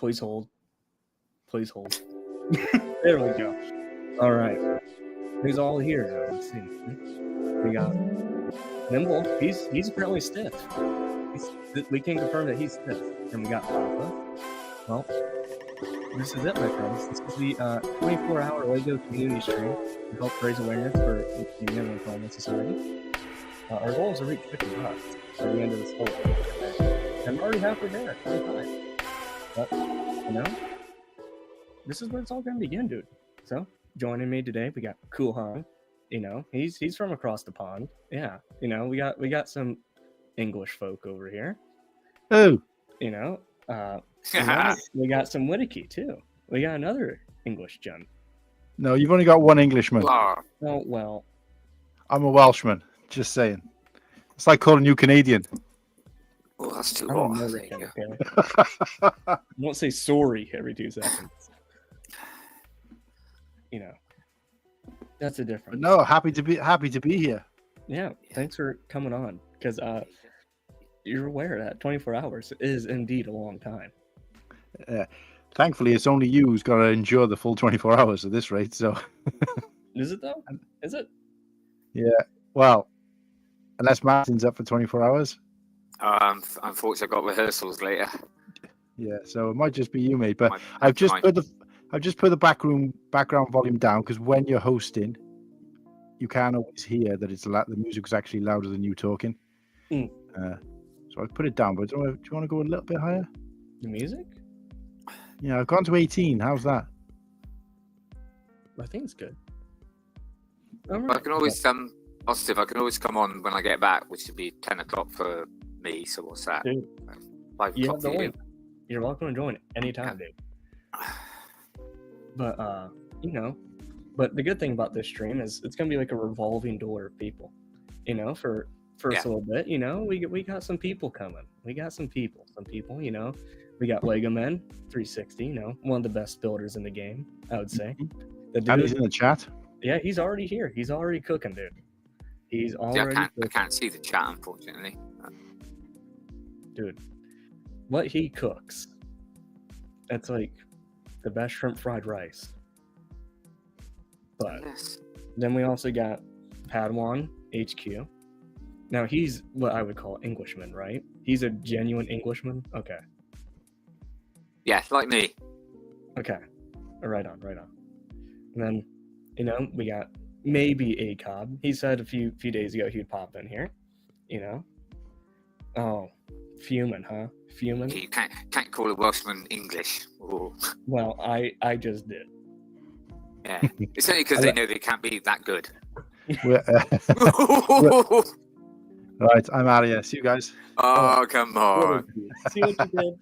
Please hold. Please hold. There we go. All right. Who's all here? Let's see. We got Nimble. He's apparently stiff. We can confirm that he's stiff. And we got Papa. Well, this is it, my friends. This is the 24-hour Lego community stream to help raise awareness for the Minimum Element Society. Our goal is to reach 50 bucks at the end of this whole thing. And we're already halfway there, 25. But, you know, this is where it's all going to begin, dude. So, joining me today, we got CoolHan. You know, he's from across the pond. Yeah, you know, we got some English folk over here. Oh, you know, we got some Whittaky too. We got another English gem. No, you've only got one Englishman. Oh well. I'm a Welshman. Just saying. It's like calling you Canadian. Oh, that's too hot. American, You won't say sorry every 2 seconds. You know, that's a difference. No, happy to be here. Yeah, thanks for coming on. Because you're aware that 24 hours is indeed a long time. Thankfully, it's only you who's got to endure the full 24 hours at this rate. So, is it though? Is it? Yeah. Well, unless Martin's up for 24 hours. Unfortunately, I've got rehearsals later. Yeah, so it might just be you, mate. But I've just put the background volume down because when you're hosting, you can't always hear that the music's actually louder than you talking. Mm. So I've put it down. But do you want to go a little bit higher? The music? Yeah, I've gone to 18. How's that? I think it's good. I can always Austiff, I can always come on when I get back, which would be 10 o'clock for me. So what's that? Dude, 5 o'clock for you. You're welcome to join anytime, dude. But you know, but the good thing about this stream is it's gonna be like a revolving door of people. You know, for a little bit. You know, we got some people coming. We got some people. You know, we got Legomen360. You know, one of the best builders in the game, I would say. The dude, and he's in the chat. Yeah, he's already here. He's already cooking, dude. He's already. I can't see the chat, unfortunately. Dude, what he cooks, that's like the best shrimp fried rice. But then we also got PadawanHQ. Now he's what I would call Englishman, right? He's a genuine Englishman. Okay. Yeah, like me. Okay. Right on. And then, you know, we got maybe ACOB. He said a few days ago he'd pop in here. You know. Oh, fuming, huh? Fuming. You can't call a Welshman English. Ooh. Well, I just did. Yeah, it's only because they know they can't be that good. Right, I'm out of here. See you guys. Oh, come on. See what you did?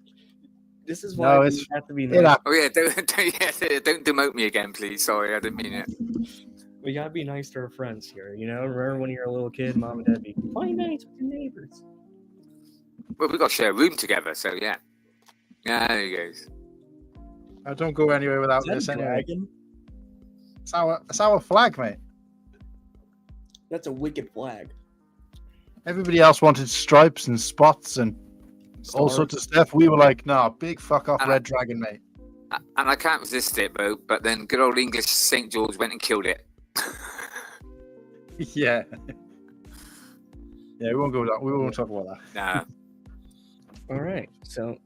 This is why we have to be nice. Oh yeah, don't demote me again, please. Sorry, I didn't mean it. We gotta be nice to our friends here. You know, remember when you're a little kid, mom and dad be play nice with your neighbors. Well, we got to share a room together, so yeah. Yeah, there you go. I don't go anywhere without this anyway. It's our flag, mate. That's a wicked flag. Everybody else wanted stripes and spots and all sorts of stuff. We were like, no, big fuck off red dragon, mate. And I can't resist it, bro. But then good old English St. George went and killed it. Yeah. Yeah, we won't go with that. We won't talk about that. Nah. All right. So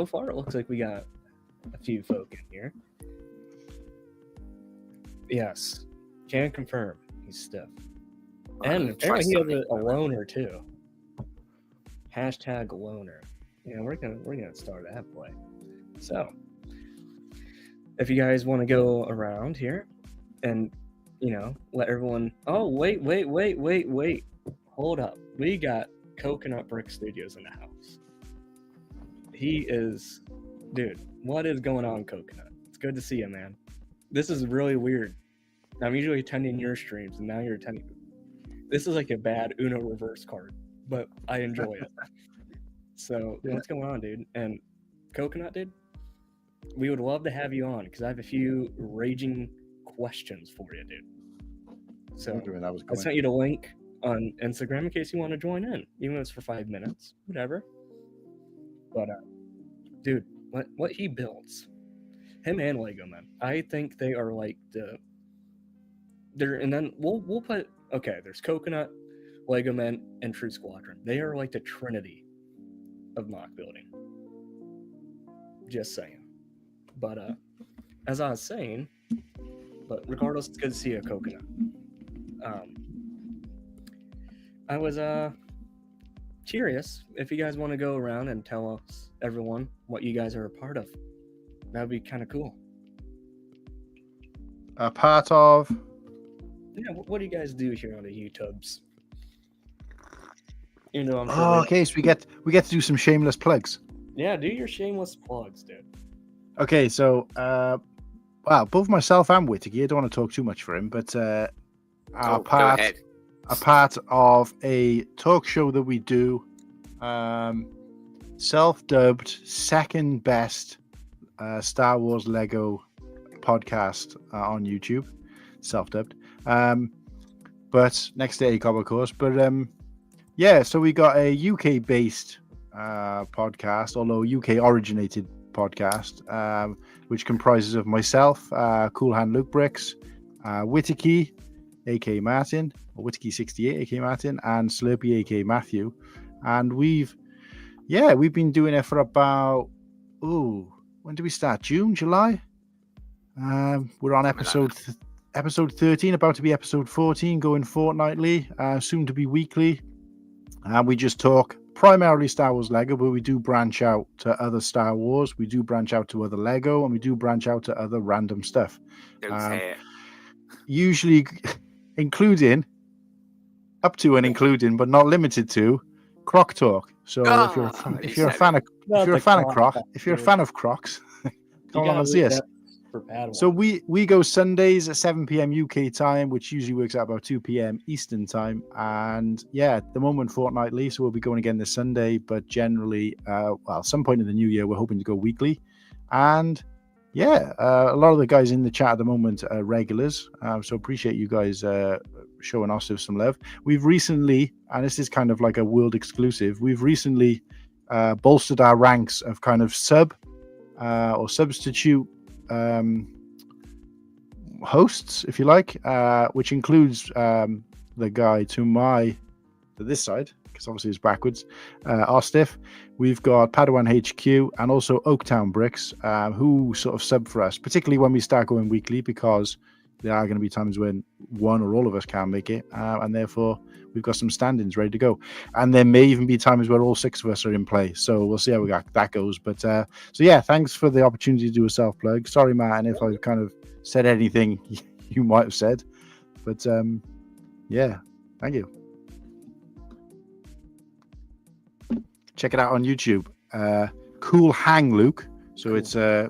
far it looks like we got a few folk in here. Yes. Can confirm he's stiff. And apparently he has a loner too. Hashtag loner. Yeah, we're gonna start that play. So if you guys want to go around here and you know let everyone wait. Hold up. We got Coconut Brick Studios in the house. He is dude, what is going on, Coconut? It's good to see you, man. This is really weird. I'm usually attending your streams and now you're attending. This is like a bad Uno reverse card, but I enjoy it. So what's going on, dude? And Coconut, dude, we would love to have you on because I have a few raging questions for you, dude. So I sent you the link on Instagram in case you want to join in, even if it's for 5 minutes, whatever. But dude, what he builds, him and Legomen, I think they are like and then we'll put, okay, there's Coconut, Legomen, and True Squadron. They are like the trinity of mock building. Just saying. But as I was saying, but regardless, it's good to see a Coconut. I was curious if you guys want to go around and tell us, everyone, what you guys are a part of. That would be kind of cool. A part of? Yeah, what do you guys do here on the YouTubes? You know, I'm sure okay, so we get to do some shameless plugs. Yeah, do your shameless plugs, dude. Okay, so both myself and Whittaky, I don't want to talk too much for him, but a part of a talk show that we do, self-dubbed second best Star Wars Lego podcast on YouTube, self-dubbed, but next to ACOB, of course. But so we got a UK-based podcast, although UK-originated podcast, which comprises of myself, CoolHanLuke Bricks, Whittaky, aka Martin, or Whittaky68, aka Martin, and Slurpee, aka Matthew. And we've been doing it for about, when did we start? June, July? We're on episode 13, about to be episode 14, going fortnightly, soon to be weekly. And we just talk primarily Star Wars Lego, but we do branch out to other Star Wars, we do branch out to other Lego, and we do branch out to other random stuff. Usually including, up to and including, but not limited to, Croc Talk. So if you're a fan of Crocs, come along and see us. So we go Sundays at 7 p.m. UK time, which usually works out about 2 p.m. Eastern time. And at the moment fortnightly, so we'll be going again this Sunday, but generally, some point in the new year, we're hoping to go weekly. And a lot of the guys in the chat at the moment are regulars, so appreciate you guys showing Austiff some love. We've recently, and this is kind of like a world exclusive, we've recently bolstered our ranks of kind of sub or substitute hosts, if you like, which includes the guy to this side, because obviously it's backwards, Austiff. We've got PadawanHQ and also Oaktown Bricks, who sort of sub for us, particularly when we start going weekly, because there are going to be times when one or all of us can't make it, and therefore we've got some stand-ins ready to go. And there may even be times where all 6 of us are in play, so we'll see how that goes. But thanks for the opportunity to do a self-plug. Sorry, Martin, if I kind of said anything you might have said, but thank you. Check it out on YouTube. CoolHanLuke. So it's Cool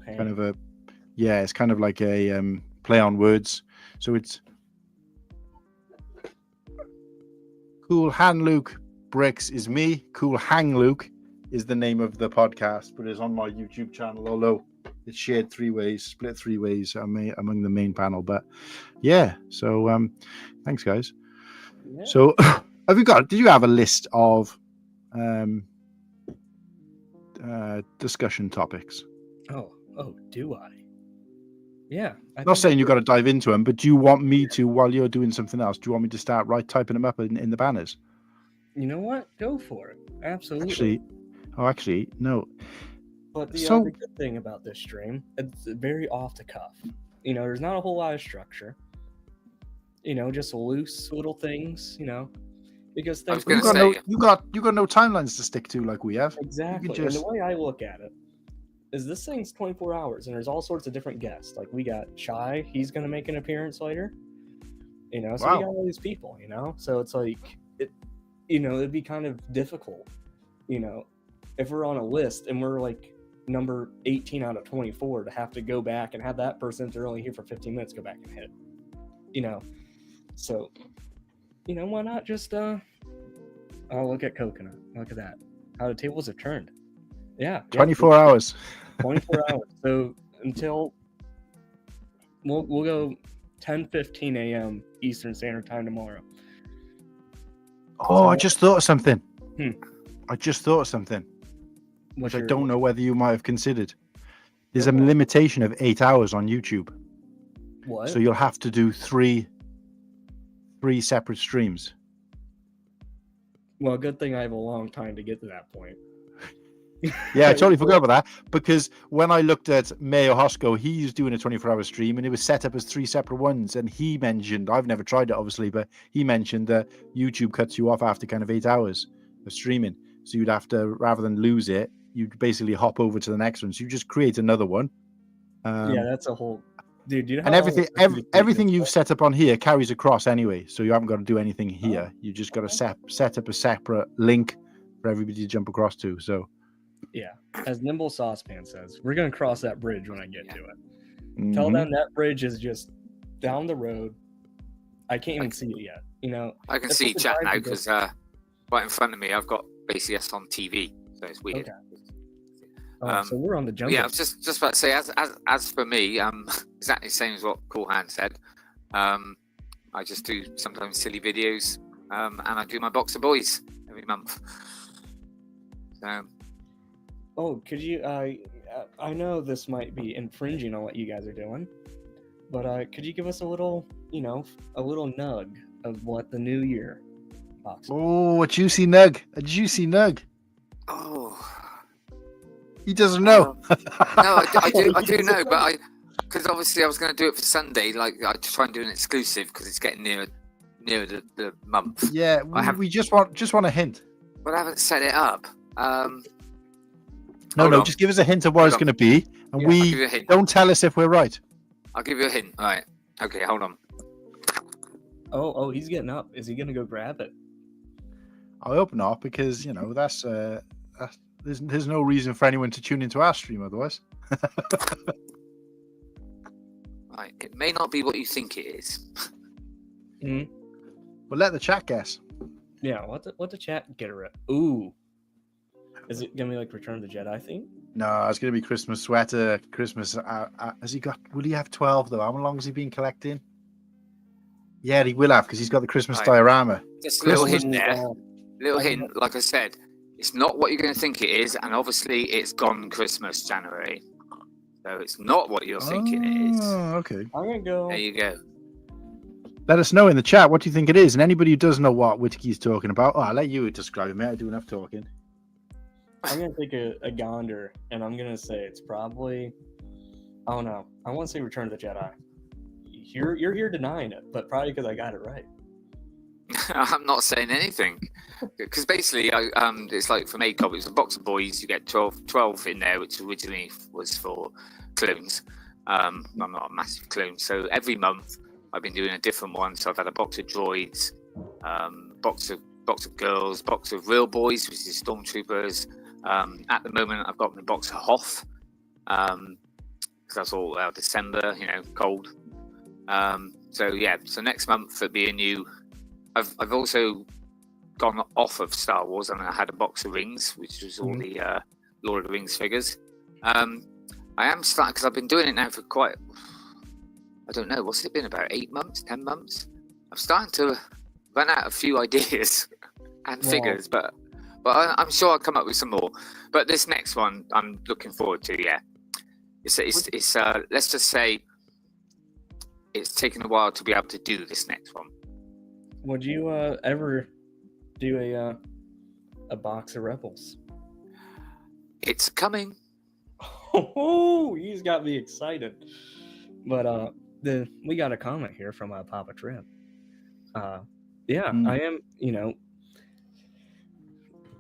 Hang. kind of it's kind of like a play on words. So it's CoolHanLuke Bricks is me. CoolHanLuke is the name of the podcast, but it's on my YouTube channel, although it's shared 3 ways, split 3 ways among the main panel. But so thanks, guys. Yeah. So did you have a list of discussion topics? Oh, do I? Yeah. I'm not saying you've got to dive into them, but do you want me to, while you're doing something else, do you want me to start typing them up in the banners? You know what? Go for it. Absolutely. Actually, no. But the other good thing about this stream, it's very off the cuff. You know, there's not a whole lot of structure. You know, just loose little things, because things you got no timelines to stick to like we have. Exactly. And the way I look at it is this thing's 24 hours and there's all sorts of different guests. Like we got Shy, he's gonna make an appearance later. So we got all these people, So it's like it'd be kind of difficult, if we're on a list and we're like number 18 out of 24 to have to go back and have that person they're only here for 15 minutes go back and hit. So why not just look at Coconut. Look at that. How the tables have turned. Yeah. 24 hours. 24 hours. So until we'll go 10:15 a.m. Eastern Standard Time tomorrow. I just thought of something. I just thought of something. which I don't know whether you might have considered. There's a limitation of 8 hours on YouTube. What? So you'll have to do three separate streams. Well, good thing I have a long time to get to that point. Yeah, I totally forgot about that, because when I looked at Mayo Hosco, he's doing a 24-hour stream and it was set up as 3 separate ones. And he mentioned, I've never tried it obviously, but he mentioned that YouTube cuts you off after kind of 8 hours of streaming. So you'd have to, rather than lose it, you'd basically hop over to the next one. So you just create another one. Yeah, that's a whole... Dude, you know and everything you've set up on here carries across anyway. So you haven't got to do anything here. You just got to set up a separate link for everybody to jump across to. So... Yeah, as Nimble Saucepan says, we're going to cross that bridge when I get to it. Mm-hmm. Tell them that bridge is just down the road. I can't even see it yet. You know, I can see chat now because right in front of me, I've got ACS on TV, so it's weird. Okay. So we're on the jump. Yeah, I was just about to say, as for me, exactly the same as what CoolHan said. I just do sometimes silly videos, and I do my Box of Boys every month. So. Oh, could you? I know this might be infringing on what you guys are doing, but could you give us a little, a little nug of what the new year box? Oh, a juicy nug! A juicy nug! Oh, he doesn't know. No, I do know, but because obviously I was going to do it for Sunday. Like I try and do an exclusive because it's getting near the month. Yeah, we just want a hint. But I haven't set it up. No, just give us a hint of what it's going to be, and we don't tell us if we're right. I'll give you a hint. All right. Okay, hold on. Oh, he's getting up. Is he going to go grab it? I hope not, because that's there's no reason for anyone to tune into our stream otherwise. Right, it may not be what you think it is. Mm-hmm. Well, let the chat guess. Yeah, what the chat get her at? Ooh. Is it gonna be like Return of the Jedi thing? No, it's gonna be Christmas sweater. Christmas. Has he got? Will he have 12 though? How long has he been collecting? Yeah, he will have because he's got the Christmas diorama. Just a little hint there. Little hint. Like I said, it's not what you're going to think it is, and obviously it's gone Christmas January, so it's not what you're thinking it is. Oh, okay. I'm gonna go. There you go. Let us know in the chat what you think it is, and anybody who does know what Whitkey's talking about, I'll let you describe it, mate. I do enough talking. I'm gonna take a gander, and I'm gonna say it's probably. I don't know. I want to say Return of the Jedi. You're here denying it, but probably because I got it right. I'm not saying anything because basically, it's like from ACOB. It's a box of boys. You get 12 in there, which originally was for clones. I'm not a massive clone, so every month I've been doing a different one. So I've had a box of droids, box of girls, box of real boys, which is stormtroopers. At the moment, I've got my box of Hoth, because that's all December, cold. So next month it'll be a new. I've also gone off of Star Wars, and I had a box of rings, which was all the Lord of the Rings figures. I am starting because I've been doing it now for quite. I don't know, what's it been, about 8 months, 10 months? I'm starting to run out of a few ideas and figures, but I'm sure I'll come up with some more. But this next one, I'm looking forward to. Yeah, it's let's just say it's taken a while to be able to do this next one. Would you ever do a box of Rebels? It's coming. Oh, he's got me excited. But we got a comment here from Papa Trip. I am.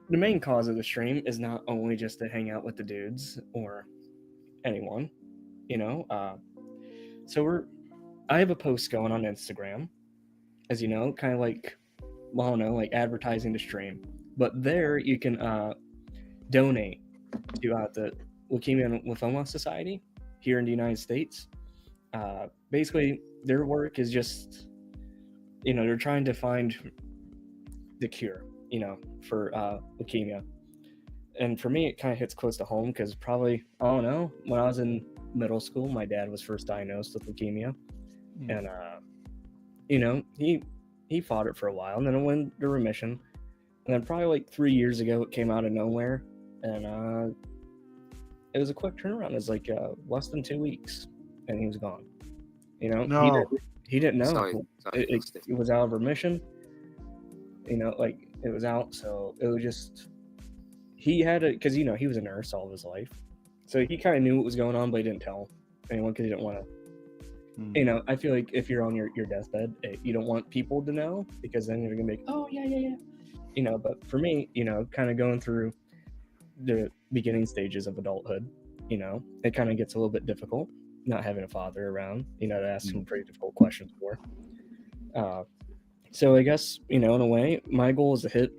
The main cause of the stream is not only just to hang out with the dudes or anyone, So I have a post going on Instagram, as you know, kind of like, well, I don't know, like advertising the stream. But there you can donate to the Leukemia and Lymphoma Society here in the United States. Basically, their work is just, they're trying to find the cure, for leukemia. And for me, it kind of hits close to home because probably, I don't know, when I was in middle school, my dad was first diagnosed with leukemia. And, he fought it for a while, and then it went to remission. And then probably like 3 years ago, it came out of nowhere. and it was a quick turnaround. It was like less than 2 weeks, and he was gone. You know, No. he didn't know. Sorry, It was out of remission. You know, like it was out, so it was just he had it because he was a nurse all of his life, so he kind of knew what was going on, but he didn't tell anyone because he didn't want to. I feel like if you're on your deathbed, you don't want people to know because then you're gonna be like, oh yeah. But for me, kind of going through the beginning stages of adulthood, it kind of gets a little bit difficult not having a father around, to ask some pretty difficult questions for. So I guess, in a way, my goal is to hit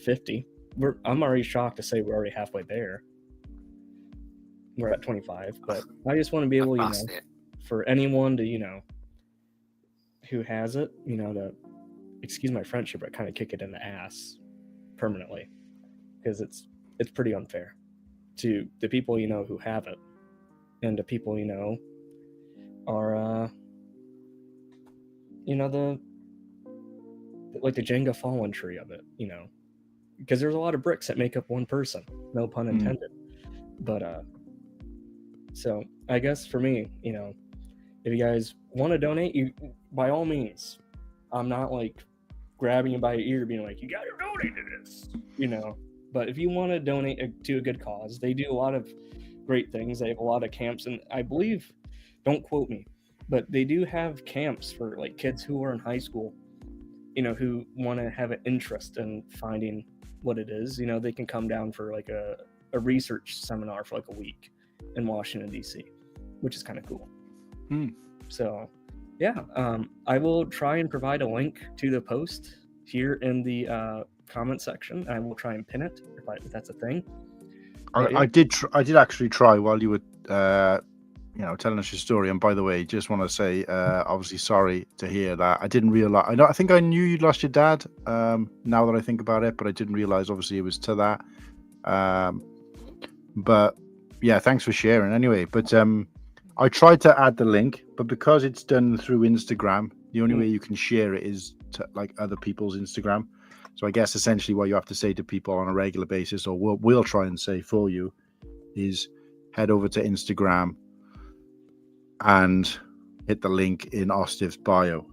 50. I'm already shocked to say we're already halfway there. We're at 25, but I just want to be able, for anyone to, who has it, to, excuse my French, but kind of kick it in the ass permanently, because it's pretty unfair to the people, who have it, and to people, are, the Jenga fallen tree of it, because there's a lot of bricks that make up one person, no pun intended. But so I guess for me, if you guys want to donate, you by all means. I'm not like grabbing you by your ear being like, you gotta donate to this, but if you want to donate to a good cause, they do a lot of great things. They have a lot of camps, and I believe, don't quote me, but they do have camps for like kids who are in high school, who want to have an interest in finding what it is. They can come down for like a research seminar for like a week in Washington, D.C., which is kind of cool. So, yeah, I will try and provide a link to the post here in the comment section. I will try and pin it if that's a thing. I did actually try while you were telling us your story. And by the way, just want to say, obviously sorry to hear that. I didn't realize. I think I knew you'd lost your dad. Now that I think about it, but I didn't realize obviously it was to that. But yeah, thanks for sharing anyway. But I tried to add the link, but because it's done through Instagram, the only way you can share it is to like other people's Instagram. So I guess essentially what you have to say to people on a regular basis, or we'll try and say for you, is head over to Instagram and hit the link in Austiff's bio,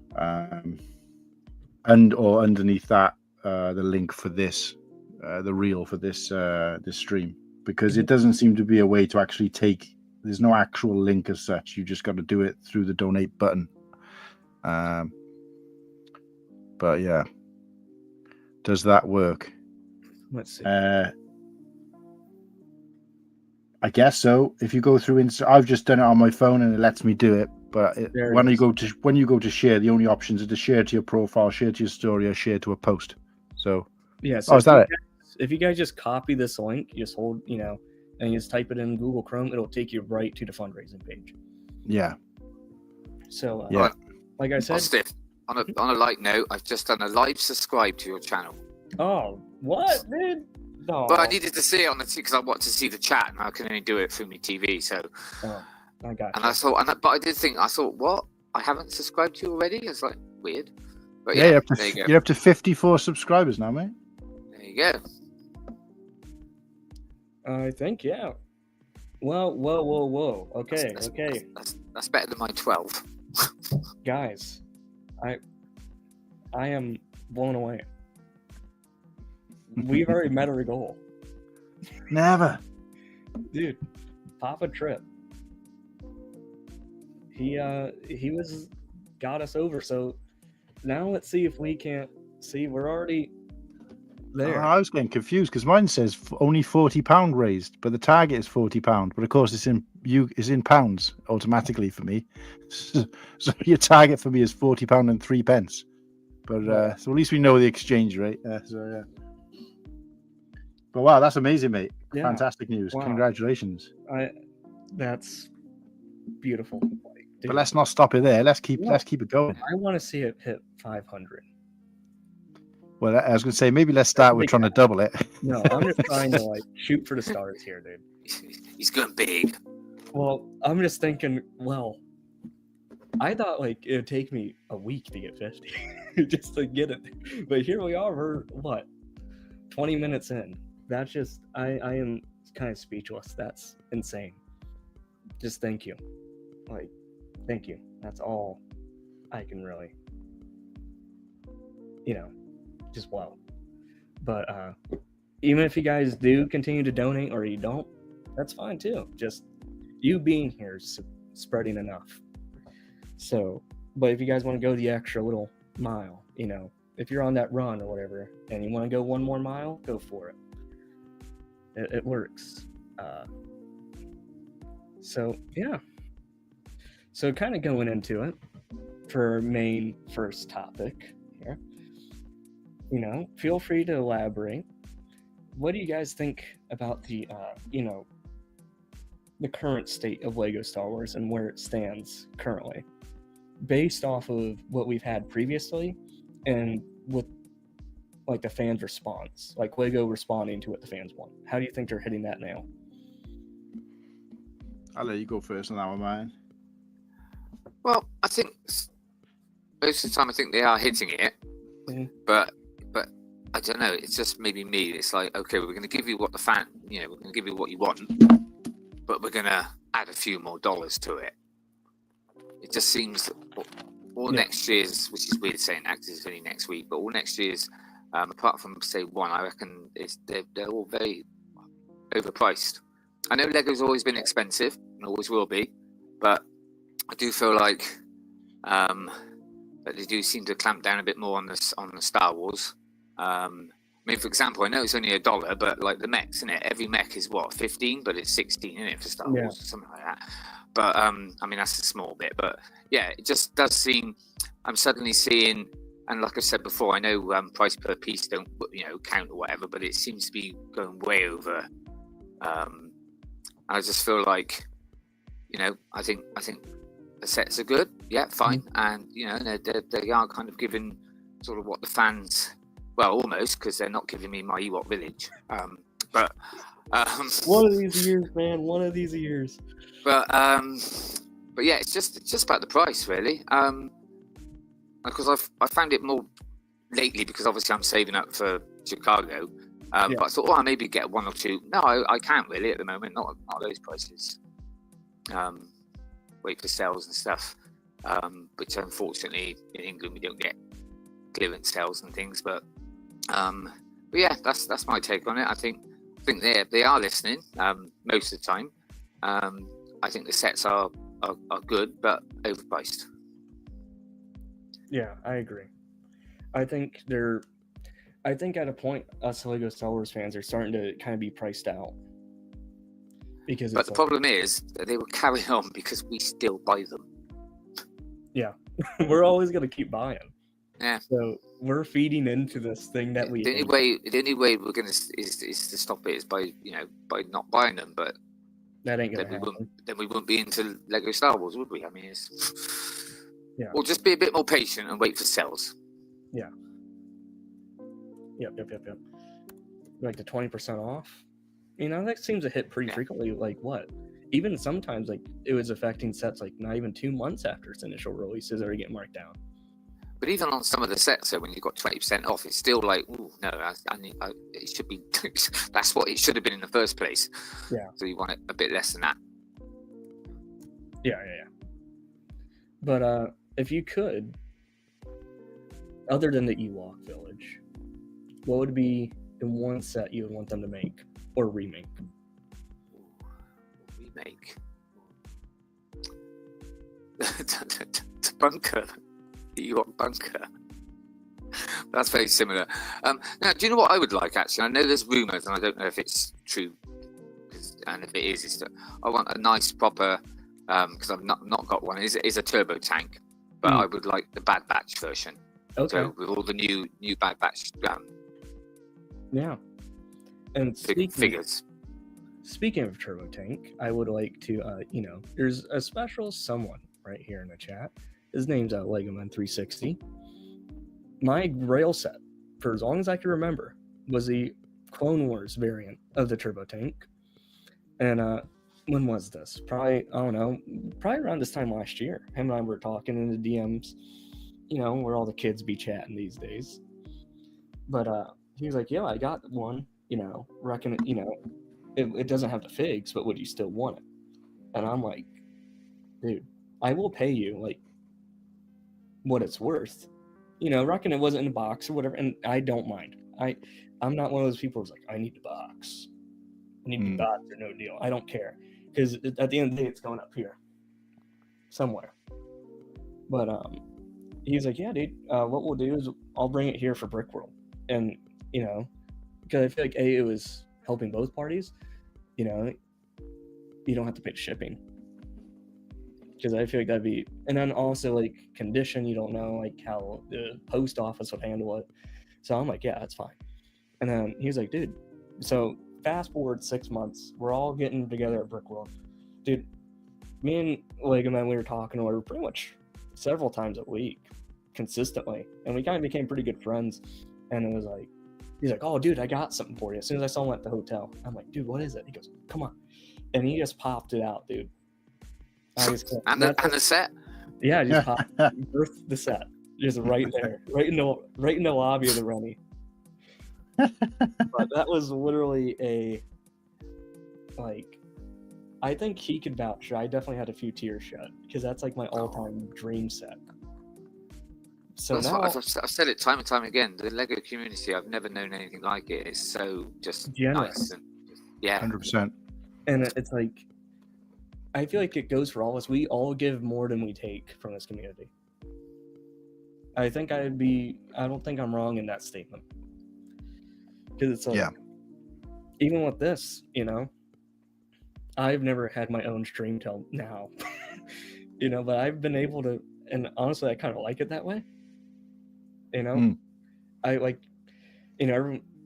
or underneath that the link for this, the reel for this this stream, because it doesn't seem to be a way to actually take. There's no actual link as such. You just got to do it through the donate button. But yeah, does that work? Let's see. I guess so. If you go through I've just done it on my phone and it lets me do it. But when you go to share, the only options are to share to your profile, share to your story, or share to a post. So yeah. So is that it? If you guys just copy this link, you just hold, and you just type it in Google Chrome, it'll take you right to the fundraising page. Yeah. So yeah, like I said, Austiff, on a light note, I've just done a live subscribe to your channel. Oh, what, dude? No. But I needed to see it on the because I want to see the chat, and I can only do it through my TV. So, I got. And I thought, but I did think, what? I haven't subscribed to you already? It's like weird. But yeah, you're up to 54 subscribers now, mate. There you go. I think, yeah. Whoa. Okay. That's better than my 12. Guys, I am blown away. We've already met our goal. Never. Dude, Papa Trip. He got us over, so now let's see if we can't see we're already there. I was getting confused because mine says only £40 raised, but the target is £40. But of course, it's in pounds automatically for me. So your target for me is £40 and 3 pence. But so at least we know the exchange rate. So yeah. But wow, that's amazing, mate! Yeah. Fantastic news! Wow. Congratulations. That's beautiful. But let's not stop it there. Let's keep it going. I want to see it hit 500. Well, I was going to say, maybe let's start with trying to double it. No, I'm just trying to shoot for the stars here, dude. He's going big. Well, I'm just thinking, I thought it would take me a week to get 50 just to get it. But here we are, we're 20 minutes in. That's just, I am kind of speechless. That's insane. Just thank you. Like, thank you. That's all I can really, just wow. But even if you guys do continue to donate or you don't, that's fine too. Just you being here is spreading enough. So, but if you guys want to go the extra little mile, if you're on that run or whatever and you want to go one more mile, go for it. It works. So yeah. So kind of going into it for our main first topic here, feel free to elaborate. What do you guys think about the current state of Lego Star Wars and where it stands currently, based off of what we've had previously and with like the fans' response, like Lego responding to what the fans want? How do you think they're hitting that nail? I'll let you go first on that one, man. Well, I think most of the time I think they are hitting it, but I don't know. It's just maybe me. It's like, okay, we're going to give you what we're going to give you what you want, but we're going to add a few more dollars to it. It just seems all next year's, which is weird saying that because it's only next week, but all next year's, apart from say one, I reckon they're all very overpriced. I know Lego's always been expensive and always will be, but I do feel like that they do seem to clamp down a bit more on the Star Wars. I mean, for example, I know it's only $1, but like the mechs, isn't it? Every mech is what, 15, but it's 16 in it for Star Wars or something like that. But I mean, that's a small bit, but yeah, it just does seem. I'm suddenly seeing, and like I said before, I know price per piece don't count or whatever, but it seems to be going way over. I just feel like, I think the sets are good, yeah, fine, and they are kind of giving sort of what the fans, well, almost, because they're not giving me my Ewok village, but one of these years, man, one of these years. But yeah, it's just about the price, really. Because I found it more lately because obviously I'm saving up for Chicago. But I thought, I'll maybe get one or two. No, I can't really at the moment. Not those prices. Wait for sales and stuff. Which unfortunately in England we don't get clearance sales and things. But yeah, that's my take on it. I think they are listening most of the time. I think the sets are good, but overpriced. Yeah, I agree. I think at a point, us Lego Star Wars fans are starting to kind of be priced out. But the problem is that they will carry on because we still buy them. Yeah, we're always going to keep buying. Yeah. So we're feeding into this thing that the only way we're going to is to stop it is by not buying them. But that ain't going to happen. Then we wouldn't be into Lego Star Wars, would we? I mean, yeah. Or just be a bit more patient and wait for sales. Yeah. Yep. Like the 20% off. That seems to hit pretty frequently. Like what? Even sometimes, like it was affecting sets like not even 2 months after its initial release is already getting marked down. But even on some of the sets, so when you got 20% off, it's still like, ooh, no, it should be. That's what it should have been in the first place. Yeah. So you want it a bit less than that. Yeah. But if you could, other than the Ewok village, what would be the one set you would want them to make or remake? Remake. The bunker. The Ewok bunker. That's very similar. Now, do you know what I would like, actually? I know there's rumours, and I don't know if it's true. And if it is, it's that I want a nice proper, because I've not got one, is a turbo tank. But I would like the Bad Batch version. Okay. So with all the new Bad Batch yeah. And figures. Speaking of turbo tank, I would like to, there's a special someone right here in the chat. His name's Legomen360. My rail set, for as long as I can remember, was the Clone Wars variant of the turbo tank. And when was this? Probably, I don't know, probably around this time last year. Him and I were talking in the DMs, where all the kids be chatting these days. But he was like, yeah, I got one, reckon, it doesn't have the figs, but would you still want it? And I'm like, dude, I will pay you like what it's worth. Reckon it wasn't in a box or whatever, and I don't mind. I'm not one of those people who's like, I need the box. I need the box or no deal. I don't care. Because at the end of the day, it's going up here. Somewhere. But he's like, yeah, dude, what we'll do is I'll bring it here for Brickworld. And, because I feel like it was helping both parties, you don't have to pay shipping. Because I feel like that'd be, and then also like condition, you don't know like how the post office would handle it. So I'm like, yeah, that's fine. And then he was like, dude, so fast forward 6 months, we're all getting together at Brickworld. Dude, me and Legomen, we were talking to her pretty much several times a week, consistently. And we kind of became pretty good friends. And it was like, he's like, oh, dude, I got something for you. As soon as I saw him at the hotel, I'm like, dude, what is it? He goes, come on. And he just popped it out, dude. And the set? Yeah, just birthed the set. Just right there. Right in the lobby of the Rennie. But that was literally I think he could vouch. I definitely had a few tears shed because that's like my all-time dream set. So that's now, what I've said it time and time again. The Lego community, I've never known anything like it. It's so just generous. Nice. And yeah, 100%. And it's like, I feel like it goes for all of us. We all give more than we take from this community. I think I don't think I'm wrong in that statement. Because it's like, even with this, I've never had my own stream till now. But I've been able to, and honestly, I kind of like it that way. I like,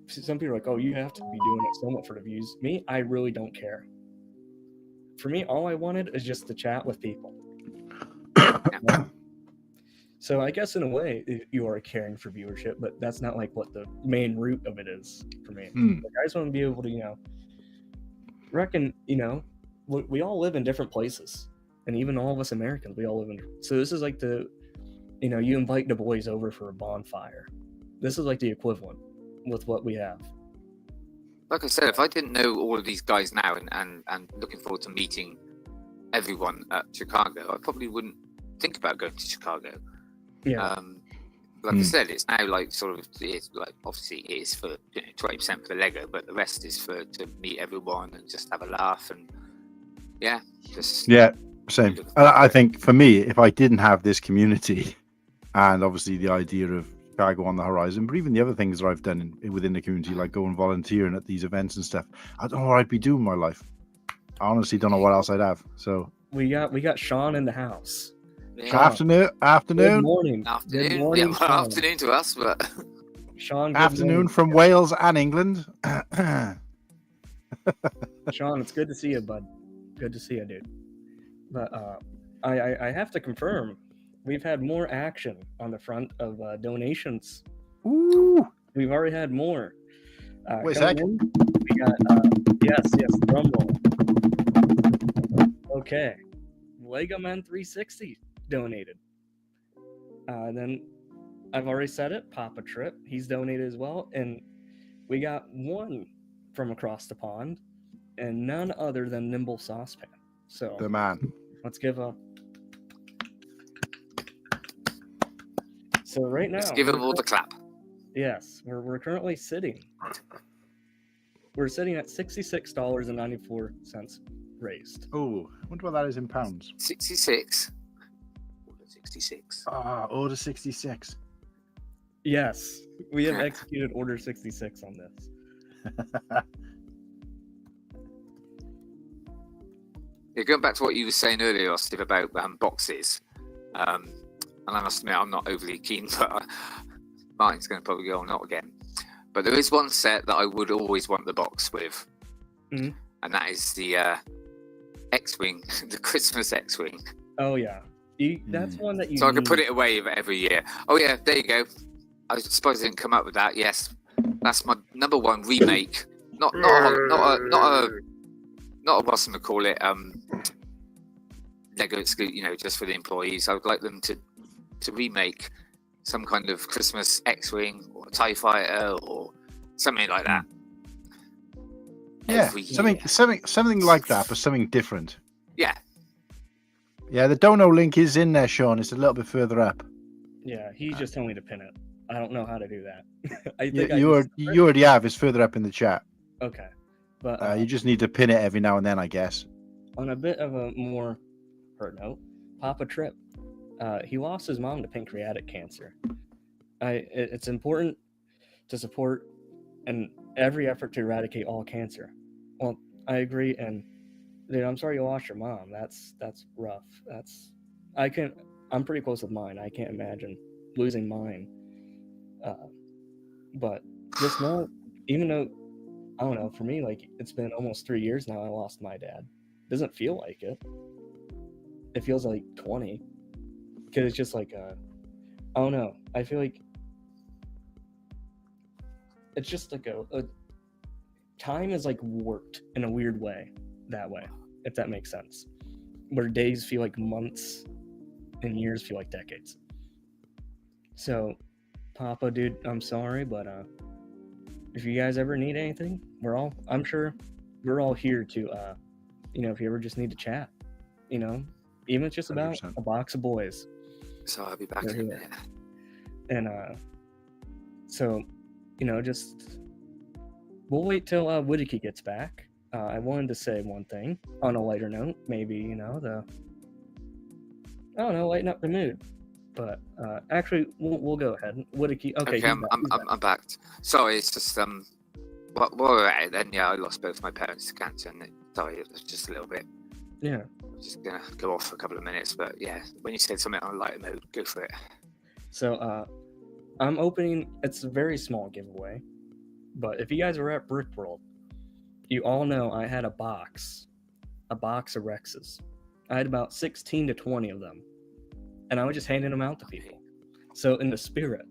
some people are like, oh, you have to be doing it somewhat for the views. Me, I really don't care. For me, all I wanted is just to chat with people. So I guess in a way, you are caring for viewership, but that's not like what the main root of it is for me. Like, I just want to be able to, reckon, we all live in different places. And even all of us Americans, we all live in. So this is like you invite the boys over for a bonfire. This is like the equivalent with what we have. Like I said, if I didn't know all of these guys now and looking forward to meeting everyone at Chicago, I probably wouldn't think about going to Chicago. Yeah. Like I said, it's now like sort of, it's like obviously it is for 20% for the Lego, but the rest is to meet everyone and just have a laugh and same. I think for me, if I didn't have this community and obviously the idea of Chicago on the horizon, but even the other things that I've done within the community, like going volunteering at these events and stuff, I don't know what I'd be doing in my life. I honestly don't know what else I'd have. So we got Sean in the house. Yeah. Afternoon. Good morning. Afternoon. Good morning, Sean. Afternoon to us, but Sean. Afternoon from Wales and England. Sean, it's good to see you, bud. Good to see you, dude. But I have to confirm, we've had more action on the front of donations. Ooh. We've already had more. Wait a second. We got yes, drum roll. Okay, Legomen360 donated. Then I've already said it. Papa Trip, he's donated as well, and we got one from across the pond, and none other than Nimble Saucepan. So the man. Let's give a. So right now, let's give him all the clap. Yes, we're currently sitting. We're sitting at $66.94 raised. Oh, I wonder what that is in pounds. 66. Order 66. Order 66. Yes, we have executed Order 66 on this. Yeah, going back to what you were saying earlier, Austiff, about boxes, and I must admit I'm not overly keen, but mine's going to probably go on not again. But there is one set that I would always want the box with, and that is the X-Wing, the Christmas X-Wing. Oh yeah, that's one that you. So I can put it away every year. Oh yeah, there you go. I suppose I didn't come up with that. Yes, that's my number one remake. Not a what's them to call it. Lego exclusive, just for the employees. I would like them to remake some kind of Christmas X-Wing or a TIE Fighter or something like that. every year. something like that, but something different. Yeah. Yeah, the dono link is in there, Sean. It's a little bit further up. Yeah, he just told me to pin it. I don't know how to do that. I You, think you already have. It's further up in the chat. Okay, but You just need to pin it every now and then, I guess. on a bit of a more hurt note, Papa Trip, he lost his mom to pancreatic cancer. It's important to support and every effort to eradicate all cancer. Well, I agree, and dude, I'm sorry you lost your mom. That's rough. I'm pretty close with mine. I can't imagine losing mine. But just know, even though I don't know, for me, like it's been almost 3 years now. I lost my dad. Doesn't feel like it. It feels like 20, because it's just like I don't know. I feel like it's just like a time is like warped in a weird way. That way, if that makes sense, where days feel like months and years feel like decades. So, Papa, dude, I'm sorry, but if you guys ever need anything, I'm sure we're all here to, if you ever just need to chat, even if it's just about 100%. a box of boys. So I'll be back in a minute. And so, just we'll wait till Whittaky gets back. I wanted to say one thing on a lighter note, maybe, lighten up the mood. But actually, we'll go ahead. Whittaky, okay, I'm back. Sorry, it's just while we're at it, then I lost both my parents to cancer, and sorry, it was just a little bit. Yeah. I'm just gonna go off for a couple of minutes, but yeah, when you said something on a lighter mode, go for it. So I'm opening. It's a very small giveaway, but if you guys were at Brick World, you all know I had a box of Rexes. I had about 16 to 20 of them, and I was just handing them out to people. So in the spirit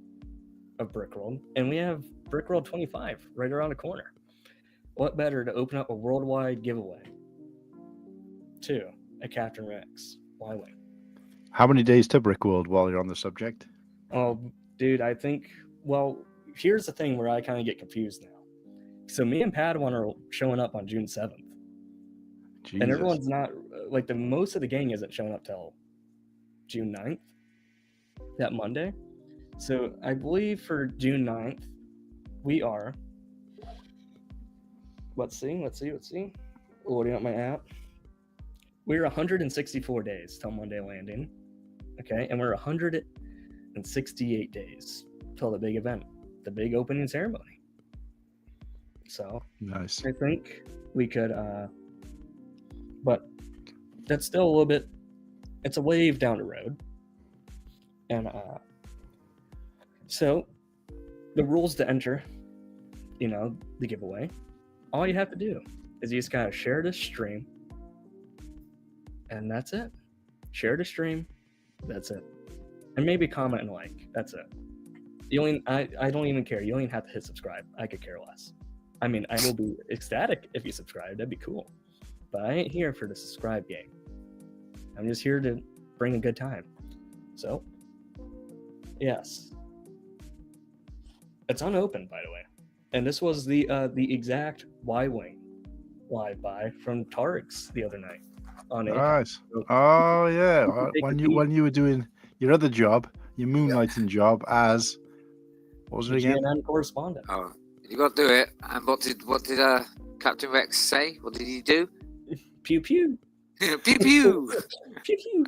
of Brick World, and we have Brick World 25 right around the corner, what better to open up a worldwide giveaway to a Captain Rex Y-Wing? How many days to Brick World while you're on the subject? Oh, dude, I think, here's the thing where I kind of get confused now. So me and Padawan are showing up on June 7th. Jesus. And everyone's not, like, most of the gang isn't showing up till June 9th, that Monday. So I believe for June 9th, we are, let's see. Loading up my app. We're 164 days till Monday landing. Okay, and we're 168 days till the big event, the big opening ceremony. So nice. I think we could, but that's still a little bit, it's a wave down the road. And so the rules to enter, the giveaway, all you have to do is you just gotta share this stream, and that's it. Share the stream, that's it. And maybe comment and like, that's it. I don't even care. You don't even have to hit subscribe. I could care less. I mean, I will be ecstatic if you subscribe. That'd be cool. But I ain't here for the subscribe game. I'm just here to bring a good time. So, yes. It's unopened, by the way. And this was the exact Y-Wing live buy from Targ's the other night. Nice. Oh, yeah. When you were doing your other job, your moonlighting job as, what was it again? CNN correspondent. Oh, you got to do it. And what did Captain Rex say? What did he do? Pew pew. Pew pew. Pew pew.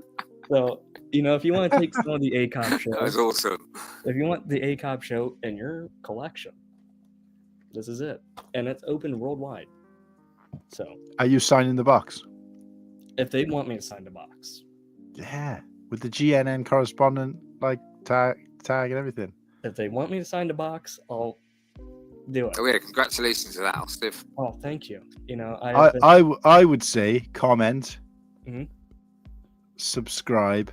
So, if you want to take some of the ACOB show, that was awesome. If you want the ACOB show in your collection, this is it, and it's open worldwide. So, are you signing the box? If they want me to sign the box, yeah, with the GNN correspondent tag and everything. If they want me to sign the box, I'll do it. Oh yeah, congratulations to that, Austiff. Oh, thank you. I would say comment, mm-hmm. subscribe,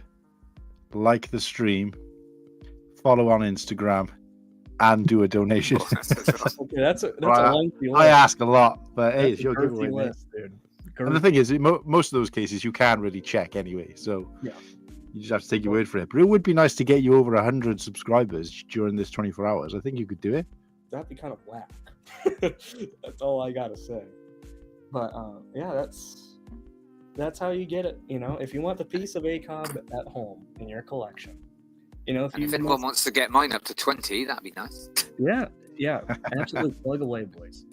like the stream, follow on Instagram, and do a donation. Okay, that's a lengthy list. I ask a lot, but hey, it's your giveaway, list, dude. And the thing is, most of those cases you can't really check anyway, so yeah, you just have to take your word for it. But it would be nice to get you over 100 subscribers during this 24 hours. I think you could do it. That'd be kind of whack. That's all I gotta say. But yeah, that's how you get it. You know, if you want the piece of ACOB at home in your collection, you know, if anyone wants to get mine up to 20, that'd be nice. Yeah, absolutely plug away, boys.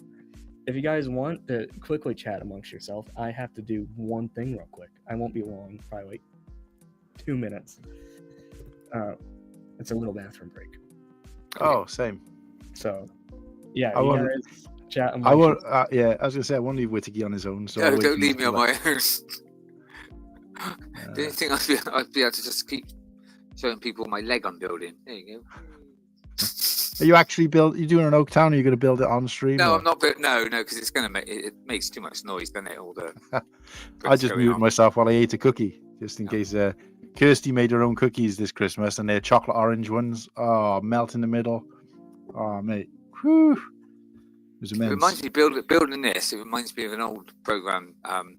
If you guys want to quickly chat amongst yourself, I have to do one thing real quick. I won't be long, probably like 2 minutes. It's a little bathroom break. Oh, same. So, yeah, I you guys chat amongst I won't. yourself. Yeah, I was gonna say I won't leave Witticky on his own. So No, don't leave me on my own. Do you think I'd be able to just keep showing people my leg I'm building? There you go. Are you actually you doing an Oak Town? Or are you going to build it on stream? No, or? I'm not. No, because it's going to make it makes too much noise, doesn't it? All the. I just muted myself while I ate a cookie, just in case. Kirsty made her own cookies this Christmas, and they're chocolate orange ones. Oh, melt in the middle. Oh, mate. Whew. It was immense. It reminds me building this. It reminds me of an old program. I don't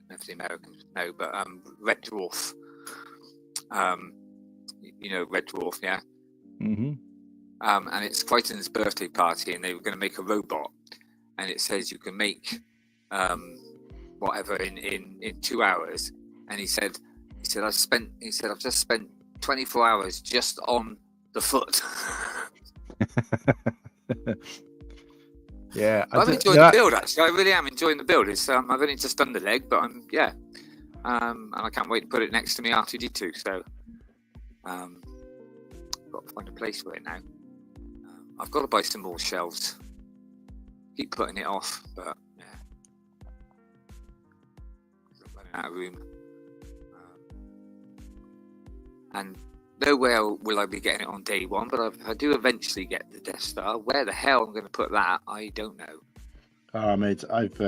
know if the Americans know, but Red Dwarf. You know Red Dwarf, yeah. Mm-hmm. And it's Crichton's birthday party, and they were going to make a robot, and it says you can make whatever in 2 hours. And he said I've just spent 24 hours just on the foot. Yeah, I'm enjoying the build. Actually, I really am enjoying the build. It's I've only just done the leg, but and I can't wait to put it next to me R2D2. So got to find a place for it now. I've got to buy some more shelves. Keep putting it off, but yeah, I'm running out of room. And nowhere will I be getting it on day one, but if I do eventually get the Death Star, where the hell I'm going to put that, I don't know. Oh, mate, I've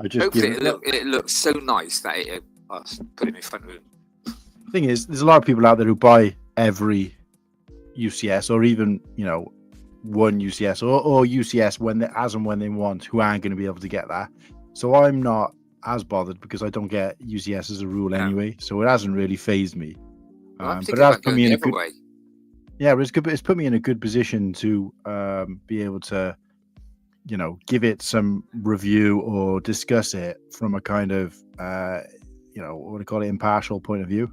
just hopefully it looks so nice that I'll put it in front of him. The thing is, there's a lot of people out there who buy every UCS, or even one UCS or UCS when they want, who aren't going to be able to get that. So I'm not as bothered because I don't get UCS as a rule anyway, so it hasn't really phased me. But it has put me in a good way. Yeah, but it's put me in a good position to be able to, give it some review or discuss it from a kind of, what do you call it, impartial point of view.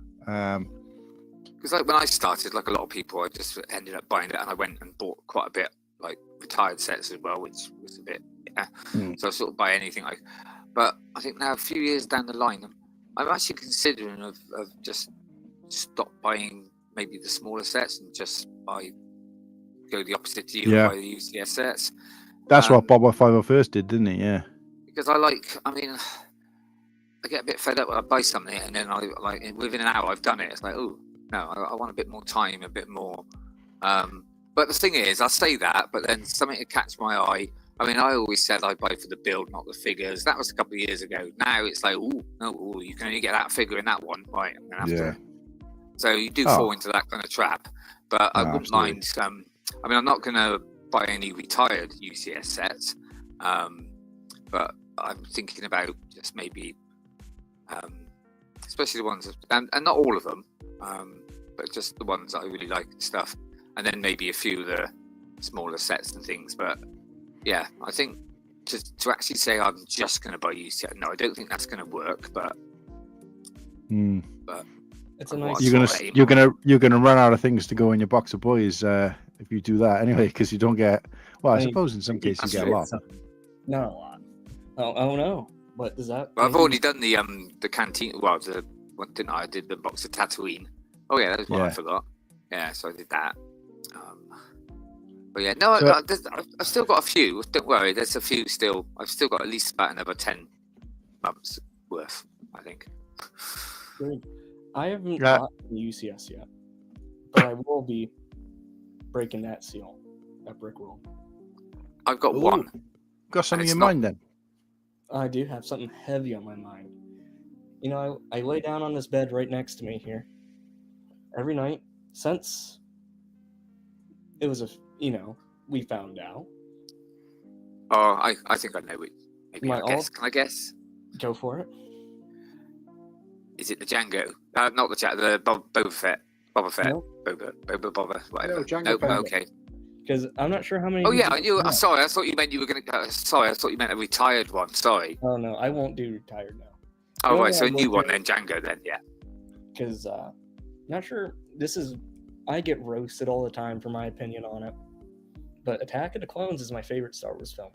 Because when I started, like a lot of people, I just ended up buying it, and I went and bought quite a bit, like retired sets as well, which was a bit, So I sort of buy anything but I think now a few years down the line, I'm actually considering of just stop buying maybe the smaller sets and just go the opposite to you, buy the UCS sets. That's what Bob 501st did, didn't he? Yeah. Because I get a bit fed up when I buy something and then within an hour I've done it. It's like, oh no, I want a bit more time, a bit more. But the thing is, I say that, but then something to catch my eye. I always said I'd buy for the build, not the figures. That was a couple of years ago. Now it's like, you can only get that figure in that one, right? I'm gonna have to. So you do fall into that kind of trap. But I wouldn't mind. I'm not going to buy any retired UCS sets, but I'm thinking about just maybe, especially the ones, and not all of them, but just the ones that I really like and stuff, and then maybe a few of the smaller sets and things. But yeah, I think to actually say I'm just going to buy UCS, no, I don't think that's going to work. But it's a nice. You're gonna run out of things to go in your box of boys if you do that anyway, because you don't get. Well, I suppose in some cases you get a lot. Not a lot. Oh no! What does that? Well, I've already done the canteen. Well, what didn't I? I did the box of Tatooine. Oh yeah, that was one I forgot. Yeah, so I did that. But yeah, no, I've still got a few. Don't worry, there's a few still. I've still got at least about another 10 months worth, I think. Good. I haven't got the UCS yet, but I will be breaking that seal at Brickworld. I've got one. Got something in mind then? I do have something heavy on my mind. I lay down on this bed right next to me here every night since it was we found out. Oh, I think I know it. Maybe Can I guess? Go for it. Is it the Django? Not the Boba Fett. Boba Fett. No. Boba, whatever. No, Django. Okay. because I'm not sure how many. Oh yeah, I knew. Yeah. Sorry, I thought you meant you were gonna. Sorry, I thought you meant a retired one. Sorry. Oh no, I won't do retired now. Oh The right, so a only new one one then, Django. Then yeah. Because not sure. This is. I get roasted all the time for my opinion on it, but Attack of the Clones is my favorite Star Wars film.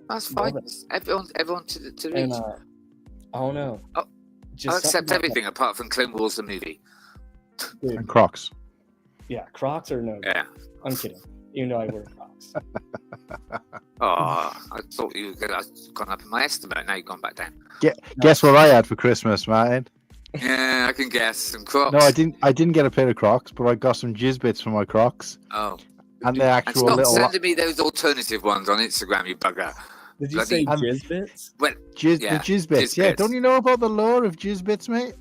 That's fine. Everyone to And reach. I don't know. Oh, Just I'll accept something about everything apart from Clone Wars the movie. that- dude, And Crocs. yeah, Crocs or no? Yeah. I'm kidding. Even though I wear Crocs. Oh, I thought you were gone up in my estimate. Now you've gone back down. Guess what I had for Christmas, Martin? Yeah, I can guess. Some Crocs. No, I didn't get a pair of Crocs, but I got some jizz bits for my Crocs. Oh. And the And actual stop little sending me those alternative ones on Instagram, you bugger. Did you Bloody- say And- jizz bits? Well, jizz, yeah, the jizz bits. jizz Yeah, bits. don't you know about the lore of jizz bits, mate?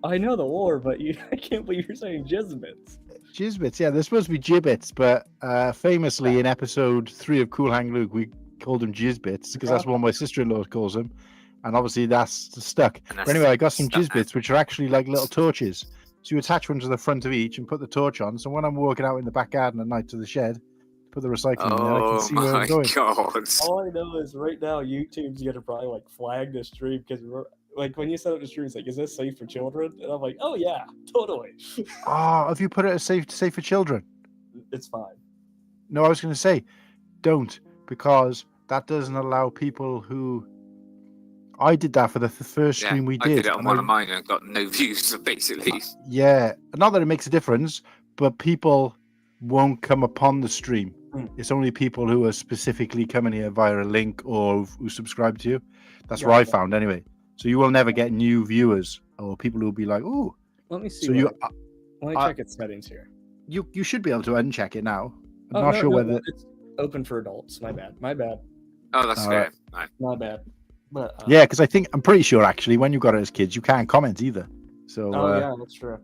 I know the lore, but I can't believe you're saying jizz bits. Jizz bits, yeah, they're supposed to be gibbets, but famously in episode 3 of CoolHanLuke, we called them jizz bits because that's what my sister-in-law calls them, and obviously that's stuck. And But that's anyway, I got some stuck jizz bits, which are actually like little torches. So you attach one to the front of each and put the torch on. So when I'm walking out in the back garden at night to the shed, put the recycling in there, I can Oh see where my I'm going. god. All I know is right now YouTube's gonna probably like flag the stream because like when you set up the stream, it's like, is this safe for children? And I'm like, oh yeah, totally. Oh, have you put it as safe for children? It's fine. No, I was going to say, don't, because that doesn't allow people who. I did that for the first stream we I did. did it on and one of mine and got no views, basically. Yeah, not that it makes a difference, but people won't come upon the stream. Mm. It's only people who are specifically coming here via a link or who subscribe to you. That's Yeah, what I yeah. found anyway. So you will never get new viewers or people who will be like, "Oh." Let me see. So you let me check its settings here. you should be able to uncheck it now. I'm Oh, not no, sure no, whether. it's open for adults. My bad. My bad. Oh, that's All fair. right. Right. My bad. But Yeah, because I'm pretty sure actually when you got it as kids, you can't comment either. So. oh yeah, that's true.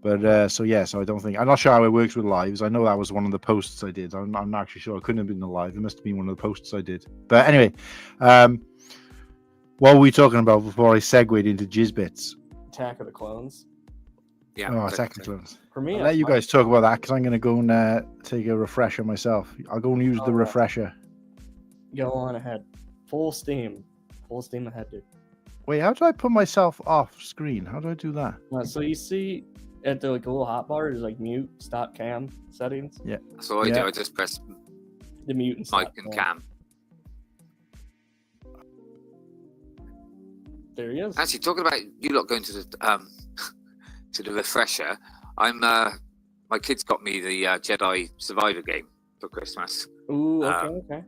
But so I don't think I'm not sure how it works with lives. I know that was one of the posts I did. I'm not actually sure. It couldn't have been the live. It must have been one of the posts I did. But anyway, what were we talking about before I segued into jizz bits? Attack of the Clones. Yeah. Oh, but- Attack of the Clones. For me, I'll let you guys talk about that because I'm going to go and take a refresher myself. I'll go and use the All right. refresher. go on ahead. Full steam ahead, dude. Wait, how do I put myself off screen? How do I do that? So you see at the like a little hotbar, there's like mute, stop cam settings. That's all I Yeah. do. I just press The mute and mic stop and cam. cam. There he is. Actually, talking about you lot going to the to the refresher, my kids got me the Jedi Survivor game for Christmas. Ooh, okay, um, okay.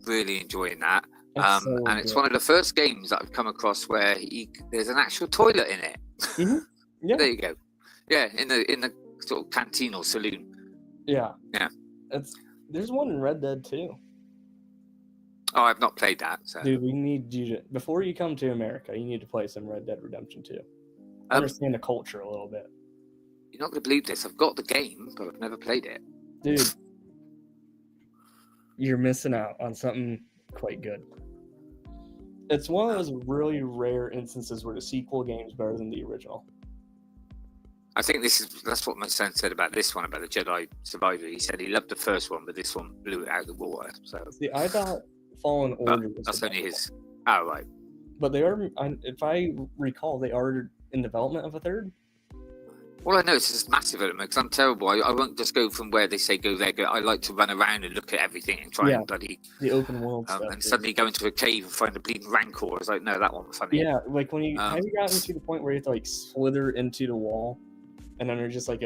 Really enjoying that. That's so And it's good. one of the first games that I've come across where there's an actual toilet in it. Mhm. Yeah. There you go. Yeah, in the sort of canteen or saloon. Yeah. Yeah. There's one in Red Dead too. Oh, I've not played that. So. Dude, we need you to, before you come to America, you need to play some Red Dead Redemption 2. Understand the culture a little bit. You're not going to believe this. I've got the game, but I've never played it. Dude, you're missing out on something quite good. It's one of those really rare instances where the sequel game is better than the original. I think that's what my son said about this one, about the Jedi Survivor. He said he loved the first one, but this one blew it out of the water. So See, I thought Fallen but Order was that's the only best his. Oh, right. one. But they are, if I recall, they are in development of a third. All I know is it's massive at the moment because I'm terrible. I won't just go from where they say go there. I like to run around and look at everything and try Yeah. and bloody. The open world stuff. And is- suddenly go into a cave and find a bleeding rancor. I was like, no, that wasn't funny. Yeah, like when you Um, have you gotten to the point where you have to like slither into the wall, and then there's just like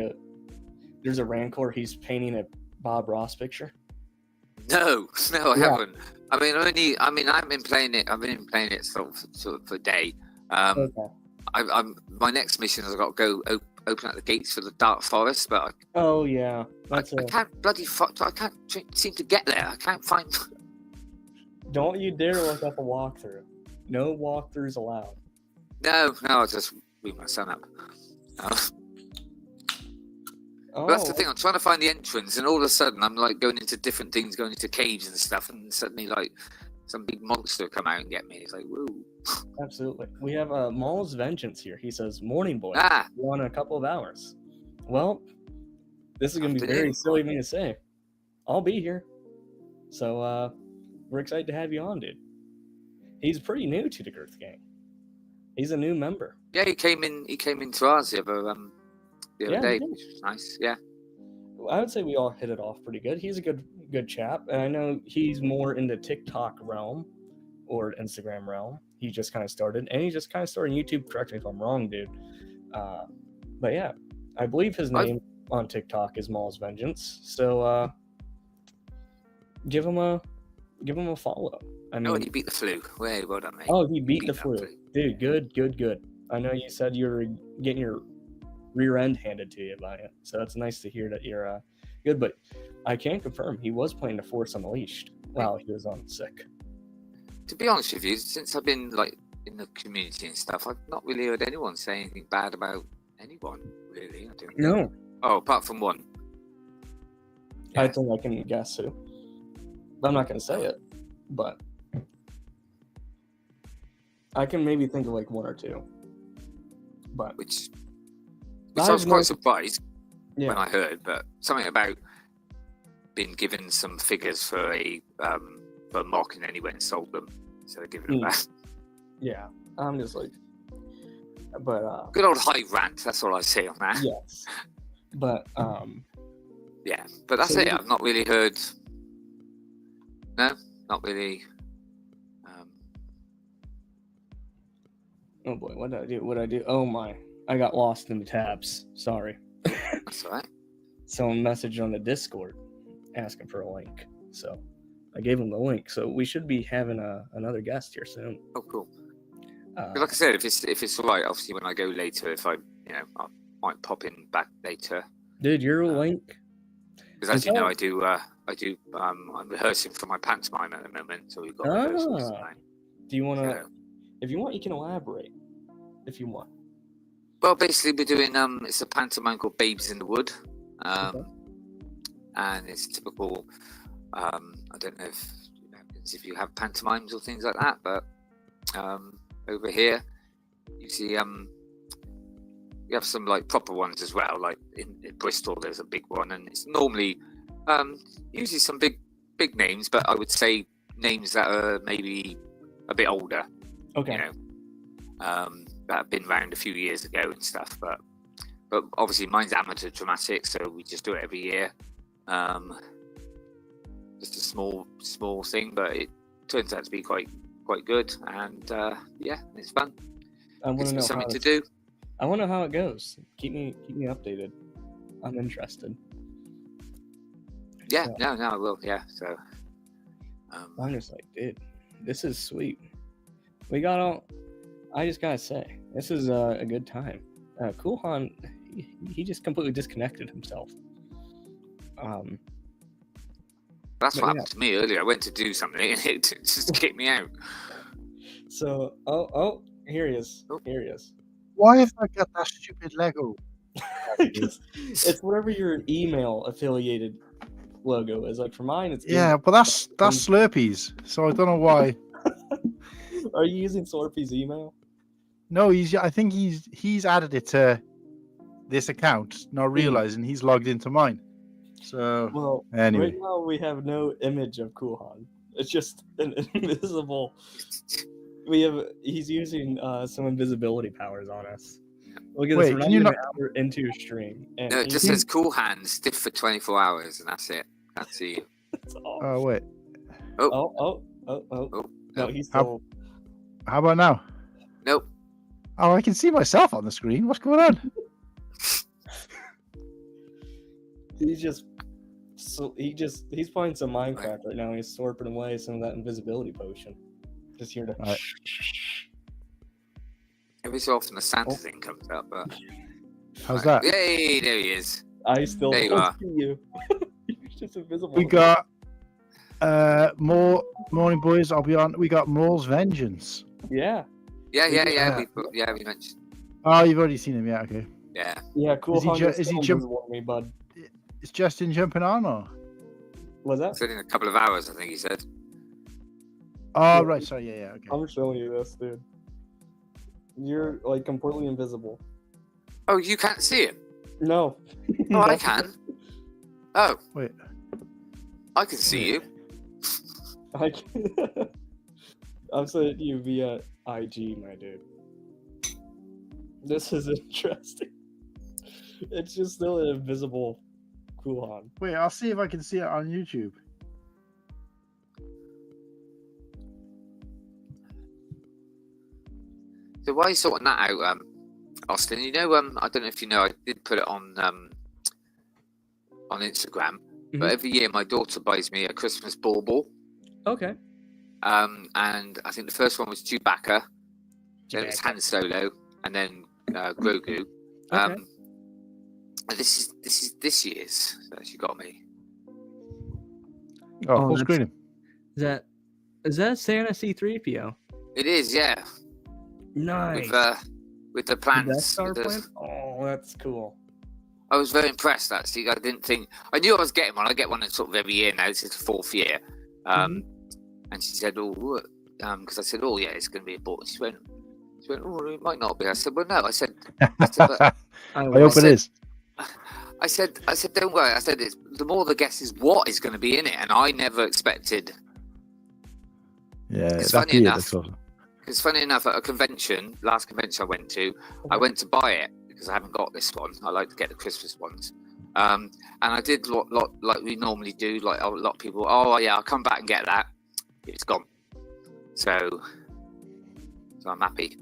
there's a Rancor. He's painting a Bob Ross picture. No, I Yeah. haven't. I've been playing it. I've been playing it sort of for a day. Okay. I'm my next mission is I've got to go open up the gates for the Dark Forest, but Oh yeah, I that's can't bloody I can't seem to get there. I can't find. Don't you dare look up a walkthrough. No walkthroughs allowed. No, I'll just read my son up. Oh, But that's the thing. I'm trying to find the entrance, and all of a sudden, I'm like going into different things, going into caves and stuff, and suddenly, like, some big monster come out and get me. It's like, whoa! absolutely. We have Maul's Vengeance here. He says, "Morning, boy. Ah, Won a couple of hours." Well, this is going to be very silly of me to say. I'll be here. So we're excited to have you on, dude. He's pretty new to the Girth Gang. He's a new member. Yeah, he came into ours the other day, which was nice. Yeah. I would say we all hit it off pretty good. He's a good chap, and I know he's more in the TikTok realm or Instagram realm. He just kind of started, and he just kind of started YouTube. Correct me if I'm wrong, dude. But yeah, I believe his name on TikTok is Maul's Vengeance. So give him a follow. I mean, he beat the flu. Well done, mate. Oh, he beat the flu. Dude, good. I know you said you were getting your rear end handed to you by it, so it's nice to hear that you're good. But I can confirm he was playing the Force Unleashed while he was on sick. To be honest with you, since I've been like in the community and stuff, I've not really heard anyone say anything bad about anyone. Really, I don't know. Oh, apart from one. Yeah. I think I can guess who. I'm not going to say it, but I can maybe think of like one or two. But which I was quite surprised when I heard, but something about being given some figures for a mock, and then he went and sold them instead of giving them back. Yeah, I'm just like, but good old high rant. That's all I say on that. Yes, but yeah, but that's it. I've not really heard. No, not really. Oh boy, what did I do? Oh my, I got lost in the tabs. Sorry. That's all right. Someone messaged on the Discord asking for a link, so I gave him the link. So we should be having another guest here soon. Oh, cool. Like I said, if it's all right, obviously when I go later, if I might pop in back later. Dude, your link. Because as you know, I do. I'm rehearsing for my pantomime at the moment, so we've got rehearsals tonight. Do you want to? If you want, you can elaborate. If you want. Well, basically, we're doing it's a pantomime called Babes in the Wood, and it's typical. I don't know if you have pantomimes or things like that, but over here, you see you have some like proper ones as well. Like in Bristol, there's a big one, and it's normally usually some big names, but I would say names that are maybe a bit older. Okay. That have been around a few years ago and stuff, but obviously mine's amateur dramatic, so we just do it every year. Just a small thing, but it turns out to be quite good, and it's fun. I want to know something to do. I want to know how it goes. Keep me updated. I'm interested. Yeah, no, I will. Yeah, so I'm just like, dude, this is sweet. We got all. I just gotta say, this is a good time. CoolHan, he just completely disconnected himself. That's what happened to me earlier. I went to do something and it just kicked me out. So, here he is. Here he is. Why have I got that stupid Lego? It's whatever your email affiliated logo is. Like for mine, it's but that's Slurpee's. So I don't know why. Are you using Slurpee's email? No, I think he's added it to this account, not realizing he's logged into mine. So anyway, right now we have no image of CoolHan. It's just an invisible. He's using some invisibility powers on us. Look at this. We're not even an hour into your stream. And no, it just says CoolHan stiff for 24 hours, and that's it. That's it. Oh wait. Oh. No, he's still. How about now? Nope. Oh, I can see myself on the screen. What's going on? He's playing some Minecraft right now. He's slurping away some of that invisibility potion. Just here to. Every so often a Santa thing comes up, but how's that? Yay! There he is. I still don't see you. You're just invisible. We got more morning, boys. I'll be on. We got Maul's Vengeance. Yeah. We mentioned. Oh, you've already seen him, yeah? Okay. Yeah. Yeah, cool. Is he jumping? Me, bud. Is Justin jumping on, or was that? It's in a couple of hours, I think he said. Oh, right. Sorry. Yeah. Okay. I'm showing you this, dude. You're like completely invisible. Oh, you can't see him? No. Oh, I can. Oh, Wait. I can see you. I'm sending you via IG, my dude. This is interesting. It's just still an invisible Coolhan. Wait, I'll see if I can see it on YouTube. So while you're sorting that out, Austin, I don't know if you know, I did put it on Instagram, but every year my daughter buys me a Christmas bauble. Okay. And I think the first one was Chewbacca, then it was Han Solo, and then Grogu. Okay. And this is this year's that she got me. Oh, full screen. Is that Santa C-3PO? It is, yeah. Nice. With the Death plans. Star plans? Oh, that's cool. I was very impressed, actually. I didn't think... I knew I was getting one. I get one sort of every year now. This is the 4th year. And she said, because I said, oh, yeah, it's going to be a bauble. She went, oh, it might not be. I said, well, no. I said I hope it is. I said, don't worry. I said, the more the guess is what is going to be in it. And I never expected... Yeah, it's funny enough. It's funny enough, at a convention, last convention I went to buy it because I haven't got this one. I like to get the Christmas ones. And I did like we normally do, like a lot of people, oh yeah, I'll come back and get that. It's gone. So I'm happy.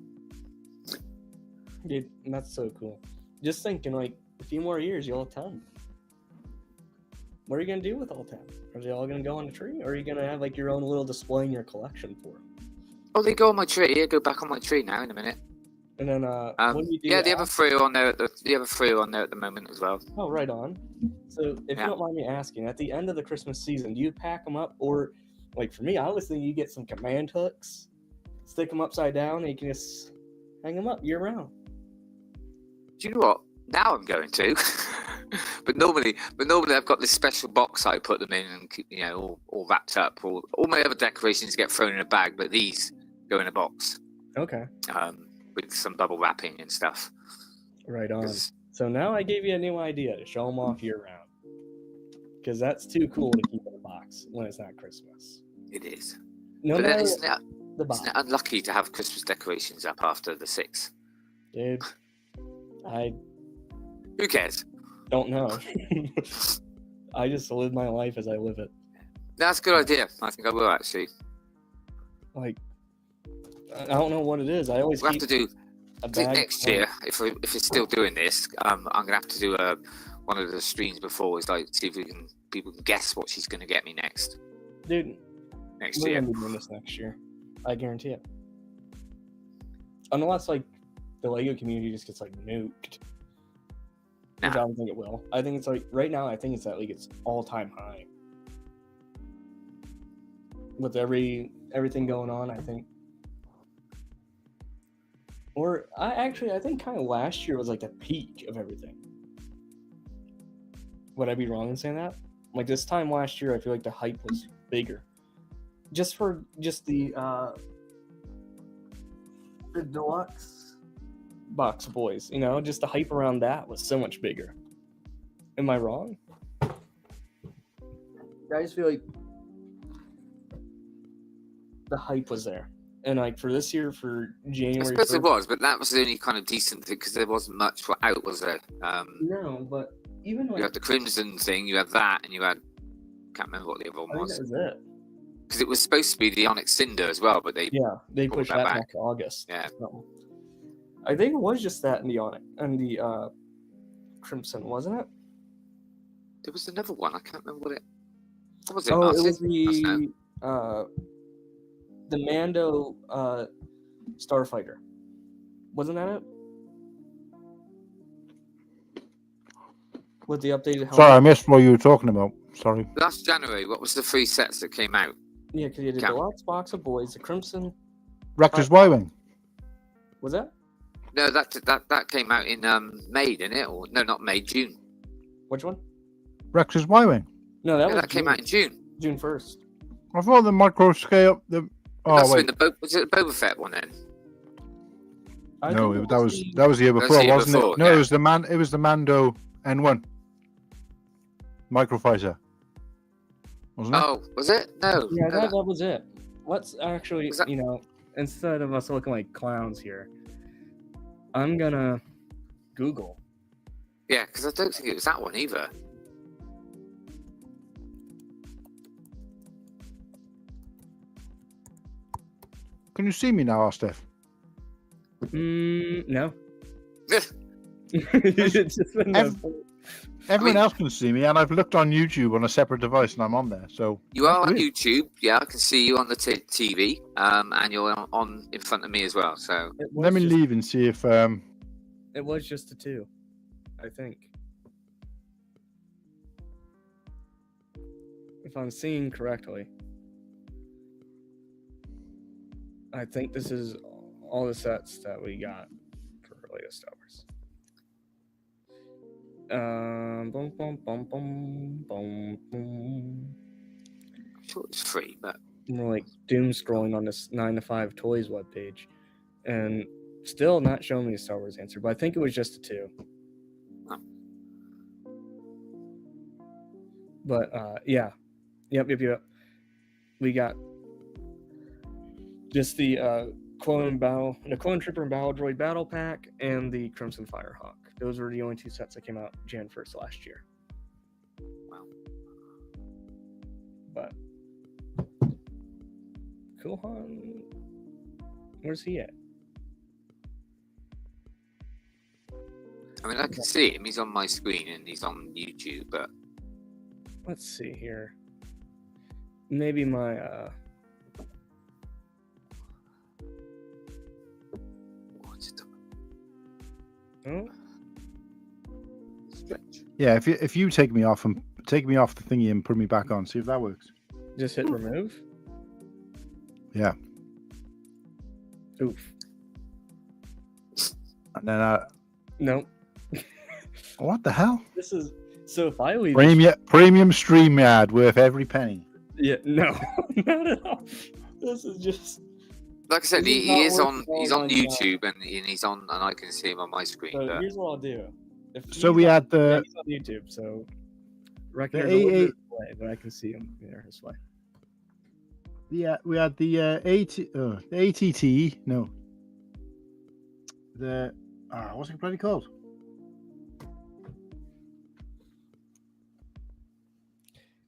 Dude, that's so cool. Just thinking, like, a few more years, you'll have 10. What are you going to do with all 10? Are they all going to go on a tree? Or are you going to have, like, your own little display in your collection for them? Oh, they go on my tree. Yeah, go back on my tree now in a minute. And then, what do you do? Yeah, the other 3 are on there. The other 3 are on there at the moment as well. Oh, right on. So, if you don't mind me asking, at the end of the Christmas season, do you pack them up, or, like, for me, I was thinking you get some command hooks, stick them upside down, and you can just hang them up year round. Do you know what? Now I'm going to. but normally I've got this special box I put them in and keep, all wrapped up. All my other decorations get thrown in a bag, but these go in a box. Okay. With some bubble wrapping and stuff. Right on. So now I gave you a new idea to show them off year round. Because that's too cool to keep in a box when it's not Christmas. It is. No but matter isn't box. it unlucky to have Christmas decorations up after the 6th? Dude, who cares? Don't know. I just live my life as I live it. That's a good idea. I think I will actually. Like, I don't know what it is. I always have to do. I think next year, if it's still doing this, I'm gonna have to do one of the streams before. Is like see if people can guess what she's gonna get me next. Dude, next year. We're gonna be doing this next year. I guarantee it. Unless like the Lego community just gets like nuked. Which I don't think it will. I think it's like right now. I think it's at like its all-time high with everything going on. I think, or I think kind of last year was like the peak of everything. Would I be wrong in saying that? Like this time last year, I feel like the hype was bigger, just the deluxe box of boys, just the hype around that was so much bigger. Am I wrong? I just feel like the hype was there, and like for this year, for January, I suppose 1st, it was, but that was the only kind of decent thing because there wasn't much out, was there? No, but even like you had the Crimson thing, you had that, and you had can't remember what the other one was. That was it. Because it was supposed to be the Onyx Cinder as well, but they pushed that back to August. Yeah. So. I think it was just that in the Onyx and the Crimson, wasn't it? There was another one. I can't remember what was it? Oh, it was the Mando Starfighter. Wasn't that it? With the updated helmet. Sorry, I missed what you were talking about. Sorry. Last January, what was the 3 sets that came out? Yeah, because you had the deluxe box of boys, the Crimson. Raptor's Y-Wing. Was that? No, that came out in May, didn't it? Or no, not May, June. Which one? Rex's Y-Wing. No, that came out in June. June 1st. I thought the micro scale. Was it the Boba Fett one then? No, that was the year before, wasn't it? No, it was the Mando N1. Microfizer. Wasn't it? Oh, was it? No. Yeah, no, that was it. Let's actually, Was that- instead of us looking like clowns here, I'm gonna Google. Yeah, because I don't think it was that one either. Can you see me now, Austiff? No. It's just been Everyone else can see me, and I've looked on YouTube on a separate device, and I'm on there. So You are on Good. YouTube. Yeah, I can see you on the TV, and you're on in front of me as well. So let me leave and see if It was just a 2, I think. If I'm seeing correctly. I think this is all the sets that we got for Lego Star Wars. Boom, boom, boom, boom, boom, boom. I'm sure it's free, but More like doom scrolling on this 9 to 5 Toys webpage, and still not showing me a Star Wars answer. But I think it was just a 2. Oh. But yeah, yep. We got just the Clone Trooper and Battle Droid Battle Pack and the Crimson Firehawk. Those were the only 2 sets that came out Jan 1st last year. Wow. But CoolHan, where's he at? I mean, I can see him. He's on my screen and he's on YouTube. But Let's see here. Maybe my oh, stretch. yeah, if you take me off the thingy and put me back on, see if that works. just hit remove. Yeah, Oof. and then Nope. what the hell? This is so if I leave. Premium stream ad worth every penny. Yeah, no, not at all. This is just. Like I said, This is he not is worth on. the He's on $4.99. YouTube and he's on, and I can see him on my screen. So But here's what I'll do. If So he's we on- had yeah, the he's on YouTube, so reckon The there's a little AA bit of delay, but I can see him there his way. we had the ATT no the what's it bloody called?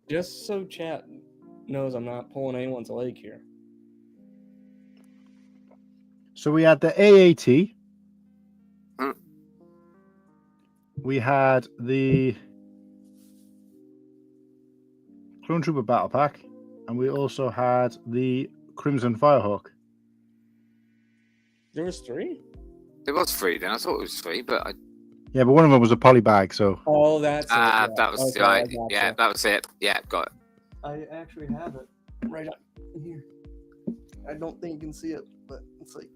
Just so chat knows I'm not pulling anyone's leg here. So we had the AAT. Hmm. We had the Clone Trooper Battle Pack, and we also had the Crimson Firehawk. There was 3? it was free then. I thought it was free, but Yeah, but one of them was a poly bag, so Oh, that's it. Yeah. that was Okay, I right. gotcha. Yeah, that was it. Yeah, got it. I actually have it right up here. I don't think you can see it, but it's like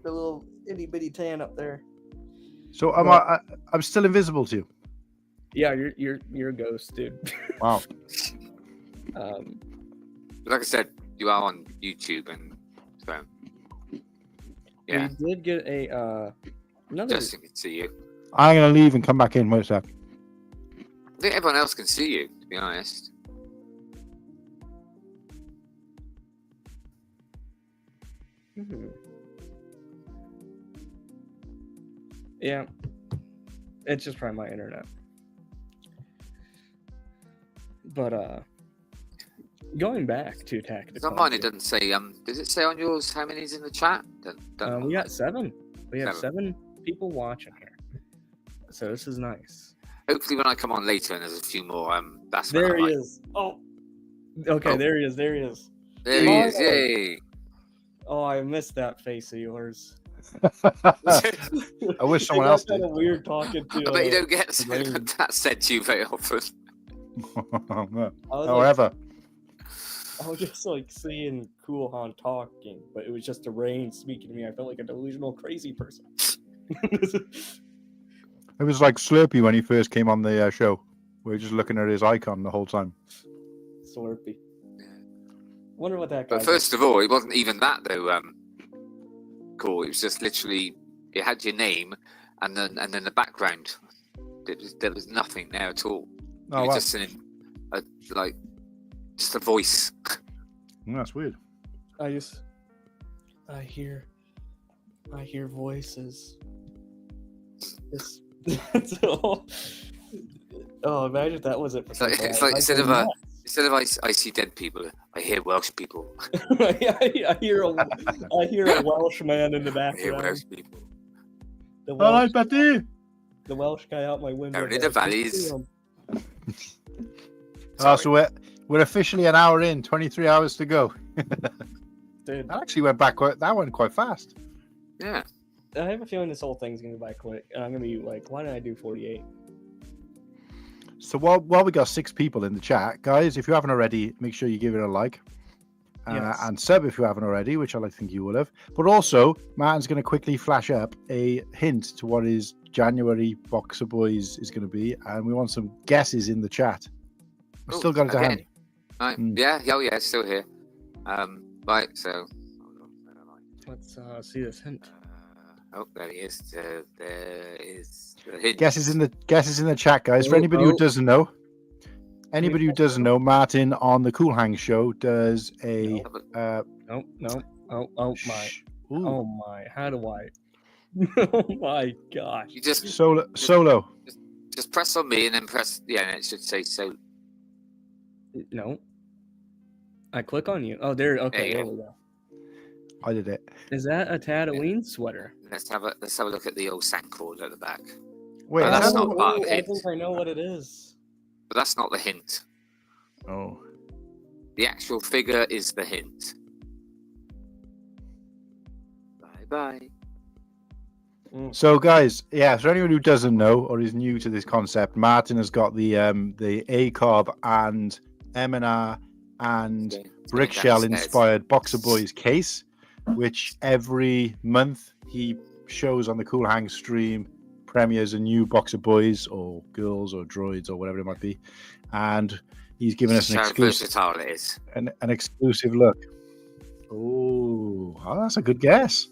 the little itty bitty tan up there. so I'm still invisible to you. Yeah, you're a ghost, dude. Wow. Like I said, you are on YouTube, and so yeah, We did get a another. Justin can see you. I'm gonna leave and come back in. Wait a sec. I think everyone else can see you, to be honest. Mhm. Yeah, it's just probably my internet. But going back to Attack Because on mine it doesn't say. Does it say on yours how many's in the chat? we got 7. We have 7. 7 people watching here, so this is nice. Hopefully, when I come on later and there's a few more, that's when There I he might- is. Oh, okay. Oh. There he is. There he is. There he is. Yay! Oh, I missed that face of yours. I wish someone else Kind did. of weird talking to. I bet you don't get Rain. that said to you very often. However, I was just like seeing CoolHan talking, but it was just the rain speaking to me. I felt like a delusional, crazy person. it was like Slurpee when he first came on the show. We were just looking at his icon the whole time. Slurpee. Wonder what that guy. But first of all, it wasn't even that though. Cool. It was just literally it had your name and then the background. There was nothing there at all. Oh, You're wow. just just a voice. That's weird. I hear voices. That's all. Oh, imagine if that was it for It's like instead of I see dead people, I hear Welsh people. I hear a Welsh man in the I hear background. Welsh people. The All Welsh, right, Betty. the Welsh guy out my window. Down in the there. valleys. So we're officially an hour in, 23 hours to go. Dude, That actually went quite fast. Yeah. I have a feeling this whole thing's gonna go by quick, and I'm gonna be like, why didn't I do 48? So while we got 6 people in the chat, guys, if you haven't already, make sure you give it a like. Yes. And sub if you haven't already, which I think you will have. But also, Martin's going to quickly flash up a hint to what his January Boxer Boys is going to be, and we want some guesses in the chat. I've still got it to hand. Right. Yeah, it's still here. Right, so Let's see this hint. there he is. There is the hint. Guesses in the chat, guys. For anybody who doesn't know, Martin on the CoolHang show does a No. Oh my. Ooh. Oh my. How do I? Oh my gosh. You just solo. Just press on me and then press and it should say so. No. I click on you. Oh, there. Okay, there we go. I did it. Is that a Tatooine sweater? Let's have a look at the old sandcord at the back. Wait, Oh, that's not part of the I hint. think I know what it is. But that's not the hint. Oh. The actual figure is the hint. Bye. So, guys, for anyone who doesn't know or is new to this concept, Martin has got the ACOB and M&R and Brickshell inspired Boxer Boys case, which every month he shows on the CoolHang stream, premieres a new Boxer Boys or girls or droids or whatever it might be, and he's given us an exclusive look. Oh, that's a good guess.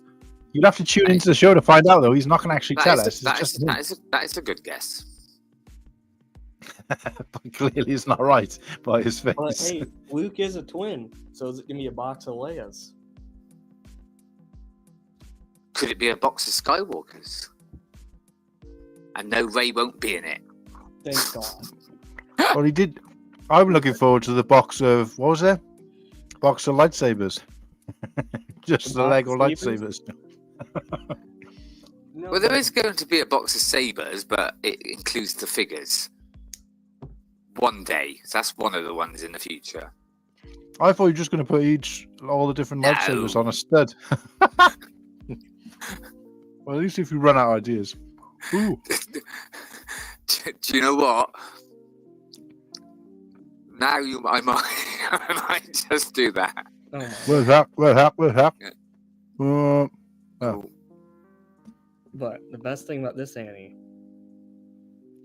You'd have to tune into the show to find out, though. He's not going to actually tell us. That is a good guess. But clearly it's not right by his face. But hey, Luke is a twin, so is it gonna be a box of Leias? Could it be a box of Skywalkers? And no, Rey won't be in it. Thank God. Well, he did. I'm looking forward to the box of what was there? Box of lightsabers. Just the Lego lightsabers. No, Well, there is going to be a box of sabers, but it includes the figures. One day, so that's one of the ones in the future. I thought you were just going to put all the different lightsabers on a stud. Well, at least if you run out of ideas. Ooh. Do you know what? Now I might just do that. Oh, Where's that? Yeah. Oh. but the best thing about this Annie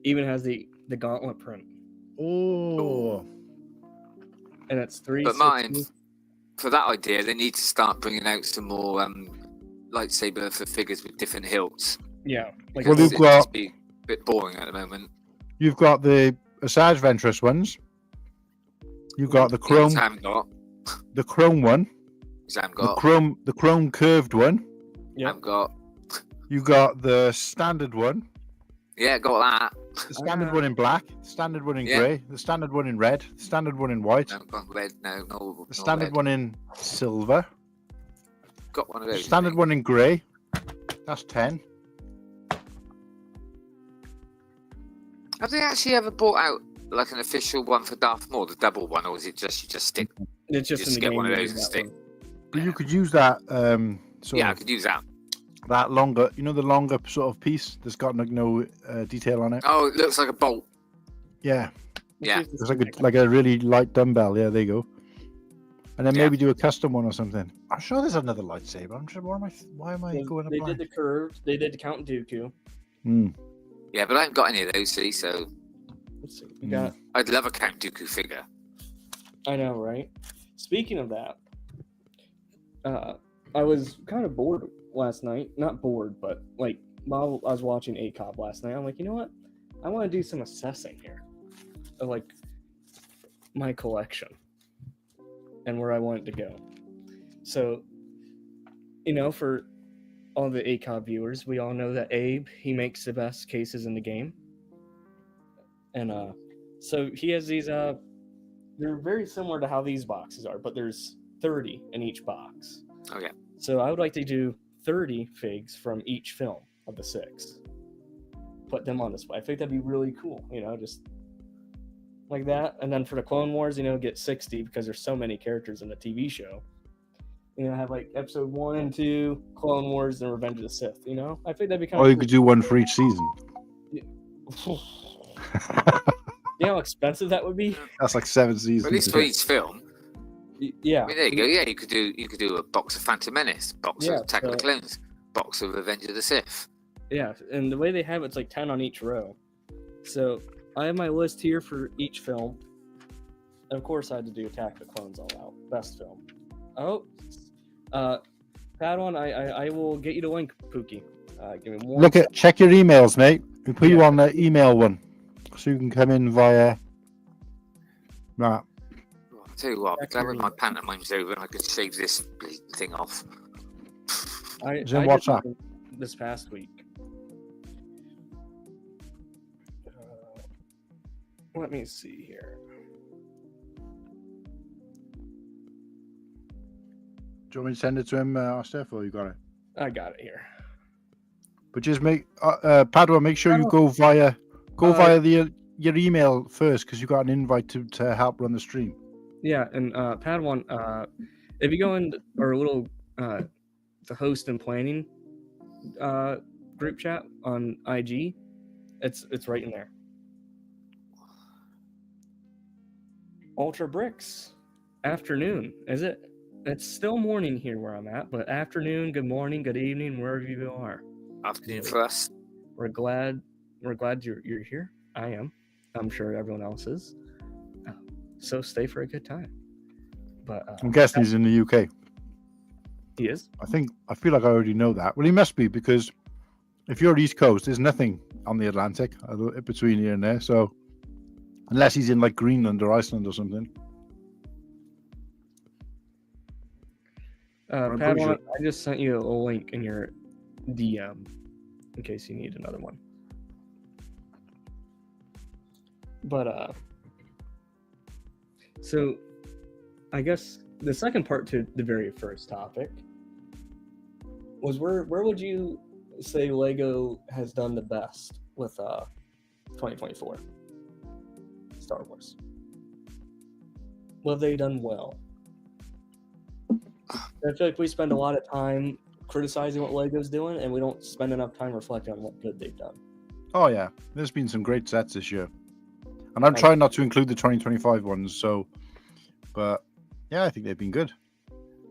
even has the gauntlet print. Oh. And it's 3. But mine, for that idea, they need to start bringing out some more lightsaber for figures with different hilts. Yeah. Like Well, It'd you've got- just be a bit boring at the moment. You've got the Asajj Ventress ones. You've got the chrome, Sam got. the chrome one, Sam the got. chrome curved one. Yeah. Sam got. You got the standard one, Yeah, got that. the standard one in black, the standard one in Yeah. grey, the standard one in red, the standard one in white, No, got red. No. the standard red. one in silver, Got one of the those. standard one in grey. That's 10. Have they actually ever brought out like an official one for Darth Maul, the double one, or is it just you just stick? It's just Just in the get game. one of you those use and that stick. one. But you could use that. Yeah, I could use that. That longer, the longer sort of piece that's got no detail on it. Oh, it looks like a bolt. Yeah, Yeah. Let's use it's this like a really light dumbbell. Yeah, there you go. And then Yeah. maybe do a custom one or something. I'm sure there's another lightsaber. I'm sure. Why am I thing. going up? They did the curved. They did the Count Dooku. Yeah, but I haven't got any of those, see, so Let's see. We got. I'd love a Count Dooku figure. I know, right? Speaking of that, I was kind of bored last night. Not bored, but like while I was watching ACOB last night, I'm like, you know what? I want to do some assessing here. like my collection and where I want it to go. So, for all the ACOB viewers, we all know that Abe, he makes the best cases in the game. And so he has these, they're very similar to how these boxes are, but there's 30 in each box. Okay. So I would like to do 30 figs from each film of the 6. Put them on display. I think that'd be really cool, just like that. And then for the Clone Wars, get 60 because there's so many characters in the TV show. Have like episode 1 and 2, Clone Wars, and Revenge of the Sith. I think that'd be kind of. Or you could do one for each season. You know how expensive that would be? That's like 7 seasons. At least for each film. Yeah. I mean, there you go. Yeah, you could do a box of Phantom Menace, box of Attack of the Clones, box of Revenge of the Sith. Yeah, and the way they have it's like 10 on each row. So I have my list here for each film. And of course, I had to do Attack of the Clones all out, best film. Oh, Padawan, I will get you the link, Pookie. Give me one. Check your emails, mate. We put you on the email one, so you can come in via. Right. I'll tell you what, I'm glad when my pantomime's over and I could shave this thing off. I what's did up? This past week. Let me see here. Do you want me to send it to him, Austiff, or you got it? I got it here. But just Padawan, make sure you go via your email first because you got an invite to help run the stream. Yeah, and Padawan, if you go in our little the host and planning group chat on IG, it's right in there. Ultra Bricks, afternoon, is it? It's still morning here where I'm at, but afternoon, good morning, good evening, wherever you are. Afternoon for us. We're glad you're here. I am. I'm sure everyone else is. So stay for a good time. But I'm guessing he's in the UK. He is? I feel like I already know that. Well, he must be because if you're East Coast, there's nothing on the Atlantic between here and there. So unless he's in like Greenland or Iceland or something. Padawan, I just sent you a link in your DM in case you need another one. But so I guess the second part to the very first topic was where would you say Lego has done the best with 2024 Star Wars? What have they done well? I feel like we spend a lot of time criticizing what Lego's doing, and we don't spend enough time reflecting on what good they've done. Oh yeah, there's been some great sets this year, and I'm trying not to include the 2025 ones. So, but yeah, I think they've been good.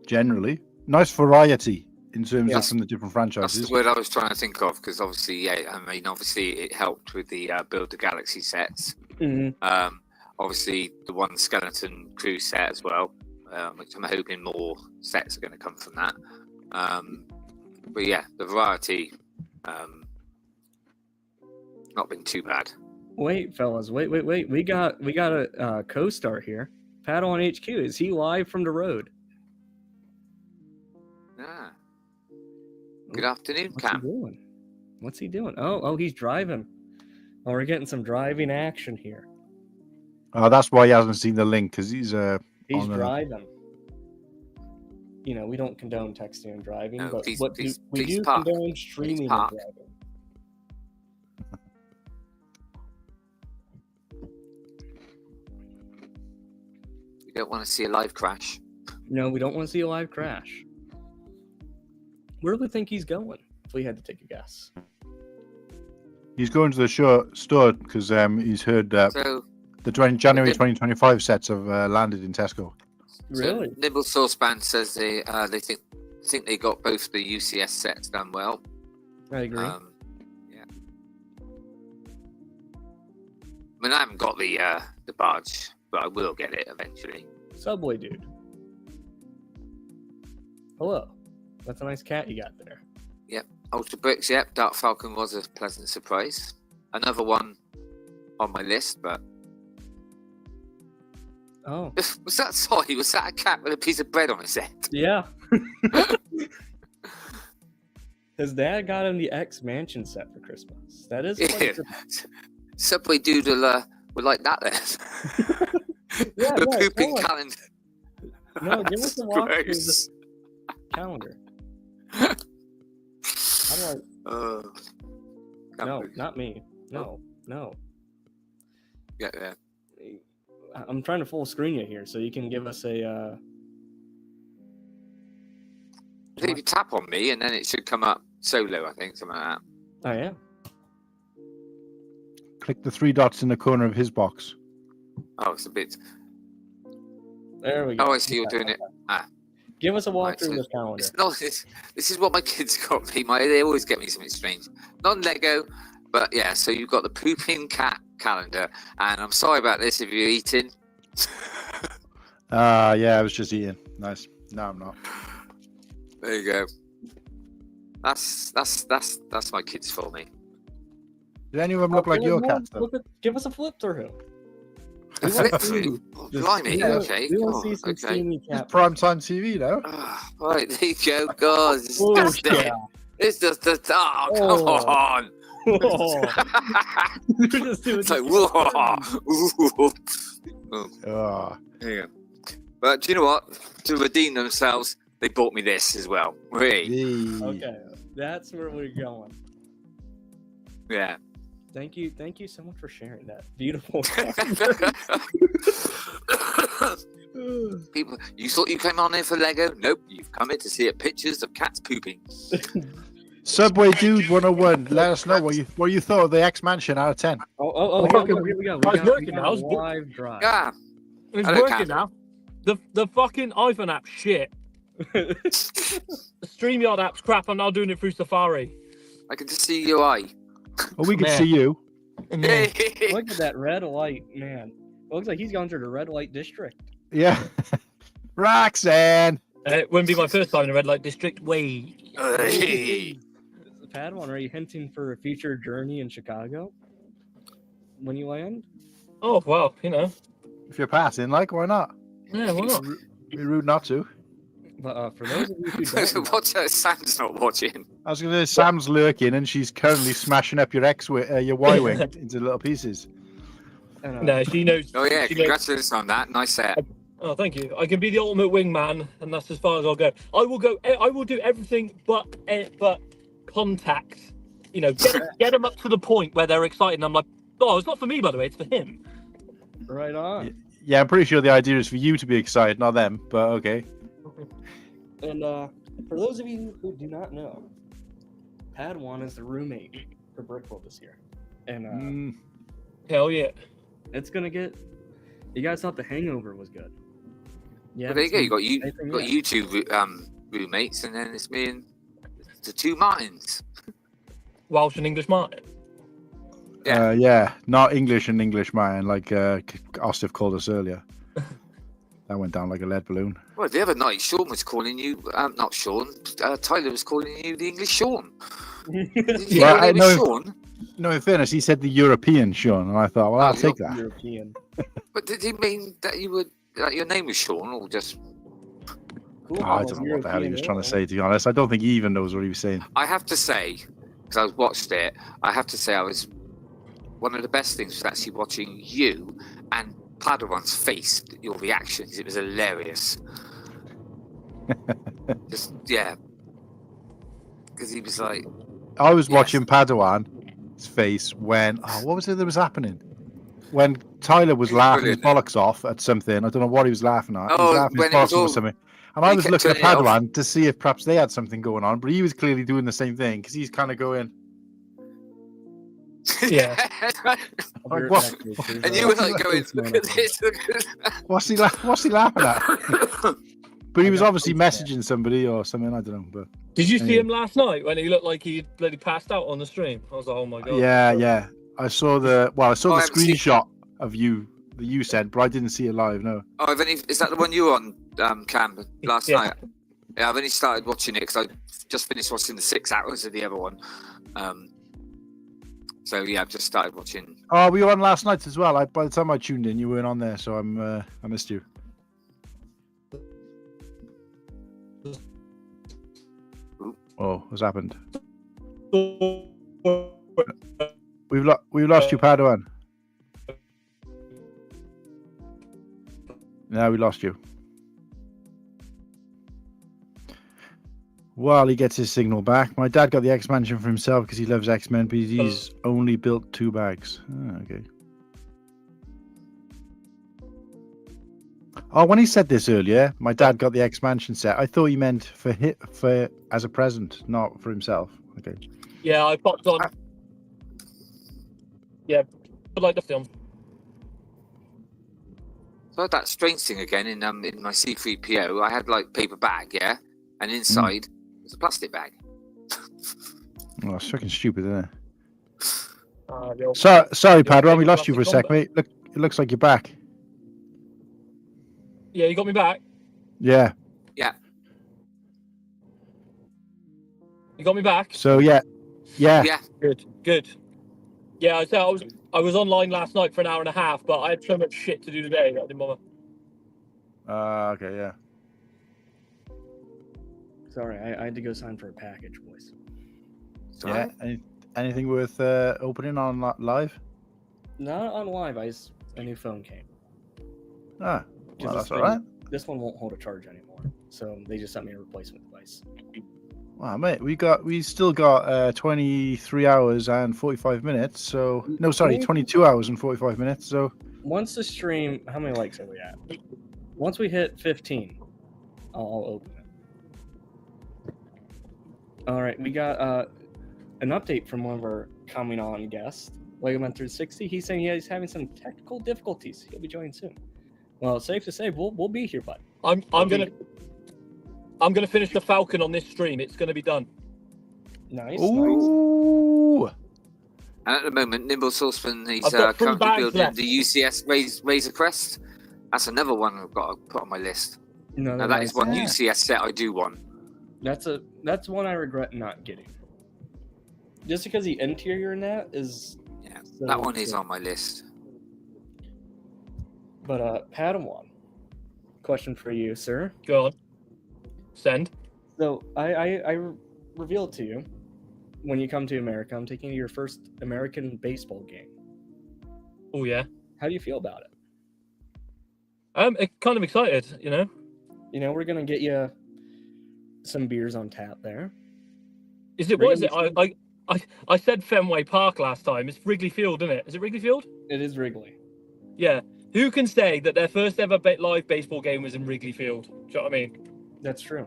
Generally, nice variety in terms of from the different franchises. That's the word I was trying to think of because obviously, obviously it helped with the Build the Galaxy sets. Mm-hmm. Obviously, the one Skeleton Crew set as well. Which I'm hoping more sets are going to come from that. But yeah, the variety not been too bad. Wait, fellas, wait. We got a co-star here. PadawanHQ, is he live from the road? Ah. Good afternoon, Cam. What's he doing? Oh, he's driving. Oh, we're getting some driving action here. Oh, that's why he hasn't seen the link because he's driving. We don't condone texting and driving, but we do park. condone streaming and driving. You don't want to see a live crash. No, we don't want to see a live crash. Where do we think he's going? If we had to take a guess, he's going to the store because he's heard the January 2025 sets have landed in Tesco. Really? So Nibble Saucepan says they think they got both the UCS sets done well. I agree. Yeah. I mean, I haven't got the barge, but I will get it eventually. Subway dude. Hello. That's a nice cat you got there. Yep. Ultra Bricks, yep. Dark Falcon was a pleasant surprise. Another one on my list, but Oh, Was that sorry? Was that a cat with a piece of bread on its head? yeah. His dad got him the X Mansion set for Christmas. That is quite Yeah. Subway Doodle would like that then. Yeah, The yeah, pooping tell him. calendar. No, give us a walk through the Gross. calendar. How do Oh, I? No, not me. No. get there. I'm trying to full screen you here, so you can give us a. I think if you tap on me, and then it should come up solo. I think something like that. Oh yeah. Click the 3 dots in the corner of his box. Oh, it's a bit. There we go. Oh, I see you're doing it. Give us a walk Right, through so the calendar. It's not. This is what my kids got me. They always get me something strange. Not Lego, but yeah. So you've got the pooping cat calendar, and I'm sorry about this if you're eating. Yeah, I was just eating. Nice. No, I'm not. There you go. That's my kids for me. Do any of them look like your cats, though? Give us a flip through. A flip through. Oh, blimey. Okay. We want to see Oh, some okay. steamy It's cat. primetime TV, though. Right, there you go. God, it's Oh, disgusting. yeah. It's just a come Oh. on. Oh. You're just doing It's like this. whoa. Oh. There you go. But do you know what? To redeem themselves, they bought me this as well. Really? Okay, that's where we're going. Yeah. Thank you so much for sharing that beautiful. People, you thought you came on here for Lego? Nope, you've come here to see pictures of cats pooping. Subway Dude 101. Let us know what you thought of the X Mansion out of 10. Oh, here we go. It's working now. a live drive. Yeah. It's Hello, working Cat. now. The fucking iPhone app shit. The StreamYard app's crap. I'm now doing it through Safari. I can just see your eye. Oh, we can Man. see you. Look at that red light, man. It looks like he's gone through the red light district. Yeah. Roxanne. It wouldn't be my first time in the red light district. Wait. Padawan, are you hinting for a future journey in Chicago when you land? Oh well, you know. If you're passing, like, why not? Yeah, why not? Be rude not to. But for those of you who don't know, Watch out, Sam's not watching. I was going to say, Sam's lurking and she's currently smashing up your your Y-wing into little pieces. and, No, she knows. Oh yeah, she knows- congratulations on that. Nice set. Oh, thank you. I can be the ultimate wingman, and that's as far as I'll go. I will do everything but contact. You know, get them up to the point where they're excited. And I'm like, oh, it's not for me, by the way. It's for him. right on. Yeah, I'm pretty sure the idea is for you to be excited, not them, but okay. And for those of you who do not know, Padawan is the roommate for Brickworld this year, and Hell yeah. it's gonna get. You guys thought The Hangover was good. Yeah, Well, there you go. You got anything got yet? you two roommates, and then it's me and the two Martins. Welsh and English Martin. Yeah. Yeah, not English and English, man, like Austiff called us earlier. That went down like a lead balloon. Well, the other night, Sean was calling you. Not Sean. Tyler was calling you the English Sean. Did you Well, know I it was know- Sean? No, in fairness, he said the European Sean, and I thought, well, I'll take that. European. But did he mean that you were that your name was Sean, or just? Cool. Oh, I don't know what the hell he was trying to say, to be honest. I don't think he even knows what he was saying. I have to say, because I watched it, I have to say I was one of the best things was actually watching you and Padawan's face, your reactions. It was hilarious. Just yeah, because he was like, I was Yes. watching Padawan's face when, what was it that was happening? When Tyler was laughing his bollocks off at something. I don't know what he was laughing at. He Oh, was laughing his when it was bollocks off all- at something. And I he was kept looking at turning it off. Padawan to see if perhaps they had something going on, but he was clearly doing the same thing because he's kind of going, Yeah. Like, what? And you were like going, look at this, look at this. what's he laughing at? But he was obviously messaging somebody or something. I don't know. But Did you see Anyway. him last night when he looked like he bloody passed out on the stream? I was like, oh my god. yeah. I saw the I the haven't seen- screenshot of you that you sent, but I didn't see it live. No. Oh, I've only, is that the one you were on, Cam, last Yeah. night? Yeah, I've only started watching it because I just finished watching the 6 hours of the other one. So yeah, I've just started watching. Oh, we were on last night as well. By the time I tuned in, you weren't on there, so I missed you. Oh, what's happened? We've lost you, Padawan. No, we lost you. While he gets his signal back, my dad got the X-Mansion for himself because he loves X-Men, but he's only built 2 bags. Oh, okay. Oh, when he said this earlier, my dad got the X-Mansion set. I thought he meant for as a present, not for himself. Okay. Yeah, I popped on. Yeah, I like the film. So I had that strange thing again in my C3PO. I had like paper bag, yeah, and inside was a plastic bag. Oh, it's fucking stupid, isn't it? Sorry, Sorry, Padawan, we lost you for a sec, mate. Look, it looks like you're back. Yeah, you got me back. Yeah. Yeah. You got me back. So yeah. Good. Yeah, I was online last night for an hour and a half, but I had so much shit to do today. I didn't bother. Okay, yeah. Sorry, I had to go sign for a package, boys. Sorry. Yeah. Anything worth opening on live? Not on live. A new phone came. Ah, well, that's thing, all right. This one won't hold a charge anymore, so they just sent me a replacement device. Wow, mate, we still got 23 hours and 45 minutes. So no, sorry, 22 hours and 45 minutes. So once the stream, how many likes are we at? Once we hit 15, I'll open it. All right, we got an update from one of our coming on guests, Legomen360. He's saying he's having some technical difficulties. He'll be joining soon. Well, it's safe to say we'll be here, bud. I'm gonna finish the Falcon on this stream. It's gonna be done. Nice. ooh. Nice. And at the moment, Nimble Saucepan, he's I've got 3 currently bags building left. the UCS Razor Crest. That's another one I've got to put on my list. No, Now that is one yeah. UCS set I do want. That's one I regret not getting. Just because the interior in that is. Yeah, so that one is cool. on my list. But Padawan, question for you, sir. Go on. Send. So I revealed to you when you come to America, I'm taking you to your first American baseball game. Oh yeah. How do you feel about it? Kind of excited, you know. You know, we're gonna get you some beers on tap there. Is it what is it? I said Fenway Park last time. It's Wrigley Field, isn't it? Is it Wrigley Field? It is Wrigley. Yeah. Who can say that their first ever live baseball game was in Wrigley Field? Do you know what I mean? That's true.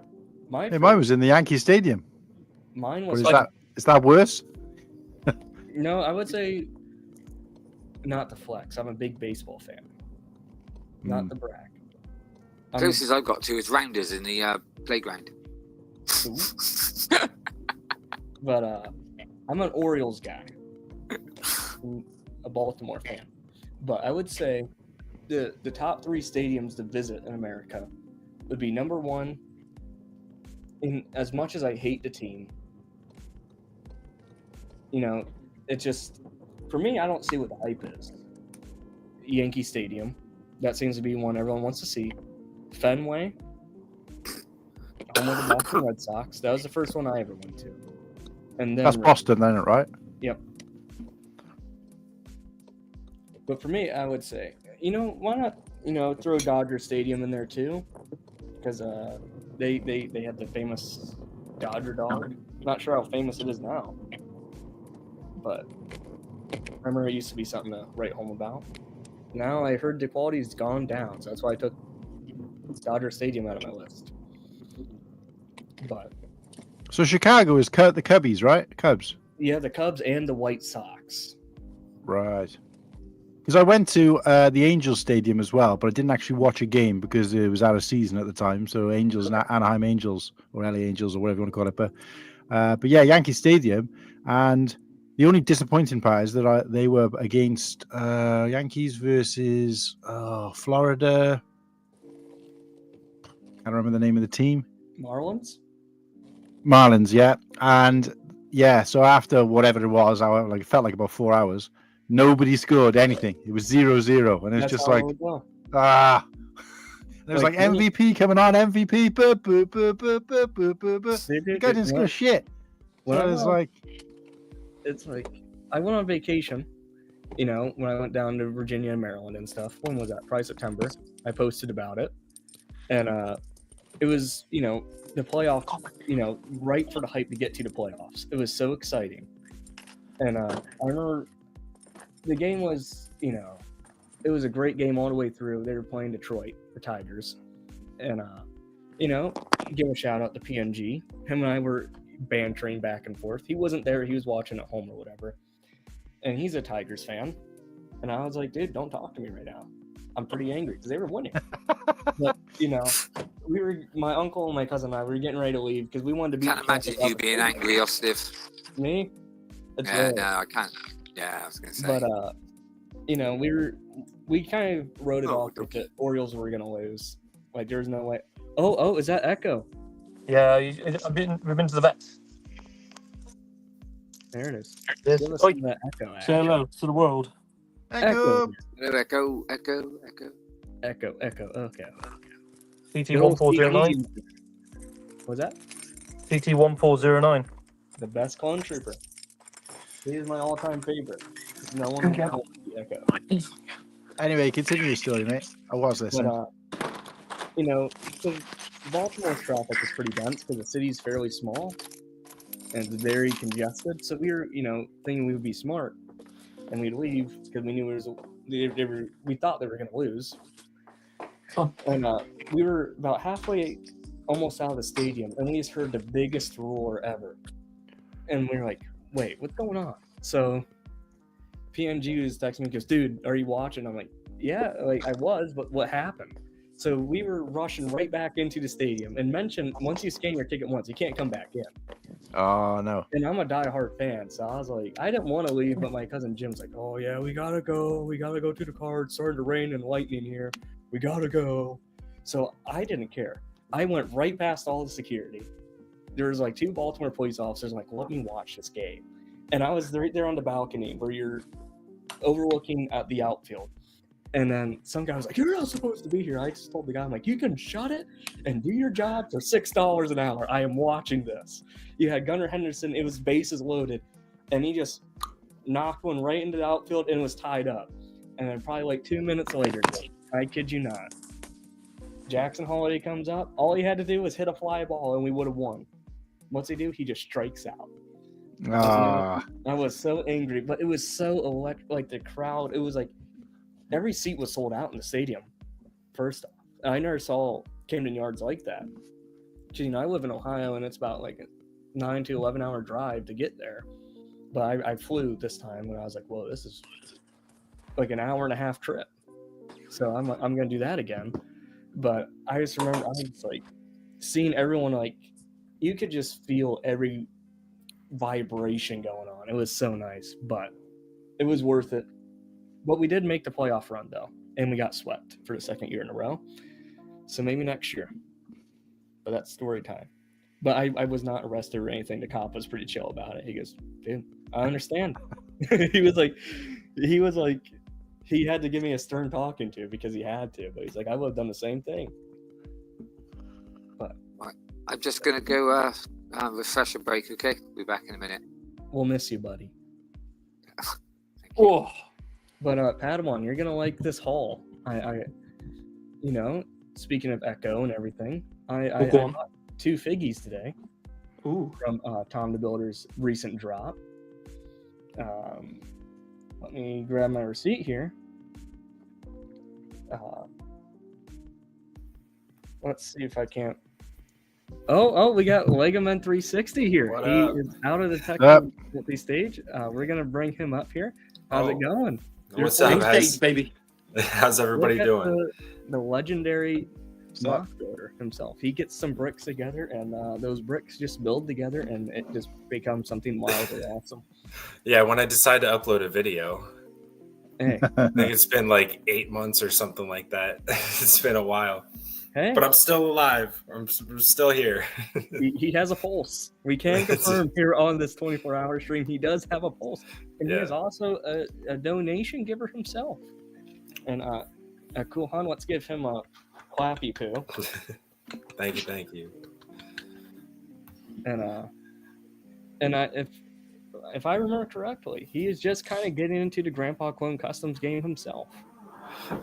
Hey, mine was in the Yankee Stadium. Mine Or was. is that worse? No, I would say not the flex. I'm a big baseball fan. Not the brag. Closest I've got to is Rounders in the playground. But I'm an Orioles guy. A Baltimore fan. But I would say the top 3 stadiums to visit in America would be number 1. In as much as I hate the team, you know, it just for me, I don't see what the hype is. Yankee Stadium, that seems to be one everyone wants to see. Fenway, home of the Boston Red Sox. That was the first one I ever went to. And then That's Boston, then, right? Yep. But for me, I would say, you know, why not, throw Dodger Stadium in there too? Because they had the famous Dodger dog. Not sure how famous it is now, but remember it used to be something to write home about. Now I heard the quality's gone down, so that's why I took Dodger Stadium out of my list. But So Chicago is the Cubbies, right? Cubs. yeah, the Cubs and the White Sox. Right. Because I went to the Angels Stadium as well, but I didn't actually watch a game because it was out of season at the time. So Angels and Anaheim Angels or LA Angels or whatever you want to call it. But yeah, Yankee Stadium. And the only disappointing part is that they were against Yankees versus Florida. Can't remember the name of the team. Marlins? Marlins, yeah. And Yeah, so after whatever it was, it felt like about 4 hours. Nobody scored anything. It was 0-0, and it's just like, ah. There's like MVP coming on, MVP. Boop, boop, boop, boop, boop, boop, boop, boop. The guy didn't score shit. So it's like I went on vacation, when I went down to Virginia and Maryland and stuff. When was that? Probably September. I posted about it, and it was the playoff, right for the hype to get to the playoffs. It was so exciting, and I remember the game was it was a great game all the way through. They were playing Detroit, the Tigers, and give a shout out to PNG. Him and I were bantering back and forth. He wasn't there; he was watching at home or whatever. And he's a Tigers fan, and I was like, "Dude, don't talk to me right now. I'm pretty angry because they were winning." But my uncle and my cousin and I were getting ready to leave because we wanted to be. Can't imagine you being angry, Austiff. Me? No, I can't. Yeah, I was gonna say. But we kind of wrote it off that the Orioles were gonna lose. Like there's no way. Oh, is that Echo? Yeah, we've been to the vets. There it is. Say hello to the world. Echo. Echo. Okay. CT1409. What's that? CT1409. The best clone trooper. He is my all-time favorite. No one can help the Echo. Anyway, continue your story, mate. I was listening. So Baltimore's traffic is pretty dense because the city's fairly small and it's very congested. So we were, thinking we would be smart and we'd leave because we knew we thought they were going to lose. Oh. And we were about halfway, almost out of the stadium, and we just heard the biggest roar ever. And we were like, "Wait, what's going on?" So PNG was texting me, goes, "Dude, are you watching?" I'm like, "Yeah, I was, but what happened?" So we were rushing right back into the stadium and mentioned once you scan your ticket once, you can't come back in. Oh, no. And I'm a diehard fan, so I was like, I didn't want to leave, but my cousin Jim's like, "Oh, yeah, we got to go. We got to go to the car. It's starting to rain and lightning here. We got to go." So I didn't care. I went right past all the security. There was 2 Baltimore police officers like, "Let me watch this game." And I was right there on the balcony where you're overlooking at the outfield. And then some guy was like, "You're not supposed to be here." I just told the guy, I'm like, "You can shut it and do your job for $6 an hour. I am watching this." You had Gunnar Henderson. It was bases loaded. And he just knocked one right into the outfield and it was tied up. And then probably 2 minutes later, I kid you not, Jackson Holiday comes up. All he had to do was hit a fly ball and we would have won. What's he do? He just strikes out. I was so angry, but it was so electric. The crowd, it was every seat was sold out in the stadium. First off, I never saw Camden Yards like that. Because, I live in Ohio and it's about a 9 to 11 hour drive to get there. But I flew this time and I was like, "Whoa, this is an hour and a half trip." So I'm going to do that again. But I just remember, I was seeing everyone, you could just feel every vibration going on. It was so nice, but it was worth it. But we did make the playoff run though, and we got swept for the second year in a row. So maybe next year. But that's story time. But I was not arrested or anything. The cop was pretty chill about it. He goes, "Dude, I understand." he was like, he had to give me a stern talking to because he had to. But he's like, "I would have done the same thing." But I'm just gonna go refresh a break. Okay, we'll be back in a minute. We'll miss you, buddy. Oh. But Padawan, you're gonna like this haul. I speaking of Echo and everything, I bought 2 figgies today. Ooh. From Tom the Builder's recent drop. Let me grab my receipt here. Let's see if I can't. Oh, we got Legomen360 here. What he up? is out of the technical stage. We're gonna bring him up here. How's it going? What's up, guys? Baby. How's everybody doing? The legendary block builder himself. He gets some bricks together, and those bricks just build together, and it just becomes something wildly awesome. Yeah, when I decide to upload a video, Hey. I think it's been 8 months or something like that. It's been a while. Hey, but I'm still alive. I'm still here. he has a pulse. We can confirm here on this 24-hour stream he does have a pulse, and he is also a donation giver himself. And CoolHan, let's give him a clappy poo. Thank you. And if I remember correctly, he is just kind of getting into the Grandpa Clone Customs game himself.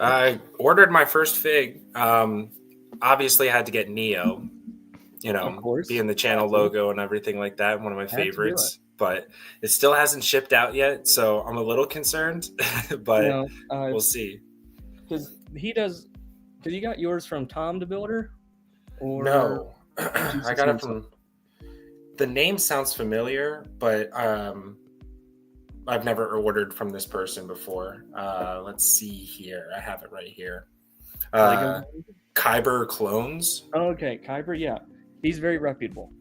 I ordered my first fig. Obviously, I had to get Neo, Of course. being the channel logo and everything like that. One of my favorites, but it still hasn't shipped out yet, so I'm a little concerned. But we'll see. Because you got yours from Tom the Builder, or no? I got it from. The name sounds familiar, but I've never ordered from this person before. Let's see here. I have it right here. Kyber Clones. Oh, okay, Kyber. Yeah, he's very reputable.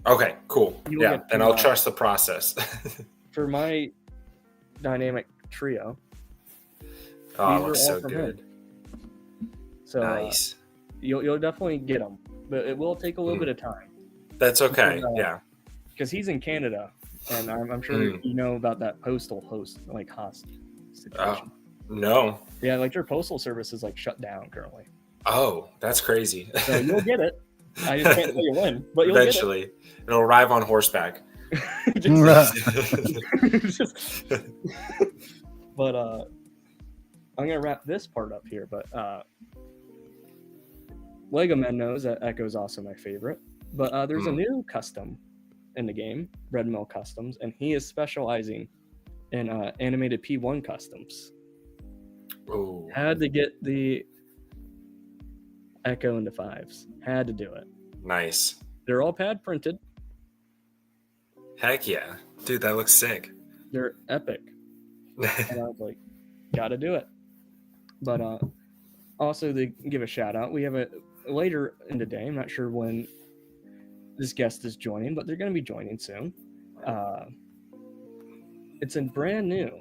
Okay, cool. Then I'll trust the process. For my dynamic trio. Oh, it looks so good. So nice. You'll definitely get them, but it will take a little bit of time. That's okay. Because he's in Canada, and I'm sure you know about that postal host situation. No. Yeah, like your postal service is like shut down currently. Oh, that's crazy. So you'll get it. I just can't tell you when, but you'll eventually get it. It'll arrive on horseback. But I'm gonna wrap this part up here. But Legomen knows that Echo is also my favorite. But there's a new custom in the game, Red Mill Customs, and he is specializing in animated P1 customs. Oh, had to get the Echo into 5s. Had to do it. Nice. They're all pad printed. Heck yeah. Dude, that looks sick. They're epic. And I was like, gotta do it. But also to give a shout out, we have a later in the day, I'm not sure when this guest is joining, but they're going to be joining soon. It's a brand new.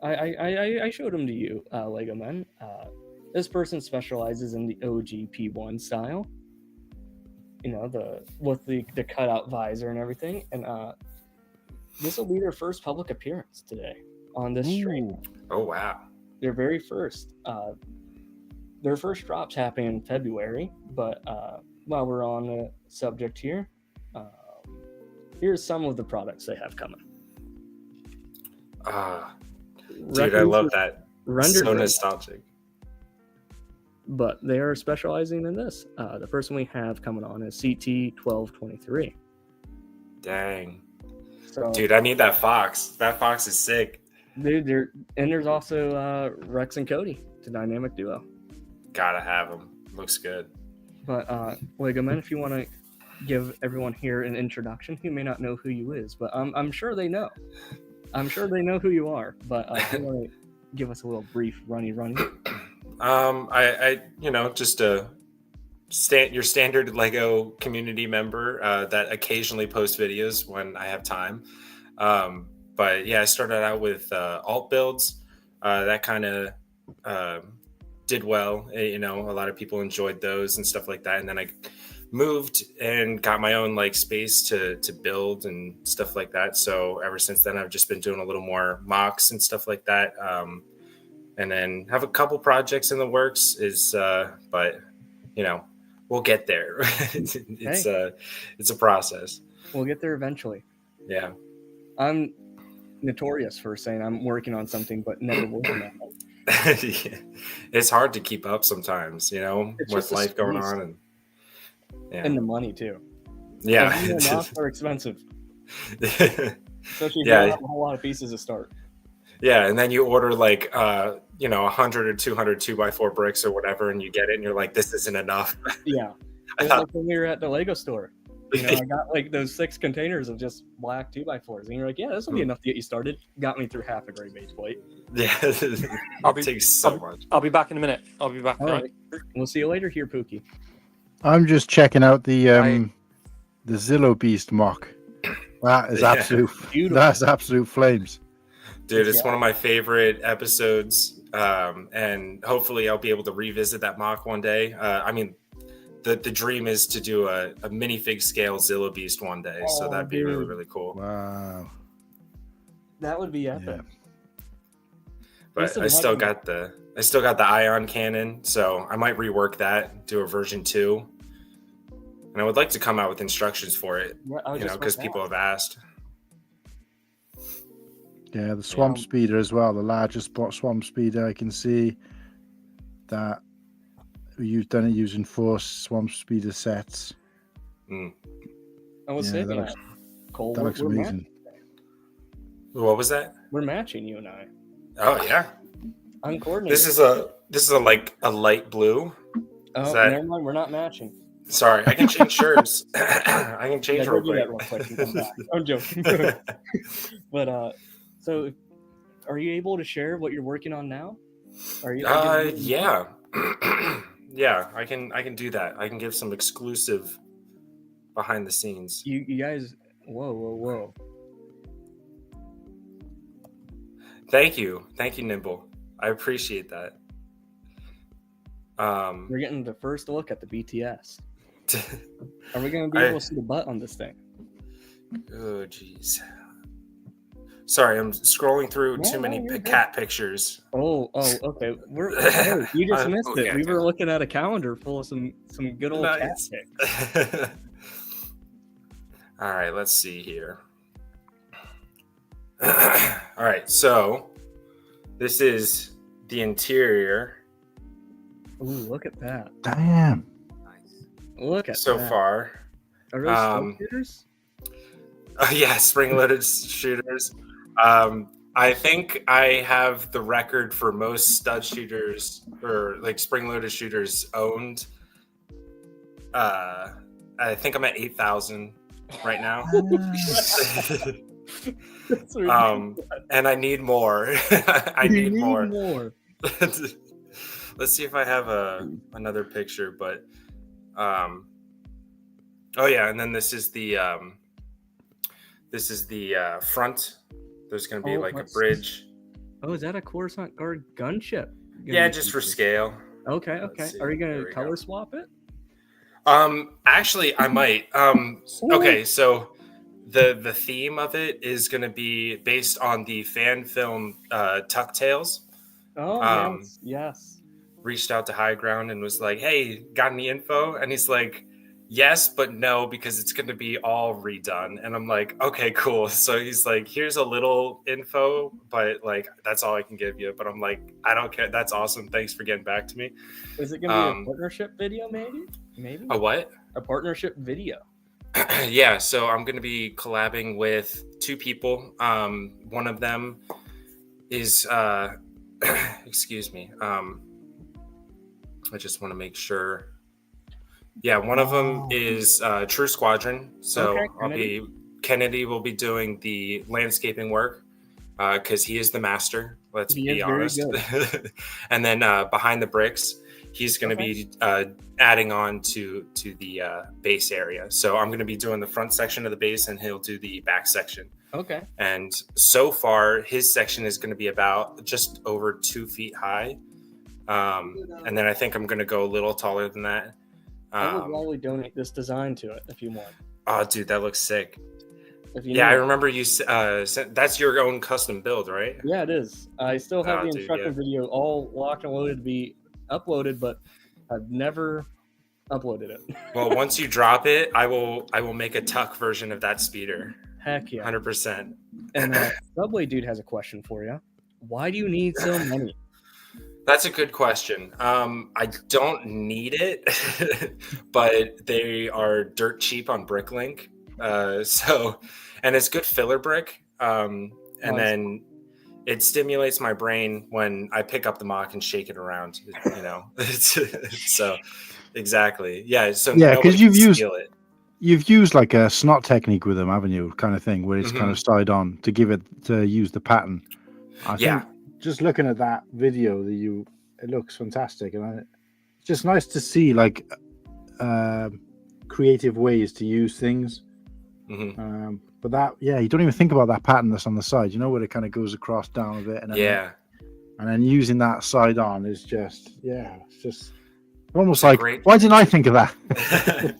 I showed them to you, Legomen. This person specializes in the OG P1 style. With the cutout visor and everything. And this will be their first public appearance today on this stream. Oh wow! Their very first. Their first drop's happening in February, but while we're on the subject here, here's some of the products they have coming. Dude, I love that. So nostalgic. But they are specializing in this. The first one we have coming on is CT1223. Dang. So, dude, I need that fox. That fox is sick. Dude, there's also Rex and Cody, the dynamic duo. Gotta have them. Looks good. But Legomen, if you want to give everyone here an introduction, who may not know who you is, but I'm sure they know. I'm sure they know who you are. But if you want to give us a little brief runny. I just your standard Lego community member that occasionally posts videos when I have time. But yeah, I started out with alt builds. That kind of did well. A lot of people enjoyed those and stuff like that. And then I moved and got my own space to build and stuff like that. So ever since then, I've just been doing a little more mocks and stuff like that. And then have a couple projects in the works but we'll get there. It's a process. We'll get there eventually. Yeah. I'm notorious for saying I'm working on something, but never working on it. It's hard to keep up sometimes, with life going on and the money too. Yeah. Mocks are expensive. Especially if you don't have a whole lot of pieces to start. Yeah, and then you order 100 or 200 2x4 bricks or whatever, and you get it, and you're like, this isn't enough. Yeah. Like when we were at the Lego store. I got those 6 containers of just black 2x4s, and you're like, yeah, this will be enough to get you started. Got me through half a gray base plate. Yeah, it takes so much. I'll be back in a minute. I'll be back. All right. We'll see you later here, Pookie. I'm just checking out the Zillow Beast mock. That is absolute. That's absolute flames. Dude, it's one of my favorite episodes, and hopefully I'll be able to revisit that mock one day. the dream is to do a minifig scale Zilla Beast one day. So that'd be really, really cool. Wow. That would be epic. Yeah. But I still got the ion cannon, so I might rework that, do a version 2. And I would like to come out with instructions for it, because people have asked. Yeah, the swamp speeder as well, the largest swamp speeder. I can see that you've done it using 4 swamp speeder sets. I was saying that. Cole, that looks amazing. What was that? We're matching, you and I. Oh yeah. Uncoordinated. This is a like a light blue. Oh, never mind. We're not matching. Sorry, I can change shirts. I can change real quick. Real quick and come back. I'm joking. But so, are you able to share what you're working on now? Are you? Yeah, yeah. I can do that. I can give some exclusive behind the scenes. You guys. Whoa. Thank you, Nimble. I appreciate that. We're getting the first look at the BTS. Are we going to be able to see the butt on this thing? Oh, jeez. Sorry, I'm scrolling through too many cat pictures. Oh, okay. You just missed it. We were looking at a calendar full of some good old cat pics. All right, let's see here. All right, so this is the interior. Ooh, look at that. Damn. Look at so that. far. Are those stud shooters? Yeah, spring-loaded shooters. I think I have the record for most stud shooters or like spring-loaded shooters owned. I think I'm at 8,000 right now. And I need more. I need more. Let's see if I have another picture, but oh yeah, and then this is the front. There's going to be like a bridge. Oh, is that a Coruscant Guard gunship? Yeah, just for scale. Okay. Are you going to color swap it? Actually, I might. Okay, so the theme of it is going to be based on the fan film Tuck Tales. Oh, yes. Reached out to High Ground and was like, "Hey, got any info?" And he's like, "Yes, but no, because it's going to be all redone." And I'm like, "Okay, cool." So he's like, "Here's a little info, but like that's all I can give you." But I'm like, "I don't care. That's awesome. Thanks for getting back to me." Is it going to be a partnership video, maybe? A what? A partnership video. Yeah, so I'm going to be collabing with 2 people. One of them is, excuse me. I just want to make sure. Yeah, one of them is True Squadron. So Kennedy will be doing the landscaping work because he is the master. Let's be honest. And then behind the bricks, he's going to be adding on to the base area. So I'm going to be doing the front section of the base, and he'll do the back section. Okay. And so far, his section is going to be about just over 2 feet high. And then I think I'm going to go a little taller than that. I would probably donate this design to it if you want. Oh, dude, that looks sick. I remember you sent, that's your own custom build, right? Yeah, it is. I still have the instruction video all locked and loaded to be uploaded, but I've never uploaded it. Well, once you drop it, I will make a tuck version of that speeder. Heck yeah. 100%. And Subway Dude has a question for you. Why do you need so many? That's a good question. I don't need it, but they are dirt cheap on BrickLink. And it's good filler brick. And then it stimulates my brain when I pick up the mock and shake it around, so exactly. Yeah. So yeah, because you've used like a snot technique with them, haven't you? Kind of thing where it's kind of side on to use the pattern. I think just looking at that video it looks fantastic. And it's just nice to see like creative ways to use things. But that, you don't even think about that pattern that's on the side, where it kind of goes across down a bit. And then, and then using that side on is just, it's just Almost like, why didn't I think of that?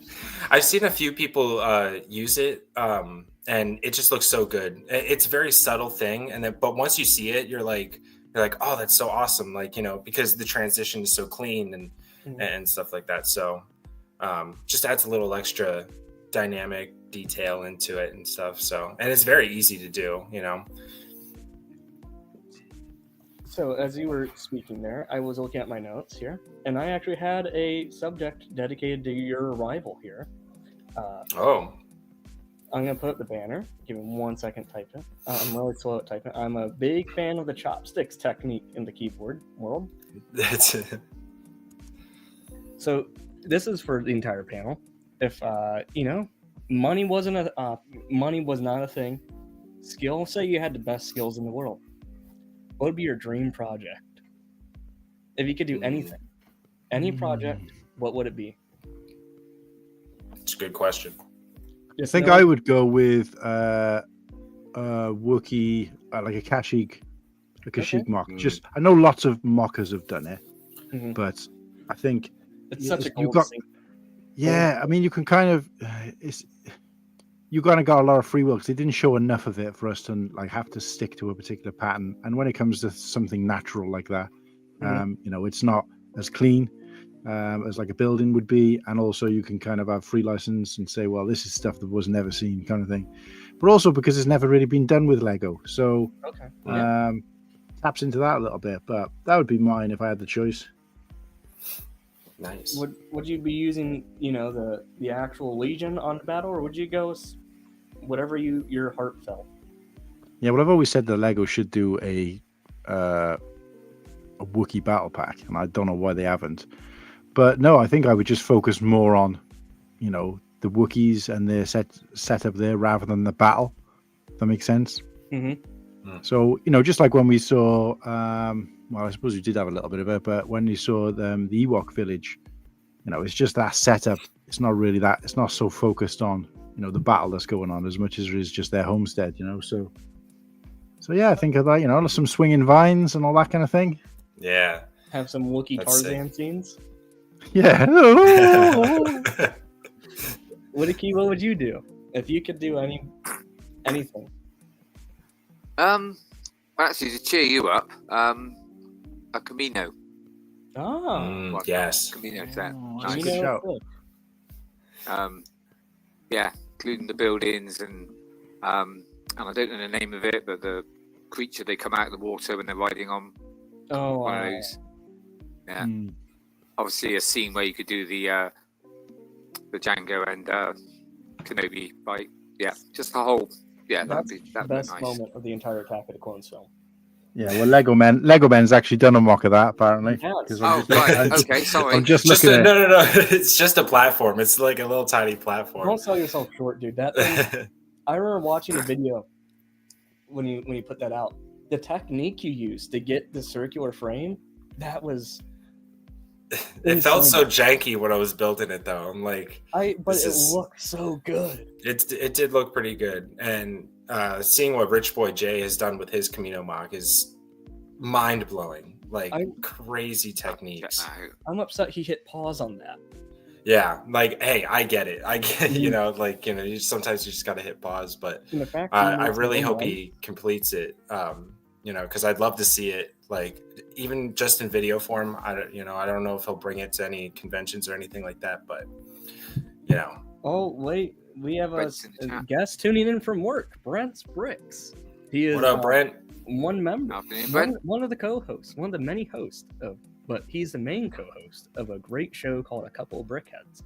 I've seen a few people use it, and it just looks so good. It's a very subtle thing, but once you see it, you're like, oh, that's so awesome! Like, because the transition is so clean and stuff like that. So just adds a little extra dynamic detail into it and stuff. So, and it's very easy to do. So as you were speaking there, I was looking at my notes here, and I actually had a subject dedicated to your arrival here. I'm going to put up the banner. Give me 1 second to type it. I'm really slow at typing. I'm a big fan of the chopsticks technique in the keyboard world. That's it. So this is for the entire panel. If, money was not a thing, say you had the best skills in the world. What would be your dream project? If you could do anything, any project, what would it be? It's a good question. I think I would go with Wookiee, like a Kashyyyk, mock. Just, I know lots of mockers have done it, but I think it's such a cool thing. Yeah, I mean, you can kind of, you kind of got a lot of free will because they didn't show enough of it for us to have to stick to a particular pattern. And when it comes to something natural like that, it's not as clean as like a building would be, and also you can kind of have free license and say, well, this is stuff that was never seen, kind of thing. But also because it's never really been done with Lego, so taps into that a little bit. But that would be mine if I had the choice. Nice. Would you be using the actual Legion on the battle, or would you go whatever your heart felt? Yeah, well, I've always said that Lego should do a Wookiee battle pack, and I don't know why they haven't. But no, I think I would just focus more on, the Wookiees and their setup there rather than the battle. That makes sense. So, just like when we saw, well, I suppose we did have a little bit of it, but when you saw the Ewok village, it's just that setup. It's not really that. It's not so focused on, the battle that's going on as much as it is just their homestead. So yeah, I think of that. Some swinging vines and all that kind of thing. Yeah. Have some Wookiee Tarzan scenes. Yeah. Wookiee, what would you do if you could do anything? Actually, to cheer you up, a Camino. Yes. Camino set. Nice. Good shout. Yeah, including the buildings and I don't know the name of it, but the creature they come out of the water when they're riding on one of those. Yeah. Obviously, a scene where you could do the Django and Kenobi fight. Yeah, just the whole. Yeah, that'd be the best nice. moment of the entire Attack of the Clones film. Yeah, well, Legomen's actually done a mock of that, apparently. Right. Okay, sorry. I'm just looking at it. No. It's just a platform. It's like a little tiny platform. Don't sell yourself short, dude. That thing, I remember watching a video when you put that out. The technique you used to get the circular frame, that was... It felt so janky when I was building it, though. I'm like... But it looked so good. It did look pretty good. And seeing what Rich Boy Jay has done with his Camino mock is mind-blowing. Like, crazy techniques. I'm upset he hit pause on that. Yeah, like, hey, I get it. Sometimes you just got to hit pause. But I really hope he completes it, because I'd love to see it, like, even just in video form. I don't know if he'll bring it to any conventions or anything like that, but, Oh, wait. We have a guest tuning in from work, Brent's Bricks. He is what up, Brent? One member, one of the co-hosts, one of the many hosts but he's the main co-host of a great show called A Couple of Brickheads.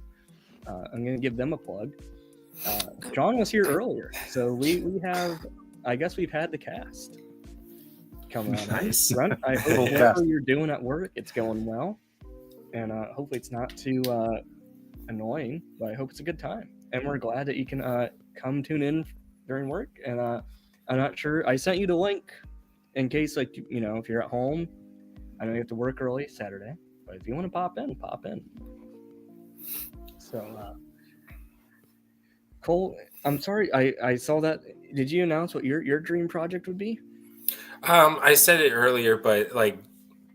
I'm going to give them a plug. John was here earlier, so we have, I guess we've had the cast coming on. Nice. Brent, I hope whatever you're doing at work, it's going well, and hopefully it's not too annoying, but I hope it's a good time. And we're glad that you can come tune in during work. And I'm not sure. I sent you the link in case, if you're at home. I know you have to work early Saturday, but if you want to pop in, pop in. So, Cole, I'm sorry. I saw that. Did you announce what your dream project would be? I said it earlier, but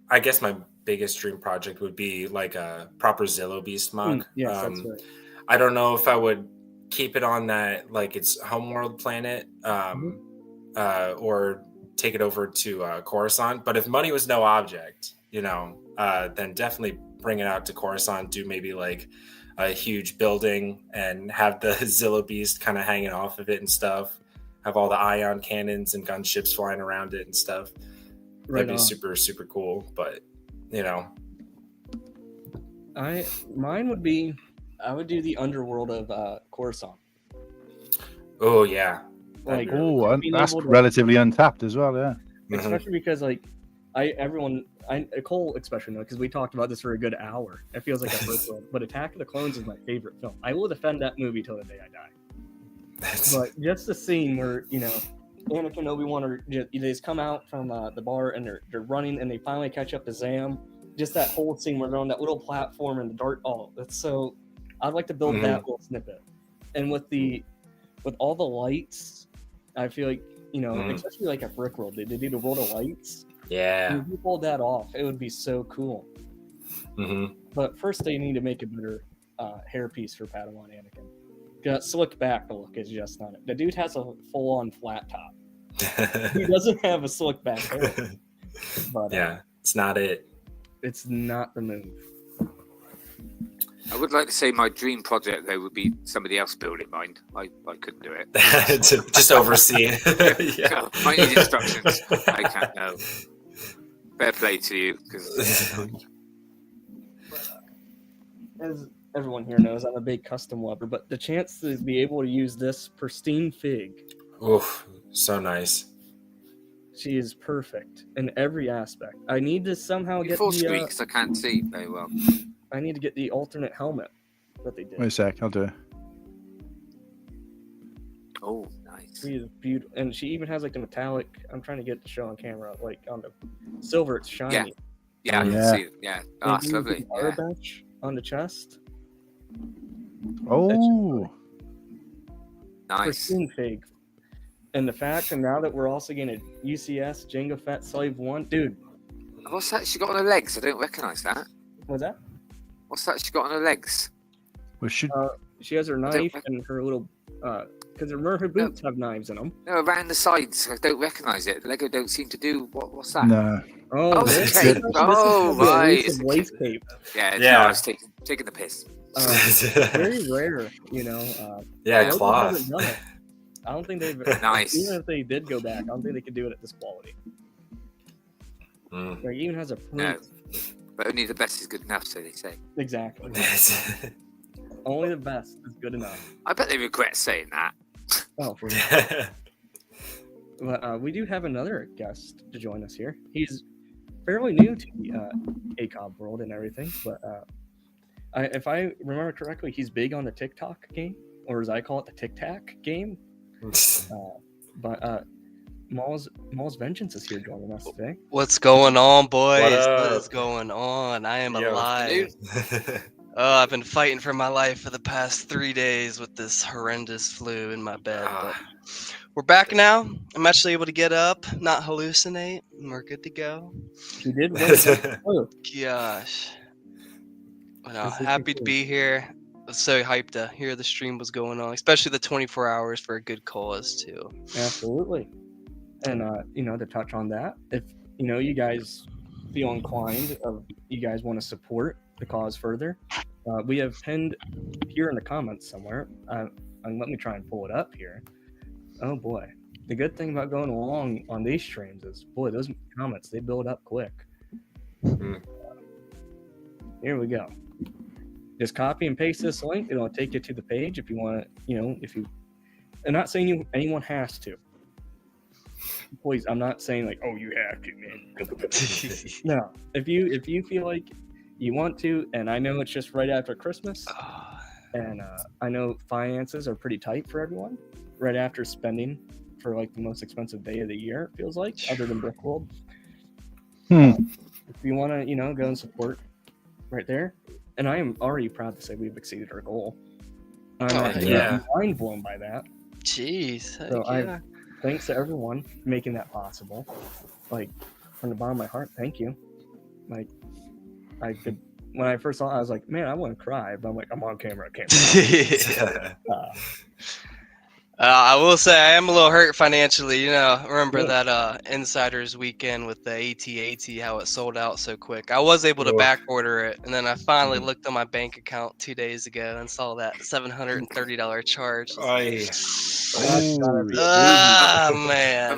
I guess my biggest dream project would be like a proper Zillow Beast mug. Yes, that's right. I don't know if I would keep it on that, like its homeworld planet, or take it over to Coruscant. But if money was no object, then definitely bring it out to Coruscant. Do maybe like a huge building and have the Zillow Beast kind of hanging off of it and stuff. Have all the ion cannons and gunships flying around it and stuff. That'd be super, super cool. But mine would be, I would do the underworld of Coruscant. Oh yeah. Like, that's relatively untapped as well, yeah. Especially because Cole especially know, because we talked about this for a good hour. It feels like a first world, but Attack of the Clones is my favorite film. I will defend that movie till the day I die. But just the scene where Anakin and Obi-Wan they just come out from the bar and they're running and they finally catch up to Zam. Just that whole scene where they're on that little platform and the dark. Oh, that's so. I'd like to build that little snippet, and with all the lights, I feel like especially like a Brick World, they do the world of lights. Yeah. If you pulled that off, it would be so cool. But first, they need to make a better hairpiece for Padawan Anakin. That slick back look is just not it. The dude has a full-on flat top. He doesn't have a slick back hair. But yeah, it's not it. It's not the move. I would like to say my dream project though would be somebody else building mine. I couldn't do it. Just oversee it. Yeah. I need instructions. I can't know. Fair play to you, because as everyone here knows, I'm a big custom lover, but the chance to be able to use this pristine fig. Oof, so nice. She is perfect in every aspect. I need to somehow get full screen because I can't see very well. I need to get the alternate helmet that they did. Wait a sec, I'll do it. Oh, nice. She is beautiful, and she even has like the metallic. I'm trying to get the show on camera, like on the silver. It's shiny. Yeah, I can see it. Yeah, that's lovely. Yeah. Bench on the chest. Oh, nice. Pristine fig. And the fact, and now that we're also getting a UCS Jango Fett Slave 1, dude. What's that she got on her legs? I don't recognise that. What's that? What's that she got on her legs? well, she has her knife and her little, because remember her boots have knives in them. No, around the sides. I don't recognise it. Lego don't seem to do. What's that? No. Oh, this cape. is Right. It's a lace cape. Yeah. No, I was taking the piss. Very rare, Yeah, cloth. I don't think they've. Nice. Even if they did go back, I don't think they could do it at this quality. Like, even has a print. No, but only the best is good enough, so they say. Exactly. Only the best is good enough. I bet they regret saying that. Oh, for sure. But we do have another guest to join us here. He's fairly new to the ACOB world and everything, but if I remember correctly, he's big on the TikTok game, or as I call it, the Tic Tac game. But Maul's Vengeance is here joining us today. What's going on, boys? What is going on? I am alive. I've been fighting for my life for the past 3 days with this horrendous flu in my bed. But we're back now. I'm actually able to get up, not hallucinate, and we're good to go. He did win. Gosh. Happy to be here. I was so hyped to hear the stream was going on, especially the 24 hours for a good cause too. Absolutely. And to touch on that, if you guys feel inclined, you guys want to support the cause further, we have pinned here in the comments somewhere. And let me try and pull it up here. Oh boy, the good thing about going along on these streams is, boy, those comments, they build up quick. Here we go. Just copy and paste this link. It'll take you to the page if you want to, I'm not saying anyone has to. Please, I'm not saying like, oh, you have to, man. No, if you feel like you want to, and I know it's just right after Christmas, and I know finances are pretty tight for everyone, right after spending for like the most expensive day of the year, it feels like, other than Brick World. If you want to, go and support right there. And I am already proud to say we've exceeded our goal. I'm mind blown by that. Jeez. So thanks to everyone for making that possible. Like, from the bottom of my heart, thank you. Like, I could. When I first saw it, I was like, man, I want to cry. But I'm like, I'm on camera. I can't. I will say I am a little hurt financially. You know, remember that Insiders weekend with the AT-AT, how it sold out so quick. I was able to back order it, and then I finally looked on my bank account 2 days ago and saw that $730 charge. Man.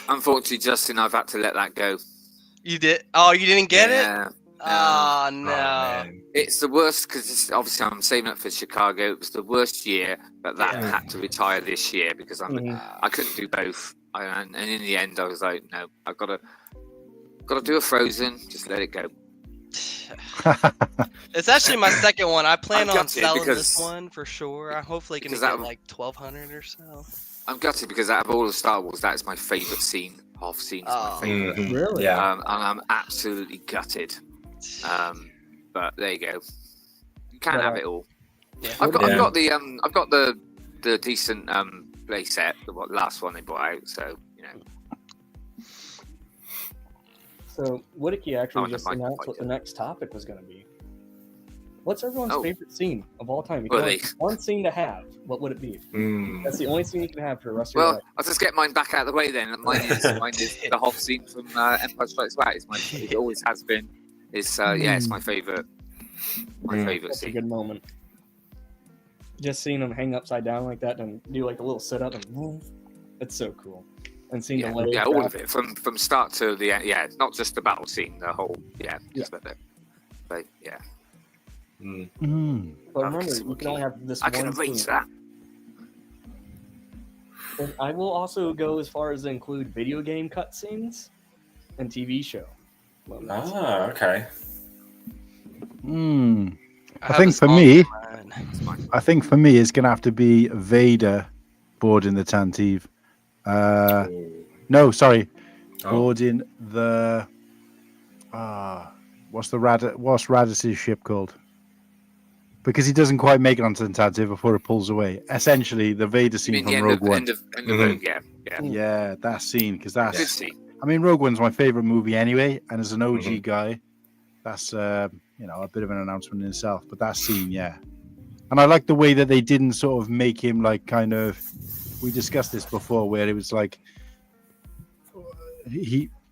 Unfortunately, Justin, I've had to let that go. You did? Oh, you didn't get it? Oh, no. Oh, it's the worst because obviously I'm saving up for Chicago. It was the worst year, but that had to retire this year because I couldn't do both. And in the end, I was like, no, I've got to do a Frozen. Just let it go. It's actually my second one. I plan on selling this one for sure. I'm hopefully going to get like 1,200 or so. I'm gutted because out of all the Star Wars, that is my favorite scene. Half scene is my favorite. Really? Yeah. And I'm absolutely gutted. But there you go. You can't have it all. Yeah. I've got the decent play set, the last one they brought out. So you know. So Witticky actually just announced what the next topic was going to be. What's everyone's favorite scene of all time? You can have one scene to have. What would it be? That's the only scene you can have for the rest of your life. Well, I'll just get mine back out of the way then. Mine is the Hoth scene from Empire Strikes Back. It always has been. It's it's my favorite. Favorite scene. A good moment. Just seeing him hang upside down like that and do like a little sit up and move. It's so cool. And seeing the legs. Yeah, all of it from start to the end. Yeah, not just the battle scene. The whole. Just about it. But yeah. But remember, you can only have this one scene. I can arrange that. And I will also go as far as to include video game cutscenes and TV show. Okay. I think for me, it's gonna have to be Vader boarding the Tantive. No, sorry, boarding the what's Radiss's ship called? Because he doesn't quite make it onto the Tantive before it pulls away. Essentially, the Vader scene from Rogue One. Yeah, that scene, because that's. I mean, Rogue One's my favorite movie anyway, and as an OG guy, that's a bit of an announcement in itself. But that scene, and I like the way that they didn't sort of make him like kind of. We discussed this before, where it was like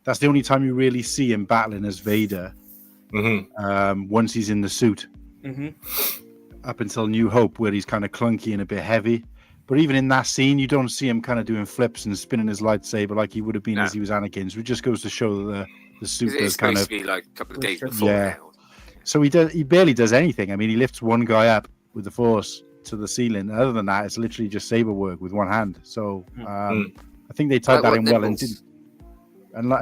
that's the only time you really see him battling as Vader. Once he's in the suit, up until New Hope, where he's kind of clunky and a bit heavy. But even in that scene, you don't see him kind of doing flips and spinning his lightsaber like he would have been as he was Anakin. So it just goes to show that the suit does kind of. Be like a couple of days before. Yeah. So he barely does anything. I mean, he lifts one guy up with the Force to the ceiling. Other than that, it's literally just saber work with one hand. So I think they tied that in well and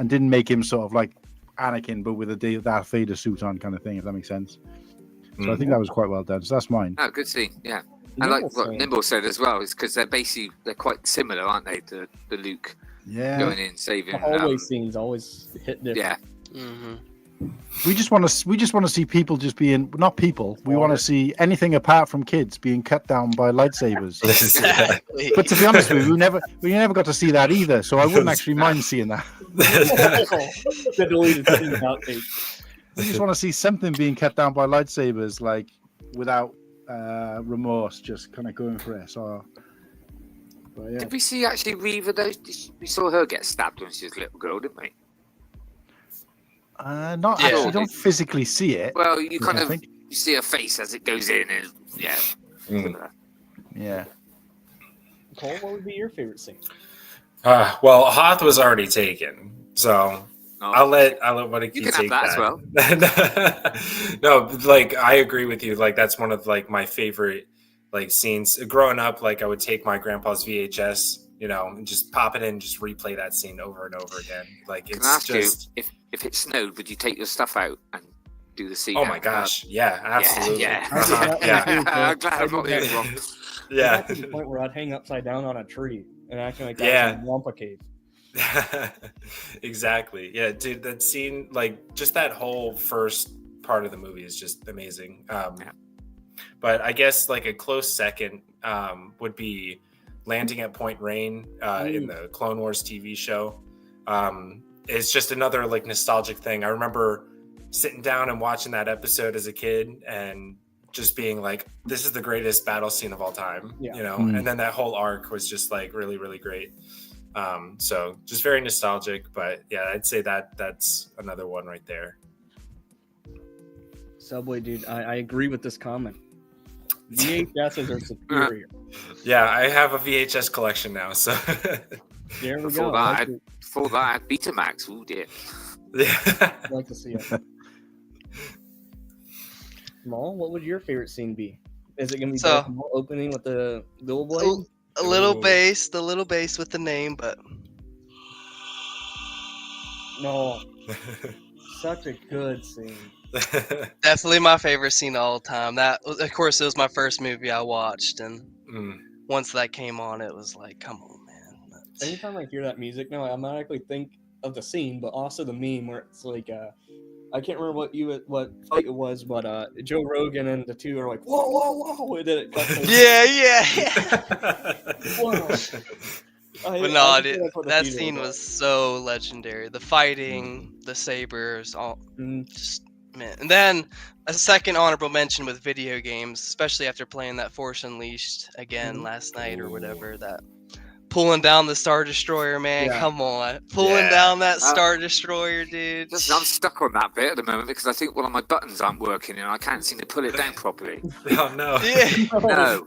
didn't make him sort of like Anakin, but with a Darth Vader suit on, kind of thing. If that makes sense. So I think that was quite well done. So that's mine. Oh, good scene. Yeah. And like what Nimble said as well, is because they're quite similar, aren't they? The Luke going in saving. The hallway scenes always hit different. Yeah. We just want to see people just being not people. We want to see anything apart from kids being cut down by lightsabers. But to be honest with you, we never got to see that either. So I wouldn't actually mind seeing that. We just want to see something being cut down by lightsabers, like without remorse, just kind of going for it. So, Did we see actually Reva though? We saw her get stabbed when she was a little girl, didn't we? Not actually. You don't physically see it. Well, you kind of you see her face as it goes in, and yeah. Cole, what would be your favorite scene? Well, Hoth was already taken, so I'll let Witticky take that as well. No, like I agree with you. Like that's one of like my favorite like scenes. Growing up, like I would take my grandpa's VHS, and just pop it in, and just replay that scene over and over again. Like it's just. If it snowed, would you take your stuff out and do the scene? Oh my gosh, yeah, absolutely. Yeah. I'm glad I'm not the only one. Yeah. To the point where I'd hang upside down on a tree and acting like that was a Wampa cave. Exactly. Yeah, dude, that scene, like just that whole first part of the movie is just amazing. But I guess like a close second would be landing at Point Rain in the Clone Wars TV show. It's just another like nostalgic thing. I remember sitting down and watching that episode as a kid and just being like, this is the greatest battle scene of all time, you know? And then that whole arc was just like really, really great. So just very nostalgic, but yeah, I'd say that's another one right there. Subway, dude, I agree with this comment. VHSs are superior. Yeah, I have a VHS collection now, so there we before go. Before that, I had Betamax. Oh dear. Yeah. I'd like to see it. Maul, what would your favorite scene be? Is it gonna be Darth Maul opening with the dual blade? A little bass, the little bass with the name, but No, such a good scene. definitely my favorite scene of all time. That, of course, it was my first movie I watched, and once that came on, it was like, come on, man. Anytime I hear that music now, I automatically think of the scene, but also the meme where it's like, I can't remember what fight it was, but Joe Rogan and the two are like, whoa, whoa, whoa, and then it cuts. Yeah. Whoa. But no, that scene was so legendary. The fighting, the sabers, all just, man. And then a second honorable mention with video games, especially after playing that Force Unleashed again last night or whatever. That pulling down the Star Destroyer, man. Yeah. Come on, pulling down that Star Destroyer, dude. I'm stuck on that bit at the moment because I think one of my buttons aren't working and I can't seem to pull it down properly. Oh no! No,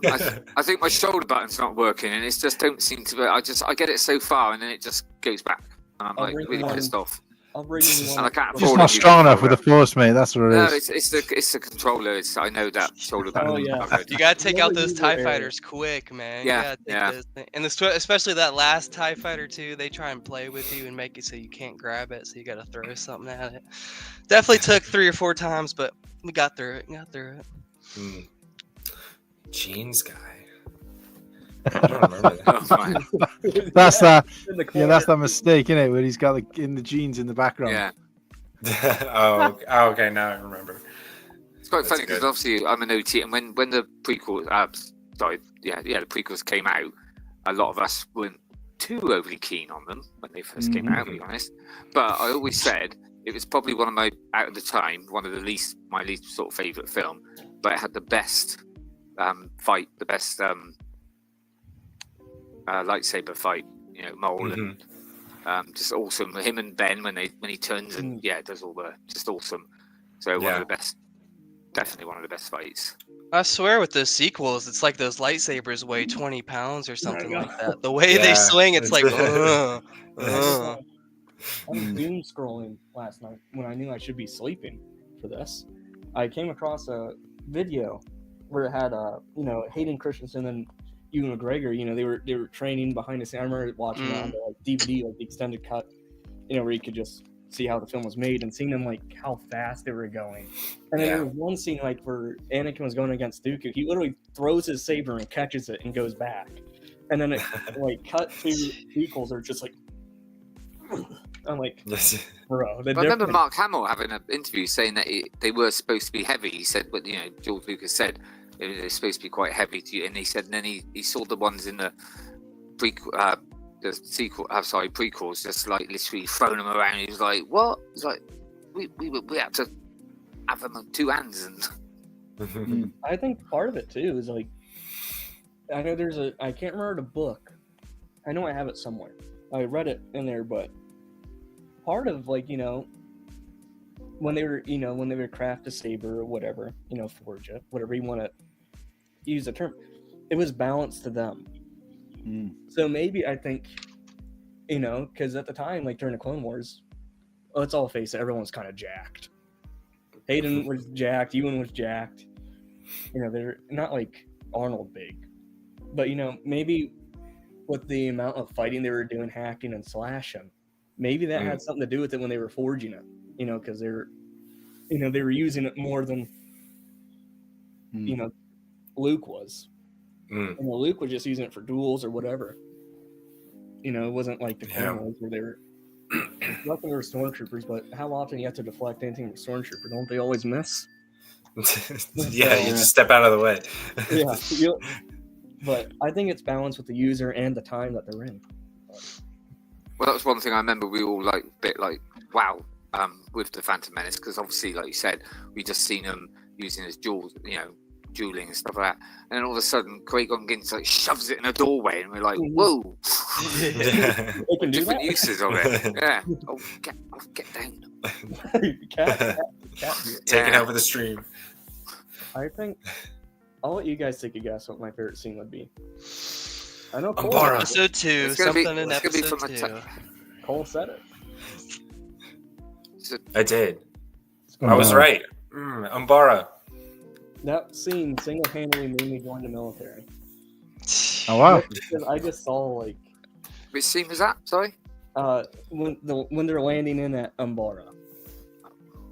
I think my shoulder button's not working and it just don't seem to. I get it so far and then it just goes back and I'm like really pissed off. I'll bring you one. And I can't Just afford not strong enough with the Force, mate. That's what it is. No, it's the controller. I know that shoulder button. Oh, yeah. You gotta take out those TIE fighters quick, man. Yeah, And especially that last TIE fighter too, they try and play with you and make it so you can't grab it, so you gotta throw something at it. Definitely took 3 or 4 times, but we got through it. Jeans guy. I don't remember that. That's that. Yeah, that's that mistake, isn't it? Where he's got in the jeans in the background. Yeah. oh, okay. Now I remember. It's quite funny because obviously I'm an OT, and when the prequels, the prequels came out, a lot of us weren't too overly keen on them when they first came out, to be honest. But I always said it was probably one of my my least sort of favorite film, but it had the best fight, the best lightsaber fight, you know, Maul and just awesome. Him and Ben when he turns and does all the just awesome. So one of the best, definitely one of the best fights. I swear with those sequels, it's like those lightsabers weigh 20 pounds or something like that. The way they swing, it's like. I was doom scrolling last night when I knew I should be sleeping for this. I came across a video where it had Hayden Christensen and Ewan McGregor, they were training behind the scenes. I remember watching it on the DVD, like the extended cut, where you could just see how the film was made and seeing them like how fast they were going. And then there was one scene like where Anakin was going against Dooku. He literally throws his saber and catches it and goes back. And then it like cut to equals are just like I'm like, bro. I remember Mark Hamill having an interview saying that they were supposed to be heavy. He said, but George Lucas said they're supposed to be quite heavy to you, and he said, and then he saw the ones in the prequels, just like literally throwing them around. He was like, "What?" He's like, "We had to have them on 2 hands." And I think part of it too is like, I know I can't remember the book. I know I have it somewhere. I read it in there, but part of like when they were craft a saber or whatever, forge it, whatever you want to use the term, it was balanced to them. So maybe I think, because at the time, like during the Clone Wars, let's all face it, everyone's kind of jacked. Hayden was jacked, Ewan was jacked. They're not like Arnold big, but maybe with the amount of fighting they were doing, hacking and slashing, maybe that had something to do with it when they were forging it. Because they're, they were using it more than, Luke was. Luke was just using it for duels or whatever. It wasn't like the Clone Wars where they were deflecting with stormtroopers, but how often you have to deflect anything with stormtrooper? Don't they always miss? You just step out of the way. But I think it's balanced with the user and the time that they're in. Well, that was one thing I remember we all like, wow, with the Phantom Menace, because obviously, like you said, we just seen him using his jewels, dueling and stuff like that, and then all of a sudden Qui-Gon Jinn like shoves it in a doorway, and we're like, whoa. Different uses of it. Yeah. Oh, get down. cat. Taking over the stream. I think I'll let you guys take a guess what my favorite scene would be. I know Umbara. Episode 2, something in episode 2. Cole said it. I did. I was right. Umbara. That scene single-handedly made me join the military. Oh wow! I just saw like. Which scene was that? Sorry. When they're landing in at Umbara,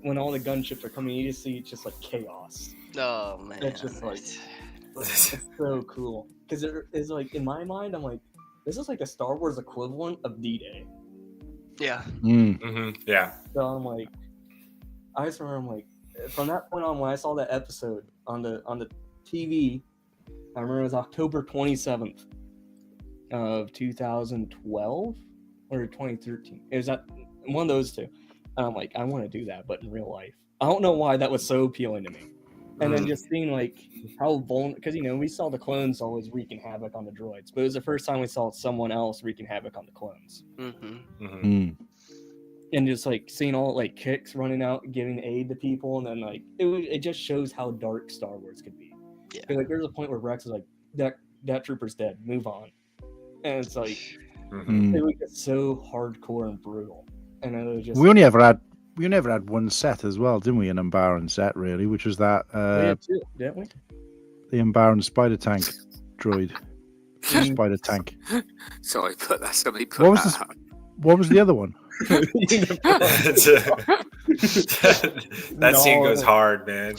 when all the gunships are coming, you just see just like chaos. Oh man! It's just like it's so cool because it is like in my mind, I'm like, this is like the Star Wars equivalent of D-Day. Yeah. Yeah. So I'm like, I just remember, I'm like, from that point on, when I saw that episode on the TV, I remember it was October 27th of 2012 or 2013. It was at one of those two. And I'm like, I want to do that, but in real life. I don't know why that was so appealing to me. And then just seeing like how vulnerable, because we saw the clones always wreaking havoc on the droids, but it was the first time we saw someone else wreaking havoc on the clones. And just like seeing all like Kicks running out, giving aid to people, and then like it just shows how dark Star Wars could be. Yeah. Like there's a point where Rex is like, that trooper's dead, move on, and it's like it was just so hardcore and brutal. And it was just we only ever had one set as well, didn't we? An Umbaran set, really, which was that we had two, didn't we? The Umbaran spider tank droid. Spider tank. Sorry, but that's somebody put What was the other one? That scene goes hard, man.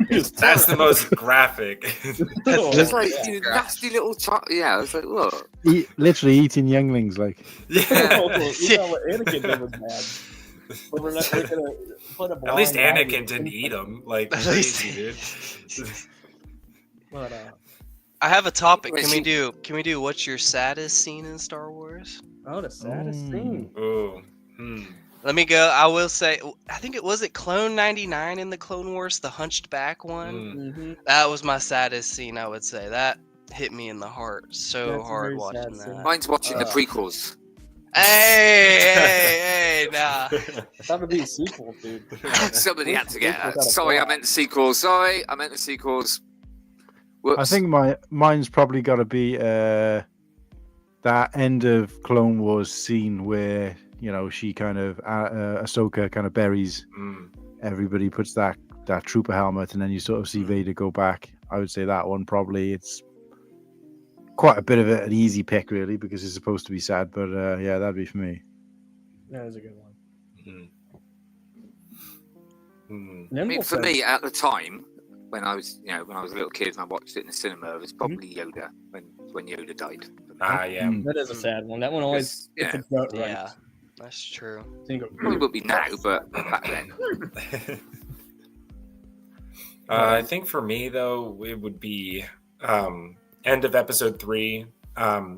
That's the most graphic. It's like you nasty little child. Yeah, I was like, look. Literally eating younglings, like. Yeah. What Anakin did was bad. But we're gonna put a At least Anakin didn't eat him. Like, crazy, dude. But, I have a topic. Can we do what's your saddest scene in Star Wars? Oh, the saddest scene. Ooh. Let me go. I will say, I think it was Clone 99 in the Clone Wars, the hunched back one. That was my saddest scene, I would say. That hit me in the heart so hard watching that. Mine's watching the prequels. Hey, nah. That would be a sequel, dude. Somebody had to get that. Sorry, I meant the sequels. Sorry, I meant the sequels. Whoops. I think mine's probably got to be that end of Clone Wars scene where she kind of Ahsoka kind of buries everybody, puts that trooper helmet, and then you sort of see Vader go back. I would say that one probably. It's quite a bit of an easy pick, really, because it's supposed to be sad. But yeah, that'd be for me. That was a good one. I mean, for me at the time, when I was a little kid and I watched it in the cinema, it was probably Yoda when Yoda died. Yeah. That is a sad one. That one always gets a gut right. Yeah, that's true. Probably would be now, but back then. I think for me though, it would be end of episode 3,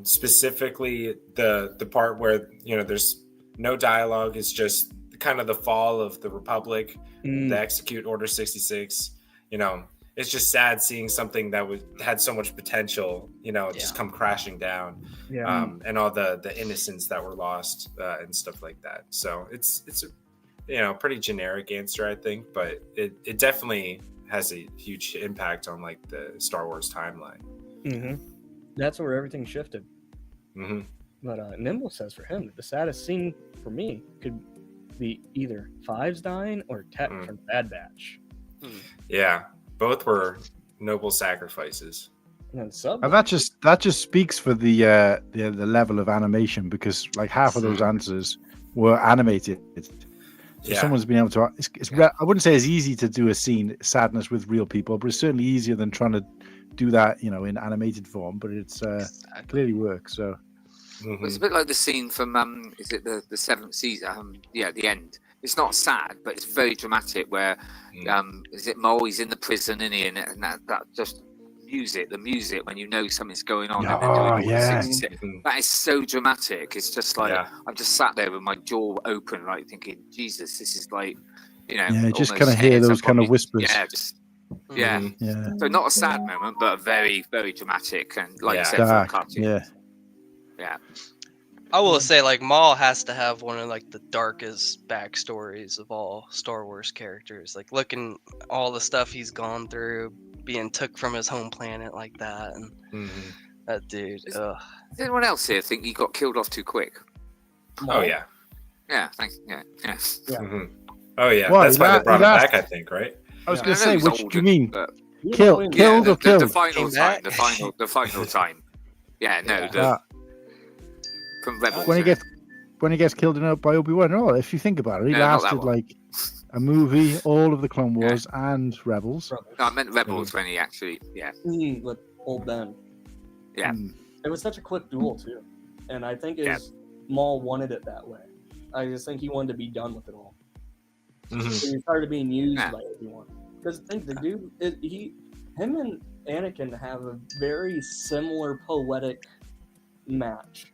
specifically the part where there's no dialogue. It's just kind of the fall of the Republic, the execute Order 66. It's just sad seeing something that had so much potential, just come crashing down, and all the innocents that were lost and stuff like that. So it's a pretty generic answer, I think, but it definitely has a huge impact on like the Star Wars timeline. That's where everything shifted. But Nimble says for him, the saddest scene for me could be either Fives dying or Tech from Bad Batch. Yeah, both were noble sacrifices. And that just speaks for the level of animation, because like half of those answers were animated. So someone's been able to. I wouldn't say it's easy to do a scene sadness with real people, but it's certainly easier than trying to do that, in animated form. But it's clearly works. So it's a bit like the scene from is it the seventh season? The end. It's not sad, but it's very dramatic. Where is it Mo? He's in the prison, isn't he? And that just the music when you know something's going on. Yeah, And they're doing all the yeah. 66. That is so dramatic. It's just like I've just sat there with my jaw open, like thinking, Jesus, this is like, you know, Yeah, just almost kind of hear hairs those up on kind of me. whispers. Yeah, just yeah. Yeah. So not a sad moment, but a very, very dramatic and, like you said, Dark. for a cartoon. Yeah. Yeah. I will say, like, Maul has to have one of like the darkest backstories of all Star Wars characters. Like, looking all the stuff he's gone through, being took from his home planet like that, and that dude. Ugh. Does anyone else here think he got killed off too quick? Oh yeah. Yeah. Thanks. Yeah. Oh yeah. Well, That's why they brought him last- back, I think, right? I was I going to know say, he's which do older, you mean? but- Killed or killed? The final Came time. back? The final time. Yeah. No. From Rebels. When he gets killed by Obi-Wan. Oh, if you think about it, he No, not that lasted one. like a movie, all of the Clone Wars and Rebels. No, I meant Rebels when he actually. Yeah. With old Ben. Yeah. It was such a quick duel too, and I think Maul wanted it that way. I just think he wanted to be done with it all. So he started being used by everyone. Because think the dude, him and Anakin have a very similar poetic match,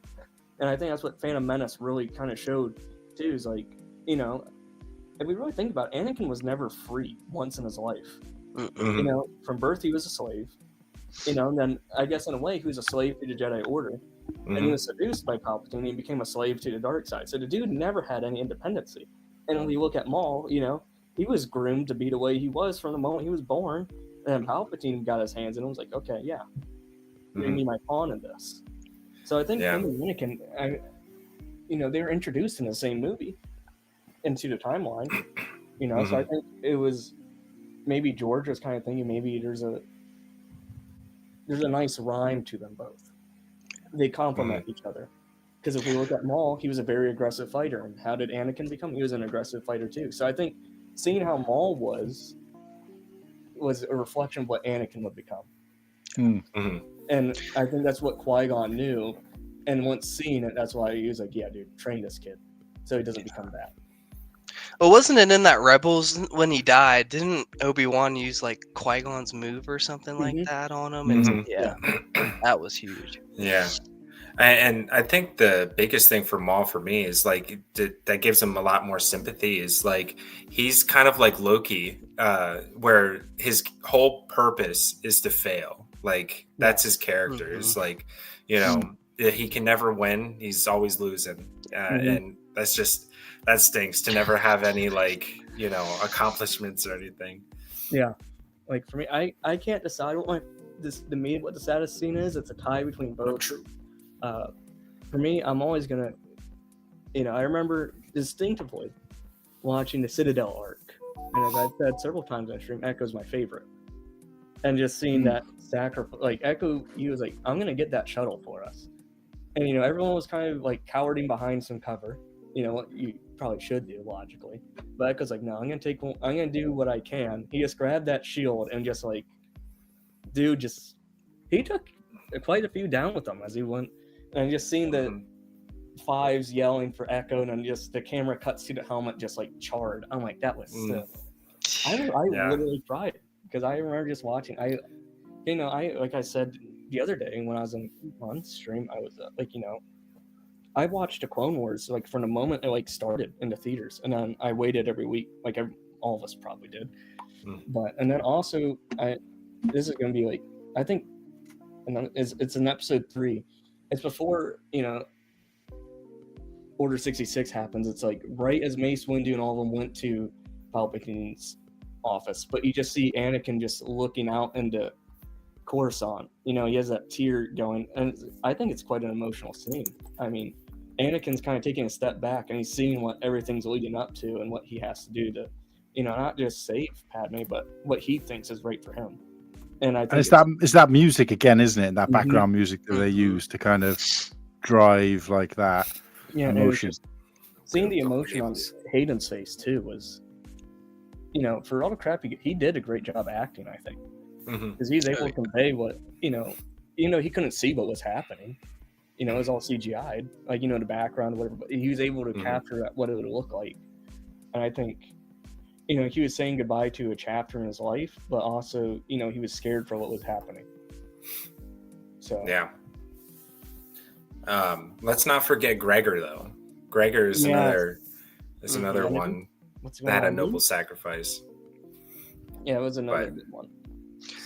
and I think that's what Phantom Menace really kind of showed too. Is like, you know, if we really think about it, Anakin was never free once in his life. You know, from birth he was a slave. You know, and then I guess in a way he was a slave to the Jedi Order, and he was seduced by Palpatine and he became a slave to the dark side. So the dude never had any independency. And when you look at Maul, you know, he was groomed to be the way he was from the moment he was born. And then Palpatine got his hands and was like, okay, yeah, you're gonna be my pawn in this. So I think him and Anakin, you know, they were introduced in the same movie into the timeline. You know, so I think it was maybe George was kind of thinking maybe there's a nice rhyme to them both. They complement each other. Because if we look at Maul, he was a very aggressive fighter. And how did Anakin become? He was an aggressive fighter too. So I think seeing how Maul was a reflection of what Anakin would become. And I think that's what Qui-Gon knew. And once seeing it, that's why he was like, yeah, dude, train this kid so he doesn't become that. Well, wasn't it in that Rebels when he died? Didn't Obi-Wan use like Qui-Gon's move or something like that on him? And yeah, that was huge. Yeah. And I think the biggest thing for Maul for me is like that gives him a lot more sympathy is like he's kind of like Loki, where his whole purpose is to fail. Like that's his character. It's like, you know, he can never win. He's always losing. And that stinks to never have any like, you know, accomplishments or anything. Yeah. Like for me, I can't decide what the saddest scene is. It's a tie between both. For me, I'm always gonna, you know, I remember distinctively watching the Citadel arc, and as I've said several times on stream, Echo's my favorite, and just seeing that sacrifice, like Echo, he was like, "I'm gonna get that shuttle for us," and you know, everyone was kind of like cowering behind some cover, you know, what you probably should do logically, but Echo's like, "No, I'm gonna do what I can." He just grabbed that shield and just like, dude, he took quite a few down with them as he went. And just seeing the fives yelling for Echo, and then just the camera cuts to the helmet just like charred. I'm like, that was sick. I literally cried because I remember just watching. I like I said the other day when I was on stream, I was like, you know, I watched the Clone Wars like from the moment it like started in the theaters, and then I waited every week, like all of us probably did. But and then also this is gonna be like I think, and then it's in episode 3. It's before, you know, Order 66 happens. It's like right as Mace Windu and all of them went to Palpatine's office. But you just see Anakin just looking out into Coruscant. You know, he has that tear going. And I think it's quite an emotional scene. I mean, Anakin's kind of taking a step back and he's seeing what everything's leading up to and what he has to do to, you know, not just save Padme, but what he thinks is right for him. And I think it's that music again, isn't it? That background music that they use to kind of drive like that emotion. Seeing the emotion on Hayden's face too was, you know, for all the crap he did a great job acting. I think because he's able to convey what you know, he couldn't see what was happening. You know, it was all CGI'd, like, you know, the background, whatever. But he was able to capture what it would look like, and I think. You know, he was saying goodbye to a chapter in his life, but also, you know, he was scared for what was happening. So Yeah. Let's not forget Gregor though. Gregor is another one that had a noble sacrifice. Yeah, it was another good one.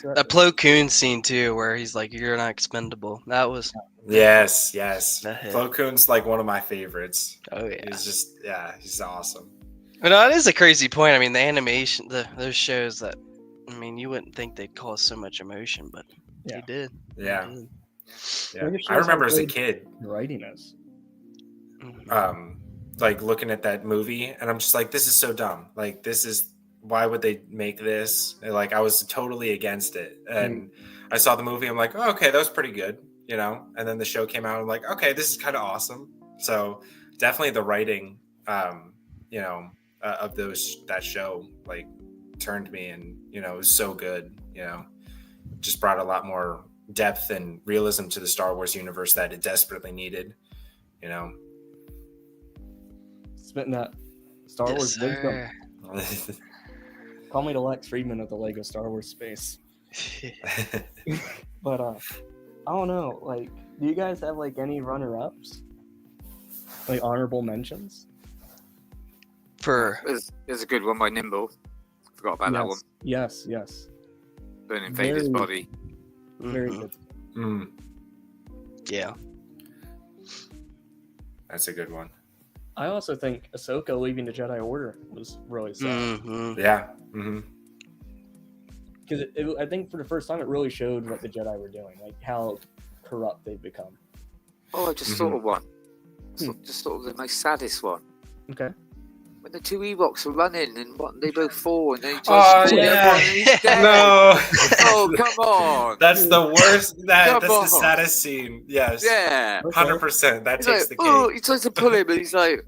So That Plo Koon scene too, where he's like, "You're not expendable." That was yes. Plo Koon's like one of my favorites. Oh yeah, he's awesome. But no, it is a crazy point. I mean, the animation, those shows that, I mean, you wouldn't think they'd cause so much emotion, but they did. Yeah. They did. Yeah. I remember as a kid writing us. Like looking at that movie, and I'm just like, this is so dumb. Like, why would they make this? And, like, I was totally against it. And I saw the movie, I'm like, oh, okay, that was pretty good, you know? And then the show came out, I'm like, okay, this is kind of awesome. So definitely the writing, you know, of that show, like, turned me, and, you know, it was so good, you know? Just brought a lot more depth and realism to the Star Wars universe that it desperately needed, you know? Spitting that Star Wars wisdom. Call me the Lex Friedman of the Lego Star Wars space. But I don't know. Like, do you guys have like any runner-ups? Like honorable mentions? There's a good one by Nimble. Forgot about that one. Yes. Burning Vader's body. Very good. Yeah. That's a good one. I also think Ahsoka leaving the Jedi Order was really sad. Yeah. Because I think for the first time it really showed what the Jedi were doing, like how corrupt they've become. Oh, I just thought of one. Just thought of the most saddest one. Okay. When the two Ewoks were running and they both fall and then he tries to everyone and he's dead. No. Oh, come on. That's the worst. That's the saddest scene. Yes. Yeah. 100%. That He's takes like, the cake. oh, he tries to pull him and he's like,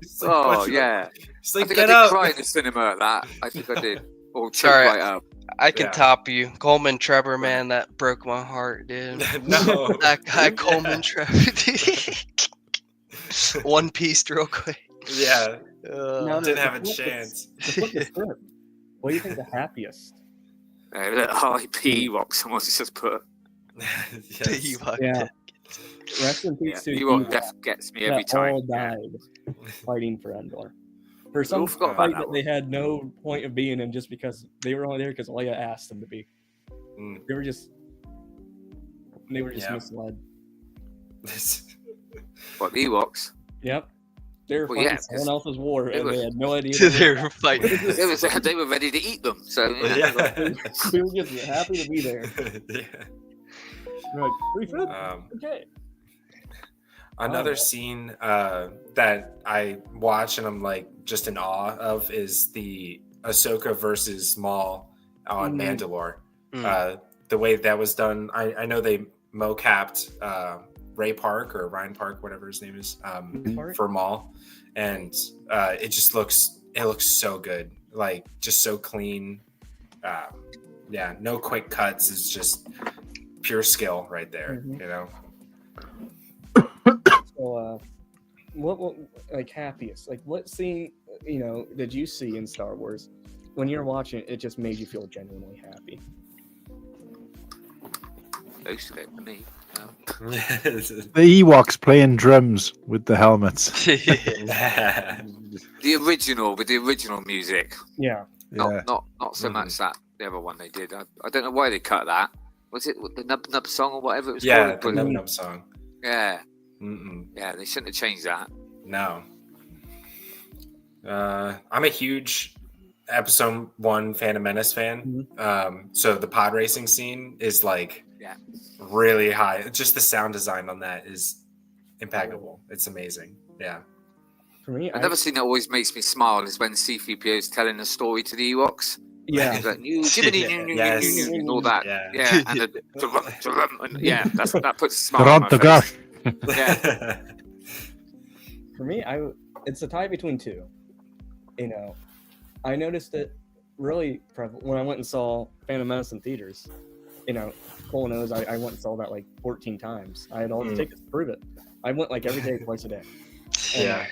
yeah. He's like, I think get I up. did cry in the cinema at that. I think I did. Or choke Sorry. right up. I can top you. Coleman Trevor, man, that broke my heart, dude. No. That guy, Coleman Trevor. One Piece real quick. Yeah. Now, didn't have a chance. What do you think the happiest? R.I.P. Ewok, someone's just put. Yes. Yeah. Rest in peace to Ewok death gets me every time. All died fighting for Endor. For some fight that they had no point of being in, just because they were only there because Leia asked them to be. They were just misled. What, the Ewoks? Yep. They were fighting someone else's war, and they had no idea. They were fighting. They were ready to eat them. So we were just happy to be there. We're like, free food? Okay. Another scene that I watch and I'm like just in awe of is the Ahsoka versus Maul on Mandalore. The way that was done, I know they mocapped Ray Park or Ryan Park, whatever his name is, for Maul, and it just looks so good, like just so clean. No quick cuts. It's just pure skill right there, you know. So, what like happiest? Like, what scene, you know, did you see in Star Wars when you're watching it just made you feel genuinely happy? Most of it for me. The Ewoks playing drums with the helmets. The original with the original music. Yeah. Not so much that the other one they did. I don't know why they cut that. Was it the Nub Nub song or whatever it was called? Yeah, the Nub Nub song. Yeah. Yeah, they shouldn't have changed that. No. I'm a huge Episode 1 Phantom Menace fan. So the pod racing scene is like really high. Just the sound design on that is impeccable. It's amazing. Yeah. For me, another scene that always makes me smile is when C-3PO is telling a story to the Ewoks. Yeah. He's like, and all that. Yeah. And that puts a smile on my face. Yeah. For me, it's a tie between two. You know, I noticed it really prevalent when I went and saw Phantom Menace in theaters. You know, Cole knows I went and saw that like 14 times. I had all the tickets to prove it. I went like every day, twice a day. Yeah.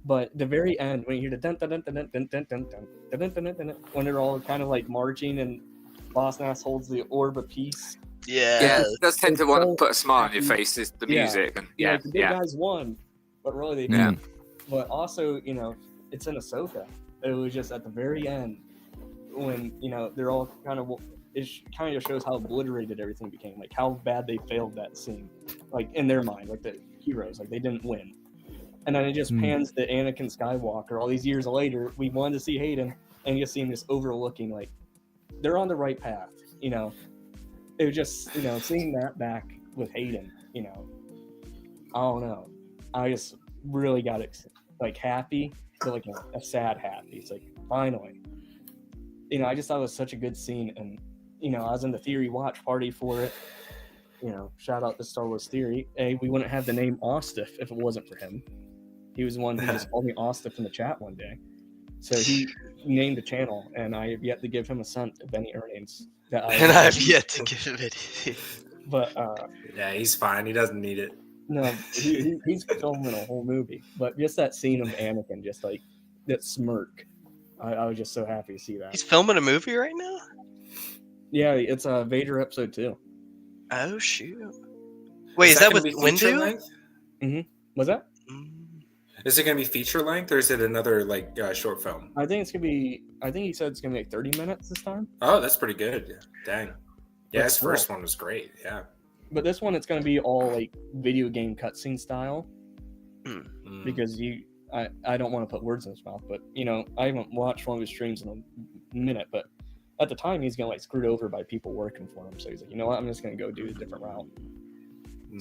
But the very end, when you hear the dun dun dun dun dun dun dun dun dun dun dun dun, when they're all kind of like marching and Boss Nass holds the orb of peace Yeah. It does tend to want to put a smile on your face. Is the music and the good guys won, but really they didn't. But also, it's in Ahsoka. It was just at the very end when they're all kind of. It kind of shows how obliterated everything became, like how bad they failed that scene, like in their mind, like the heroes, like they didn't win. And then it just pans to Anakin Skywalker all these years later. We wanted to see Hayden, and you see him just overlooking, like they're on the right path. It was just seeing that back with Hayden. I don't know. I just really got happy, but like a sad happy. It's like finally. I just thought it was such a good scene, and I was in the Theory watch party for it. Shout out to Star Wars Theory. We wouldn't have the name Austiff if it wasn't for him. He was the one who just called me Austiff in the chat one day. So he named the channel, and I have yet to give him a cent of any earnings. I have yet to give him any. But yeah, he's fine. He doesn't need it. No, he's filming a whole movie. But just that scene of Anakin, just like that smirk, I was just so happy to see that. He's filming a movie right now? Yeah, it's Vader episode 2. Oh shoot! Wait, is that with Windu? Was that? Is it going to be feature length, or is it another short film? I think it's gonna be. I think he said it's gonna be 30 minutes this time. Oh, that's pretty good. Dang. Yeah, his first one was great. Yeah. But this one, it's gonna be all like video game cutscene style. Because I don't want to put words in his mouth, but I haven't watched one of his streams in a minute, but at the time he's getting screwed over by people working for him, so he's like, you know what, I'm just gonna go do a different route.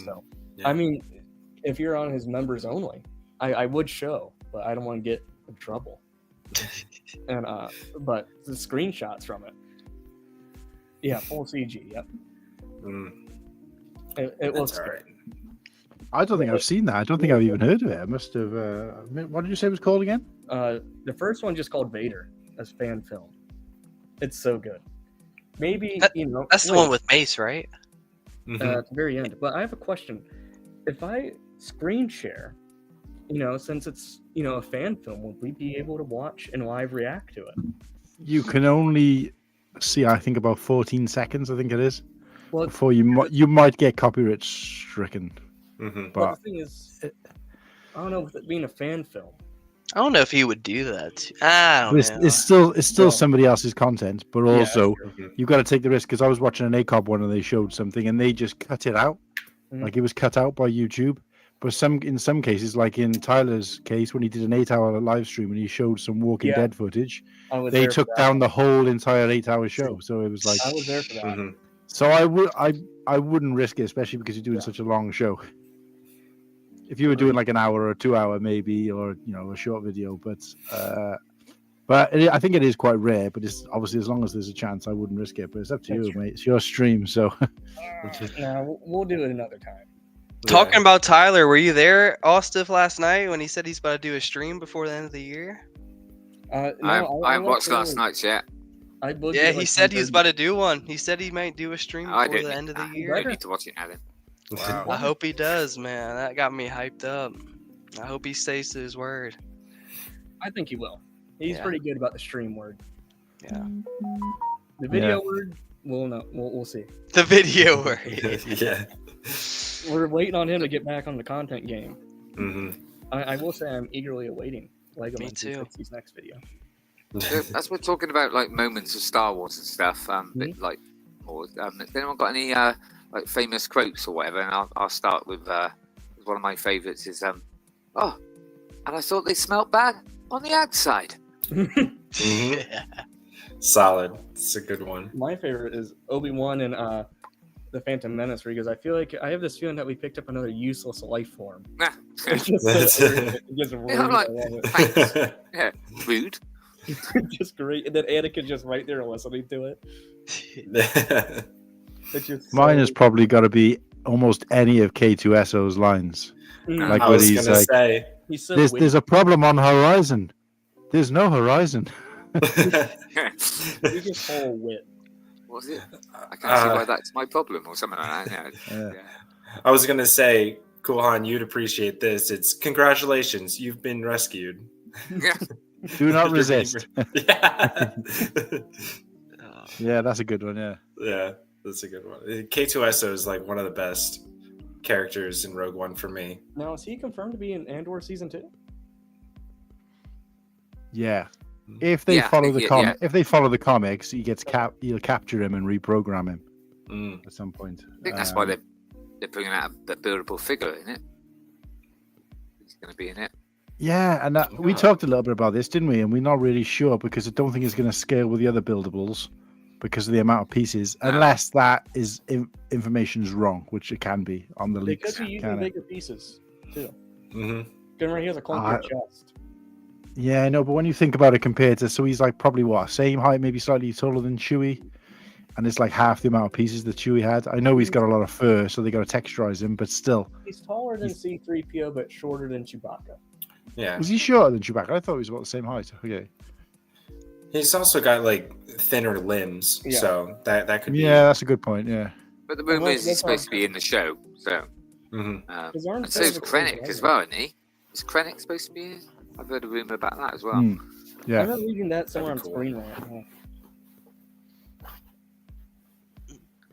So I mean, if you're on his members only, I would show, but I don't want to get in trouble. And but the screenshots from it, full CG, yep. It looks great. I don't think I've seen that. I don't think I've even heard of it. I must have. What did you say it was called again? The first one just called Vader as fan film. It's so good. Maybe that's the one with Mace, right? At the very end. But I have a question. If I screen share, since it's a fan film, would we be able to watch and live react to it? You can only see, I think, about 14 seconds. I think it is. Well, before you might get copyright stricken. But the thing is, I don't know, with it being a fan film. I don't know if he would do that. I don't know. It's still somebody else's content, but also you've got to take the risk, because I was watching an ACOB one and they showed something and they just cut it out, like it was cut out by YouTube. But in some cases, like in Tyler's case, when he did an 8-hour live stream and he showed some Walking Dead footage, they took down the whole entire 8-hour show. So it was like I was there for that. So I wouldn't risk it, especially because you're doing such a long show. If you were doing like an hour or 2 hour maybe, or a short video, but I think it is quite rare. But it's obviously, as long as there's a chance, I wouldn't risk it. But it's up to you, mate. It's your stream, so. No, we'll do it another time. Talking about Tyler, were you there, Austiff, last night when he said he's about to do a stream before the end of the year? No, I haven't watched last night's yet. Yeah, he said he was about to do one. He said he might do a stream before the end of the year. I need to watch it now then. Wow. I hope he does, man. That got me hyped up. I hope he stays to his word. I think he will. He's pretty good about the stream word. Yeah. The video word, we'll see. The video word. Yeah. We're waiting on him to get back on the content game. I will say I'm eagerly awaiting Legomen360's next video. As we're talking about moments of Star Wars and stuff, has anyone got any famous quotes or whatever? And I'll start with one of my favorites is and I thought they smelled bad on the outside. Solid. It's a good one. My favorite is Obi-Wan and the Phantom Menace, because I feel like I have this feeling that we picked up another useless life form. It's just rude. Yeah, rude. Just great, and then Anakin just right there listening to it. It's just mine has probably got to be almost any of K2SO's lines. Like I was gonna say, there's a problem on horizon. There's no horizon. He's just full of wit. Was it? I can't see why that's my problem or something like that. Yeah. I was gonna say, CoolHan, you'd appreciate this. It's congratulations, you've been rescued. Do not resist. Yeah, that's a good one. Yeah. Yeah, That's a good one. K2SO is like one of the best characters in Rogue One for me. Now, is he confirmed to be in Andor season 2? Yeah. If they follow the if they follow the comics, he gets you'll capture him and reprogram him at some point. I think that's why they're bringing out a buildable figure in it. He's going to be in it. Yeah, and we talked a little bit about this, didn't we? And we're not really sure because I don't think it's going to scale with the other buildables because of the amount of pieces, unless that is information's wrong, which it can be on the leaks. They could be using bigger pieces too. Mm-hmm. He has a clunky chest. Yeah, I know, but when you think about it compared to, so he's like probably same height, maybe slightly taller than Chewie, and it's like half the amount of pieces that Chewie had. I know he's got a lot of fur, so they got to texturize him, but still. He's taller than C-3PO, but shorter than Chewbacca. Yeah. Was he shorter than Chewbacca? I thought he was about the same height. Okay. He's also got like thinner limbs, so that could be. Yeah, that's a good point. Yeah. But the rumor is he's supposed to be in the show, so. And so is Krennic as well, isn't he? Is Krennic supposed to be in? I've heard a rumor about that as well. Yeah. I'm not reading that somewhere on screen right now.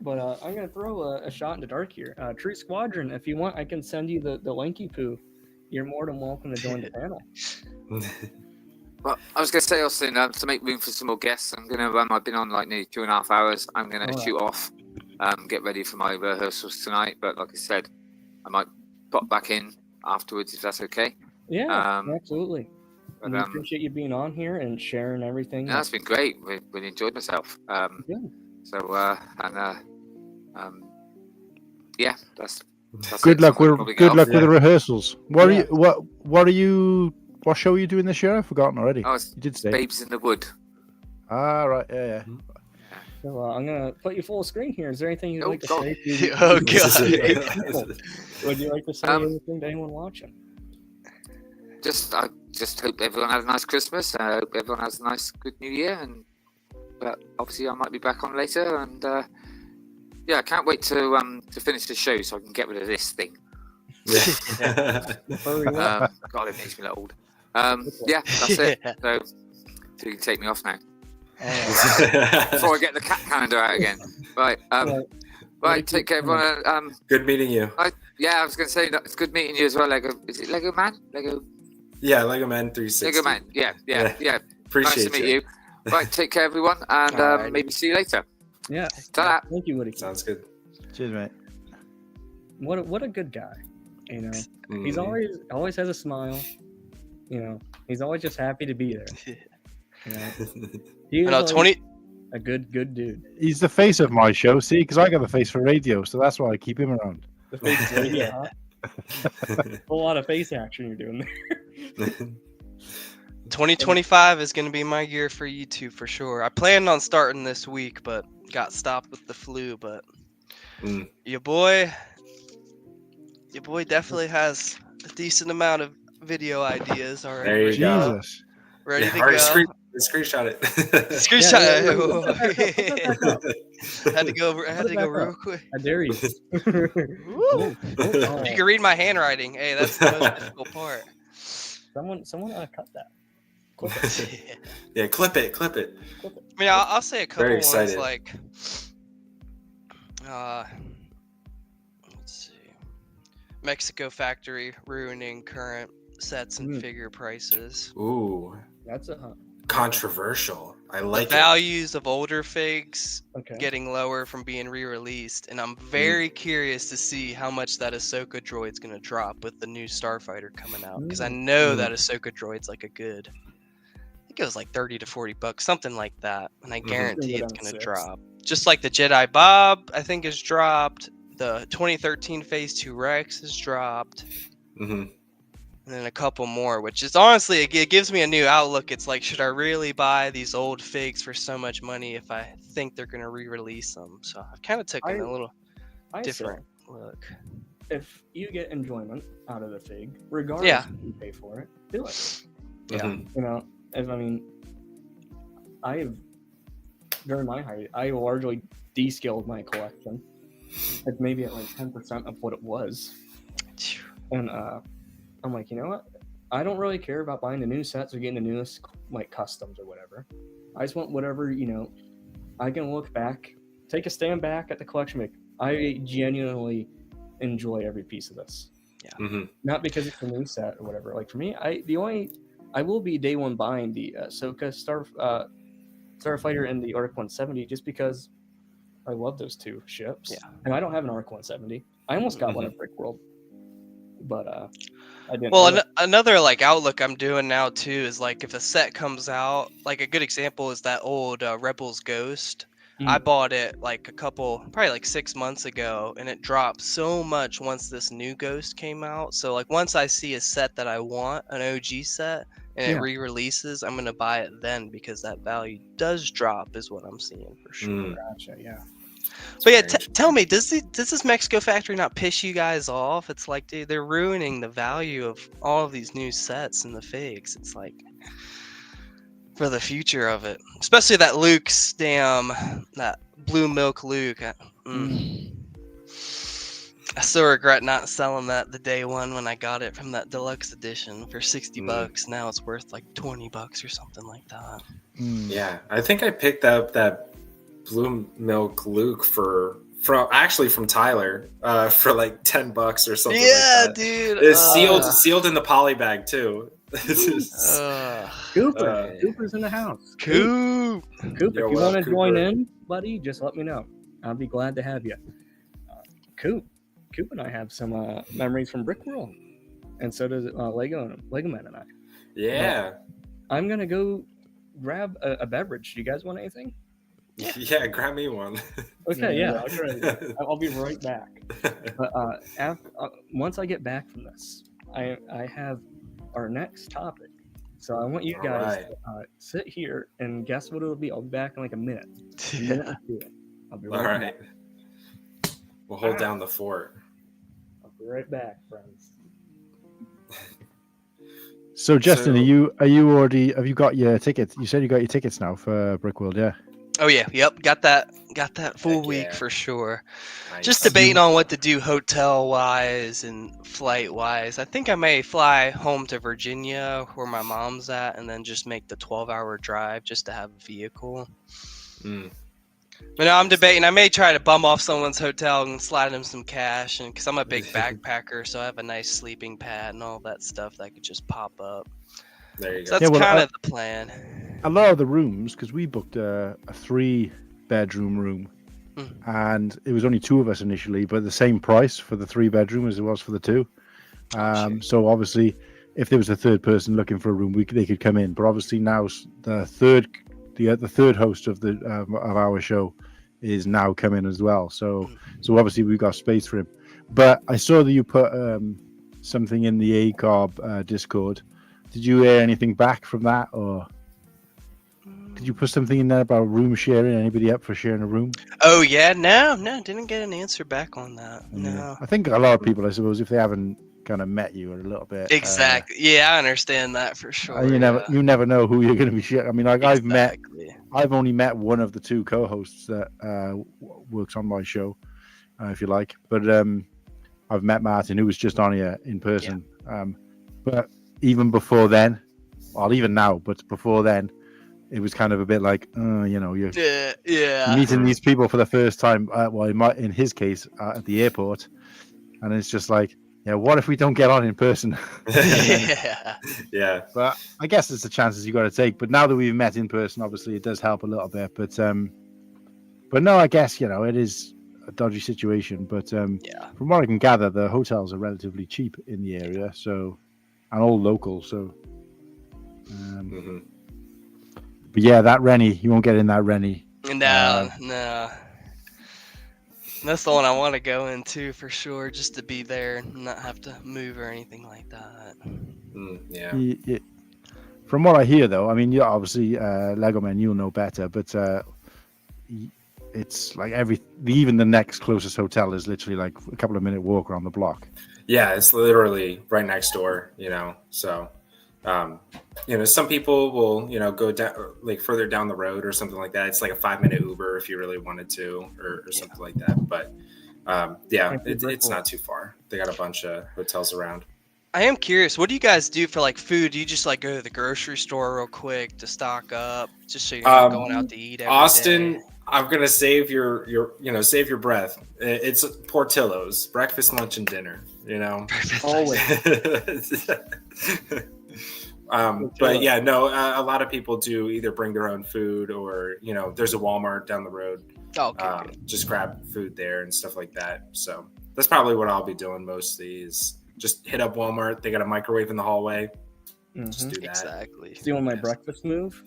But I'm going to throw a shot in the dark here. True Squadron, if you want, I can send you the linky poo. You're more than welcome to join the panel. Well, I was going to say, Austin, to make room for some more guests, I'm going to I've been on like nearly 2.5 hours. I'm going to shoot off, get ready for my rehearsals tonight. But like I said, I might pop back in afterwards if that's okay. Yeah, absolutely. But, we appreciate you being on here and sharing everything. Yeah, that's been great. Really enjoyed myself. So, yeah, that's good luck with the rehearsals. What show are you doing this year? I've forgotten already. Oh, you did say Babes in the Wood. Ah, right, yeah. So I'm gonna put you full screen here. Is there anything you'd like to say? Oh God! Would you like to say anything to anyone watching? I just hope everyone has a nice Christmas. I hope everyone has a nice, good New Year. But obviously, I might be back on later. And I can't wait to finish the show so I can get rid of this thing. God, it makes me look old. Yeah, that's it. So you can take me off now. Before I get the cat calendar out again. Right. Right. Take care, everyone. Good meeting you. I was going to say it's good meeting you as well. Lego. Is it Lego Man? Lego. Yeah, Legomen360. Lego Man. Yeah. Appreciate nice to meet you. Right. Take care, everyone, and maybe see you later. Yeah. Ta-da. Thank you, Woody. Sounds good. Cheers, mate. What a good guy. You know, he's always has a smile. You know, he's always just happy to be there. You know, he's a good dude. He's the face of my show, see, because I got the face for radio, so that's why I keep him around. The face of radio, huh? A whole lot of face action you're doing there. 2025 is going to be my year for YouTube for sure. I planned on starting this week, but got stopped with the flu. But your boy definitely has a decent amount of video ideas already. There you go. Ready to go. Screenshot it. Screenshot it. Had to go real quick. I dare you. If you can read my handwriting, hey, that's the most difficult part. Someone cut that. Clip it. Yeah, clip it. I mean, I'll say a couple ones like, let's see, Mexico factory ruining current sets and figure prices. Ooh, that's controversial. I like the values of older figs getting lower from being re-released, and I'm very curious to see how much that Ahsoka droid's gonna drop with the new Starfighter coming out, because I know that Ahsoka droid's like a good, I think it was like $30 to $40, something like that, and I guarantee it's gonna drop. Just like the Jedi Bob, I think is dropped. The 2013 Phase 2 Rex is dropped. And then a couple more, which is honestly, it gives me a new outlook. It's like, should I really buy these old figs for so much money if I think they're going to re-release them? So I've kind of taken a little different look. If you get enjoyment out of the fig, regardless if you pay for it, do it. Yeah. You know, during my height, I largely descaled my collection. It's maybe at like 10% of what it was. And, I'm like, you know what? I don't really care about buying the new sets or getting the newest like customs or whatever. I just want whatever, you know, I can look back take a stand back at the collection make. I genuinely enjoy every piece of this. Yeah. Not because it's a new set or whatever. Like for me, I will be day one buying the Ahsoka Starfighter and the Arc 170 just because I love those two ships. Yeah. And I don't have an Arc 170. I almost got one at Brick World, but I didn't. Well, another like outlook I'm doing now too is like if a set comes out, like a good example is that old Rebels Ghost. I bought it like probably like 6 months ago, and it dropped so much once this new Ghost came out. So like once I see a set that I want, an OG set, and it re-releases, I'm gonna buy it then because that value does drop, is what I'm seeing for sure. Gotcha, yeah. But yeah, tell me, does this Mexico factory not piss you guys off? It's like, dude, they're ruining the value of all of these new sets and the figs. It's like, for the future of it, especially that Luke's that blue milk Luke. I still regret not selling that the day one when I got it from that deluxe edition for $60. Now it's worth like $20 or something like that. Yeah, I think I picked up that blue milk Luke from Tyler for like $10 or something. Yeah, like that. Dude. It's sealed in the poly bag too. Cooper's in the house. Coop, if you want to join in, buddy, just let me know. I'll be glad to have you. Coop and I have some memories from Brick World, and so does Legomen and I. Yeah. I'm gonna go grab a beverage. Do you guys want anything? Yeah, grab me one. Okay, yeah, I'll be right back. But once I get back from this, I have our next topic. So I want you guys to sit here and guess what it'll be. I'll be back in like a minute. I'll be right back. We'll hold down the fort. I'll be right back, friends. So Justin, have you got your tickets? You said you got your tickets now for Brick World, yeah? Oh yeah, yep, got that full week for sure. Nice. Just debating on what to do hotel wise and flight wise. I think I may fly home to Virginia where my mom's at, and then just make the 12-hour drive just to have a vehicle. But no, I'm debating. I may try to bum off someone's hotel and slide them some cash, and because I'm a big backpacker, so I have a nice sleeping pad and all that stuff that could just pop up. There you go. So that's kind of the plan. A lot of the rooms, because we booked a 3-bedroom room, and it was only 2 of us initially, but the same price for the 3-bedroom as it was for the 2. So obviously, if there was a third person looking for a room, they could come in. But obviously now the third host of our show is now coming as well. So obviously we've got space for him. But I saw that you put something in the ACOB Discord. Did you hear anything back from that, or did you put something in there about room sharing? Anybody up for sharing a room? Oh yeah, no, didn't get an answer back on that. No, I think a lot of people, I suppose, if they haven't kind of met you, are a little bit exactly. Yeah, I understand that for sure. You never know who you're going to be sharing. I mean, like I've only met one of the 2 co-hosts that works on my show, if you like. But I've met Martin, who was just on here in person. Yeah. But even before then, well, even now, but before then, it was kind of a bit like, you're meeting these people for the first time. In his case, at the airport, and it's just like, what if we don't get on in person? Yeah. But I guess it's the chances you got to take. But now that we've met in person, obviously it does help a little bit. But no, I guess it is a dodgy situation. But from what I can gather, the hotels are relatively cheap in the area, and all local. So, but yeah, that Rennie, you won't get in that Rennie. No. That's the one I want to go into for sure, just to be there and not have to move or anything like that. Yeah. From what I hear, though, I mean, obviously, Legomen, you'll know better, but it's like even the next closest hotel is literally like a couple of minute walk around the block. Yeah, it's literally right next door, so some people will, go down like further down the road or something like that. It's like a 5-minute Uber if you really wanted to, or something like that. But it's not too far. They got a bunch of hotels around. I am curious, what do you guys do for like food? Do you just like go to the grocery store real quick to stock up, just so you're not going out to eat every day? I'm gonna save your save your breath. It's Portillo's breakfast, lunch, and dinner. Always. But yeah, no, a lot of people do either bring their own food or there's a Walmart down the road. Okay. Just grab food there and stuff like that. So that's probably what I'll be doing mostly is just hit up Walmart. They got a microwave in the hallway. Just do that. Exactly. Stealing my breakfast move.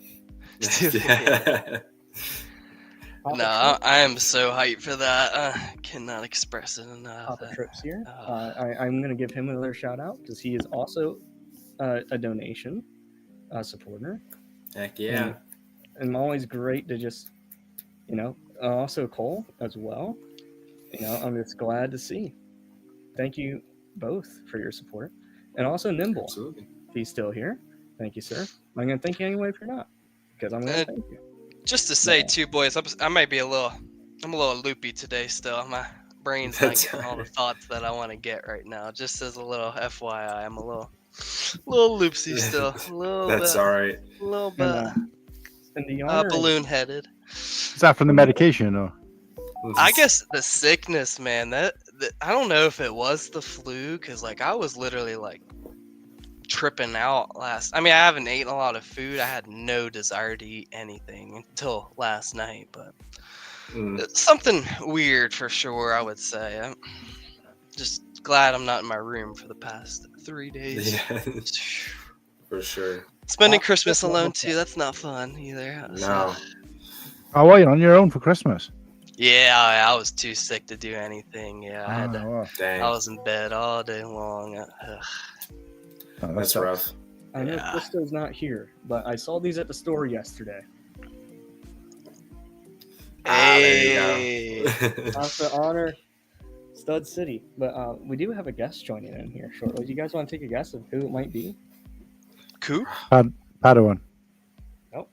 No, I am so hyped for that. I cannot express it enough. Papa Trips here. I'm going to give him another shout out because he is also a donation supporter. Heck yeah. And always great to just, also Cole as well. I'm just glad to see. Thank you both for your support. And also Nimble. Absolutely. If he's still here. Thank you, sir. I'm going to thank you anyway if you're not. Because I'm going to thank you. Just to say, too, boys, I might be I'm a little loopy today still. My brain's not getting all the thoughts that I want to get right now. Just as a little FYI, I'm a little loopsy still. That's all right. A little bit. And the honor balloon-headed. Is that from the medication or? I guess the sickness, man. That I don't know if it was the flu, because I was literally tripping out I haven't eaten a lot of food. I had no desire to eat anything until last night, but it's something weird for sure, I would say. I'm just glad I'm not in my room for the past 3 days. Yeah, for sure. Spending Christmas alone too, that's not fun either. No. Oh, wait, on your own for Christmas? Yeah, I was too sick to do anything. Yeah, I had to. Wow. Dang. I was in bed all day long. Oh, That's rough. I know Krista's not here, but I saw these at the store yesterday. Hey. There you go. To honor Stud City, but we do have a guest joining in here shortly. Do you guys want to take a guess of who it might be? Cool. Padawan. Nope.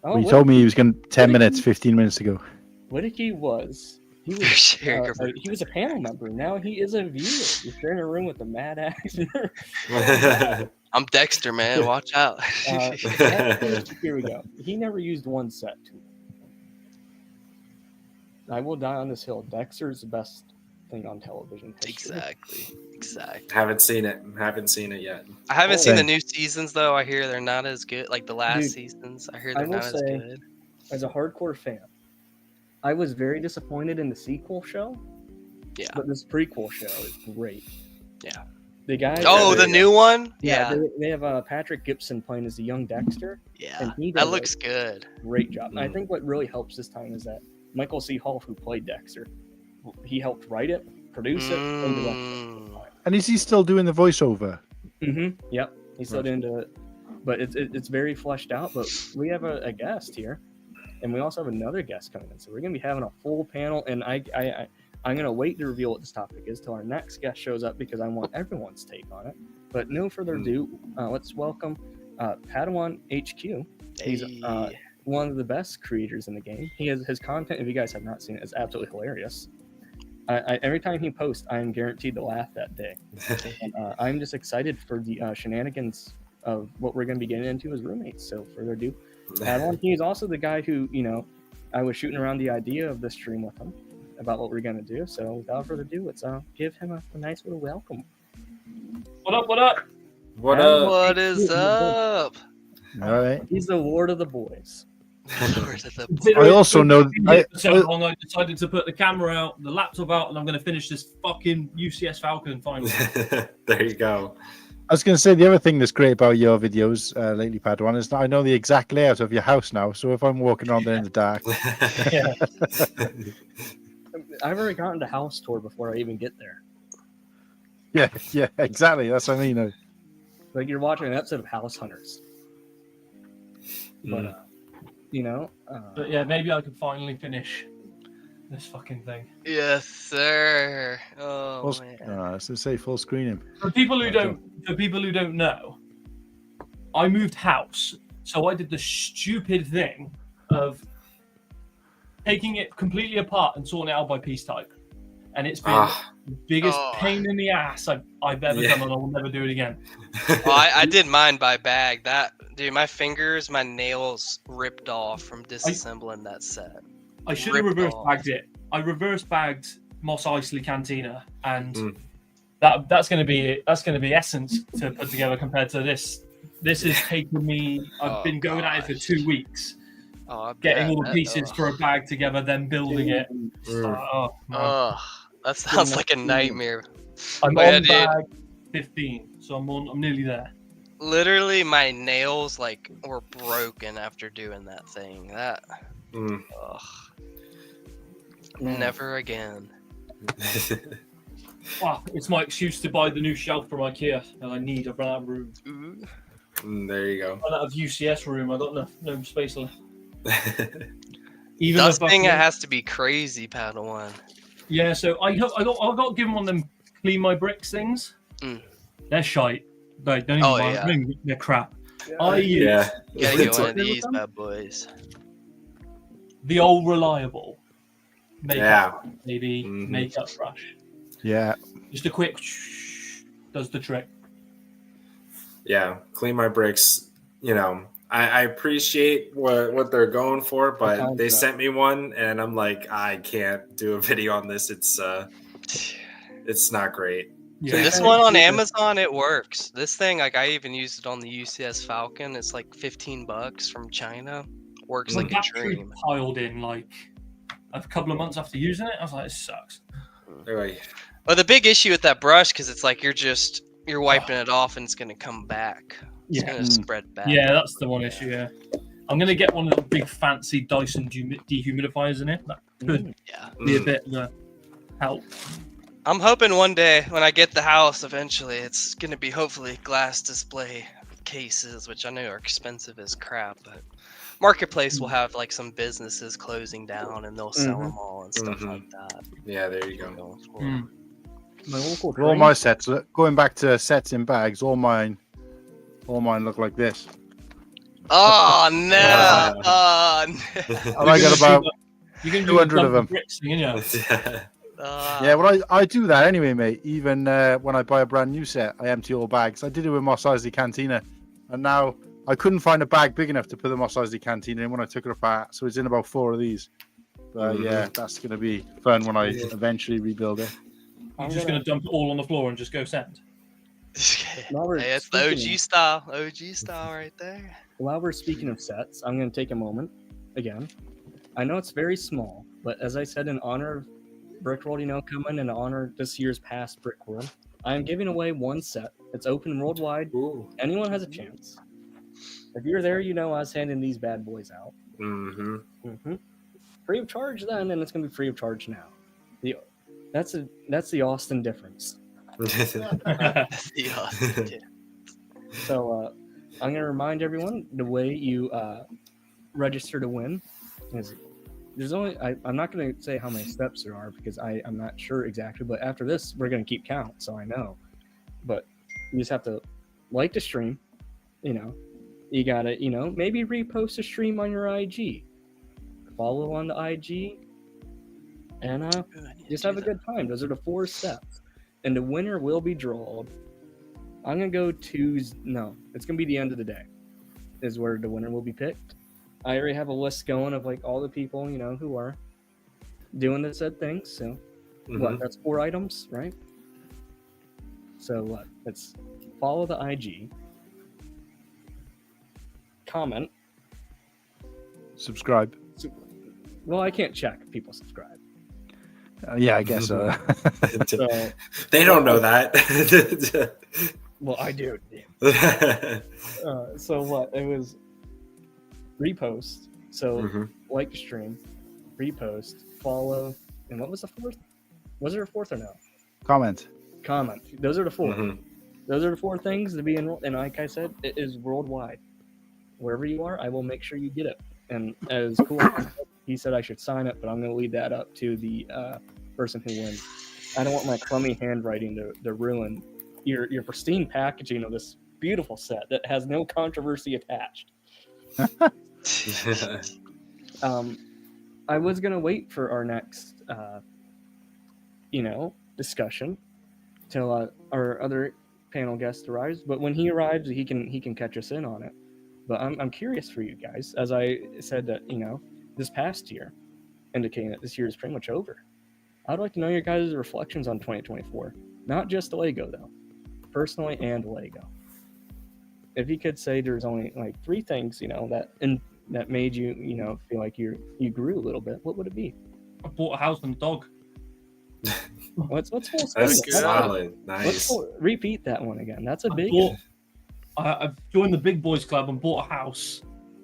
Well, he told me he was going 10 minutes, 15 minutes ago. He was a panel member. Now he is a viewer. He's sharing a room with the Mad Actor. I'm Dexter, man. Watch out. Here we go. He never used one set tool. I will die on this hill. Dexter is the best thing on television history. Exactly. Haven't seen it yet. I haven't seen the new seasons though. I hear they're not as good. Like the last seasons, I hear they're not as good. As a hardcore fan, I was very disappointed in the sequel show. Yeah. But this prequel show is great. Yeah. The guy. Oh, the new one? Yeah. They have Patrick Gibson playing as the young Dexter. Yeah. That looks good. Great job. And I think what really helps this time is that Michael C. Hall, who played Dexter, he helped write it, produce it, and direct it. And is he still doing the voiceover? Mm-hmm. Yep. He's still into it. But it's very fleshed out. But we have a guest here. And we also have another guest coming in. So we're going to be having a full panel. And I'm going to wait to reveal what this topic is till our next guest shows up because I want everyone's take on it. But no further ado, let's welcome PadawanHQ. He's one of the best creators in the game. His content, if you guys have not seen it, is absolutely hilarious. Every time he posts, I am guaranteed to laugh that day. And, I'm just excited for the shenanigans of what we're going to be getting into as roommates. So further ado, Padawan, he is also the guy who, I was shooting around the idea of this stream with him about what we're going to do. So without further ado, let's give him a nice little welcome. What up? What is up? All right. He's the Lord of the Boys. I also know. I decided to put the camera out, the laptop out, and I'm going to finish this fucking UCS Falcon finally. There you go. I was going to say the other thing that's great about your videos lately, Padawan, is that I know the exact layout of your house now. So if I'm walking around there in the dark, I've already gotten to house tour before I even get there. Yeah, exactly. That's what I mean. Like you're watching an episode of House Hunters. But but yeah, maybe I could finally finish this fucking thing. Yes, sir. Oh man. So say full screen him. For people who don't know, I moved house, so I did the stupid thing of taking it completely apart and sorting it out by piece type, and it's been the biggest pain in the ass I've ever done, and I will never do it again. Well, I did mine by bag. Dude, my fingers, my nails ripped off from disassembling that set. I should have reverse bagged it. I reverse bagged Mos Eisley Cantina, and that's going to be essence to put together compared to this. This has taken me. I've been going at it for 2 weeks, getting all the pieces for a bag together, then building it. That sounds like a nightmare. I'm on bag 15, so I'm nearly there. Literally, my nails like were broken after doing that thing. Never again. Wow, it's my excuse to buy the new shelf from IKEA, and I run out of room. There you go. I run out of UCS room. I got no space left. That thing has to be crazy, Padawan. Yeah, so I got given one of them clean my bricks things. They're shite. Like, don't even mind. They're crap. Gotta get one of these bad boys. The old reliable makeup, makeup brush. Yeah. Just a quick does the trick. Yeah, clean my bricks. You know, I appreciate what they're going for, but they sent me one, and I'm like, I can't do a video on this. It's not great. Yeah. This one on Amazon, it works. This thing, like, I even used it on the UCS Falcon. It's like $15 from China. Works like a dream. Piled in like a couple of months after using it. I was like, it sucks. Well, the big issue with that brush, because it's like you're wiping it off and it's gonna come back. It's gonna spread back. Yeah, that's the one issue. Yeah, I'm gonna get one of the big fancy Dyson dehumidifiers in it. That could be a bit of a help. I'm hoping one day when I get the house, eventually, it's gonna be hopefully glass display cases, which I know are expensive as crap, but Marketplace will have like some businesses closing down and they'll sell them all and stuff like that. Yeah, there you go. All my sets, going back to sets in bags, all mine look like this. Oh no! I got about 200 of them. Yeah, well, I do that anyway, mate. Even when I buy a brand new set, I empty all bags. I did it with Mos Eisley Cantina, and now I couldn't find a bag big enough to put the Mos Eisley Cantina in when I took it apart, so it's in about 4 of these. But yeah, that's going to be fun when I eventually rebuild it. I'm just going to dump it all on the floor and just go send. Hey, it's the OG style. OG style right there. While we're speaking of sets, I'm going to take a moment again. I know it's very small, but as I said, in honor of Brickworld, coming in honor of this year's past Brickworld, I am giving away one set. It's open worldwide. Ooh. Anyone has a chance. If you're there, I was handing these bad boys out. Free of charge then, and it's going to be free of charge now. That's the Austin difference. So I'm going to remind everyone the way you register to win is there's only I'm not going to say how many steps there are because I'm not sure exactly, but after this we're going to keep count, so I know. But you just have to like the stream, you gotta maybe repost a stream on your IG, follow on the IG, and just have a good time. Those are the 4 steps, and the winner will be drawn. I'm gonna go Tuesday. No, it's gonna be the end of the day is where the winner will be picked. I already have a list going of like all the people who are doing the said things. So that's 4 items, right? So let's follow the IG, comment, subscribe. Well, I can't check if people subscribe. Yeah, I guess so. They don't know that. Well, I do. So what? It was repost. So like the stream, repost, follow, and what was the 4th? Was there a 4th or no? Comment. Those are the 4. Those are the 4 things to be enrolled. And like I said, it is worldwide. Wherever you are, I will make sure you get it. And as cool, he said I should sign it, but I'm going to leave that up to the person who wins. I don't want my crummy handwriting to ruin your pristine packaging of this beautiful set that has no controversy attached. I was going to wait for our next, discussion till our other panel guest arrives. But when he arrives, he can catch us in on it. But I'm curious for you guys, as I said that, this past year, indicating that this year is pretty much over. I'd like to know your guys' reflections on 2024. Not just Lego, though. Personally and Lego. If you could say there's only like 3 things, that made you, feel like you grew a little bit, what would it be? I bought a house and a dog. Let's That's solid. Nice. Repeat that one again. That's a big. I've joined the big boys club and bought a house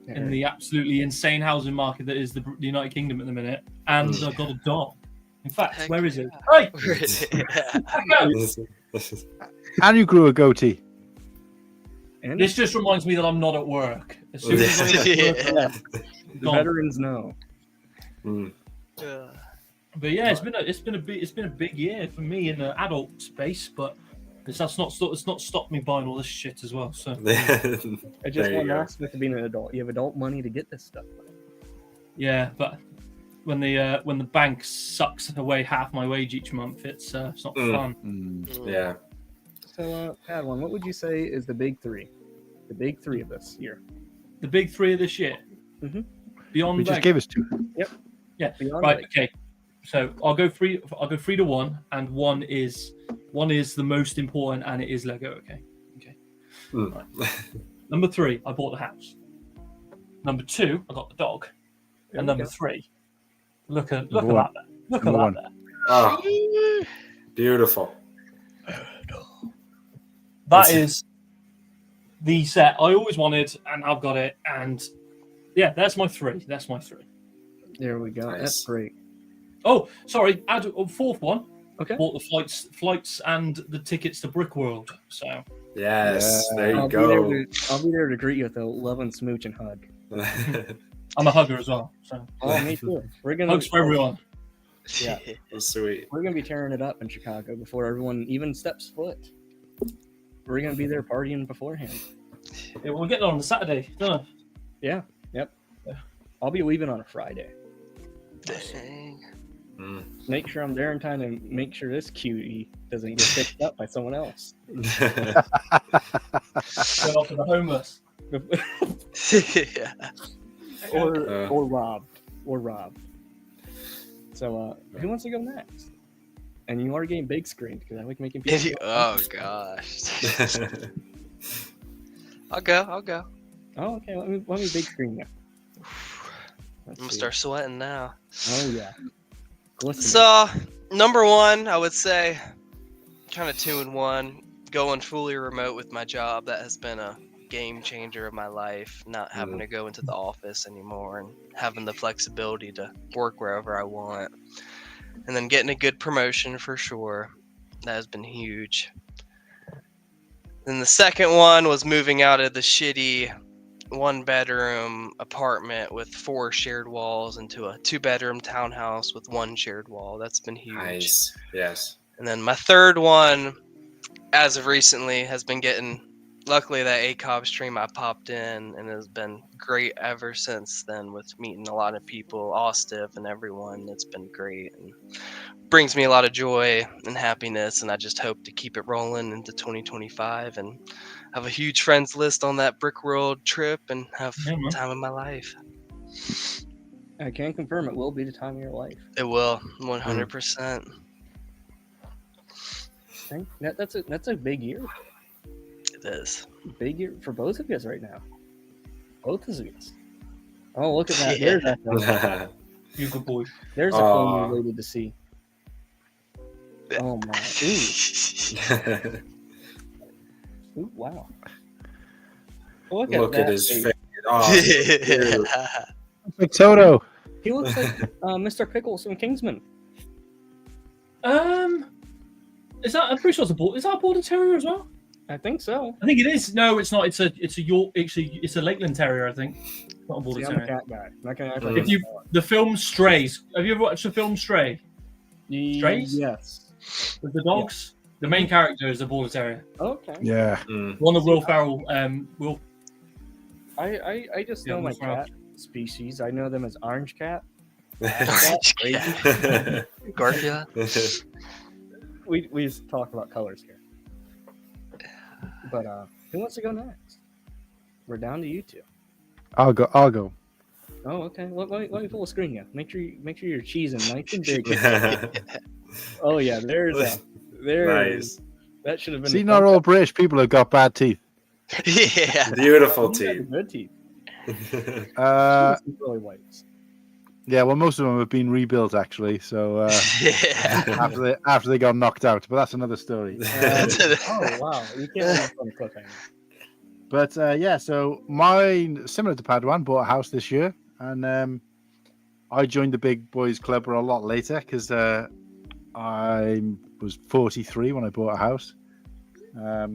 in the absolutely insane housing market that is the United Kingdom at the minute, and I've got a dog. In fact, where is it? Hey! And you grew a goatee. And this just reminds me that I'm not at work. As soon as I'm at work, the veterans know. But yeah, it's been a big year for me in the adult space, but it's not stopped me buying all this shit as well. So I just want aspect of being an adult. You have adult money to get this stuff. Yeah, but when the bank sucks away half my wage each month, it's not fun. Yeah. So, Padawan, what would you say is the big 3? The big 3 of this year. The big 3 of this year. Mm-hmm. Beyond. We just gave us 2. Yep. Yeah. Beyond right. Lego. Okay. So I'll go 3 to 1, and one is the most important, and it is Lego. Okay. Right. Number 3, I bought the house. Number 2, I got the dog, and number 3, look at that there. Look at that there. Oh, beautiful. That is the set I always wanted, and I've got it. And yeah, that's my 3. That's my 3. There we go. Nice. That's great. Oh, sorry. Add a 4th one. Okay. Bought the flights and the tickets to Brickworld. So Yes, there you I'll go. I'll be there to greet you with a love and smooch and hug. I'm a hugger as well. So Me too. We're gonna hugs for everyone. Yeah, Sweet. we're gonna be tearing it up in Chicago before everyone even steps foot. We're gonna be there partying beforehand. Yeah, we're getting on the Saturday, don't we? Yeah. Yep. I'll be leaving on a Friday. Dang. Make sure I'm there in time to make sure this cutie doesn't get picked up by someone else. Going off to the homeless. Yeah. or robbed. So who wants to go next? And you are getting big screened because I like making people. Oh gosh. I'll go. Oh, okay. Let me big screen you. I'm gonna start sweating now. Oh yeah. Glisten. So, number 1, I would say, kind of 2 in 1, going fully remote with my job. That has been a game changer of my life. Not having to go into the office anymore and having the flexibility to work wherever I want. And then getting a good promotion for sure. That has been huge. Then the second one was moving out of the shitty 1-bedroom apartment with 4 shared walls into a 2-bedroom townhouse with 1 shared wall. That's been huge. Nice. Yes. And then my third one, as of recently, has been getting, luckily that ACOB stream I popped in, and has been great ever since then with meeting a lot of people, Austiff and everyone. It's been great and brings me a lot of joy and happiness, and I just hope to keep it rolling into 2025 and have a huge friends list on that Brickworld trip and have the time of my life. I can confirm it will be the time of your life. It will, 100%. That's a big year. It is. Big year for both of you guys right now. Both of you guys. Oh, look at that. Yeah. There's that. You good boy. There's a film we waited to see. Oh my. Ooh, wow. Look at his face. Oh, like Toto. He looks like Mr. Pickles from Kingsman. Is that? I'm pretty sure it's a border. Is that a border terrier as well? I think so. I think it is. No, it's not. It's a York. It's a Lakeland Terrier. I think. Not a border I'm a terrier. cat guy. I'm not gonna act If you the film Strays. Have you ever watched the film Stray? Strays? Yes. With the dogs. Yeah. The main character is a border terrier. Okay. Yeah. One of Will Ferrell. Will. I just know my cat species. I know them as orange cat. Garfield. We just talk about colors here. But who wants to go next? We're down to you two. I'll go. Oh, okay. Let me full screen you. Make sure you're cheesing nice and big. Oh yeah, there's Nice. that should have been. See, not all British people have got bad teeth. Yeah. Beautiful You got the teeth. good teeth. Really whites. Yeah, well, most of them have been rebuilt actually. So Yeah. after they got knocked out, but that's another story. Oh wow, you can't leave on a cliffhanger. But yeah, so mine, similar to Padawan, bought a house this year, and I joined the big boys club a lot later because I was 43 when I bought a house.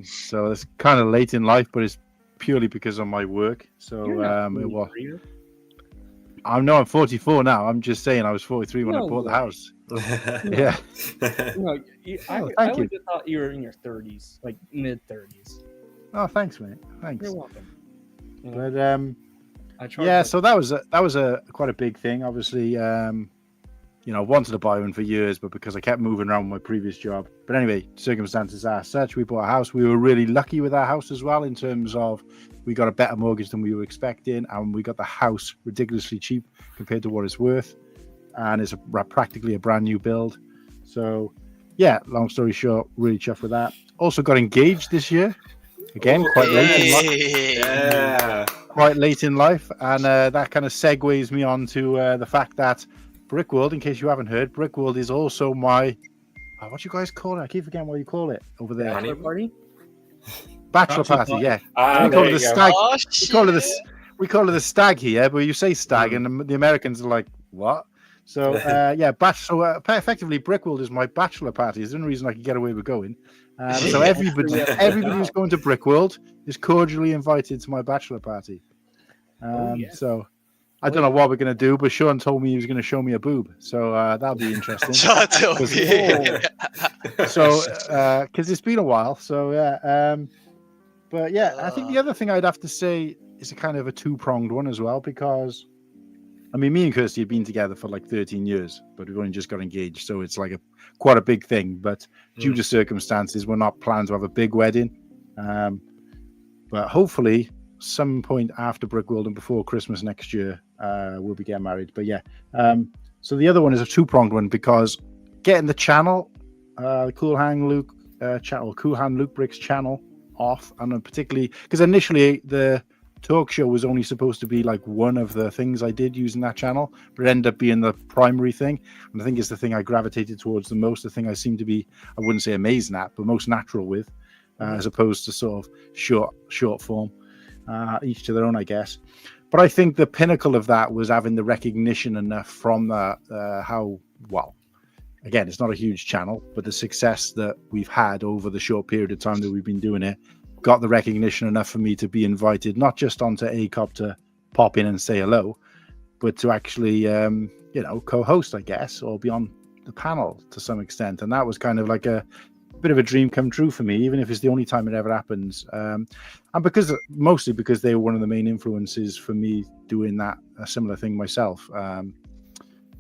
So it's kind of late in life, but it's purely because of my work. So it was. I'm 44 now. I'm just saying I was 43 when I bought the house. Yeah. No, I would have thought you were in your 30s, like mid 30s. Oh, thanks, mate. Thanks. You're welcome. But yeah, so that was a quite a big thing. Obviously, wanted to buy one for years, but because I kept moving around with my previous job. But anyway, circumstances are such. We bought a house. We were really lucky with our house as well in terms of we got a better mortgage than we were expecting, and we got the house ridiculously cheap compared to what it's worth, and it's practically a brand new build. So yeah, long story short, really chuffed with that. Also got engaged this year. Again, quite late in life. Yeah. Quite late in life, and that kind of segues me on to the fact that Brickworld, in case you haven't heard, Brickworld is also my what do you guys call it? I keep forgetting what you call it over there. Bachelor party. Bachelor party, yeah. We call it the stag. We call it the stag here, but you say stag, and the Americans are like, what? So yeah, effectively, Brickworld is my bachelor party. It's the only reason I can get away with going. So everybody who's going to Brickworld is cordially invited to my bachelor party. So I don't know what we're going to do, but Sean told me he was going to show me a boob. So that'll be interesting. So because it's been a while. So yeah. But yeah, I think the other thing I'd have to say is a kind of a two-pronged one as well, because I mean, me and Kirsty have been together for like 13 years, but we've only just got engaged. So it's like quite a big thing. But due to circumstances, we're not planning to have a big wedding. But hopefully, some point after Brickworld and before Christmas next year, we'll be getting married. But yeah. So the other one is a two-pronged one, because getting the channel, CoolHanLuke channel, CoolHanLuke Bricks channel off, and particularly because initially the talk show was only supposed to be like one of the things I did using that channel, but it ended up being the primary thing, and I think it's the thing I gravitated towards the most, the thing I seem to be, I wouldn't say amazing at, but most natural with, as opposed to sort of short form, each to their own, I guess. But I think the pinnacle of that was having the recognition enough from how well, again, it's not a huge channel, but the success that we've had over the short period of time that we've been doing it got the recognition enough for me to be invited, not just onto ACOB to pop in and say hello, but to actually, co-host, I guess, or be on the panel to some extent. And that was kind of like a bit of a dream come true for me, even if it's the only time it ever happens. And mostly because they were one of the main influences for me doing a similar thing myself.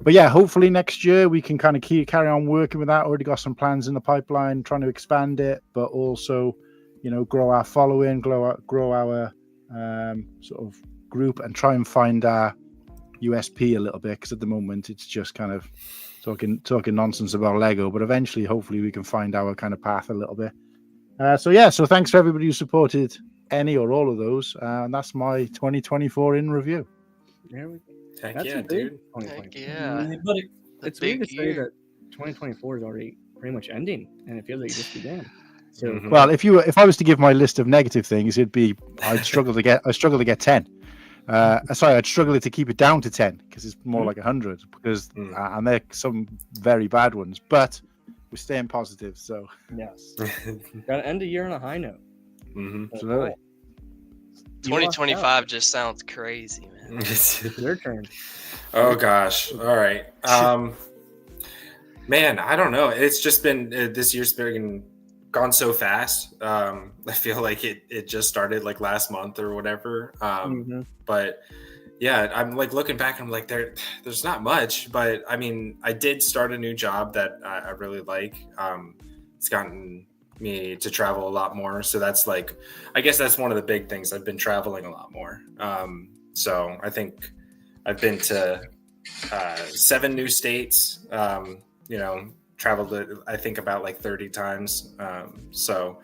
But yeah, hopefully next year we can kind of carry on working with that. Already got some plans in the pipeline, trying to expand it, but also, grow our following, grow our sort of group, and try and find our USP a little bit. Because at the moment it's just kind of talking nonsense about Lego, but eventually, hopefully, we can find our kind of path a little bit. So thanks for everybody who supported any or all of those, and that's my 2024 in review. There we go. Heck yeah, dude. Heck yeah. But it's weird to say that 2024 is already pretty much ending, and it feels like it just began. So, well, if I was to give my list of negative things, it'd be I'd struggle to get 10. I'd struggle to keep it down to 10 because it's more like 100 because and they're some very bad ones, but we're staying positive. So yes, got to end the year on a high note. Absolutely. 2025 just sounds crazy, man. Your turn. Oh gosh. All right. Man, I don't know. It's just been this year's gone so fast. I feel like it just started like last month or whatever. But yeah, I'm like looking back and I'm like there's not much, but I mean, I did start a new job that I really like. It's gotten me to travel a lot more. So that's like, I guess that's one of the big things. I've been traveling a lot more. So I think I've been to 7 new states. Traveled I think about like 30 times. So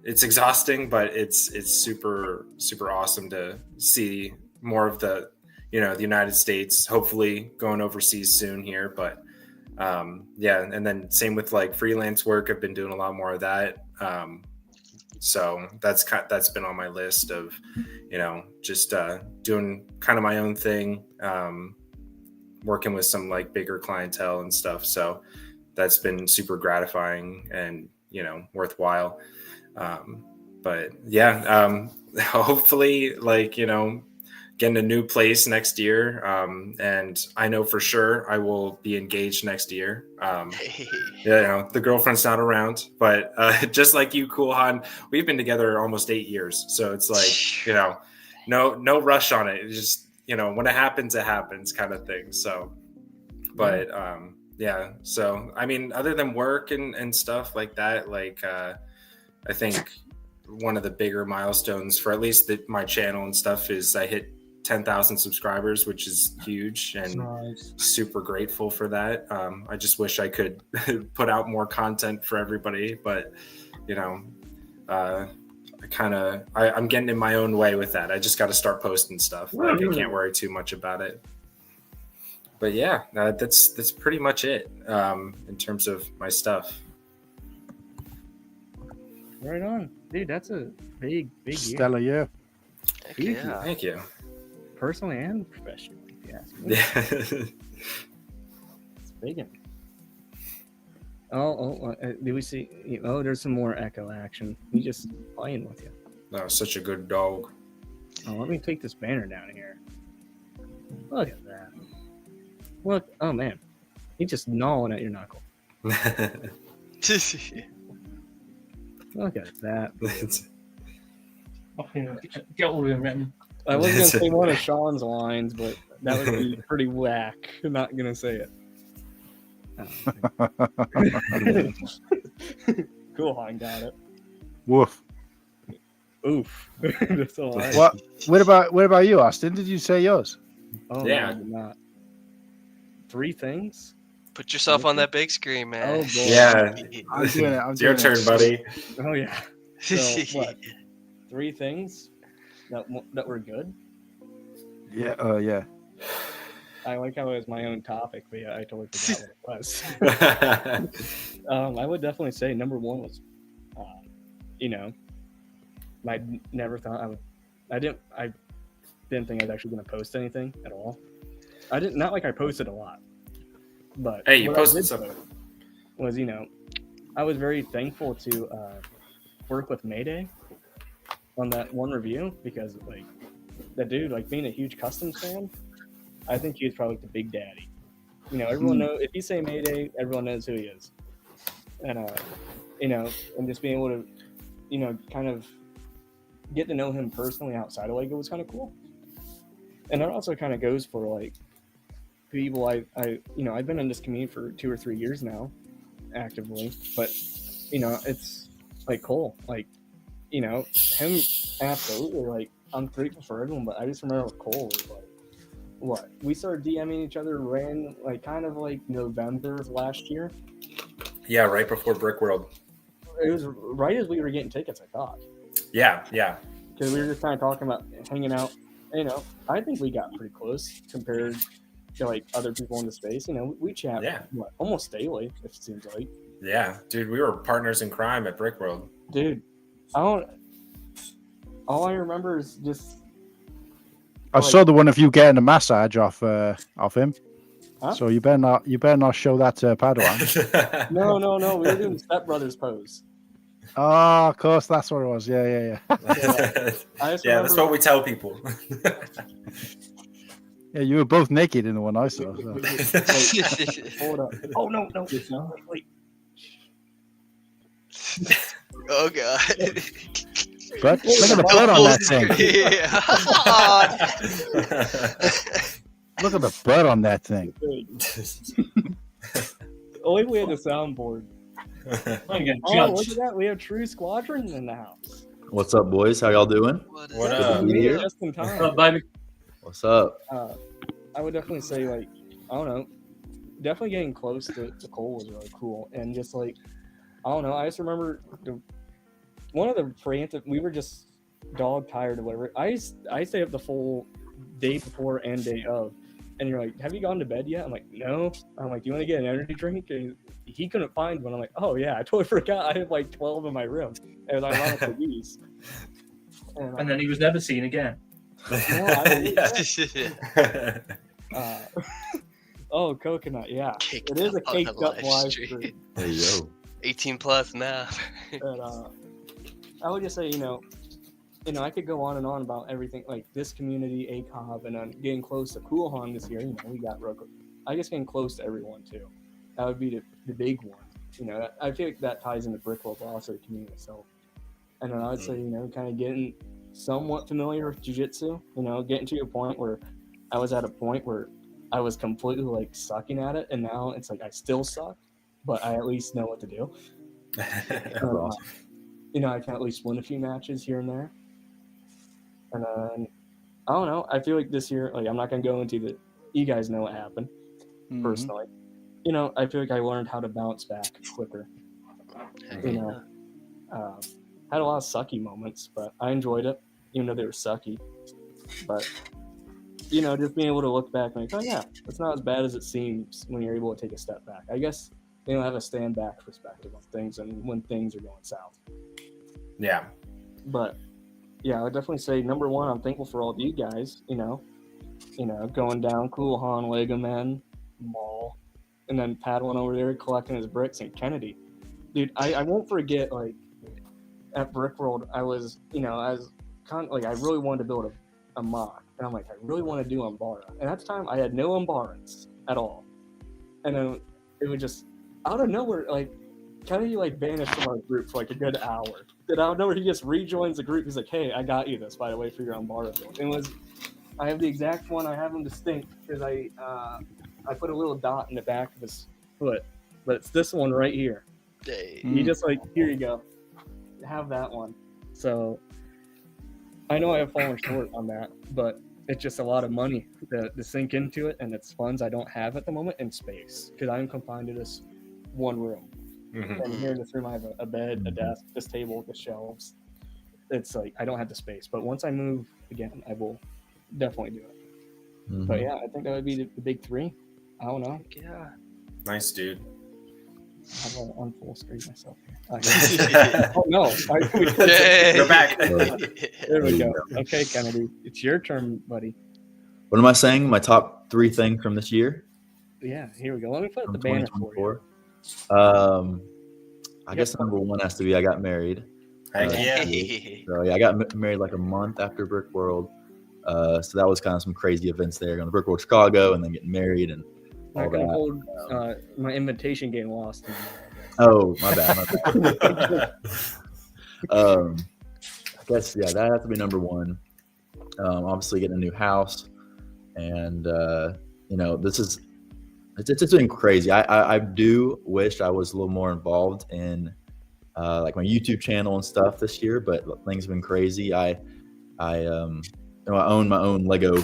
it's exhausting, but it's super super awesome to see more of the the United States. Hopefully going overseas soon here, but and then same with like freelance work. I've been doing a lot more of that. So that's been on my list of just doing kind of my own thing, working with some like bigger clientele and stuff. So that's been super gratifying and worthwhile. But hopefully like getting a new place next year, and I know for sure I will be engaged next year. The girlfriend's not around, but just like you, CoolHan, we've been together almost 8 years, so it's like no rush on it. It's just when it happens kind of thing. So but so I mean, other than work and stuff like that, like I think one of the bigger milestones for at least my channel and stuff is I hit 10,000 subscribers, which is huge, and super grateful for that. I just wish I could put out more content for everybody, but I'm getting in my own way with that. I just got to start posting stuff. Like I can't worry too much about it. But yeah, that's pretty much it in terms of my stuff. Right on, dude. That's a big stellar year. Thank you. Personally and professionally, if you ask me. Yeah. It's big. Do we see? Oh, there's some more echo action. He's just playing with you. That was such a good dog. Oh, let me take this banner down here. Look at that. Look, oh man, he's just gnawing at your knuckle. Look at that. Get all of them written. I was gonna say one of Sean's lines, but that would be pretty whack. I'm not gonna say it. CoolHan got it. Woof. Oof. That's all I What about you, Austin? Did you say yours? Oh yeah. No, I did not. 3 things. Put yourself on that big screen, man. Oh boy. Yeah. I'm doing it. It's your turn, buddy. Oh yeah. So what? 3 things that were good. Yeah. Yeah. I like how it was my own topic, but yeah, I totally forgot what it was. I would definitely say number 1 was, I never thought I would. I didn't think I was actually going to post anything at all. Not like I posted a lot, but hey, you posted something. Was I was very thankful to work with Mayday on that one review, because like that dude, like being a huge customs fan, I think he was probably the big daddy. Everyone knows, if you say Mayday, everyone knows who he is. And and just being able to kind of get to know him personally outside of Lego was kind of cool. And that also kind of goes for like people I've been in this community for 2 or 3 years now, actively, but it's like Cole, like him absolutely, like I'm grateful for everyone, but I just remember with Cole was like, what, we started DMing each other kind of like November of last year. Yeah, right before Brick World. It was right as we were getting tickets, I thought. Yeah. Because we were just kind of talking about hanging out. I think we got pretty close compared to like other people in the space. We chat almost daily, it seems like. Yeah, dude, we were partners in crime at Brick World. Dude, all I remember is just I saw the one of you getting a massage off him. Huh? So you better not show that to Padawan. No. We were doing the Step Brothers pose. Oh, of course, that's what it was. Yeah. That's what we tell people. Yeah, you were both naked in the one I saw. So. Hold up. Oh no. Wait. Oh god. But look at the blood on that thing. Look at the blood on that thing. Only we had the soundboard. Oh, look at that. We have True Squadron in the house. What's up, boys? How y'all doing? What up? Yeah, just in time. What's up, baby? What's up? I would definitely say, like, I don't know, definitely getting close to Cole was really cool. And just like, I don't know, I just remember one of the preemptive, we were just dog tired or whatever. I stay up the full day before and day of. And you're like, have you gone to bed yet? I'm like, no. I'm like, do you want to get an energy drink? And he couldn't find one. I'm like, oh yeah, I totally forgot. I had like 12 in my room. And I was on these. And then he was never seen again. Oh, coconut, yeah. Caked It is a up on caked the up live live stream. stream. There you go. 18 plus now. But I would just say, you know, I could go on and on about everything, like this community, ACOB, and then getting close to CoolHan this year. You know, we got I guess getting close to everyone too. That would be the big one. You know, I feel like that ties into BrickHive, but also the community itself. And then I would say, you know, kind of getting somewhat familiar with jiu-jitsu. You know, getting to a point where I was at a point where I was completely like sucking at it, and now it's like I still suck, but I at least know what to do. Awesome. You know, I can at least win a few matches here and there. And then, I don't know, I feel like this year, like, I'm not going to go into you guys know what happened, personally. You know, I feel like I learned how to bounce back quicker. You know, had a lot of sucky moments, but I enjoyed it, even though they were sucky. But, you know, just being able to look back and like, oh yeah, it's not as bad as it seems when you're able to take a step back. I guess they don't have a stand back perspective on things and when things are going south. Yeah. But yeah, I would definitely say number one, I'm thankful for all of you guys, you know, going down CoolHan, Legomen, Mall, and then Padawan over there collecting his bricks, and Kennedy. Dude, I won't forget, like, at Brickworld, I was, you know, I really wanted to build a mock. And I'm like, I really want to do Umbara. And at the time, I had no Umbarans at all. And then it would just, out of nowhere, like, Kennedy, like, vanished from our group for, like, a good hour. And out of nowhere, he just rejoins the group. He's like, hey, I got you this, by the way, for your Umbara build. And I have the exact one. I have them distinct because I put a little dot in the back of his foot. But it's this one right here. You just, like, here you go. Have that one. So I know I have fallen short on that, but it's just a lot of money to sink into it, and it's funds I don't have at the moment, and space, because I'm confined to this one room. And here in this room I have a bed, a desk, this table, the shelves. It's like I don't have the space, but once I move again, I will definitely do it. But yeah, I think that would be the big three. I don't know. Yeah. Nice, dude. How about I unfull screen myself here? Oh no! Go back. There we go. Okay, Kennedy, it's your turn, buddy. What am I saying? My top 3 things from this year? Yeah, here we go. Let me put From the banner for you. 2024. I guess number 1 has to be I got married. Heck yeah. So yeah, I got married like a month after Brick World. So that was kind of some crazy events there, going to Brick World Chicago and then getting married and all I'm not gonna that. hold my invitation getting lost. Oh, my bad. I guess yeah, that has to be number 1. Obviously getting a new house, and you know, it's been crazy. I do wish I was a little more involved in like my YouTube channel and stuff this year, but things have been crazy. I own my own Lego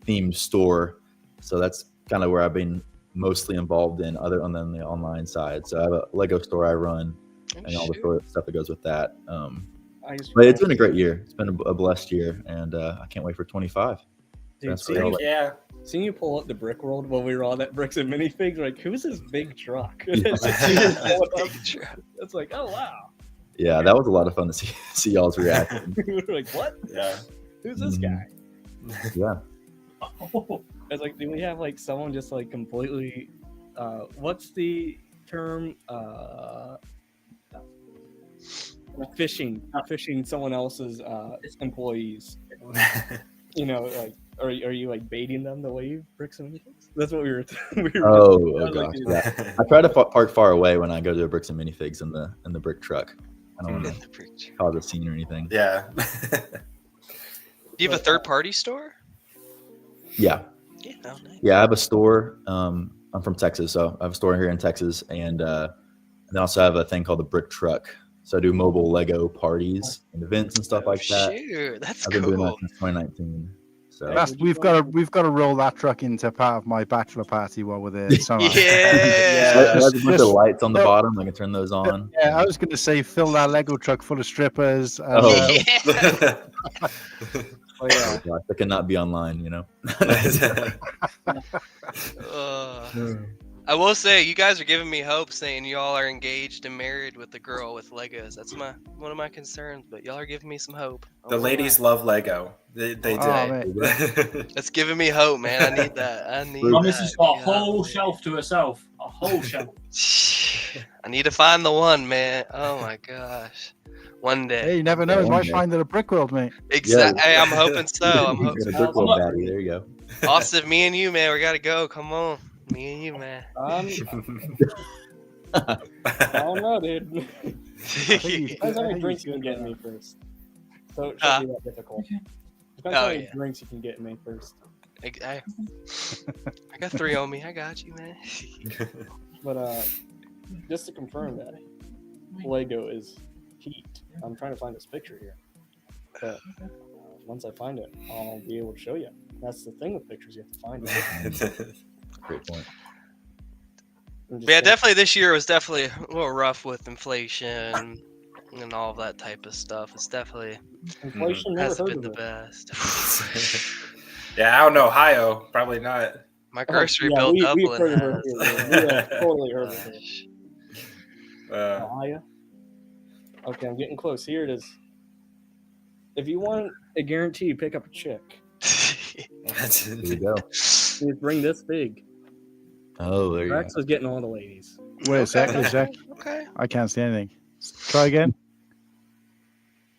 themed store, so that's kind of where I've been mostly involved in, other than the online side. So I have a Lego store I run, and all the stuff that goes with that. But it's been a great year. It's been a blessed year, and I can't wait for 25. Dude, Yeah. Seeing you pull up the Brick World while we were all at Bricks and Minifigs, like, who's this big truck? Yeah. It's like, oh wow. Yeah, that was a lot of fun to see y'all's reaction. We were like, what? Yeah. Who's this guy? Yeah. It's like, do we have like someone just like completely? What's the term? Fishing someone else's employees. You know, like, are you like baiting them the way you Bricks and Minifigs? That's what we were. Oh gosh, yeah. I try to park far away when I go to a Bricks and Minifigs in the brick truck. I don't want to cause a scene or anything. Yeah. Do you have a third-party store? Yeah. Yeah, no, nice. Yeah, I have a store. I'm from Texas, so I have a store here in Texas, and then also have a thing called the Brick Truck So I do mobile Lego parties and events and stuff like that. Shoot, that's I've been doing that cool. since 2019. So We've got to roll that truck into part of my bachelor party while we're there. Somehow. Yeah. there's a bunch of lights on the bottom. I can turn those on. Yeah, I was going to say fill that Lego truck full of strippers. And, Oh. Yeah. Oh yeah. Gosh, I cannot be online, you know. I will say, you guys are giving me hope, saying y'all are engaged and married with the girl with Legos. That's one of my concerns, but y'all are giving me some hope. The ladies love Lego. They do. That's giving me hope, man. I need that. My missus got a whole shelf to herself. A whole shelf. I need to find the one, man. Oh my gosh. One day. Hey, you never know. You might find it at Brickworld, mate. Exactly. Hey, I'm hoping so. I'm You're hoping a Brickworld daddy. There you go. Austiff, me and you, man. We got to go. Come on. Me and you, man. I don't know, dude. Depends how many drinks you can get in me first. So it shouldn't be that difficult. Depends how many drinks you can get in me first. I got 3 on me. I got you, man. But just to confirm that Lego is heat. I'm trying to find this picture here. But once I find it, I'll be able to show you. That's the thing with pictures, you have to find it. Great point. Yeah, definitely this year was definitely a little rough with inflation and all of that type of stuff. It's definitely inflation hasn't been the best. Yeah, out in Ohio, probably not. My grocery bill doubling. We totally heard of it. Ohio? Okay, I'm getting close. Here it is. If you want a guarantee, pick up a chick. There you go. You bring this big. Oh, there you Rex go. was getting all the ladies. Wait a sec. Okay. I can't see anything. Try again.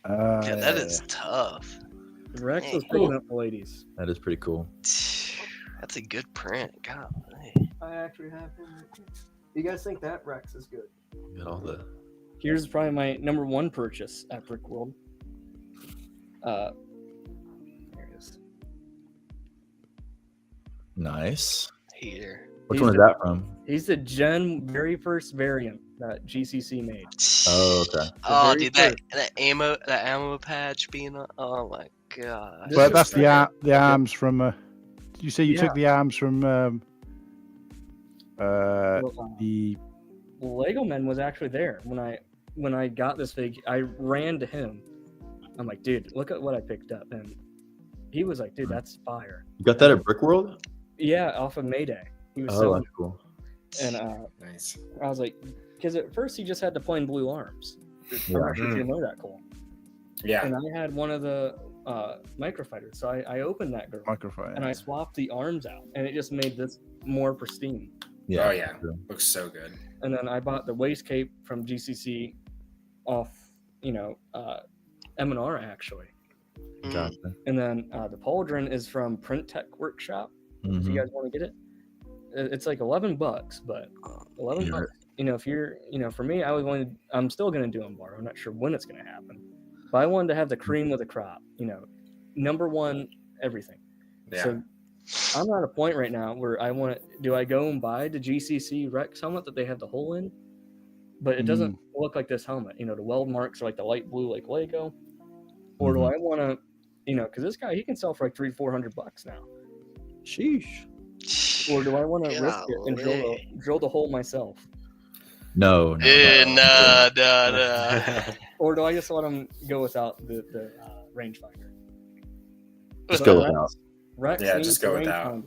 Yeah, that is tough. Rex was picking up the ladies. That is pretty cool. That's a good print. God. I actually have him. You guys think that Rex is good? Got all the. Here's probably my number 1 purchase at Brickworld. There it is. Nice. Here. Which one is that from? He's the very first variant that GCC made. Oh, okay. Oh, dude, that ammo patch being oh my god. Well, that's the arms from. You say you took the arms from the Legomen was actually there when I got this fig. I ran to him. I'm like, dude, look at what I picked up, and he was like, dude, that's fire. You got that at Brickworld? Yeah, off of Mayday. He was that's cool. And nice. I was like, because at first he just had the plain blue arms. I'm actually feeling that cool. Yeah. And I had one of the microfighters, so I opened that girl and I swapped the arms out, and it just made this more pristine. Yeah. Oh yeah, looks so good. And then I bought the waist cape from GCC off, M&R actually. Gotcha. And then the pauldron is from Print Tech Workshop. If you guys want to get it, it's like $11, but $11. If you're, for me, I'm still going to do embargo. I'm not sure when it's going to happen, but I wanted to have the cream with the crop. Number 1, everything. Yeah. So I'm at a point right now where do I go and buy the GCC Rex helmet that they have the hole in, but it doesn't look like this helmet. The weld marks are like the light blue, like Lego. Or do I want to, because this guy, he can sell for like $300-400 now. Sheesh. Or do I want to risk it and drill the hole myself? No. Or do I just let him go without the rangefinder? Just go without. Rex just go without.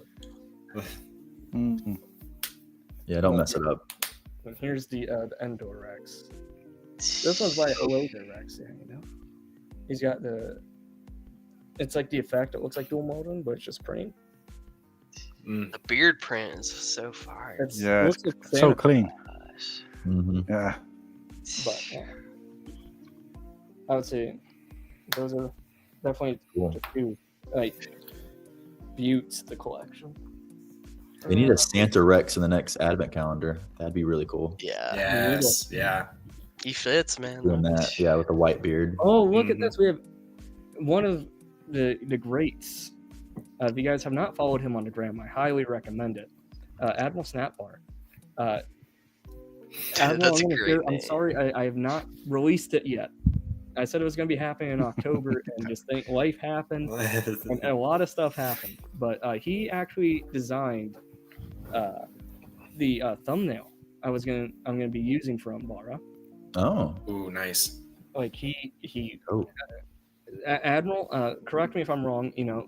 Yeah, don't mess it up. And here's the Endor Rex. This one's by Eloger Rex. He's got it's like the effect. It looks like dual molding, but it's just printing. The beard print is so fire. It's so clean. Yeah. But I would say those are definitely the 2 buttes the collection. They need a Santa Rex in the next advent calendar. That'd be really cool. Yeah. Yes. Yeah. He fits, man. Doing that, with the white beard. Oh, look at this! We have one of the greats. If you guys have not followed him on the gram, I highly recommend it. Admiral Snapbar. That's a great I'm name. sorry, I have not released it yet. I said it was going to be happening in October, and just think life happened, and a lot of stuff happened. But he actually designed the thumbnail I'm gonna be using for Umbara. Oh. Ooh, nice. Like he Oh. Admiral, correct me if I'm wrong. You know,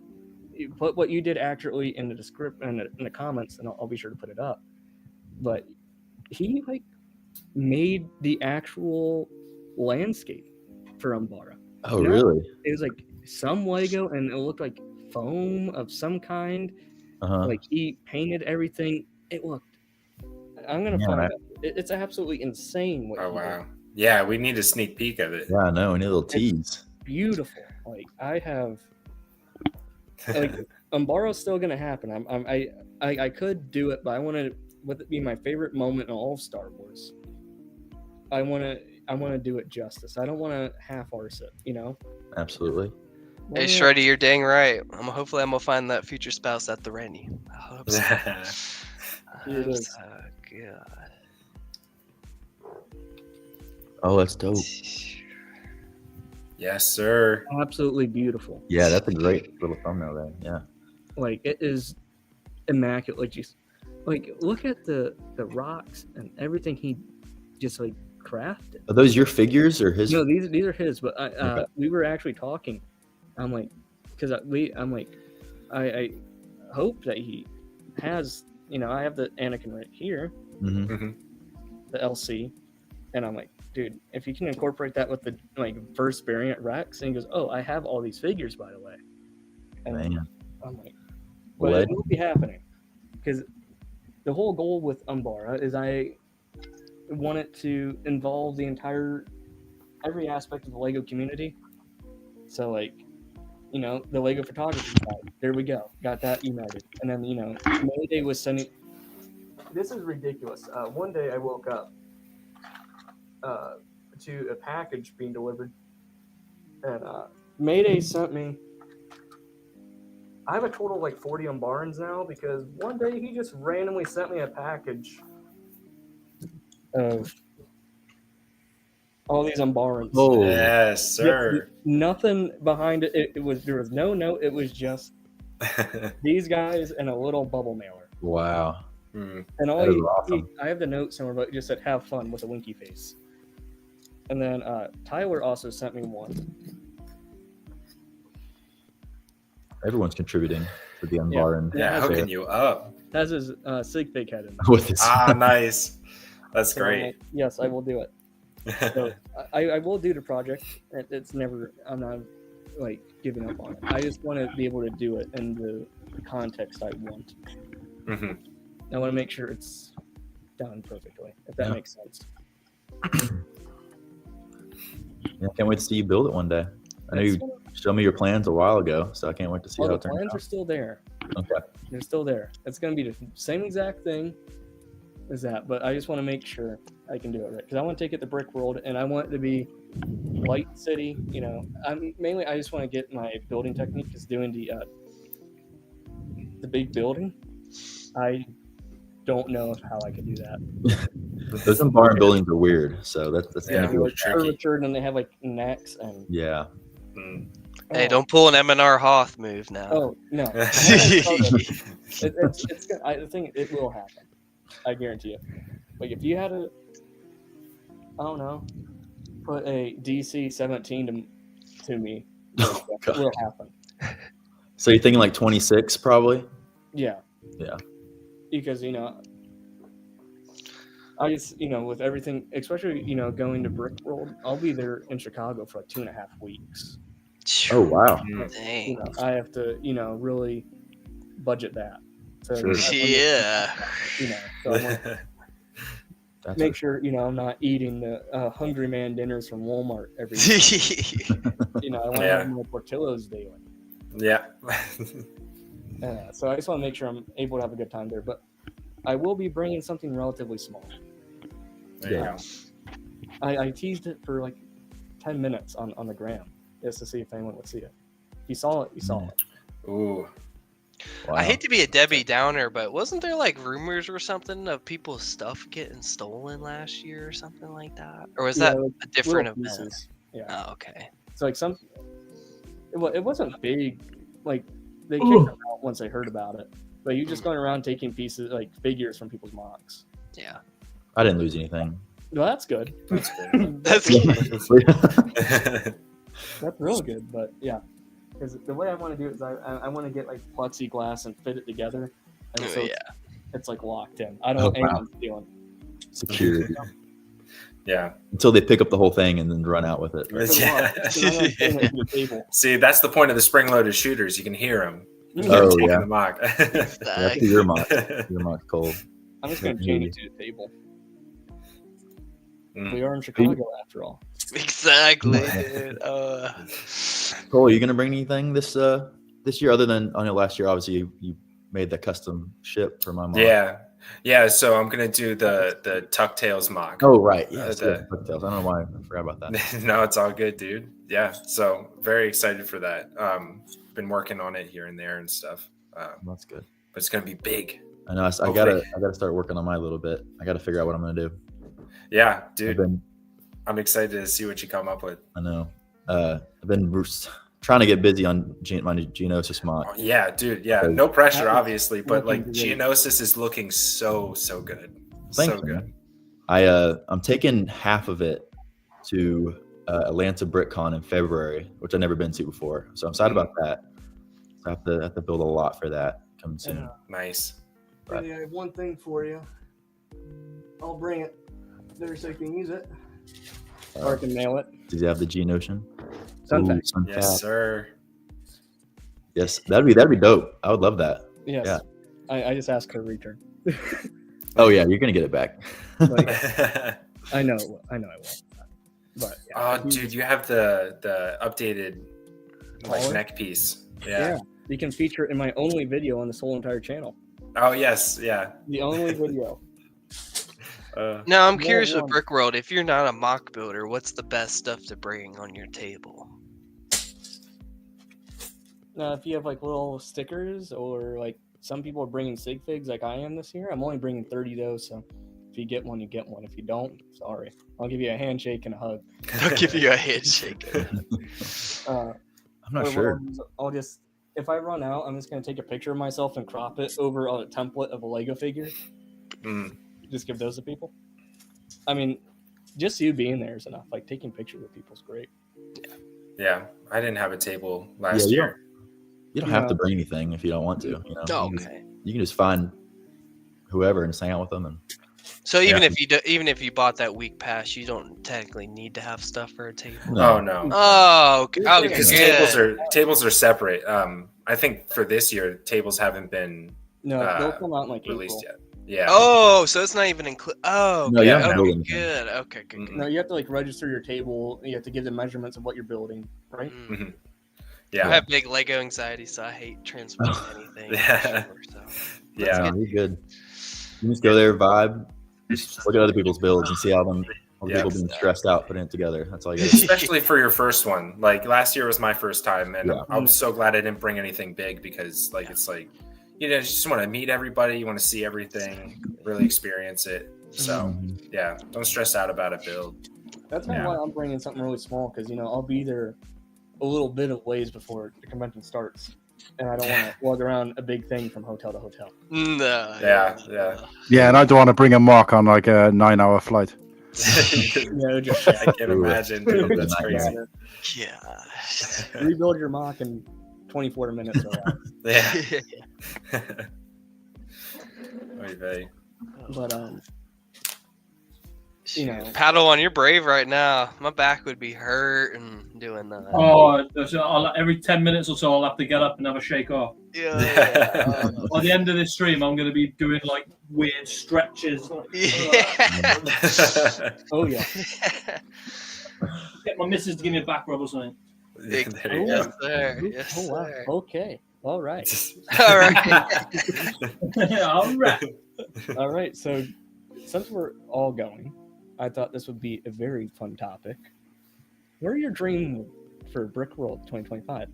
you put what you did accurately in the description in the comments, and I'll be sure to put it up. But he like made the actual landscape for Umbara. Oh, really? It was like some Lego, and it looked like foam of some kind. Like he painted everything. It looked. I'm gonna find it. It's absolutely insane. Oh wow! Yeah, we need a sneak peek of it. Yeah, I know. We need a little tease. Beautiful. Like I have. Like Umbara's still gonna happen. I could do it, but I want to. With it be my favorite moment in all of Star Wars. I want to do it justice. I don't want to half-arse it. You know. Absolutely. Hey, Shreddy, you're dang right. Hopefully I'm gonna find that future spouse at the Randy. I hope so. God. Oh, that's dope. Yes, sir. Absolutely beautiful. Yeah, that's a great little thumbnail there. Yeah. Like it is immaculate. Like just like look at the rocks and everything he just like crafted. Are those your figures or his? No, these are his. But we were actually talking. I'm like, because I hope that he has. You know, I have the Anakin right here, the LC, and I'm like, dude, if you can incorporate that with the like first variant Rex, and he goes, oh, I have all these figures, by the way. And Man. I'm like, but it will be happening because the whole goal with Umbara is I want it to involve the every aspect of the Lego community. So like, you know, the Lego photography side, there we go, got that united. And then, you know, Mayday was sending. This is ridiculous. One day I woke up to a package being delivered, and Mayday sent me. I have a total of like 40 Umbarans now because one day he just randomly sent me a package of all these Umbarans. Oh, yes, sir. Nothing behind it. There was no note. It was just these guys and a little bubble mailer. Wow. And all awesome. I have the note somewhere, but it just said "Have fun" with a winky face. And then Tyler also sent me one. Everyone's contributing to the Umbaran. Yeah, hooking you up. Has his sig fig head in there. With his nice. That's so great. like, yes, I will do it. So I will do the project. It's never. I'm not like giving up on it. I just want to be able to do it in the context I want. I want to make sure it's done perfectly. If that makes sense. Yeah, can't wait to see you build it one day. I know you showed me your plans a while ago, so I can't wait to see how it turns out. The plans are still there. Okay. They're still there. It's going to be the same exact thing as that, but I just want to make sure I can do it right because I want to take it to Brick World and I want it to be Light City. You know, I just want to get my building technique because doing the big building, I don't know how I could do that. Those Umbaran buildings are weird, so that's gonna be tricky. And they have like necks and Hey, don't pull an M&R Hoth move now. Oh no! It's good. I think it will happen. I guarantee you. Like if you had I don't know, put a DC 17 to me, it will happen. So you're thinking like 26, probably? Yeah. Yeah. Because I just with everything, especially going to Brick World, I'll be there in Chicago for like 2.5 weeks. Oh wow! Dang. I have to really budget that. So yeah. So I want make sure I'm not eating the Hungry Man dinners from Walmart every day. I want to have my Portillo's daily. Yeah. So I just want to make sure I'm able to have a good time there, but I will be bringing something relatively small. There you go. I teased it for like 10 minutes on the gram just to see if anyone would see it. If you saw it, you saw it. Ooh. Wow. I hate to be a Debbie Downer, but wasn't there like rumors or something of people's stuff getting stolen last year or something like that? Or was that like a different little event? pieces. Yeah. Oh, okay. It's like it wasn't big. Like they kicked them out once they heard about it. But you just going around taking pieces like figures from people's mocks. Yeah. I didn't lose anything. Well, that's good. That's good. That's That's real good. But yeah, because the way I want to do it is I want to get like plexiglass and fit it together. And so it's like locked in. I don't want anyone stealing. Security. Yeah. Until they pick up the whole thing and then run out with it. Yeah. See, that's the point of the spring-loaded shooters. You can hear them. Oh, yeah. The mock. Yeah, your mock. Your mock's cold. I'm just going to chain it to the table. We are in Chicago after all. Exactly, dude. Cole, are you gonna bring anything this year other than on your last year? Obviously, you made the custom ship for my mom. Yeah. So I'm gonna do the Tucktails mock. Oh right, Tucktails. I don't know why I forgot about that. No, it's all good, dude. Yeah. So very excited for that. Been working on it here and there and stuff. That's good. But it's gonna be big. I know. I gotta start working on mine a little bit. I gotta figure out what I'm gonna do. Yeah, dude. I'm excited to see what you come up with. I know. I've been trying to get busy on my Geonosis mock. Oh, yeah, dude. Yeah, no pressure, obviously, but like Geonosis is looking so good. Thanks, so good. I'm taking half of it to Atlanta BrickCon in February, which I've never been to before. So I'm excited about that. So I have to build a lot for that coming soon. Nice. I have one thing for you. I'll bring it there so you can use it. Or I can mail it. Does he have the Geonotion? Sunfact. Yes, sir. Yes, that'd be dope. I would love that. Yes. Yeah. I just asked her to return. Oh yeah, you're gonna get it back. Like, I know I will. But yeah. Oh, dude, you have the updated like neck piece. Yeah. You can feature it in my only video on this whole entire channel. Oh yes, yeah. The only video. Now I'm curious with Brickworld, if you're not a mock builder, what's the best stuff to bring on your table? If you have like little stickers, or like some people are bringing sig figs like I am this year. I'm only bringing 30 those, so if you get one, you get one. If you don't, sorry. I'll give you a handshake and a hug. I'll give you a handshake. I'm not sure. I'll just, if I run out, I'm just going to take a picture of myself and crop it over a template of a Lego figure. Just give those to people. I mean, just you being there is enough. Like taking pictures with people is great. Yeah, I didn't have a table last year. You don't have to bring anything if you don't want to. You know, okay. You can just find whoever and hang out with them. And so even if you bought that week pass, you don't technically need to have stuff for a table. No. No. Oh, okay. Because tables are separate. I think for this year, tables haven't been they'll come out in like released April. yet. Yeah. Oh, so it's not even included. Oh, no, okay, good. Okay, good. No, you have to like register your table. You have to give the measurements of what you're building, right? Mm-hmm. Yeah. I have big Lego anxiety, so I hate transporting anything. Yeah. Yeah, you're good. You just go there, vibe, just look at other people's builds and see how people being stressed out putting it together. That's all you got. Especially for your first one. Like last year was my first time, and I'm so glad I didn't bring anything big because it's like. You just want to meet everybody. You want to see everything, really experience it. So, don't stress out about a build. That's why I'm bringing something really small because, I'll be there a little bit of ways before the convention starts. And I don't want to lug around a big thing from hotel to hotel. No. Yeah, and I don't want to bring a mock on like a 9-hour flight. I can't imagine. Dude, that's crazy. Yeah. Rebuild your mock in 24 minutes or less. But Padawan, you're brave right now. My back would be hurting doing that. Oh, every 10 minutes or so, I'll have to get up and have a shake off. Yeah. By the end of this stream, I'm going to be doing like weird stretches. Oh yeah. Get my missus to give me a back rub or something. Yes, sir. Yes, oh, wow. sir. Okay. All right. All right. All right. All right. So, since we're all going, I thought this would be a very fun topic. What are your dreams for Brickworld 2025?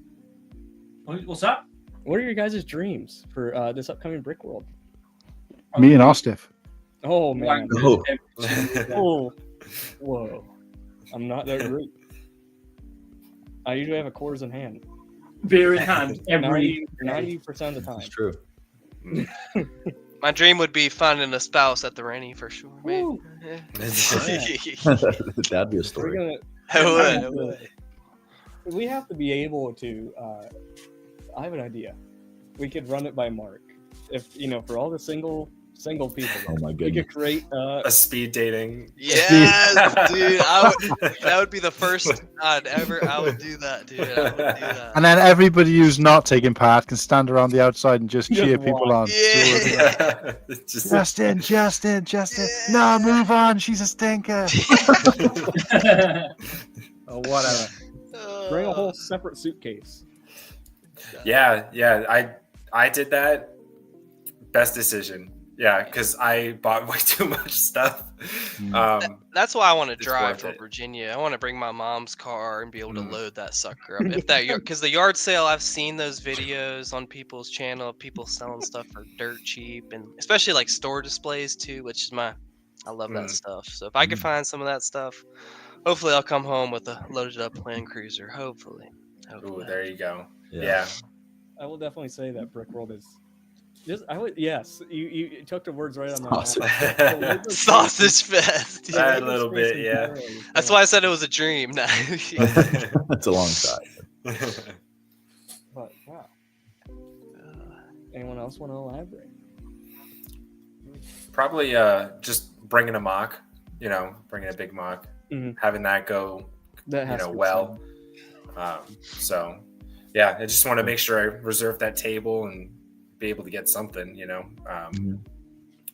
What's that? What are your guys' dreams for this upcoming Brick World? Me and Austiff. Oh man. Oh. Oh. Whoa. I'm not that great. I usually have a quarters in hand. Beer in hand every 90% of the time. It's true. My dream would be finding a spouse at the Rennie for sure. Woo. Yeah. That'd be a We're story. gonna. I would. We have to be able to. I have an idea. We could run it by Mark. If for all the single people, Oh my we goodness. could create. A speed dating. Yes, dude. That would be the first I would do that, dude. I would do that. And then everybody who's not taking part can stand around the outside and just cheer people on. Yeah. Just, Justin. No, move on. She's a stinker. Oh, whatever. Bring a whole separate suitcase. yeah. I did that. Best decision. Yeah, because I bought way too much stuff. That's why I want to It's drive worth to it. Virginia. I want to bring my mom's car and be able to load that sucker up. If that, because the yard sale, I've seen those videos on people's channel, of people selling stuff for dirt cheap, and especially like store displays too, which is I love that stuff. So if I could find some of that stuff, hopefully I'll come home with a loaded up Land Cruiser. Hopefully. Ooh, there you go. Yeah. Yeah. I will definitely say that Brick World is. Yes, you took the words right on my mouth. Sausage. Sausage fest. A little bit, yeah. That's why I said it was a dream. That's a long shot. But yeah. Anyone else want to elaborate? Probably just bringing a mock, bringing a big mock, having that go, That has to be well. So, yeah, I just want to make sure I reserve that table and be able to get something,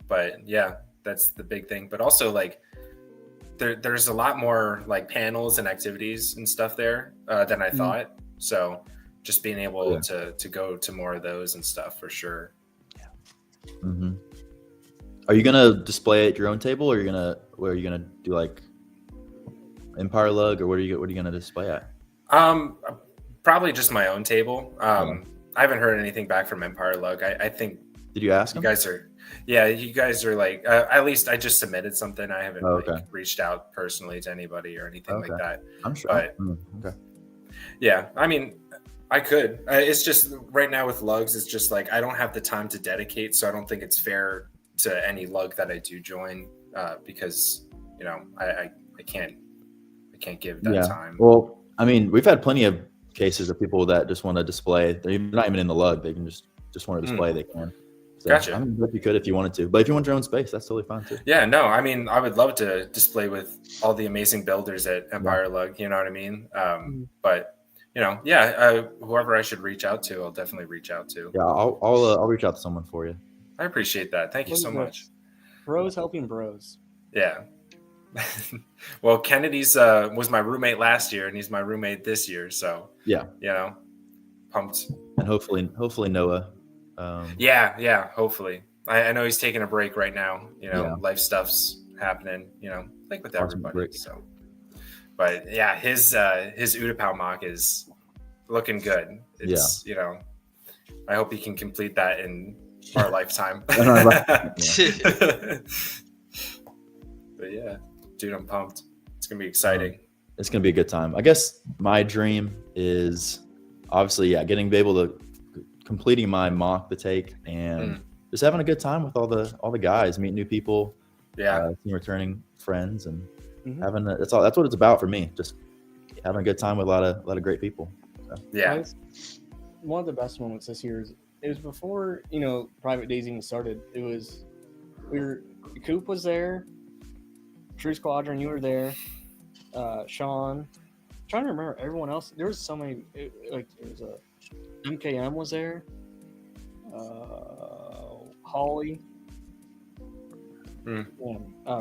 But yeah, that's the big thing. But also, like, there's a lot more like panels and activities and stuff there than I thought. So, just being able to go to more of those and stuff for sure. Mm-hmm. Are you gonna display at your own table, or are you gonna do like Empire Lug, or what are you gonna display at? Probably just my own table. I haven't heard anything back from Empire Lug. I think. Did you ask you them? guys are? Yeah, you guys are like. At least I just submitted something. I haven't reached out personally to anybody or anything like that. I'm sure. But, okay. Yeah, I mean, I could. It's just right now with lugs, it's just like I don't have the time to dedicate, so I don't think it's fair to any lug that I do join because I can't give that time. Well, I mean, we've had plenty of cases of people that just want to display. They're not even in the lug. They can just want to display. They can. So, Gotcha. I mean, if you could, if you wanted to, but if you want your own space, that's totally fine too. Yeah, no, I mean, I would love to display with all the amazing builders at Empire Lug. You know what I mean? But whoever I should reach out to, I'll definitely reach out to. Yeah, I'll reach out to someone for you. I appreciate that. Thank you so much. Bros helping bros. Yeah. Well, Kennedy's was my roommate last year, and he's my roommate this year. So yeah, pumped. And hopefully Noah. Hopefully. I know he's taking a break right now. Life stuff's happening. Like with everybody. So, but yeah, his Utapau mock is looking good. It's I hope he can complete that in our lifetime. But yeah, dude, I'm pumped. It's gonna be exciting. It's gonna be a good time. I guess my dream is obviously be able to completing my mock the take and just having a good time with all the guys, meeting new people, returning friends, and having that's what it's about for me. Just having a good time with a lot of great people. So. Yeah. One of the best moments this year it was before Private Days even started. It was Coop was there, True Squadron, you were there, Sean. I'm trying to remember everyone else. There was so many. It was MKM was there, Holly, and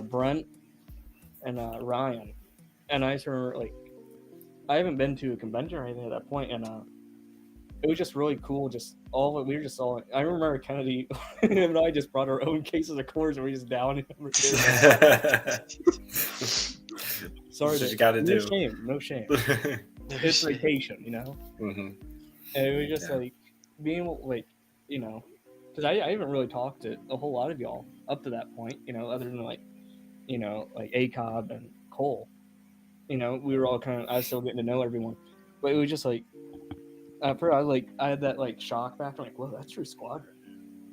Brent, and Ryan. And I just remember I haven't been to a convention or anything at that point, and it was just really cool. Just all we were just all. I remember Kennedy and I just brought our own cases of corners, and we just down. Sorry, you got to do. No shame. It's vacation, And it was just being like, because I haven't really talked to a whole lot of y'all up to that point, other than like ACOB and Cole. We were all I was still getting to know everyone, but it was just like, I had that like shock factor, like, whoa, that's True Squadron.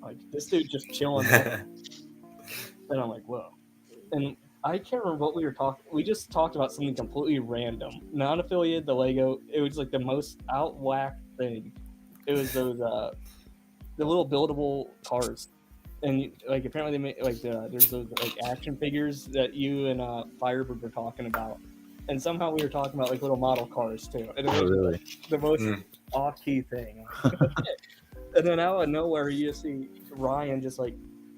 Like this dude just chilling. And I'm like, whoa. And I can't remember what we were talking. We just talked about something completely random, not affiliated to Lego. It was like the most out whack thing. It was those the little buildable cars, and like apparently they made like there's those like action figures that you and Firebird were talking about, and somehow we were talking about like little model cars too. And it was really? like, the most off-key thing. And then out of nowhere, you just see Ryan just like,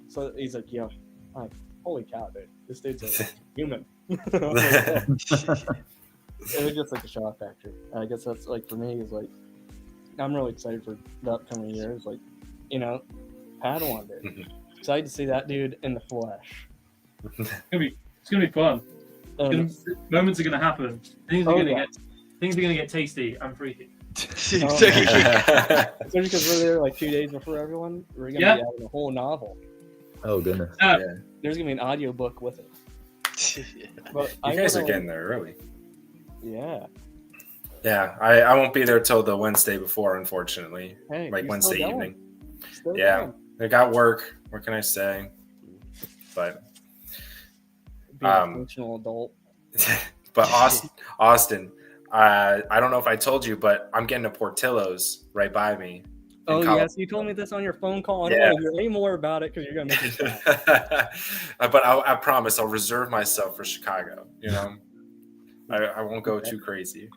so he's like, yo, like, holy cow, dude, this dude's a human. It was just like a shock factor. I guess that's like for me is like, I'm really excited for the upcoming years. Like, Padawan dude. Excited to see that dude in the flesh. It's gonna be fun. Moments are gonna happen. Things are gonna get tasty and freaky. Especially because we're there like 2 days before everyone. We're gonna be having a whole novel. Oh goodness! There's gonna be an audio book with it. But you guys are getting there early. Yeah. Yeah, I won't be there till the Wednesday before, unfortunately. Hey, like Wednesday evening. Going. I got work. What can I say? But being a functional adult. But Austin, I don't know if I told you, but I'm getting a Portillo's right by me. Oh yes, you told me this on your phone call. I don't want to hear any more about it because you're gonna make me sad. But I promise I'll reserve myself for Chicago. I won't go too crazy.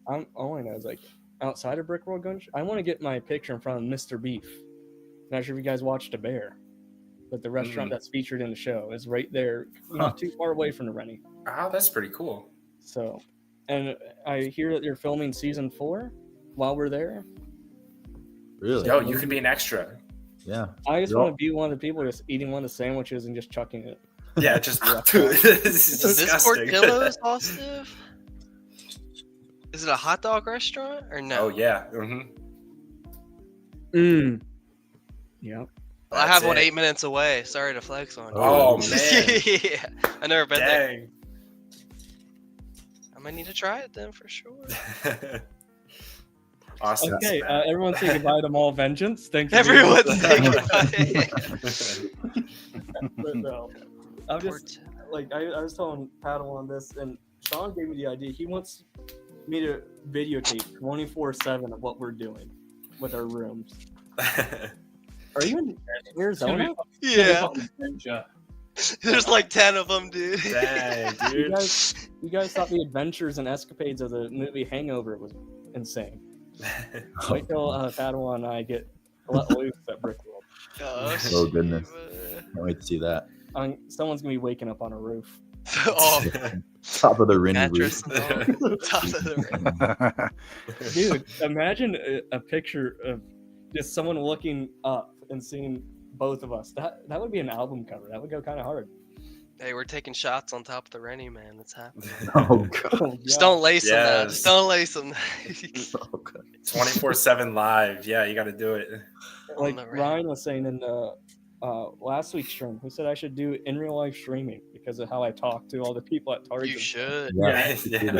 All I know is like outside of Brick World Gun, I want to get my picture in front of Mr. Beef. Not sure if you guys watched A Bear, but the restaurant that's featured in the show is right there, not too far away from the Rennie. Oh, that's pretty cool. So, and I hear that you're filming season 4 while we're there. Really? Yo, you could be an extra. Yeah. I just want to be one of the people just eating one of the sandwiches and just chucking it. Yeah, just this is this Portillo's, Austiff? Is it a hot dog restaurant or no? Oh yeah. Yep. I have one 8 minutes away. Sorry to flex on you. Oh man. Yeah, I never been there. Dang. I might need to try it then for sure. Awesome. Okay, everyone say goodbye to Mall Vengeance. Thanks. Everyone say goodbye. But no, I'm just like I was telling Padawan this, and Sean gave me the idea. He wants me to videotape 24/7 of what we're doing with our rooms. Are you in Arizona? Yeah. There's like 10 of them, dude. Dang, dude. You guys thought the adventures and escapades of the movie Hangover was insane. Wait till Padawan and I get let loose at Brick World. Oh goodness! Can't wait to see that. Someone's gonna be waking up on a roof. Oh, top of the Rennie roof. Top of the roof. Dude, imagine a picture of just someone looking up and seeing both of us. That would be an album cover. That would go kind of hard. Hey, we're taking shots on top of the Rennie, man. It's happening. Oh god! Just don't lace them now. Just don't lace them. 24/7 live. Yeah, you got to do it. Like Ryan was saying in the last week's stream, he said I should do in real life streaming because of how I talk to all the people at Target. You should. Yeah. We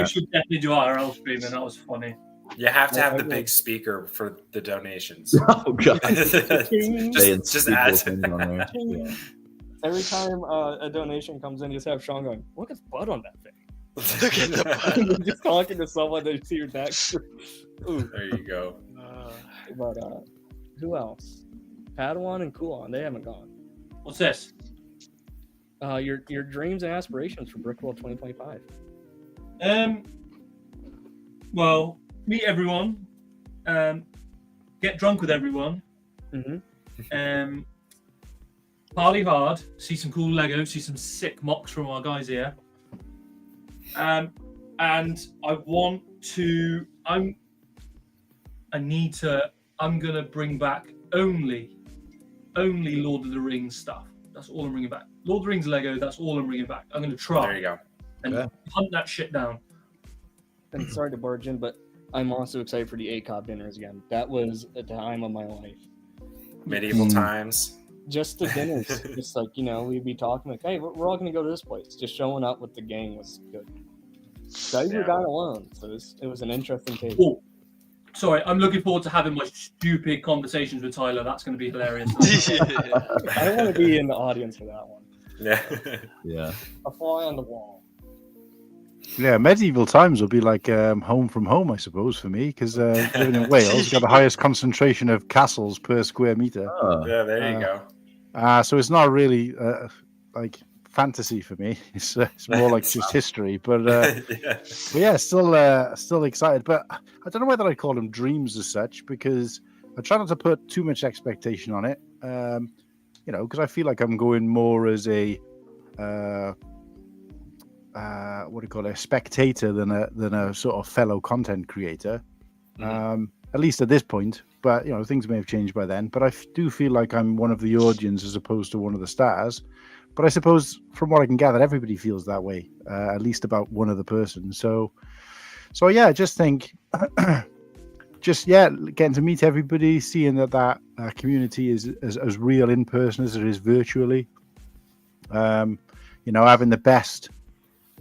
should definitely do IRL streaming. That was funny. You have to have the big speaker for the donations. Oh god! just add to on there. Yeah. Every time a donation comes in, you just have Sean going, "Look at butt on that thing." Look at the butt. Just talking to someone that you see your next. Ooh. There you go. But who else? Padawan and Coolhan, they haven't gone. What's this? Your dreams and aspirations for Brick World 2025. Well, meet everyone. Get drunk with everyone. Mm-hmm. Party hard. See some cool Lego. See some sick mocks from our guys here. And I want to. I'm gonna bring back only Lord of the Rings stuff. That's all I'm bringing back. Lord of the Rings Lego. That's all I'm bringing back. I'm gonna try. There you go. And hunt that shit down. And sorry to barge in, but I'm also excited for the ACOB dinners again. That was a time of my life. Medieval times. Just the dinners. Just like, we'd be talking like, hey, we're all going to go to this place. Just showing up with the gang was good. Guys were gone alone, so it was an interesting case. Oh, sorry, I'm looking forward to having my stupid conversations with Tyler. That's going to be hilarious. I don't want to be in the audience for that one. Yeah. A fly on the wall. Yeah, medieval times will be like home from home, I suppose, for me, because living in Wales, got the highest concentration of castles per square meter. Oh. Yeah, there you go. So it's not really like fantasy for me. It's more like just history. But yeah, still excited. But I don't know whether I call them dreams as such, because I try not to put too much expectation on it. Because I feel like I'm going more as a a spectator than a sort of fellow content creator, at least at this point. But things may have changed by then. But I do feel like I'm one of the audience as opposed to one of the stars. But I suppose from what I can gather, everybody feels that way, at least about one other person. So yeah, I just think getting to meet everybody, seeing that community is as real in person as it is virtually. Having the best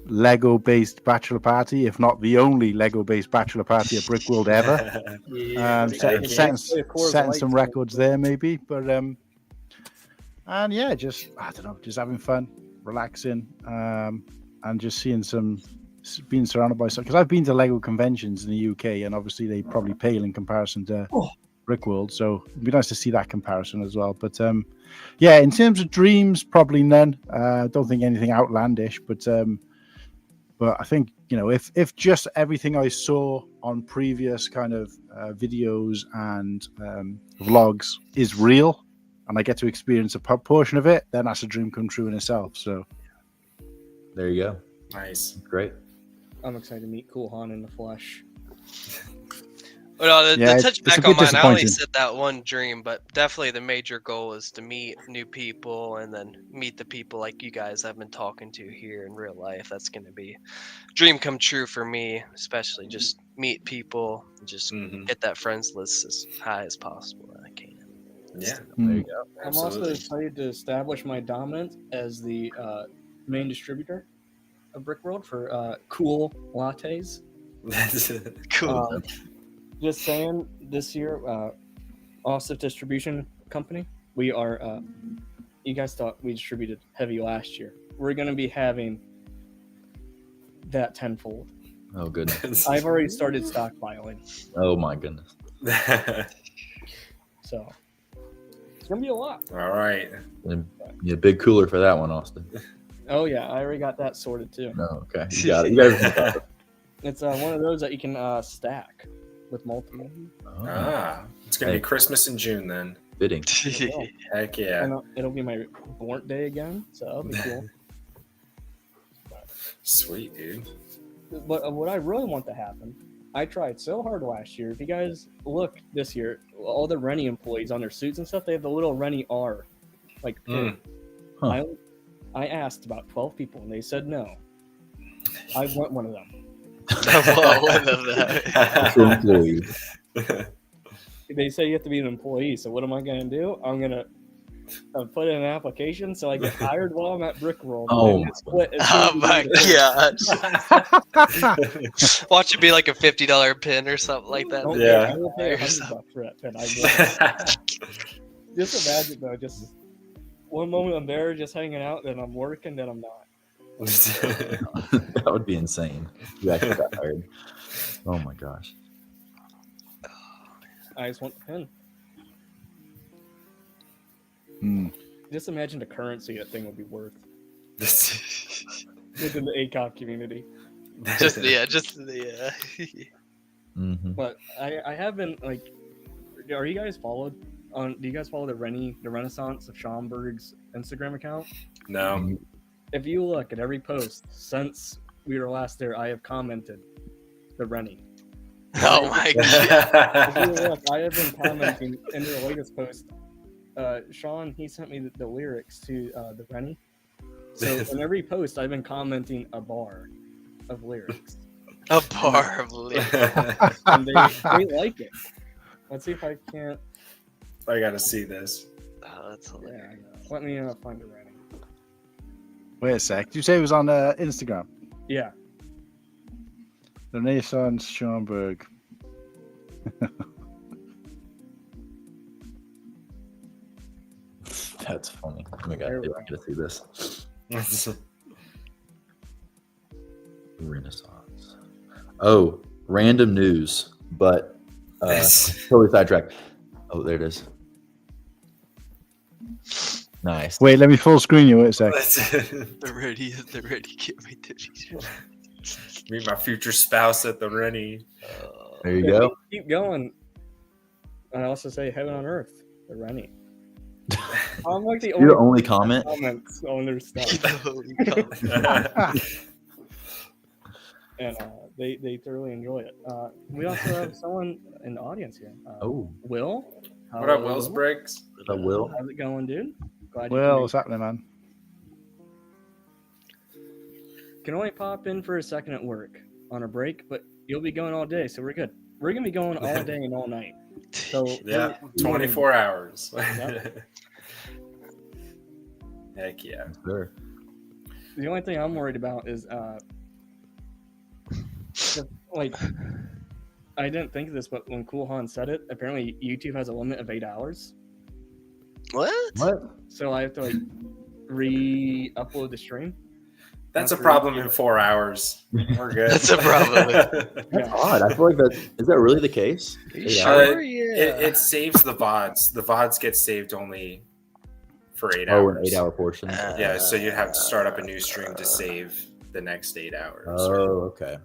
Lego-based bachelor party, if not the only Lego-based bachelor party at Brickworld ever. Setting some records there, maybe. But and yeah, just I don't know, just having fun, relaxing, and just being surrounded by stuff. Because I've been to Lego conventions in the UK, and obviously they probably pale in comparison to Brickworld. So it'd be nice to see that comparison as well. But yeah, in terms of dreams, probably none. Don't think anything outlandish, but I think if just everything I saw on previous kind of videos and vlogs is real, and I get to experience a portion of it, then that's a dream come true in itself. So there you go. Nice, great. I'm excited to meet CoolHan in the flesh. Well, the touch back on mine, I only said that one dream, but definitely the major goal is to meet new people and then meet the people like you guys I've been talking to here in real life. That's going to be a dream come true for me, especially just meet people and just get that friends list as high as possible that I can. Yeah, there you go. I'm also excited to establish my dominance as the main distributor of Brickworld for cool lattes. Cool. Just saying, this year, Austiff Distribution Company, we are, you guys thought we distributed heavy last year. We're going to be having that tenfold. Oh, goodness. I've already started stockpiling. Oh, my goodness. So, it's going to be a lot. All right. Yeah, big cooler for that one, Austin. Oh, yeah, I already got that sorted, too. No, okay. You got it. You guys got it. It's one of those that you can stack with multiple. It's gonna be Christmas in June then. Fitting. Heck yeah. And it'll be my born day again, so that'll be cool. Sweet, dude. But what I really want to happen, I tried so hard last year. If you guys look this year, all the Rennie employees on their suits and stuff, they have the little Rennie R, like pin. I asked about 12 people and they said no. I want one of them. They say you have to be an employee, so what am I going to do? I'm going to put in an application so I get hired while I'm at Brickworld. Oh my gosh. Watch it be like a $50 pin or something like that. I will pay $100 for that pin. Just imagine though, just one moment I'm there just hanging out, then I'm working, then I'm not. That would be insane. You actually got hired. Oh my gosh. I just want the pin. Just imagine the currency that thing would be worth within the ACOB community. But I have been like, are you guys followed on? Do you guys follow the Renaissance of Schomburg's Instagram account? No. If you look at every post since we were last there, I have commented the Rennie. Oh my god! If you look, I have been commenting in the latest post. Sean, he sent me the lyrics to the Rennie. So in every post, I've been commenting a bar of lyrics. A bar of liquor. And they like it. Let's see if I can't. I gotta see this. Oh, that's hilarious. Yeah, let me find it right. Wait a sec. Did you say it was on Instagram? Yeah. Renaissance Schomburg. That's funny. Oh my god, I gotta see this. Renaissance. Oh, random news, but totally sidetracked. Oh, there it is. Nice. Wait, let me full screen you. Wait a sec. They're ready. Get me to Meet my future spouse at the Rennie. There you go. Keep going. And I also say heaven on earth, the Rennie. I'm like the only comment. Comments on their stuff. And they thoroughly enjoy it. We also have someone in the audience here. Will. What up, Will's Bricks? What's up, Will? How's it going, dude? Glad Well, what's happening, man? Can only pop in for a second at work on a break, but you'll be going all day, so we're good. We're gonna be going all day and all night. So yeah, 24 hours. Yeah. Heck yeah. Sure. The only thing I'm worried about is like I didn't think of this, but when CoolHan said it, apparently YouTube has a limit of 8 hours. What? So I have to like re-upload the stream. That's a problem in 4 hours. We're good. That's a problem. That's odd. I feel like is that really the case? Sure, yeah. It saves the VODs. The VODs get saved only for 8 hours. Oh, an 8 hour portion. Yeah, so you'd have to start up a new stream to save the next 8 hours. Oh, okay.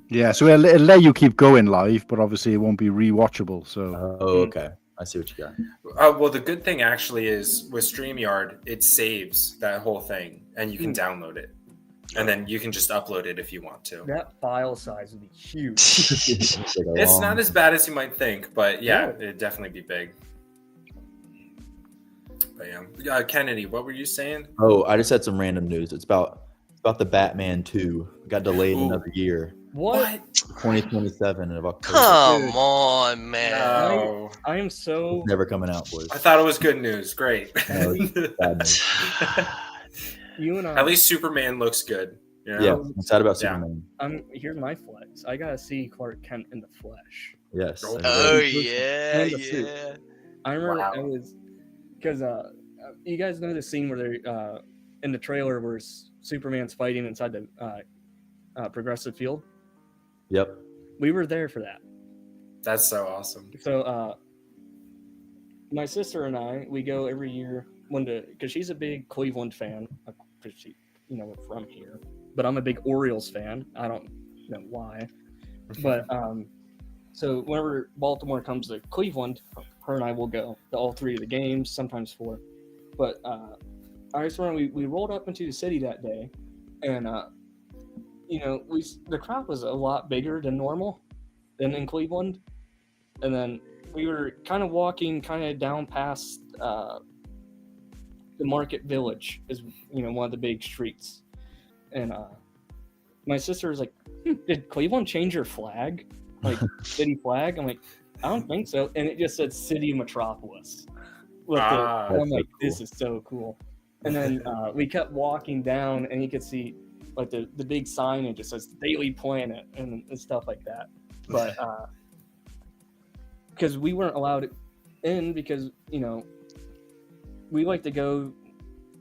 Yeah, so it'll let you keep going live, but obviously it won't be rewatchable. So. Oh, okay. I see what you got. Well, the good thing actually is with StreamYard, it saves that whole thing, and you can download it, and then you can just upload it if you want to. That file size would be huge. It's not as bad as you might think, but yeah, it'd definitely be big. But yeah, Kennedy, what were you saying? Oh, I just had some random news. It's about the Batman 2. It got delayed another year. What? 2027 of October. Come on, man. No. I am so It's never coming out, boys. I thought it was good news. Great. No, it's bad news. You and I. At least Superman looks good. You know? Yeah, I'm sad about Superman. Here's my flex. I gotta see Clark Kent in the flesh. Yes. Oh yeah, yeah. I remember I was because you guys know the scene where they're in the trailer where Superman's fighting inside the progressive field. Yep. We were there for that. That's so awesome. So my sister and I, we go every year because she's a big Cleveland fan. Because she, we're from here. But I'm a big Orioles fan. I don't know why. But so whenever Baltimore comes to Cleveland, her and I will go to all 3 of the games, sometimes 4. But I just remember we rolled up into the city that day, and the crowd was a lot bigger than normal than in Cleveland. And then we were kind of walking down past the Market Village is, one of the big streets. And my sister was like, did Cleveland change your flag? Like city flag? I'm like, I don't think so. And it just said City Metropolis. I'm like, this is so cool. And then we kept walking down, and you could see like the big sign, it just says Daily Planet and stuff like that. But because we weren't allowed in because we like to go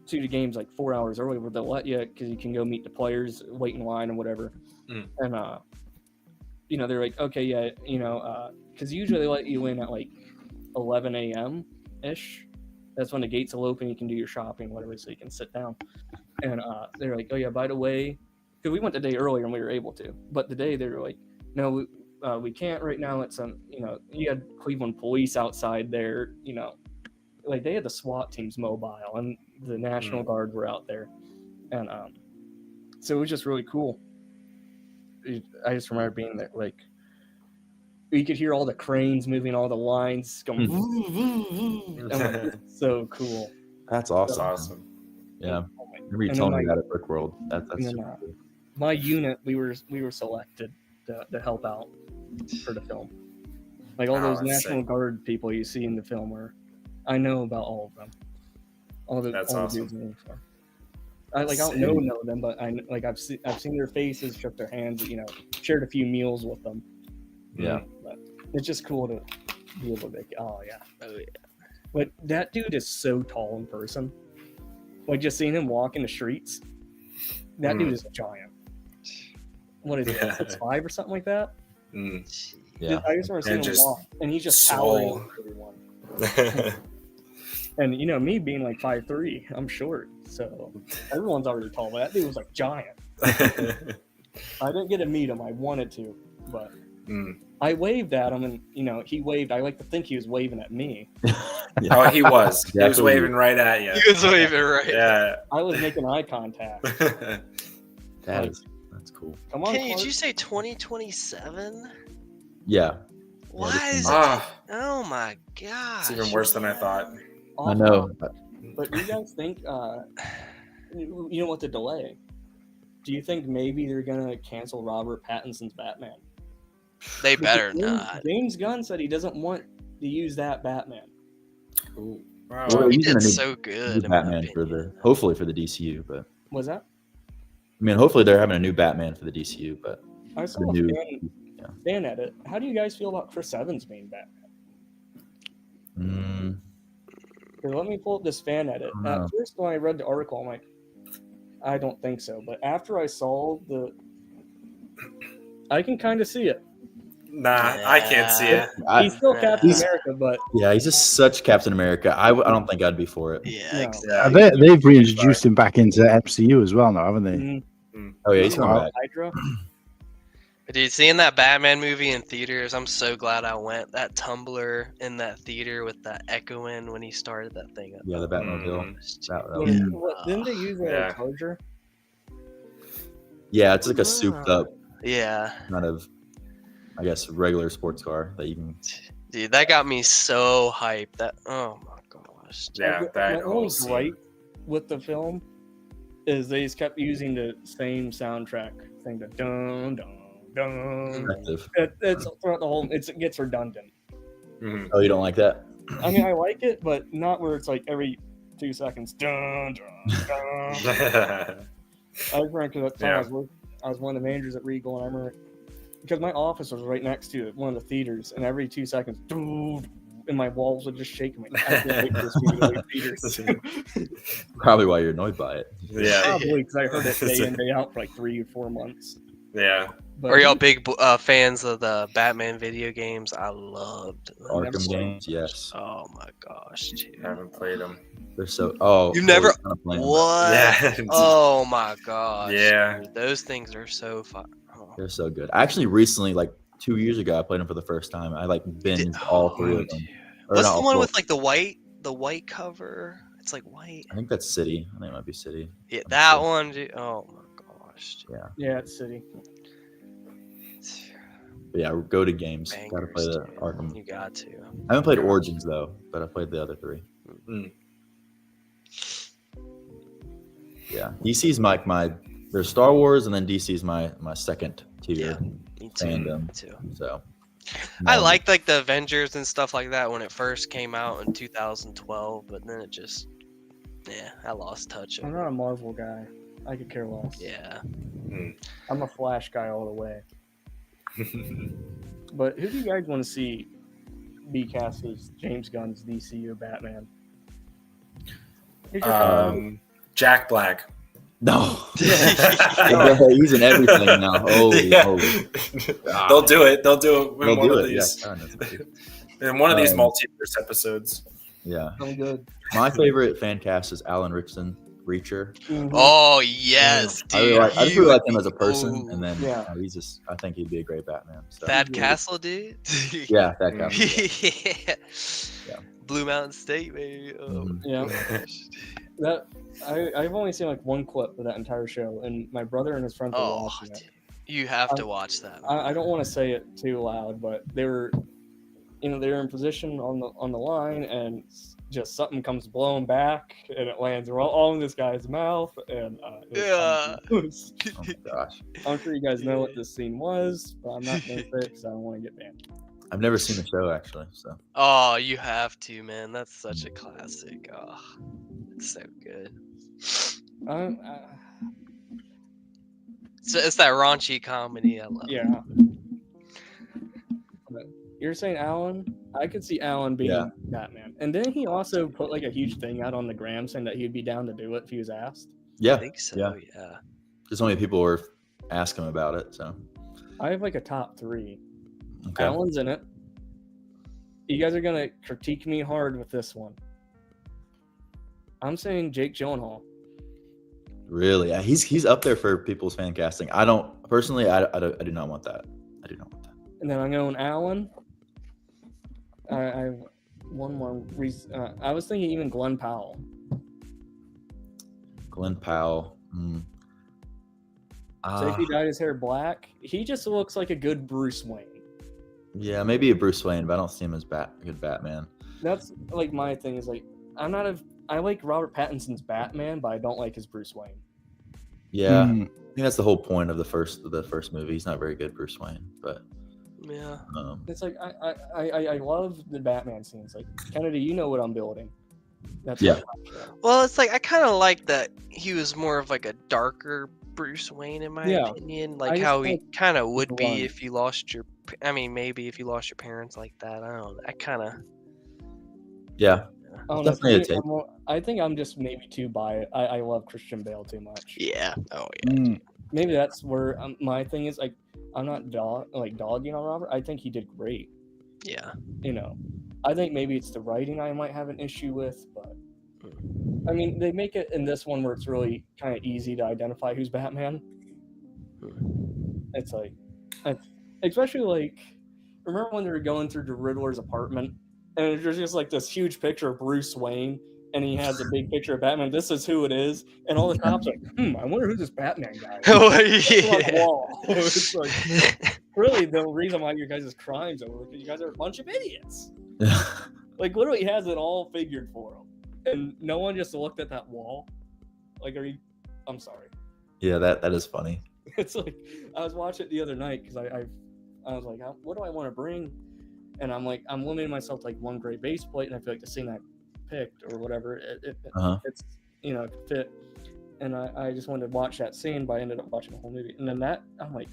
to the games like 4 hours early where they'll let you because you can go meet the players, wait in line and whatever. And they're like, okay, yeah, because usually they let you in at like 11 a.m. ish. That's when the gates will open. You can do your shopping, whatever, so you can sit down. And they're like, oh yeah, by the way, because we went the day earlier and we were able to, but the day they were like, no, we can't right now. It's you had Cleveland police outside there, like they had the SWAT teams mobile and the National Guard were out there, and so it was just really cool. I just remember being there, like you could hear all the cranes moving, all the lines going. Like, so cool. That's awesome. That's awesome. Yeah. Remember you telling me that at Brick World. That's super cool. my unit, we were selected to help out for the film. Like all those National Guard people you see in the film, I know about all of them. That's all awesome. The dudes in uniform. I don't know them, but I've seen their faces, shook their hands, shared a few meals with them. Yeah. But it's just cool to be able to. Oh yeah. But that dude is so tall in person. Like just seeing him walk in the streets, that dude is a giant. What is it, 6'5" or something like that? Yeah. I just remember seeing him walk, and he's just towering over everyone. And me being like 5'3", I'm short, so everyone's already tall. But that dude was like giant. I didn't get to meet him. I wanted to, but I waved at him, and he waved. I like to think he was waving at me. Oh, he was. He was waving right at you. He was waving right. Yeah. I was making eye contact. That's cool. Come on, Did you say 2027? Yeah. Why is it? Oh my gosh. It's even worse than I thought. I know. But do you guys think, with the delay, do you think maybe they're going to cancel Robert Pattinson's Batman? They better not. James Gunn said he doesn't want to use that Batman. Ooh. Wow. Well, He did so good. Batman hopefully for the DCU, but Was that? I mean, hopefully they're having a new Batman for the DCU, but I saw a fan edit. How do you guys feel about Chris Evans being Batman? Here, let me pull up this fan edit. At first, when I read the article, I'm like, I don't think so. But after I saw I can kind of see it. Nah, I can't see it. He's still Captain America, but yeah, he's just such Captain America. I don't think I'd be for it. Yeah, No. exactly. They've reintroduced him back into MCU as well now, haven't they? Oh yeah, he's coming back. Hydra. Dude, seeing that Batman movie in theaters, I'm so glad I went. That Tumblr in that theater with that echoing when he started that thing up. Yeah, the Batmobile. Didn't they use a Charger? Yeah, it's like a souped up, kind of, I guess, regular sports car that you can. Dude, that got me so hyped. Oh my gosh. Yeah, the only gripe with the film is they just kept using the same soundtrack thing, the dun dun dun. It's throughout the whole. It gets redundant. Oh, you don't like that? I mean, I like it, but not where it's like every 2 seconds. Dun dun dun. I remember because I was one of the managers at Regal, and I remember because my office was right next to one of the theaters, and every 2 seconds, and my walls would just shake. I can't wait for this movie to leave theaters. Probably why you're annoyed by it. Yeah, probably because I heard it day in, day out for like 3 or 4 months. Yeah. Are y'all big fans of the Batman video games? I loved them. Arkham games, yes. Oh my gosh, dude. I haven't played them. They're so. Oh, you never. What? Yeah. Oh my gosh. Yeah. Dude, those things are so fun. Oh. They're so good. I actually recently, like 2 years ago, I played them for the first time. I like binged all 3 of them. What's the one with like the white cover? It's like white. I think that's City. I think it might be City. Yeah, that one. Dude. Oh my gosh. Yeah. Yeah, it's City. But yeah, go to games. Bangers, Gotta play the dude. Arkham. You got to. I haven't played Origins though, but I played the other 3. Yeah, DC's my there's Star Wars, and then DC's my second tier fandom. Me too. So I liked like the Avengers and stuff like that when it first came out in 2012, but then it just I lost touch. I'm not a Marvel guy. I could care less. Yeah. I'm a Flash guy all the way. But who do you guys want to see be cast as James Gunn's DCU Batman? Jack Black. No. He's in everything now. Holy. They'll do it. They'll do it in one of these. In one of these multiverse episodes. Yeah. I'm good. My favorite fan cast is Alan Rickson, Reacher. Oh yes, dude. I just really like him as a person, and then he's just. I think he'd be a great Batman. So. Thad Castle, dude. Yeah, Thad Castle. Yeah. Blue Mountain State, baby. Oh. Yeah. I've only seen like one clip of that entire show, and my brother and his friends were watching it. You have to watch that. I don't want to say it too loud, but they were in position on the line, and just something comes blowing back and it lands all in this guy's mouth. And Yeah. Oh my gosh. I'm sure you guys know what this scene was, but I'm not going to say it because I don't want to get banned. I've never seen the show actually, so Oh, you have to, man. That's such a classic. Oh, it's so good. So it's that raunchy comedy. I love. Yeah. But you're saying Alan? I could see Alan being Batman. And didn't he also put like a huge thing out on the gram saying that he'd be down to do it if he was asked? yeah, I think so. Yeah. Just so many people were asking him about it. So I have like a top 3. okay. Alan's in it. You guys are gonna critique me hard with this one. I'm saying Jake Gyllenhaal. Really, yeah, he's up there for people's fan casting. I don't personally. I do not want that. I do not want that. And then I'm going Alan. I have one more reason. I was thinking even Glenn Powell. Glenn Powell. So if he dyed his hair black, he just looks like a good Bruce Wayne. Yeah, maybe a Bruce Wayne, but I don't see him as a good Batman. That's like my thing is like I like Robert Pattinson's Batman, but I don't like his Bruce Wayne. Yeah, I think that's the whole point of the first movie. He's not very good Bruce Wayne, but Yeah. It's like I love the Batman scenes. Like Kennedy, you know what I'm building. That's Well, it's like I kind of like that he was more of like a darker Bruce Wayne in my opinion, like how he kind of would be if you lost your. I mean, maybe if you lost your parents like that. I don't know. I kind of. Yeah. Definitely a take. I think I'm just maybe too biased. I love Christian Bale too much. Yeah. Oh yeah. Maybe that's where my thing is. Like, I'm not dogging on Robert. I think he did great. Yeah. You know, I think maybe it's the writing I might have an issue with, but I mean, they make it in this one where it's really kind of easy to identify who's Batman. It's like, especially like, remember when they were going through the Riddler's apartment, and there's just like this huge picture of Bruce Wayne, and he has a big picture of Batman. This is who it is, and all the cops are like, I wonder who this Batman guy is. Oh, yeah. It's like, really, the reason why your guys' crimes over because you guys are a bunch of idiots. Like, literally, he has it all figured for him, and no one just looked at that wall. Like, I'm sorry. Yeah, that is funny. It's like I was watching it the other night because I was like, what do I want to bring? And I'm like, I'm limiting myself to like one great base plate, and I feel like the scene I picked or whatever, it's it could fit. And I just wanted to watch that scene, but I ended up watching the whole movie. And then I'm like,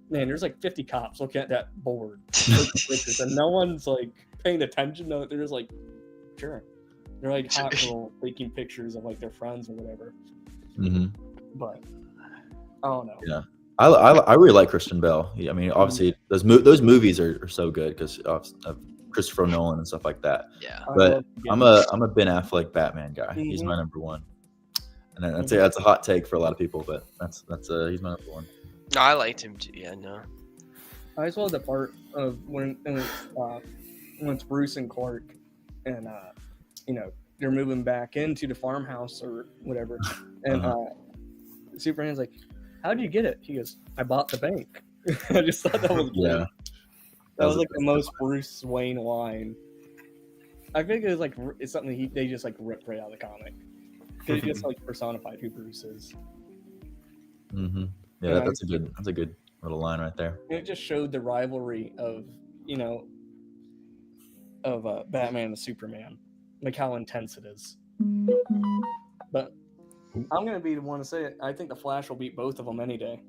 man, there's like 50 cops looking at that board, and no one's like paying attention. No, they're just like, sure. They're like hot girl taking pictures of like their friends or whatever. But I don't know. Yeah. I really like Christian Bale. I mean, obviously, those movies are so good because of Christopher Nolan and stuff like that. Yeah. But I'm a Ben Affleck Batman guy. He's my number one. And I'd say that's a hot take for a lot of people, but that's he's my number one. No, I liked him too. Yeah, no. I just love the part of when it's Bruce and Clark, and they're moving back into the farmhouse or whatever, and Superman's like, how'd you get it? He goes, I bought the bank. I just thought that was great. Yeah. That was like the most Bruce Wayne line. I think it's like it's something they just like ripped right out of the comic. They just like personified who Bruce is. Yeah, that's a good little line right there. And it just showed the rivalry of Batman and Superman, like how intense it is. But I'm gonna be the one to say it. I think the Flash will beat both of them any day.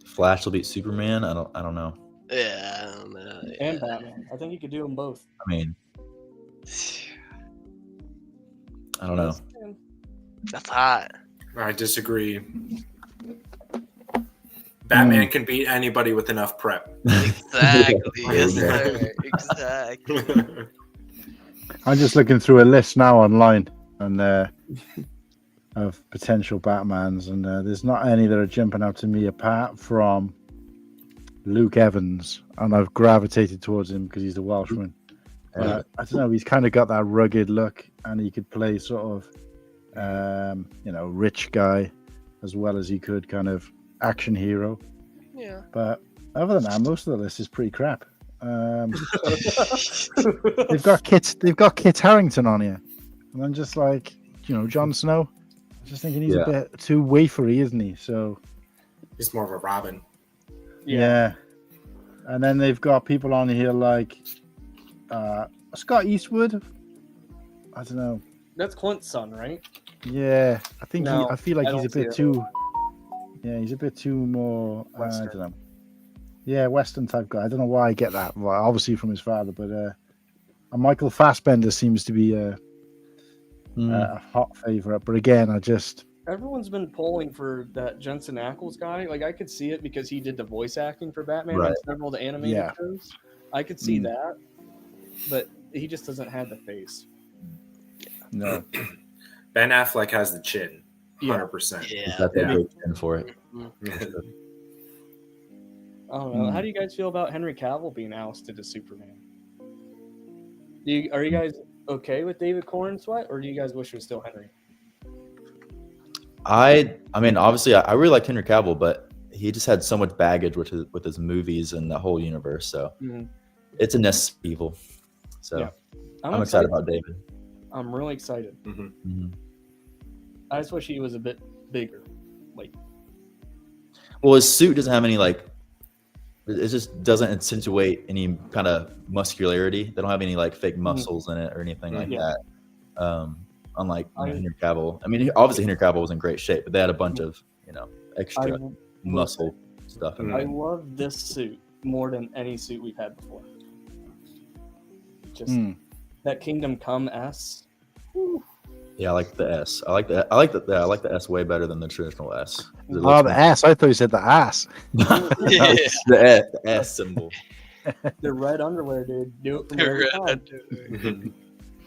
Flash will beat Superman. I don't know. Yeah, I don't know. And Batman. I think he could do them both. I mean, I don't know. That's hot. I disagree. Batman can beat anybody with enough prep. Exactly. Yes, sir. Exactly. I'm just looking through a list now online and of potential Batmans, and there's not any that are jumping out to me apart from Luke Evans, and I've gravitated towards him because he's a Welshman. I don't know, he's kind of got that rugged look, and he could play sort of rich guy as well as he could kind of action hero. Yeah. But other than that, most of the list is pretty crap. They've got Kit Harington on here, and I'm just like, Jon Snow. I'm just thinking he's a bit too wafery, isn't he? So he's more of a Robin. Yeah. And then they've got people on here like Scott Eastwood. I don't know. That's Clint's son, right? Yeah, I think I feel like I he's a don't see bit it. too. Yeah, he's a bit too more. I don't know. Yeah, Western type guy. I don't know why I get that. Well, obviously from his father, but Michael Fassbender seems to be a hot favorite. But again, Everyone's been polling for that Jensen Ackles guy. Like, I could see it because he did the voice acting for Batman Right. and several of the animated shows. I could see that, but he just doesn't have the face. No. Ben Affleck has the chin, 100%. He's got that big chin for it. I don't know. How do you guys feel about Henry Cavill being ousted as Superman? Are you guys okay with David Cornsweet, or do you guys wish it was still Henry? I mean, obviously, I really like Henry Cavill, but he just had so much baggage with his movies and the whole universe. So it's a necessary evil. So I'm excited about David. I'm really excited. I just wish he was a bit bigger. Well, his suit doesn't have any it just doesn't accentuate any kind of muscularity. They don't have any fake muscles in it or anything like that. Unlike Henry Cavill. I mean, obviously Henry Cavill was in great shape, but they had a bunch of extra muscle stuff in I there. love this suit more than any suit we've had before. Just that Kingdom Come S. Whew. Yeah, I like the S. I like the S way better than the traditional S. Oh, the S. I thought you said the ass. The S symbol. The red underwear, dude. Do it from every time.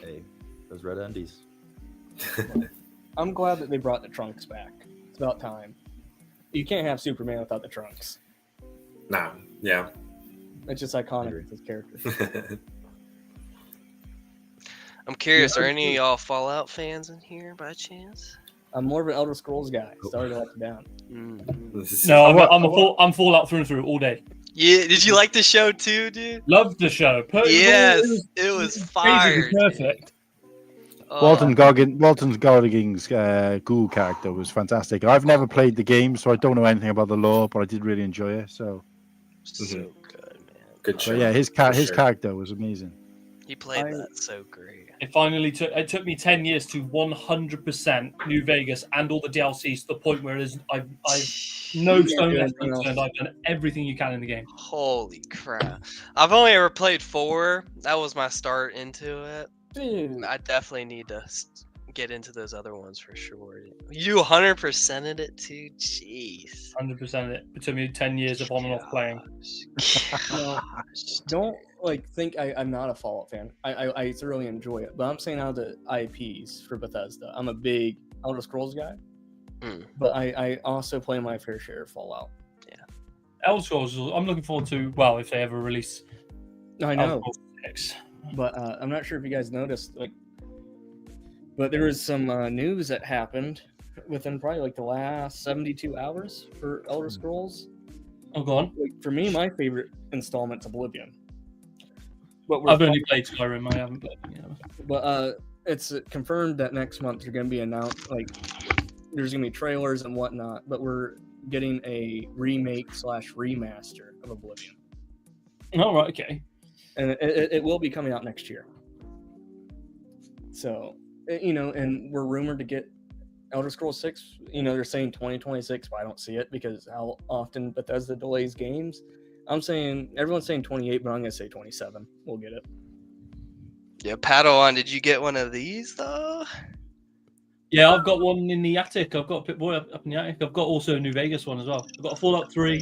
Hey, those red undies. I'm glad that they brought the trunks back. It's about time. You can't have Superman without the trunks. Nah, yeah. It's just iconic with his character. I'm curious, are any of y'all Fallout fans in here by chance? I'm more of an Elder Scrolls guy. Sorry to let you down. No, I'm Fallout through and through all day. Yeah, did you like the show too, dude? Loved the show. Yes, it was fire. Perfect. Walton Goggins' Ghoul character was fantastic. I've never played the game, so I don't know anything about the lore, but I did really enjoy it. So good, man. Good show. But yeah, his character was amazing. He played that so great. It took me 10 years to 100% New Vegas and all the DLCs to the point where I've no stone left unturned. I've done everything you can in the game. Holy crap. I've only ever played 4. That was my start into it. Dude. I definitely need to get into those other ones for sure. You 100%ed it too? Jeez. 100% it. It took me 10 years of on and off playing. Don't think I'm not a Fallout fan. I thoroughly enjoy it, but I'm saying out of the IPs for Bethesda, I'm a big Elder Scrolls guy. But I also play my fair share of Fallout. Yeah. Elder Scrolls, I'm looking forward to, well, if they ever release. I know. Elder Scrolls 6. But I'm not sure if you guys noticed, but there was some news that happened within probably the last 72 hours for Elder Scrolls. Oh, go on. For me, my favorite installment's Oblivion. But I've only played Skyrim. I haven't played. But it's confirmed that next month they're going to be announced. There's going to be trailers and whatnot. But we're getting a remake / remaster of Oblivion. Oh, right, okay. And it will be coming out next year. So, and we're rumored to get Elder Scrolls 6. They're saying 2026, but I don't see it because how often Bethesda delays games. Everyone's saying 28, but I'm going to say 27. We'll get it. Yeah, Padawan, did you get one of these, though? Yeah, I've got one in the attic. I've got a Pip-Boy up in the attic. I've got also a New Vegas one as well. I've got a Fallout 3.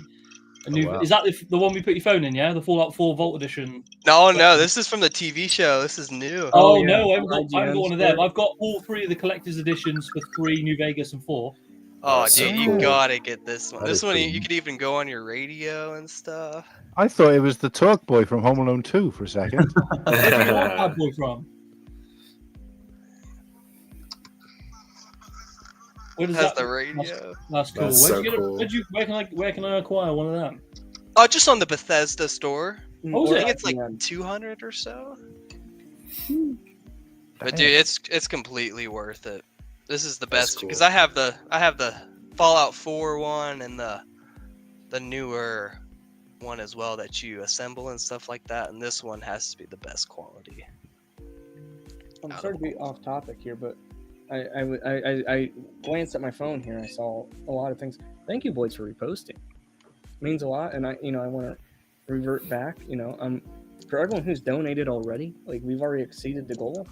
Wow. Is that the one we put your phone in, yeah? The Fallout 4 Vault Edition? No, this is from the TV show. This is new. Oh, yeah. No, I haven't got one of them. I've got all 3 of the collector's editions for 3, New Vegas and 4. Oh, dude, you gotta get this one. This one, you could even go on your radio and stuff. I thought it was the Talk Boy from Home Alone 2 for a second. Where did you get that boy from? Where does Has the radio? That's cool. That's so cool. Where can I acquire one of them? Oh, just on the Bethesda store. Oh, I think it's like 200 or so. But dude, it's completely worth it. This is the best because I have the Fallout 4 one and the newer one as well that you assemble and stuff like that, and this one has to be the best quality. I'm sorry to be off topic here, but I glanced at my phone here. I saw a lot of things. Thank you, boys, for reposting. It means a lot, and I want to revert back. For everyone who's donated already, like we've already exceeded the goal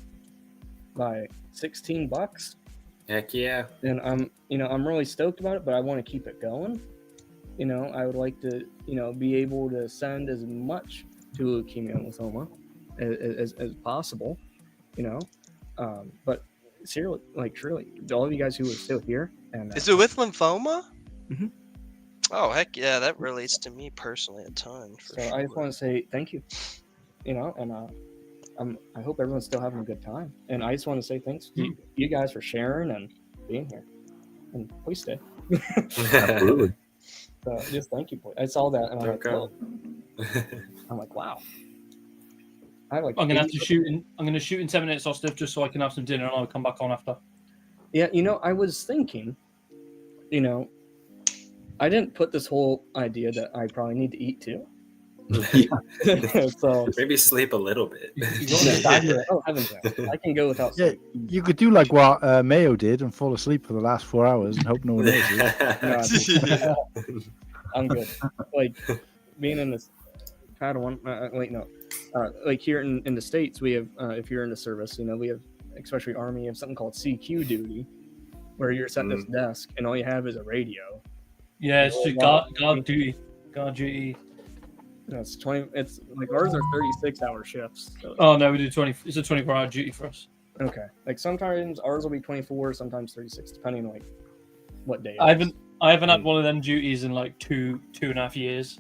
by $16. Heck yeah! And I'm really stoked about it, but I want to keep it going. I would like to, be able to send as much to leukemia and lymphoma as possible. But seriously, truly, all of you guys who are still here, and is it with lymphoma? Mm-hmm. Oh heck yeah, that relates to me personally a ton. So sure. I just want to say thank you. And I hope everyone's still having a good time, and I just want to say thanks to you guys for sharing and being here, and please stay. Absolutely. So just thank you. I saw that, and I'm like, wow. I'm gonna have to shoot in. I'm gonna shoot in 7 minutes, Austiff, just so I can have some dinner, and I'll come back on after. Yeah, I was thinking, I didn't put this whole idea that I probably need to eat too. So maybe sleep a little bit. I can go without sleep. Yeah, you could do like what Mayo did and fall asleep for the last 4 hours and hope no one notices. I'm good. Like being in this Padawan, like here in the States, we have if you're in the service, we have, especially Army, you have something called CQ duty, where you're sat at this desk and all you have is a radio. Yeah, it's just guard duty. Guard duty. No, it's 20. It's like ours are 36-hour shifts. So. Oh no, we do 20. It's a 24-hour duty for us. Okay, like sometimes ours will be 24, sometimes 36, depending on what day. I haven't had one of them duties in like two and a half years.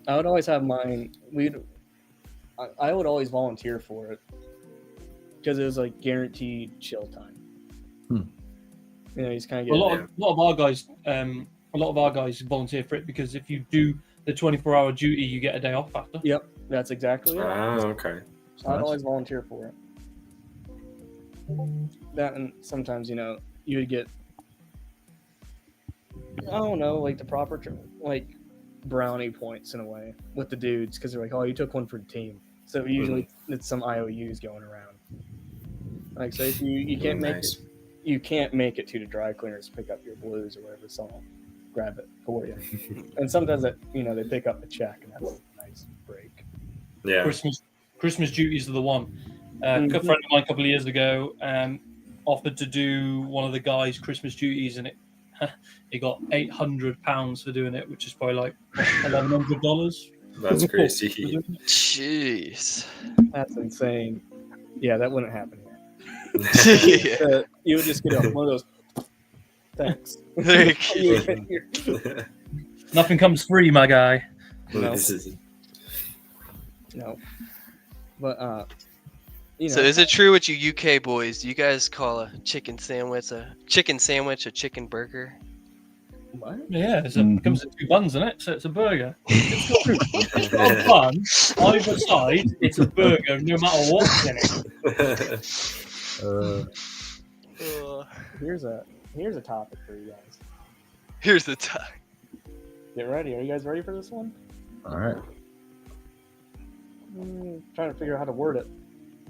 I would always have mine. I would always volunteer for it because it was like guaranteed chill time. He's kind of a lot of our guys. A lot of our guys volunteer for it because if you do the 24-hour duty, you get a day off after. Yep, that's exactly it. Oh, okay. So I'd always volunteer for it. That, and sometimes, you would get, I don't know, like the proper, brownie points in a way with the dudes because they're like, oh, you took one for the team. So usually it's some IOUs going around. Like, so if you can't make it, you can't make it to the dry cleaners to pick up your blues or whatever, so I'll grab it for you. And sometimes they pick up the check, and that's a nice break. Yeah. Christmas duties are the one. A friend of mine a couple of years ago offered to do one of the guys' Christmas duties, and he got £800 for doing it, which is probably like $1,100. That's crazy. Jeez. That's insane. Yeah, that wouldn't happen here. Yeah. You would just get one of those. Thanks. Nothing comes free, my guy. No. But So is it true with you UK boys? Do you guys call a chicken sandwich a chicken burger? What? Yeah, it comes in 2 buns, isn't it? So it's a burger. It's got a bun either side. It's a burger, no matter what's in it. Here's a topic for you guys. Here's the topic. Get ready. Are you guys ready for this one? All right. Trying to figure out how to word it.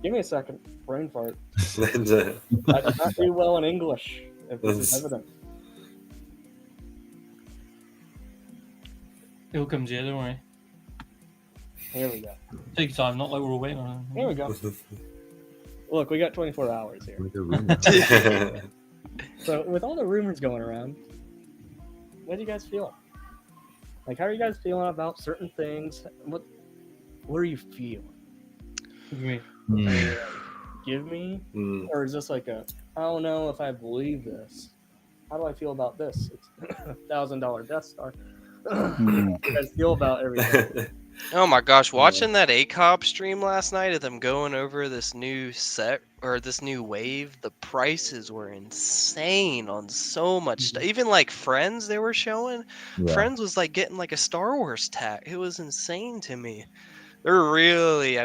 Give me a second. Brain fart. I did not do well in English, if this is evident. It'll come to you, don't worry. Here we go. Take your time, not like we're all waiting on it. Here we go. Look, we got 24 hours here. So, with all the rumors going around, what do you guys feel? Like, how are you guys feeling about certain things? What are you feeling? Give me? Or is this like I don't know if I believe this. How do I feel about this? It's $1,000 Death Star. How do you guys feel about everything? Oh my gosh, watching that ACOB stream last night of them going over this new set or this new wave, the prices were insane on so much stuff. Even like Friends they were showing. Yeah. Friends was like getting like a Star Wars tag. It was insane to me. They're really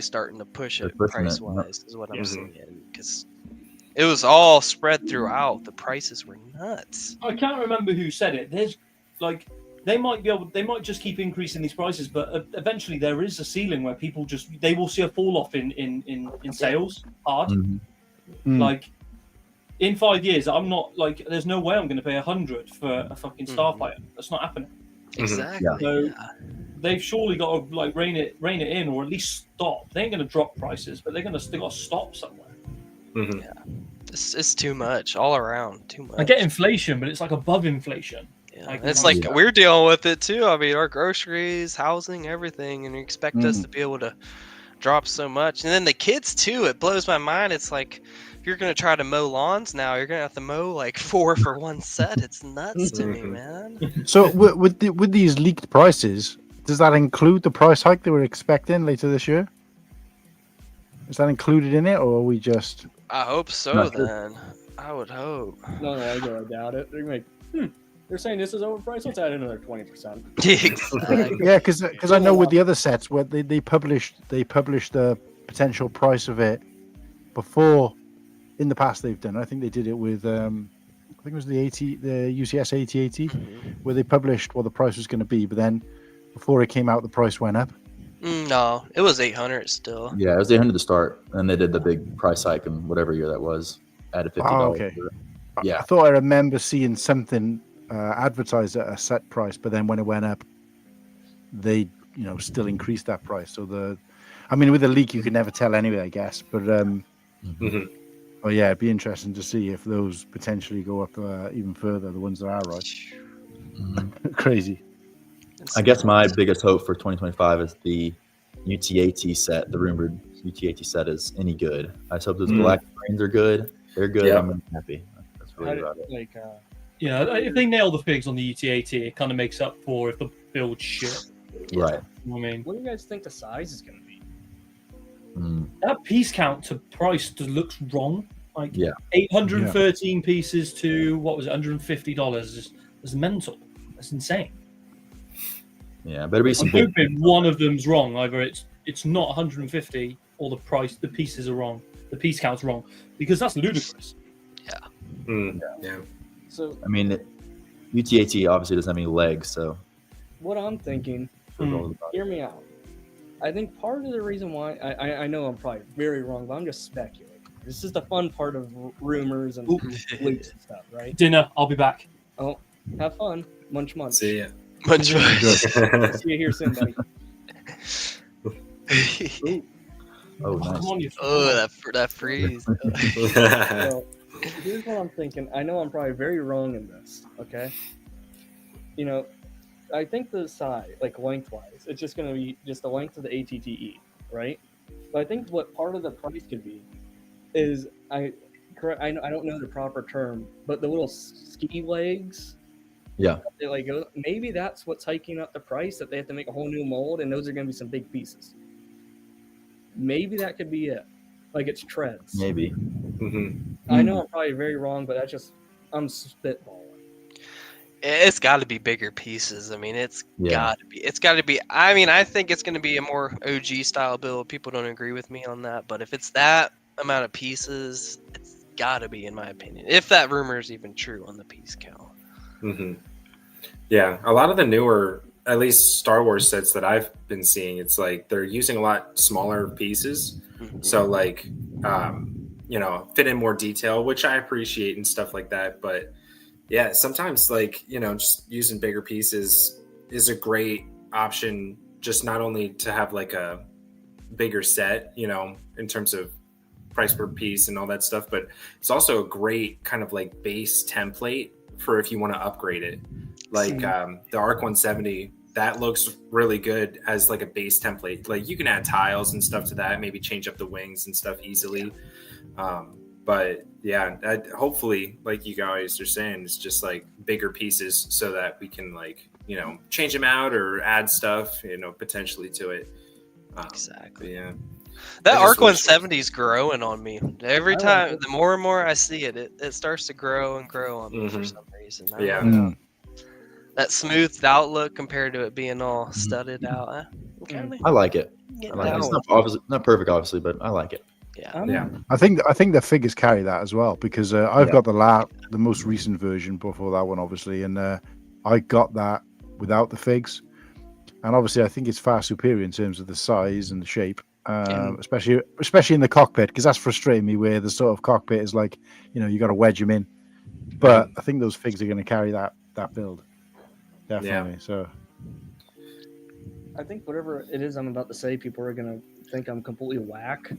starting to push They're it pushing it, price wise, is what I'm Mhm. seeing. Because it was all spread throughout. The prices were nuts. I can't remember who said it. There's like they might just keep increasing these prices, but eventually there is a ceiling where people they will see a fall off in sales hard. Mhm. Like in 5 years, I'm not like there's no way I'm going to pay 100 for a fucking Starfighter. That's not happening. Exactly. So Yeah. they've surely got to like rein it in, or at least stop. They ain't going to drop prices, but they got to stop somewhere. Mhm. It's too much all around. Too much. I get inflation, but it's like above inflation. Yeah. Like, It's yeah. like we're dealing with it too. I mean, our groceries, housing, everything, and you expect us to be able to drop so much. And then the kids too. It blows my mind. It's like if you're gonna try to mow lawns now, you're gonna have to mow like 4 for one set. It's nuts to me, man. So with these leaked prices, does that include the price hike they were expecting later this year? Is that included in it, or are we just? I hope so. Not sure. Then I would hope. No, I doubt it. They're like, they're saying this is overpriced. Let's add another 20%. Exactly. Yeah, because I know with the other sets where they published the potential price of it before. In the past, they've done. I think they did it with I think it was the UCS 8080, where they published what the price was going to be, but then before it came out, the price went up. No, it was 800 still. Yeah, it was 800 to start, and they did the big price hike in whatever year that was, added $50. Oh, okay. Yeah. I thought I remember seeing something advertised at a set price, but then when it went up, they still increased that price. So with the leak, you could never tell anyway, I guess. But oh yeah, it'd be interesting to see if those potentially go up even further. The ones that are right, crazy. I guess my biggest hope for 2025 is the UT-AT set. The rumored UT-AT set is any good. I just hope those black screens are good. They're good. Yeah. I'm happy. That's really about it. Like, Yeah, if they nail the figs on the UT-AT, it kind of makes up for if the build shit. Right. You know what I mean, what do you guys think the size is going to be? that piece count to price just looks wrong. Like Yeah. 813 pieces to what was it, $150 is mental. That's insane. Yeah, better be some I'm big. hoping one of them's wrong. Either it's not 150 or the pieces are wrong. The piece count's wrong because that's ludicrous. Yeah. So, I mean, UT-AT obviously doesn't have any legs, so. what I'm thinking, hear me out. I think part of the reason why I know I'm probably very wrong, but I'm just speculating. This is the fun part of rumors and leaks and stuff, right? Dinner. I'll be back. Oh, have fun. Munch. See ya. Much See you here soon, buddy. Oh, nice. Come on, you. that freeze. So, here's what I'm thinking. I know I'm probably very wrong in this, okay? I think the size, like lengthwise, it's just going to be just the length of the ATTE, right? But I think what part of the price could be is, I don't know the proper term, but the little ski legs. Yeah. They like go, maybe that's what's hiking up the price, that they have to make a whole new mold, and those are going to be some big pieces. Maybe that could be it. Like it's treads. Maybe. I know I'm probably very wrong, but I'm spitballing. It's got to be bigger pieces. I mean, it's got to be. I mean, I think it's going to be a more OG style build. People don't agree with me on that, but if it's that amount of pieces, it's got to be, in my opinion, if that rumor is even true on the piece count. Yeah, a lot of the newer, at least Star Wars sets that I've been seeing, it's like they're using a lot smaller pieces, so like fit in more detail, which I appreciate and stuff like that. But yeah, sometimes like just using bigger pieces is a great option, just not only to have like a bigger set, in terms of price per piece and all that stuff, but it's also a great kind of like base template for if you want to upgrade it. Like the ARC 170, that looks really good as like a base template. Like you can add tiles and stuff to that, maybe change up the wings and stuff easily. But yeah, hopefully, like you guys are saying, it's just like bigger pieces so that we can like change them out or add stuff, potentially to it. Exactly. Yeah. That ARC 170 is growing on me. Every time, the more and more I see it, it starts to grow and grow on me for some reason. I don't know. That smoothed outlook compared to it being all studded out. I like it. It's not perfect, obviously, but I like it. Yeah. I think the figures carry that as well, because I've got the most recent version before that one, obviously, and I got that without the figs, and obviously I think it's far superior in terms of the size and the shape, especially in the cockpit, because that's frustrating me where the sort of cockpit is like, you got to wedge them in, but I think those figs are going to carry that build definitely. Yeah. So I think whatever it is I'm about to say, people are going to think I'm completely whack.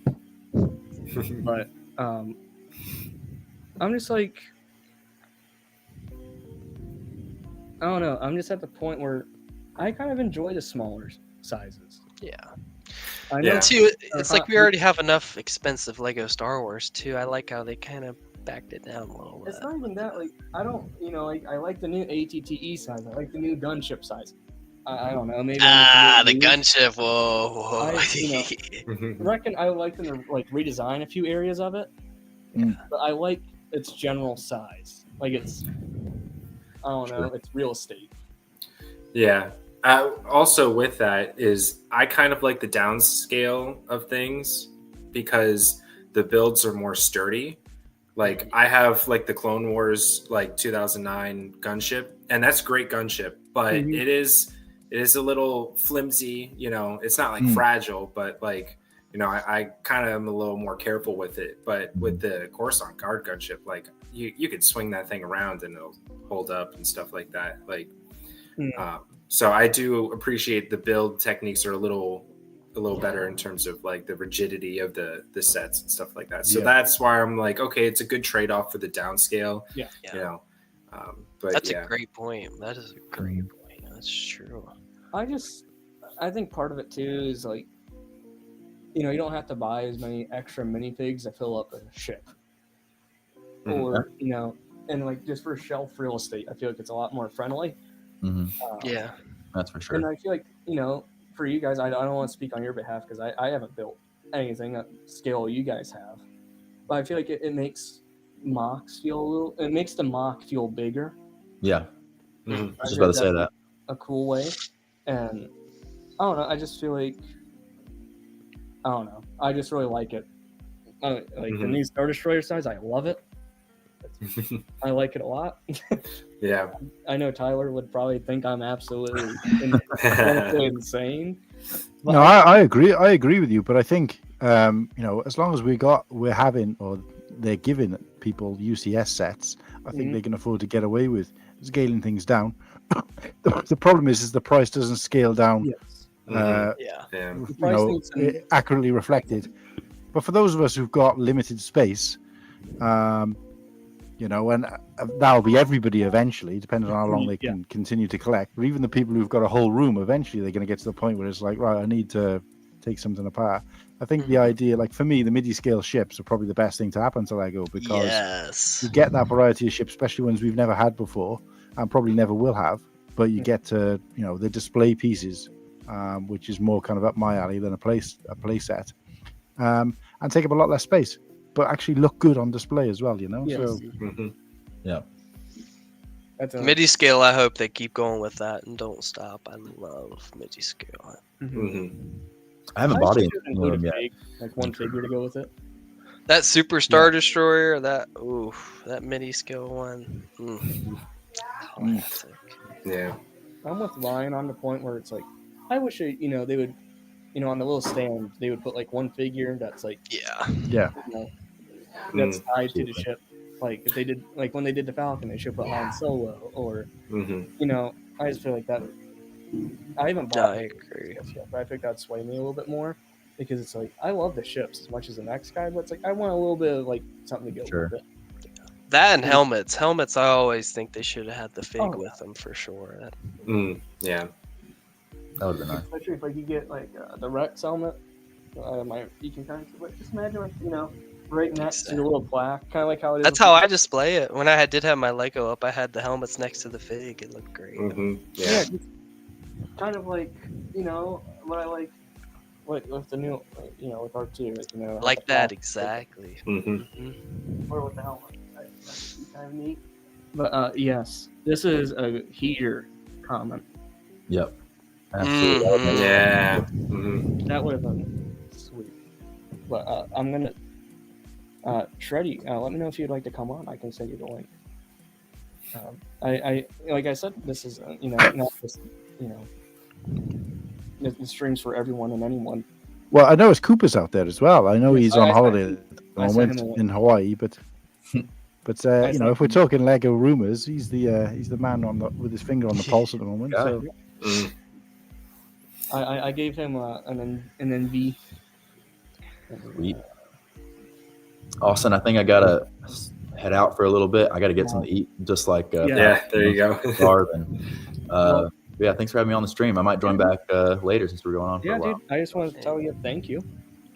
But I'm just like, I don't know. I'm just at the point where I kind of enjoy the smaller sizes. Yeah. I know too, it's like we already have enough expensive Lego Star Wars too. I like how they kind of backed it down a little bit. It's not even that. Like, I don't, I like the new ATTE size. I like the new gunship size. I don't know. Maybe the gunship. Whoa. I reckon I would like them to redesign a few areas of it. Yeah. But I like its general size. Like it's, I don't know. It's real estate. Yeah. Also with that is I kind of like the downscale of things because the builds are more sturdy. Like I have the Clone Wars 2009 gunship, and that's great gunship, but it is a little flimsy. It's not fragile, but I kind of am a little more careful with it. But with the Coruscant Guard gunship, you could swing that thing around and it'll hold up and stuff like that. So I do appreciate the build techniques are a little better in terms of the rigidity of the sets and stuff like that. So that's why I'm okay, it's a good trade-off for the downscale. Yeah. But that's a great point. That is a great point. That's true. I think part of it too is you don't have to buy as many extra minifigs to fill up a ship. Or, and just for shelf real estate, I feel like it's a lot more friendly. Yeah. That's for sure. And I feel like, for you guys, I don't want to speak on your behalf because I haven't built anything at scale you guys have. But I feel like it makes mocks feel it makes the mock feel bigger. Yeah. I was just about to say that. A cool way. And I don't know, I just feel like, I don't know, I just really like it. The new Star Destroyer size, I love it. I like it a lot. Yeah. I know Tyler would probably think I'm absolutely insane. No, I agree. I agree with you, but I think as long as we're having or they're giving people UCS sets, I think they can afford to get away with scaling things down. The problem is the price doesn't scale down. Yes. Accurately reflected. But for those of us who've got limited space, and that'll be everybody eventually, depending on how long they can continue to collect. But even the people who've got a whole room, eventually they're going to get to the point where it's right, I need to take something apart. I think the idea, for me, the MIDI scale ships are probably the best thing to happen to Lego because you get that variety of ships, especially ones we've never had before and probably never will have. But you get to, the display pieces, which is more kind of up my alley than a play set, and take up a lot less space. But actually look good on display as well, Yes. So, yeah. MIDI scale, I hope they keep going with that and don't stop. I love MIDI scale. I haven't bought it yet. One figure to go with it. That Super Star Destroyer, that MIDI scale one. Yeah. I'm with Ryan on the point where it's I wish they would, on the little stand, they would put one figure that's that's tied to the ship. If they did, when they did the Falcon, they should put Han Solo, or I just feel like that. I haven't bought it yet, but I think that'd sway me a little bit more because it's I love the ships as much as the next guy, but it's I want a little bit of something to go with it. That and helmets. Helmets, I always think they should have had the fig with them for sure. Yeah. That would have been nice. Especially if you get the Rex helmet. You can kind of, just imagine right next to the little plaque, kind of like how it is. That's how I display it. When I did have my Lego up, I had the helmets next to the fig. It looked great. Yeah, just kind of like, you know, what I like with the new, you know, with R2, you know. Like that, exactly. Or with the helmet. That's kind of neat. But yes, this is a heater comment. Yep. Absolutely. Yeah. That would have been sweet. But I'm gonna Shreddy, let me know if you'd like to come on. I can send you the link. I like I said, this is you know, not just, you know, the streams for everyone and anyone. Well, I know Cooper's out there as well. I know he's on holiday at the moment in Hawaii, but you know, if we're talking Lego rumors, he's the man on with his finger on the pulse at the moment. So. I gave him an NV. Sweet. Austin, I think I gotta head out for a little bit. I gotta get something to eat, just like there you go. Yeah, thanks for having me on the stream. I might join back later since we're going on for a while. Dude, I just wanted to tell you thank you.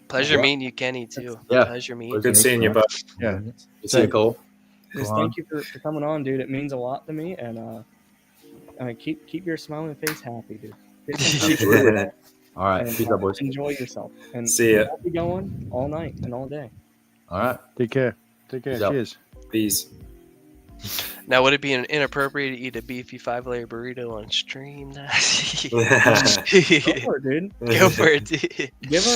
Pleasure meeting you, Kenny, too. Yeah. Pleasure meeting you. Good seeing you, bud. Yeah. Good seeing you, Cole. Thank you for coming on, dude. It means a lot to me, and keep your smiling face happy, dude. All right, peace out, boys. Enjoy yourself, and see ya. I'll be going all night and all day. All right, take care. Cheers. Peace. Now, would it be inappropriate to eat a beefy 5-layer burrito on stream? Go for it, dude. Go for it, dude. Give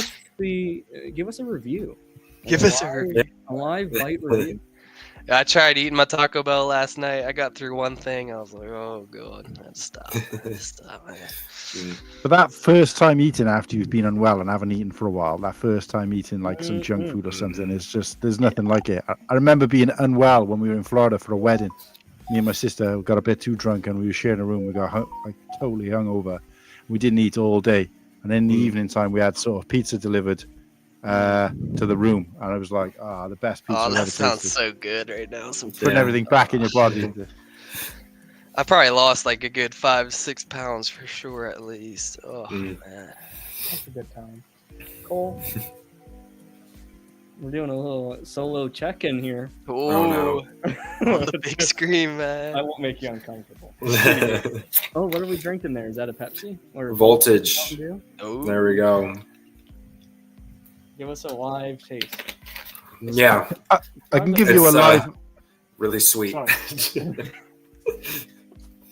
us a review. Give us a live bite review. I tried eating my Taco Bell last night. I got through one thing. I was like, oh, God. Let's stop. Man. But that first time eating after you've been unwell and haven't eaten for a while, that first time eating like some junk food or something, is just, there's nothing like it. I remember being unwell when we were in Florida for a wedding. Me and my sister got a bit too drunk and we were sharing a room. We got like totally hungover. We didn't eat all day. And then in the evening time, we had sort of pizza delivered to the room, and I was like, the best pizza I've ever tasted. That sounds so good right now. Putting everything back in your body. I probably lost like a good 5-6 pounds for sure, at least. Oh man, that's a good time. Cole, we're doing a little solo check-in here. Oh no, on the big screen, man. I won't make you uncomfortable. Oh, what are we drinking there? Is that a Pepsi or Voltage? Oh, there we go. Give us a live taste. Yeah, I can give you a live. Really sweet.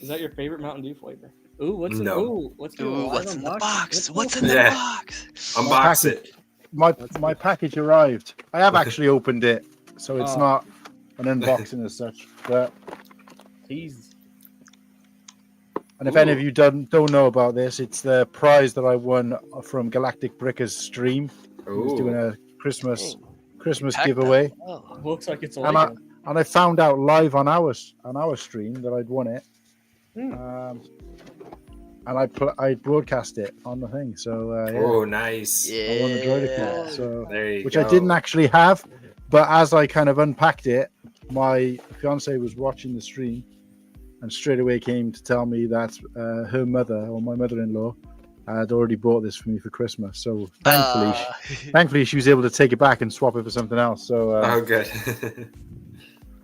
Is that your favorite Mountain Dew flavor? Ooh, what's in the box? What's in the box? Unbox it. My package arrived. I have actually opened it, so it's not an unboxing as such. But and if any of you don't know about this, it's the prize that I won from Galactic Brickers stream. He was doing a Christmas giveaway. Looks like it's a and I found out live on our stream that I'd won it. And I broadcast it on the thing. So oh, nice! I won the droid, so there you which go. I didn't actually have, but as I kind of unpacked it, my fiance was watching the stream, and straight away came to tell me that her mother, or my mother-in-law, had already bought this for me for Christmas. So thankfully she was able to take it back and swap it for something else. So good.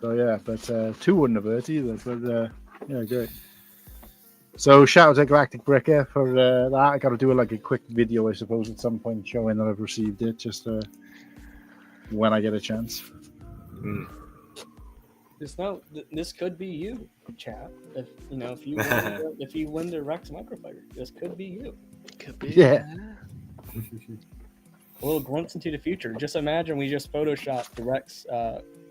So yeah, but 2 wouldn't have hurt either. But yeah, great. So shout out to Galactic Bricker for that. I got to do a quick video, I suppose, at some point showing that I've received it, just when I get a chance. This could be you, chat. If you win the Rex Microfighter, this could be you. It could be. Yeah. A little glimpse into the future. Just imagine we just photoshopped the Rex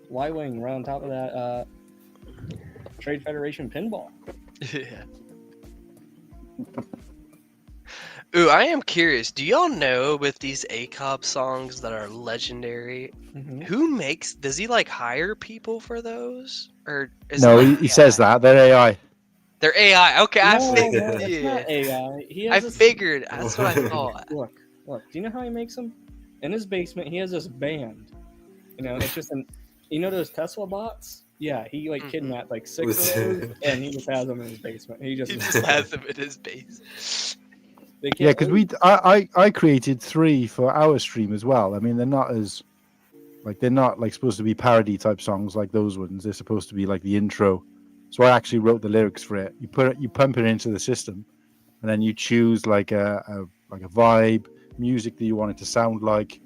Y-wing right on top of that Trade Federation pinball. Yeah. Ooh, I am curious. Do y'all know with these ACOB songs that are legendary, does he hire people for those? Or he says that they're AI. They're AI. Okay, I figured. It's not AI. I figured. That's what I thought. Look. Do you know how he makes them? In his basement, he has this band. It's just those Tesla bots? Yeah, he kidnapped 6 of those, and he just has them in his basement. He just has them in his basement. Yeah, because I created 3 for our stream as well. I mean, they're not as Like they're not like supposed to be parody type songs like those ones. They're supposed to be like the intro. So I actually wrote the lyrics for it. You pump it into the system, and then you choose like a vibe, music that you want it to sound like,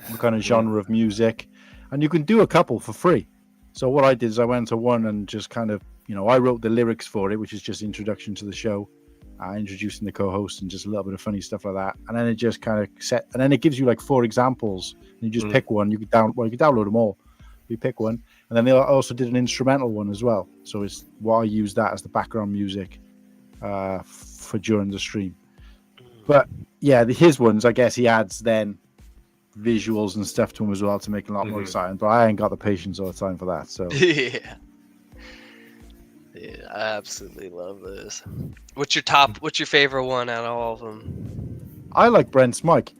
what kind of genre of music, and you can do a couple for free. So what I did is I went to one and just kind of, I wrote the lyrics for it, which is just introduction to the show, introducing the co-host and just a little bit of funny stuff like that. And then it just kind of and then it gives you like 4 examples, and you just pick one. You can download them all. You pick one, and then they also did an instrumental one as well. So it's I use that as the background music for during the stream. But yeah, his ones, I guess he adds then visuals and stuff to them as well to make it a lot more exciting. But I ain't got the patience or the time for that. So yeah, I absolutely love this. What's your favorite one out of all of them? I like Brent's mic.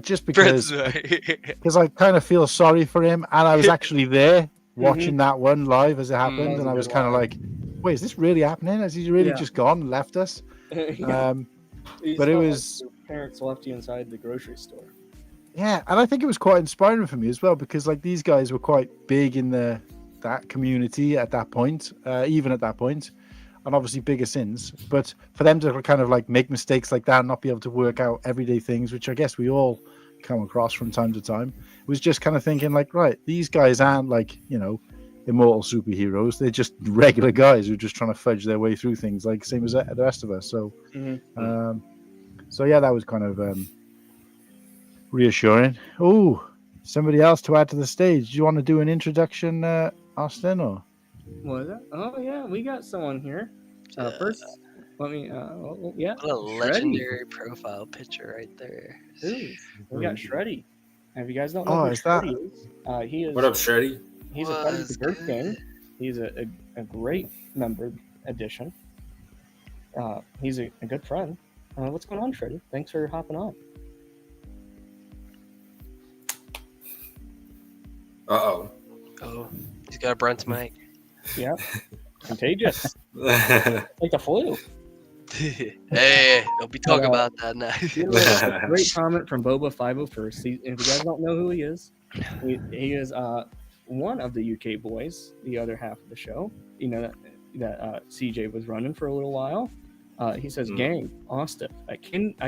Just because I kind of feel sorry for him, and I was actually there watching that one live as it happened, and I was kind of like, "Wait, is this really happening? Has he really just gone and left us?" But it was like your parents left you inside the grocery store. Yeah, and I think it was quite inspiring for me as well, because like these guys were quite big in that community at that point, even at that point, and obviously bigger since. But for them to kind of like make mistakes like that and not be able to work out everyday things, which I guess we all come across from time to time, was just kind of thinking like, right, these guys aren't like, immortal superheroes. They're just regular guys who are just trying to fudge their way through things, like same as the rest of us. So, so yeah, that was kind of reassuring. Oh, somebody else to add to the stage. Do you want to do an introduction, Austin, or? Was it? Oh yeah, we got someone here. First, let me. Yeah. What a legendary profile picture right there. Ooh, we got Shreddy. If you guys don't know who Shreddy is, he is. What up, Shreddy? He's a friend of the Birth Gang. He's a great member addition. He's a good friend. What's going on, Shreddy? Thanks for hopping on. Oh, he's got a Brent's mic. Yeah, contagious. Like the flu. Hey, don't be talking about that now. A great comment from Boba501st. If you guys don't know who he is is one of the UK boys, the other half of the show. That CJ was running for a little while. He says, "Gang, Austiff, I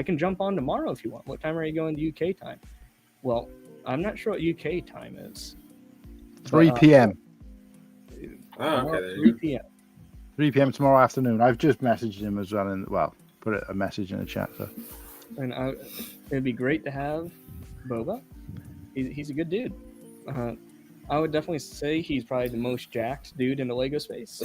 can jump on tomorrow if you want. What time are you going to UK time?" Well, I'm not sure what UK time is. 3 p.m. Oh, okay. 3 p.m. 3 p.m. tomorrow afternoon. I've just messaged him as well, and put a message in the chat. So. And it'd be great to have Boba. He's a good dude. I would definitely say he's probably the most jacked dude in the Lego space.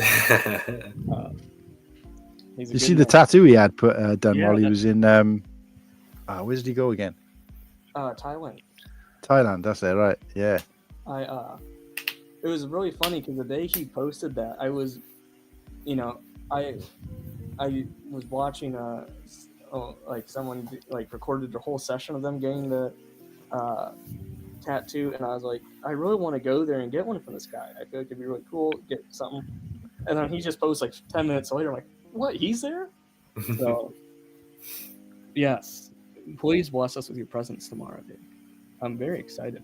You see the tattoo he had done while he was in. Where did he go again? Thailand. Thailand. That's it, right? Yeah. It was really funny because the day he posted that, I was, I was watching like someone like recorded the whole session of them getting the tattoo, and I was like, I really want to go there and get one from this guy. I feel like it'd be really cool, get something. And then he just posts like 10 minutes later, I'm like, what? He's there? So, yes, please bless us with your presence tomorrow, dude. I'm very excited.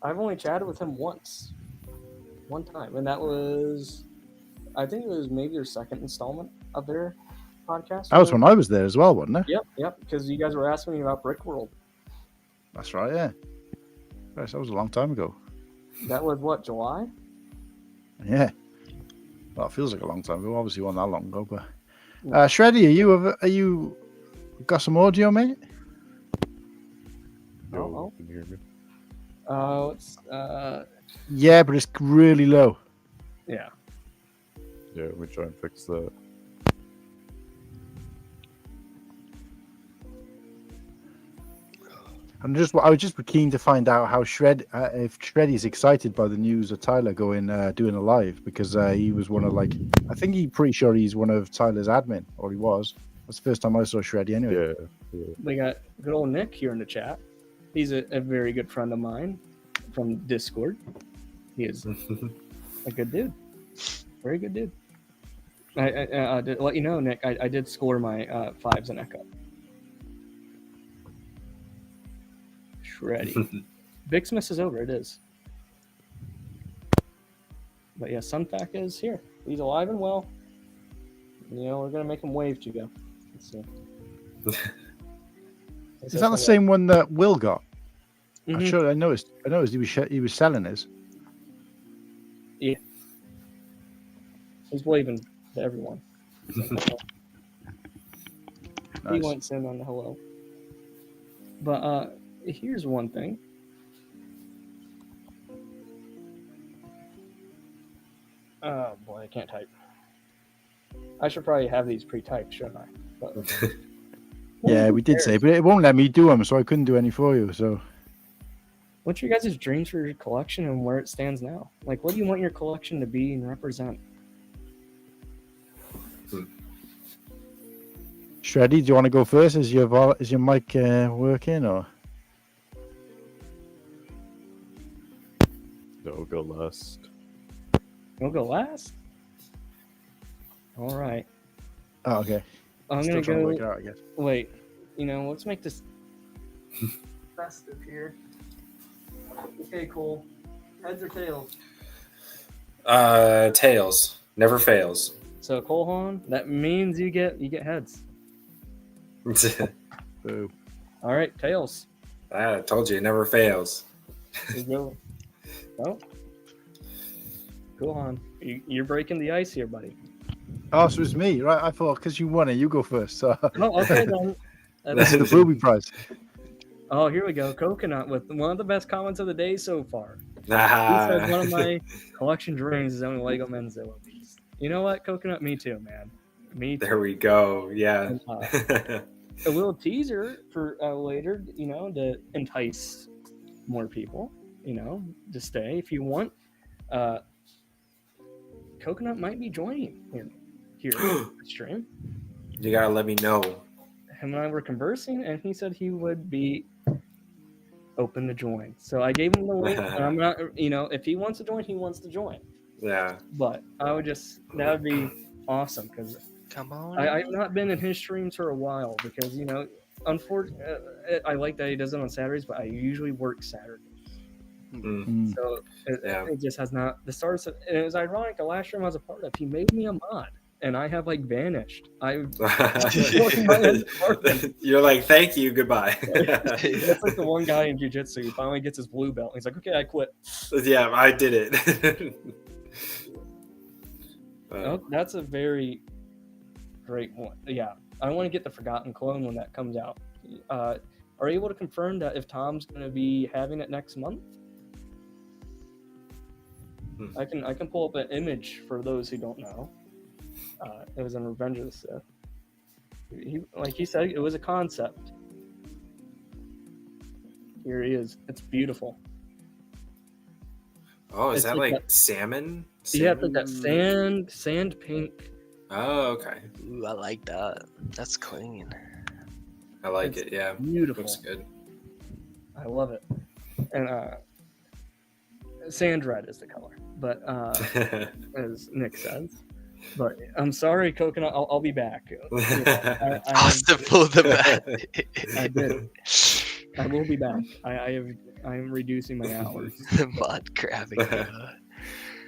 I've only chatted with him one time, and that was, I think it was maybe their second installment of their podcast. That was when I was there as well, wasn't it? Yep, because you guys were asking me about Brick World. That's right, yeah. Gosh, that was a long time ago. That was what, July? Yeah. Well, it feels like a long time ago. Obviously, wasn't that long ago, but Shreddy, are you got some audio, mate? No, can you hear me? Yeah, but it's really low. Yeah. Yeah, let me try and fix that. I was just keen to find out how if Shreddy's excited by the news of Tyler doing a live, because he was one of pretty sure he's one of Tyler's admin, or he was. That's the first time I saw Shreddy anyway. Yeah. We got good old Nick here in the chat. He's a very good friend of mine from Discord. He is a good dude. Very good dude. I did let you know, Nick, I did score my 5s in Echo. Shreddy. Vixmas is over. It is. But yeah, Sunfac is here. He's alive and well. You know, we're gonna make him wave to go. Let's see. Is that the same one that Will got? Mhm. I noticed he was selling his. Yeah. He's waving to everyone. He went in on the hello. But here's one thing. Oh boy, I can't type. I should probably have these pre-typed, shouldn't I? But, Yeah, we did say, but it won't let me do them, so I couldn't do any for you. So, what's your guys' dreams for your collection and where it stands now? Like, what do you want your collection to be and represent? Shreddy, do you want to go first? Is your mic working or? No, go last. You'll go last? All right. Oh, okay. I'm Still going to trying to go. work it out, I guess. Wait. You know, let's make this festive here. Okay, cool. Heads or tails? Tails. Never fails. So, Colhan, that means you get heads. Boo. All right, tails. I told you, it never fails. You go. Oh. Colhan, you're breaking the ice here, buddy. Oh, so it's me, right? I thought because you won it, you go first. So. Oh, okay then. This is the booby prize. Oh, here we go. Coconut with one of the best comments of the day so far. He Ah. said one of my collection dreams is owning Legomen360. You know what, Coconut? Me too, man. Me too. There we go. Yeah. And, a little teaser for later, you know, to entice more people, you know, to stay if you want. Coconut might be joining here on the stream. You gotta let me know. Him and I were conversing, and he said he would be open to join. So I gave him the link, and I'm not, you know, if he wants to join, he wants to join. Yeah. But I would that would be awesome because Come on. I've not been in his streams for a while because, you know, unfortunately, I like that he does it on Saturdays, but I usually work Saturdays. Mm. So it just has not. The stars, and it was ironic. The last stream I was a part of, he made me a mod, and I have like vanished. You're like, thank you, goodbye. That's like the one guy in jiu-jitsu. He finally gets his blue belt. He's like, okay, I quit. Yeah, I did it. Oh, that's a very great one. Yeah, I want to get the Forgotten Clone when that comes out. Are you able to confirm that if Tom's going to be having it next month? I can pull up an image for those who don't know. It was in Revenge of the Sith. Like he said, it was a concept. Here he is. It's beautiful. Oh, is It's that like like salmon? Yeah, it's like that sand pink. Oh, okay. Ooh, I like that. That's clean. I like it. Yeah, Beautiful. looks good. I love it. And sand red is the color, but as Nick says. But I'm sorry, Coconut. I'll be back. You know, Austiff pulled the back. I did. I will be back. I am reducing my hours. Mod grabbing.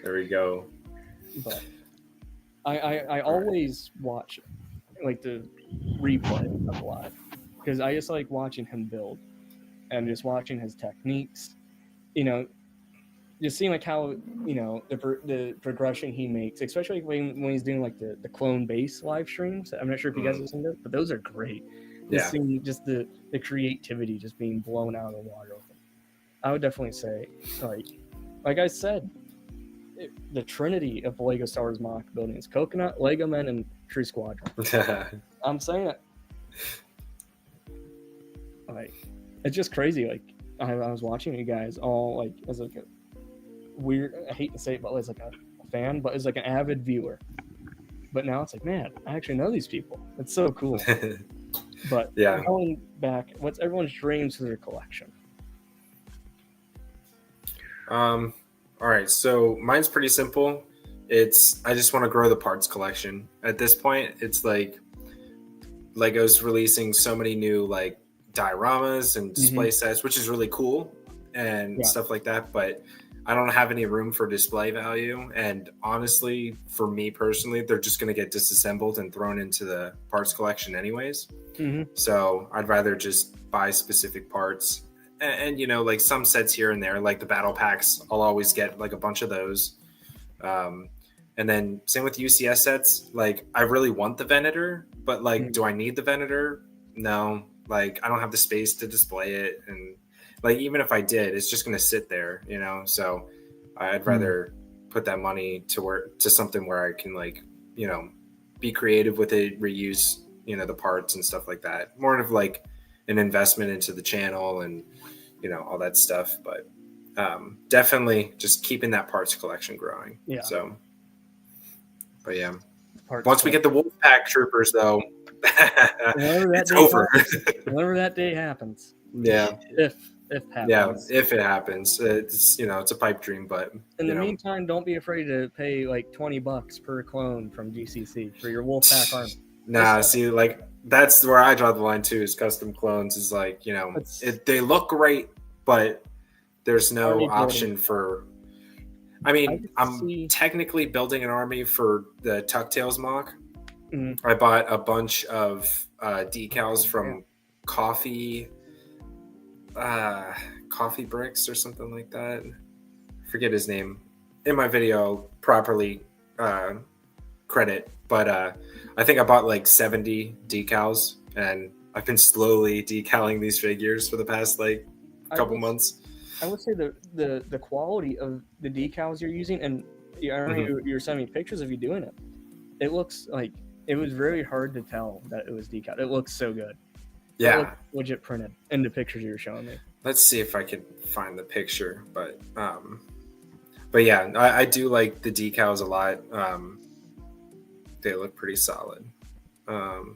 There we go. But I always watch like the replay of live because I just like watching him build and just watching his techniques. You know, just seeing like how, you know, the progression he makes, especially when he's doing like the clone base live streams. I'm not sure if you guys listen to it, but those are great. Just seeing just the creativity just being blown out of the water. I would definitely say, like I said, the trinity of Lego Star Wars mock building is Coconut, Legomen, and True Squadron. I'm saying it. Like, it's just crazy. Like, I was watching you guys all like as like a weird. I hate to say it, but as like a fan, but as like an avid viewer. But now it's like, man, I actually know these people. It's so cool. But yeah, going back, what's everyone's dreams for their collection? All right, so mine's pretty simple. I just want to grow the parts collection. At this point, it's like Lego's releasing so many new like dioramas and display sets, which is really cool and stuff like that. But I don't have any room for display value. And honestly, for me personally, they're just going to get disassembled and thrown into the parts collection anyways. So I'd rather just buy specific parts. And, you know, like some sets here and there, like the battle packs, I'll always get like a bunch of those. And then same with UCS sets. Like I really want the Venator, but like, do I need the Venator? No. Like I don't have the space to display it. And like, even if I did, it's just going to sit there, you know? So I'd rather put that money to something where I can, like, you know, be creative with it, reuse, you know, the parts and stuff like that. More of like an investment into the channel and, you know, all that stuff. But definitely just keeping that parts collection growing. Yeah. So, but yeah. Once we get the Wolfpack troopers, though, it's over. Whenever that day happens. Yeah. If it happens. Yeah, if it happens. It's, you know, it's a pipe dream, but in the meantime, don't be afraid to pay like $20 per clone from GCC for your Wolfpack army. Nah, see, like that's where I draw the line too. Is custom clones is like, you know, they look great, but there's no option for. I mean, I'm technically building an army for the Tucktails mock. I bought a bunch of decals from Coffee Bricks or something like that. I forget his name. In my video, properly credit, but I think I bought like 70 decals, and I've been slowly decaling these figures for the past like couple months. I would say the quality of the decals you're using, and I remember you were sending me pictures of you doing it. It looks like it was very hard to tell that it was decal. It looks so good. Yeah, legit printed in the pictures you were showing me. Let's see if I could find the picture, but yeah, I do like the decals a lot. They look pretty solid. But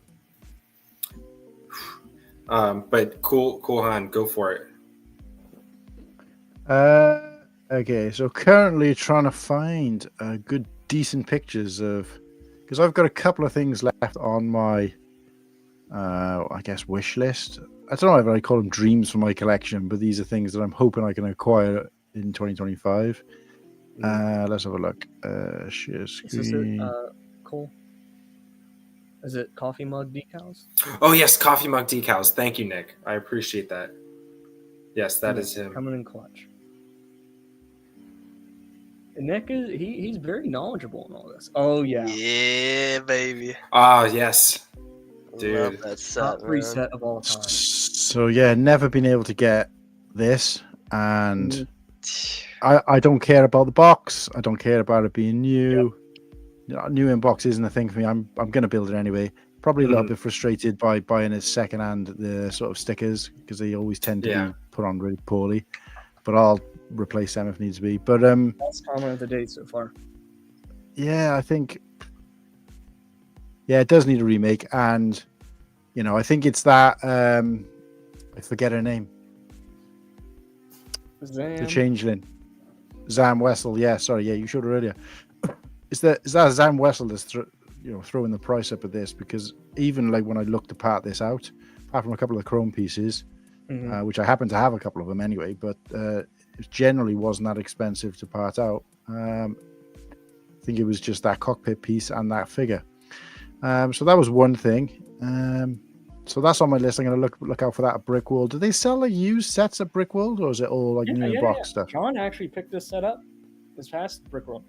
CoolHan, go for it. Okay, so currently trying to find good, decent pictures of, because I've got a couple of things left on my, I guess, wish list. I don't know if I call them dreams for my collection, but these are things that I'm hoping I can acquire in 2025. Let's have a look. Share screen. Is it Cole? Is it coffee mug decals? Oh yes, coffee mug decals. Thank you, Nick. I appreciate that. Yes, that is him. Coming in clutch. And Nick he's very knowledgeable in all this. Oh yeah. Yeah, baby. Ah, yes. Dude. Love that set, top 3 set of all time. So yeah, never been able to get this, and I don't care about the box. I don't care about it being new. Yep. You know, new in box isn't a thing for me. I'm gonna build it anyway. Probably a little bit frustrated by buying it secondhand, the sort of stickers, because they always tend to be put on really poorly. But I'll replace them if needs be. But that's common of the day so far. Yeah, I think. Yeah, it does need a remake, and you know, I think it's that. I forget her name. The Changeling, Zam Wessel. Yeah, sorry. Yeah, you showed her earlier. Is that Zam Wessel that's throwing the price up at this? Because even like when I looked to part this out, apart from a couple of chrome pieces, which I happen to have a couple of them anyway, but it generally wasn't that expensive to part out. I think it was just that cockpit piece and that figure. So that was one thing. So that's on my list. I'm going to look out for that at Brickworld. Do they sell like used sets at Brickworld, or is it all like new box stuff? John actually picked this set up this past Brickworld.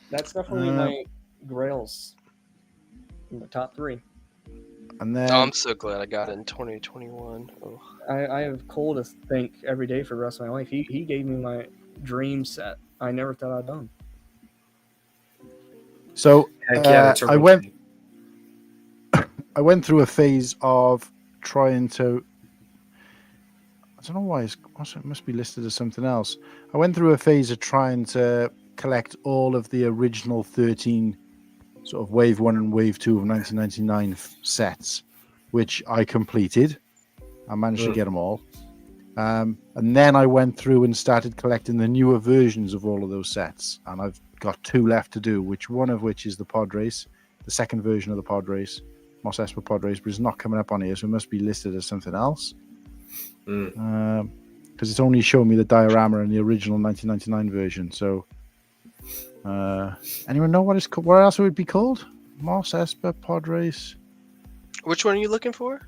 That's definitely my grails in the top 3. And then I'm so glad I got it in 2021. Oh. I have Cole to thank every day for the rest of my life. He gave me my dream set. I never thought I'd done. So I went through a phase of trying to. I don't know why it must be listed as something else. I went through a phase of trying to collect all of the original 13 sort of Wave 1 and Wave 2 of 1999 sets, which I completed. I managed to get them all. And then I went through and started collecting the newer versions of all of those sets. And I've got 2 left to do, one of which is the pod race, the second version of the pod race. Mos Espa pod race, but it's not coming up on here, so it must be listed as something else. Because it's only showing me the diorama in the original 1999 version. So, anyone know what else it would be called? Mos Espa pod race. Which one are you looking for?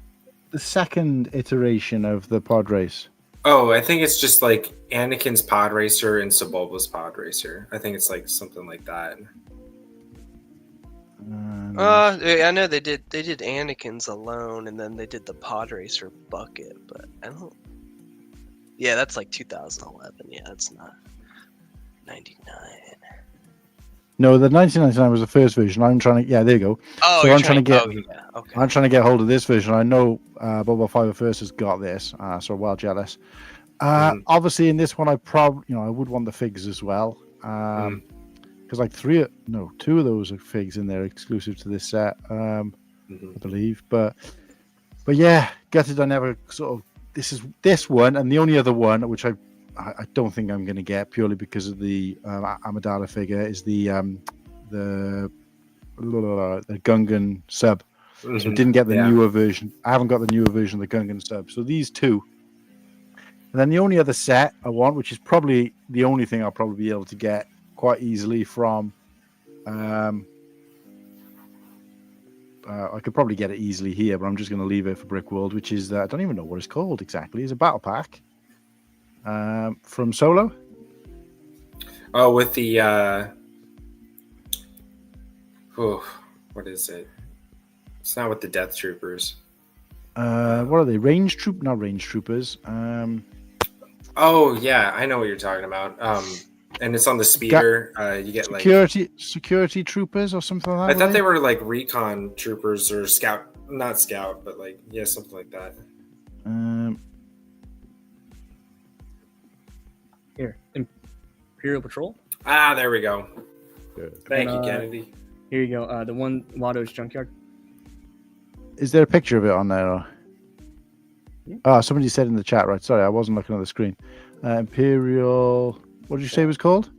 The second iteration of the pod race. Oh, I think it's just like Anakin's pod racer and Sebulba's pod racer. I think it's like something like that. I know they did Anakin's alone, and then they did the pod racer bucket, but I don't. Yeah, that's like 2011. Yeah, that's not 99. No, the 1999 was the first version. I'm trying to. Yeah, there you go. Oh, so you're I'm trying to get. Oh, yeah. Okay. I'm trying to get hold of this version. I know Boba Five First has got this, so well jealous. Obviously, in this one, I would want the figs as well, because like two of those are figs in there exclusive to this set, I believe. But yeah, gutted I never sort of. This one and the only other one which I don't think I'm going to get purely because of the Amidala figure is the Gungan sub. So I didn't get the newer version. I haven't got the newer version of the Gungan sub. So these two. And then the only other set I want, which is probably the only thing I'll probably be able to get quite easily from I could probably get it easily here, but I'm just going to leave it for Brick World, which is I don't even know what it's called exactly. It's a battle pack from Solo. Oh, with the what is it? It's not with the Death Troopers. What are they? Not range troopers. Oh yeah, I know what you're talking about. And it's on the speeder. You get security troopers or something like that. I thought they were like recon troopers or not scout, but like something like that. Here, Imperial Patrol. There we go. Thank you, Kennedy. Here you go. The one Watto's Junkyard. Is there a picture of it on there? Or... Oh, somebody said in the chat. Right, sorry, I wasn't looking at the screen. Imperial. What did you say it was called?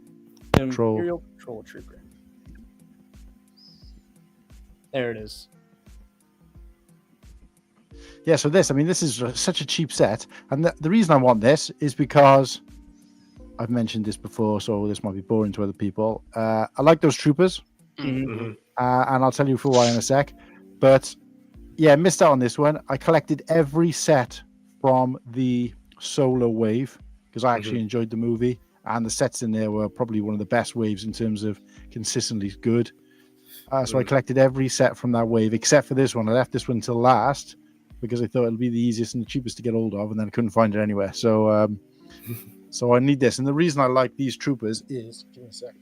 Imperial Patrol Trooper. There it is. Yeah, so this is such a cheap set. And the reason I want this is because I've mentioned this before, so this might be boring to other people. I like those troopers. And I'll tell you for why in a sec. But yeah, missed out on this one. I collected every set from the Solo wave because I actually enjoyed the movie. And the sets in there were probably one of the best waves in terms of consistently good. So I collected every set from that wave except for this one. I left this one until last because I thought it'll be the easiest and the cheapest to get hold of, and then I couldn't find it anywhere. So, so I need this. And the reason I like these troopers is, give me a sec.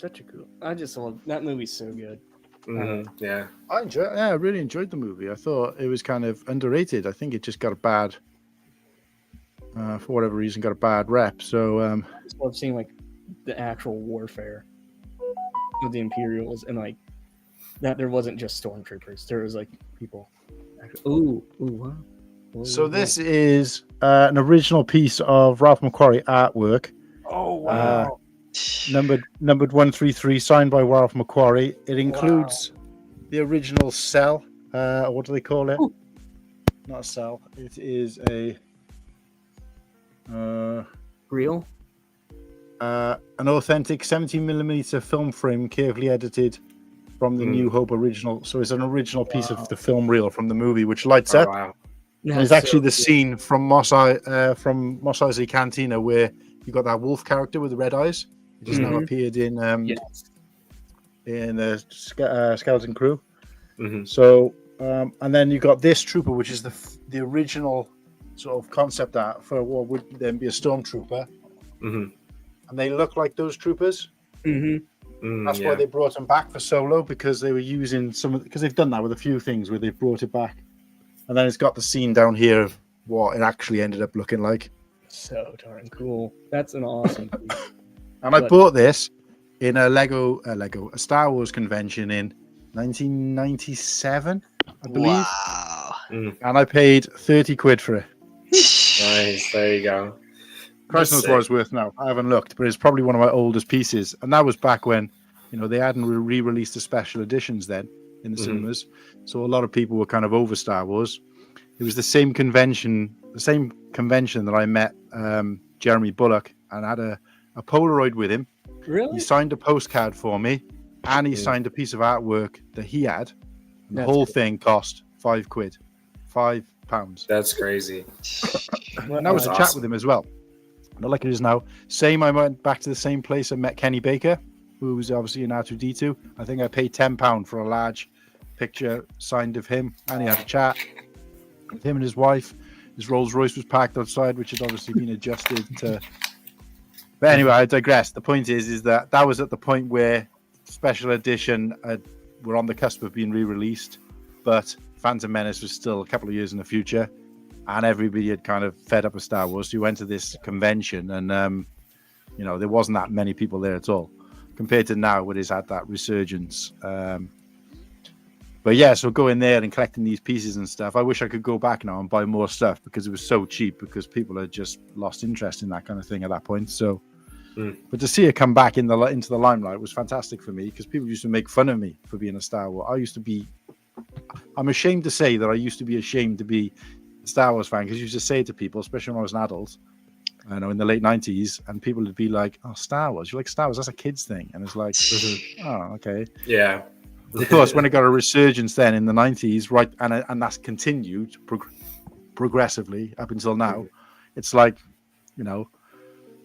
Such a cool. I just love that movie's so good. Yeah, I really enjoyed the movie. I thought it was kind of underrated. I think it just got a bad, for whatever reason, got a bad rep. So I just love seeing like the actual warfare of the Imperials and like that there wasn't just stormtroopers. There was like people. So this is an original piece of Ralph McQuarrie artwork. Oh wow. Numbered 133, signed by Ralph McQuarrie. It includes the original cell. What do they call it? Ooh. Not a cell. It is a reel. An authentic 17mm film frame, carefully edited from the New Hope original. So it's an original piece of the film reel from the movie, which lights up. Wow. It's actually the scene from Mos Eisley Cantina where you got that wolf character with the red eyes. It just now appeared in the Skeleton Crew. So and then you got this trooper, which is the original sort of concept art for what would then be a stormtrooper. And they look like those troopers. That's why they brought them back for Solo, because they were using because they've done that with a few things where they've brought it back. And then it's got the scene down here of what it actually ended up looking like. So darn cool. That's an awesome piece. And I bought this in a Star Wars convention in 1997, I believe. Wow. And I paid 30 quid for it. Nice. There you go. Christ knows what it's worth now. I haven't looked, but it's probably one of my oldest pieces. And that was back when, they hadn't re-released the special editions then in the cinemas. So a lot of people were kind of over Star Wars. It was the same convention that I met Jeremy Bullock, and I had a Polaroid with him. Really? He signed a postcard for me, and he signed a piece of artwork that he had. And the whole thing cost £5. £5. That's crazy. And that was a chat with him as well. Not like it is now. I went back to the same place and met Kenny Baker, who was obviously in R2D2. I think I paid £10 for a large picture signed of him, and he had a chat with him and his wife. His Rolls Royce was parked outside, which had obviously been adjusted to. But anyway, I digress. The point is that was at the point where special edition were on the cusp of being re-released, but Phantom Menace was still a couple of years in the future, and everybody had kind of fed up with Star Wars. So you went to this convention, and there wasn't that many people there at all, compared to now, where it's had that resurgence. But yeah, so going there and collecting these pieces and stuff. I wish I could go back now and buy more stuff because it was so cheap, because people had just lost interest in that kind of thing at that point. So, but to see it come back into the limelight was fantastic for me, because people used to make fun of me for being a Star Wars. I'm ashamed to say that I used to be ashamed to be a Star Wars fan, because I used to say to people, especially when I was an adult, in the late 90s, and people would be like, "Oh, Star Wars, you like Star Wars? That's a kid's thing." And it's like, oh, okay. Yeah. Of course, when it got a resurgence then in the 90s, right, and that's continued progressively up until now, it's like,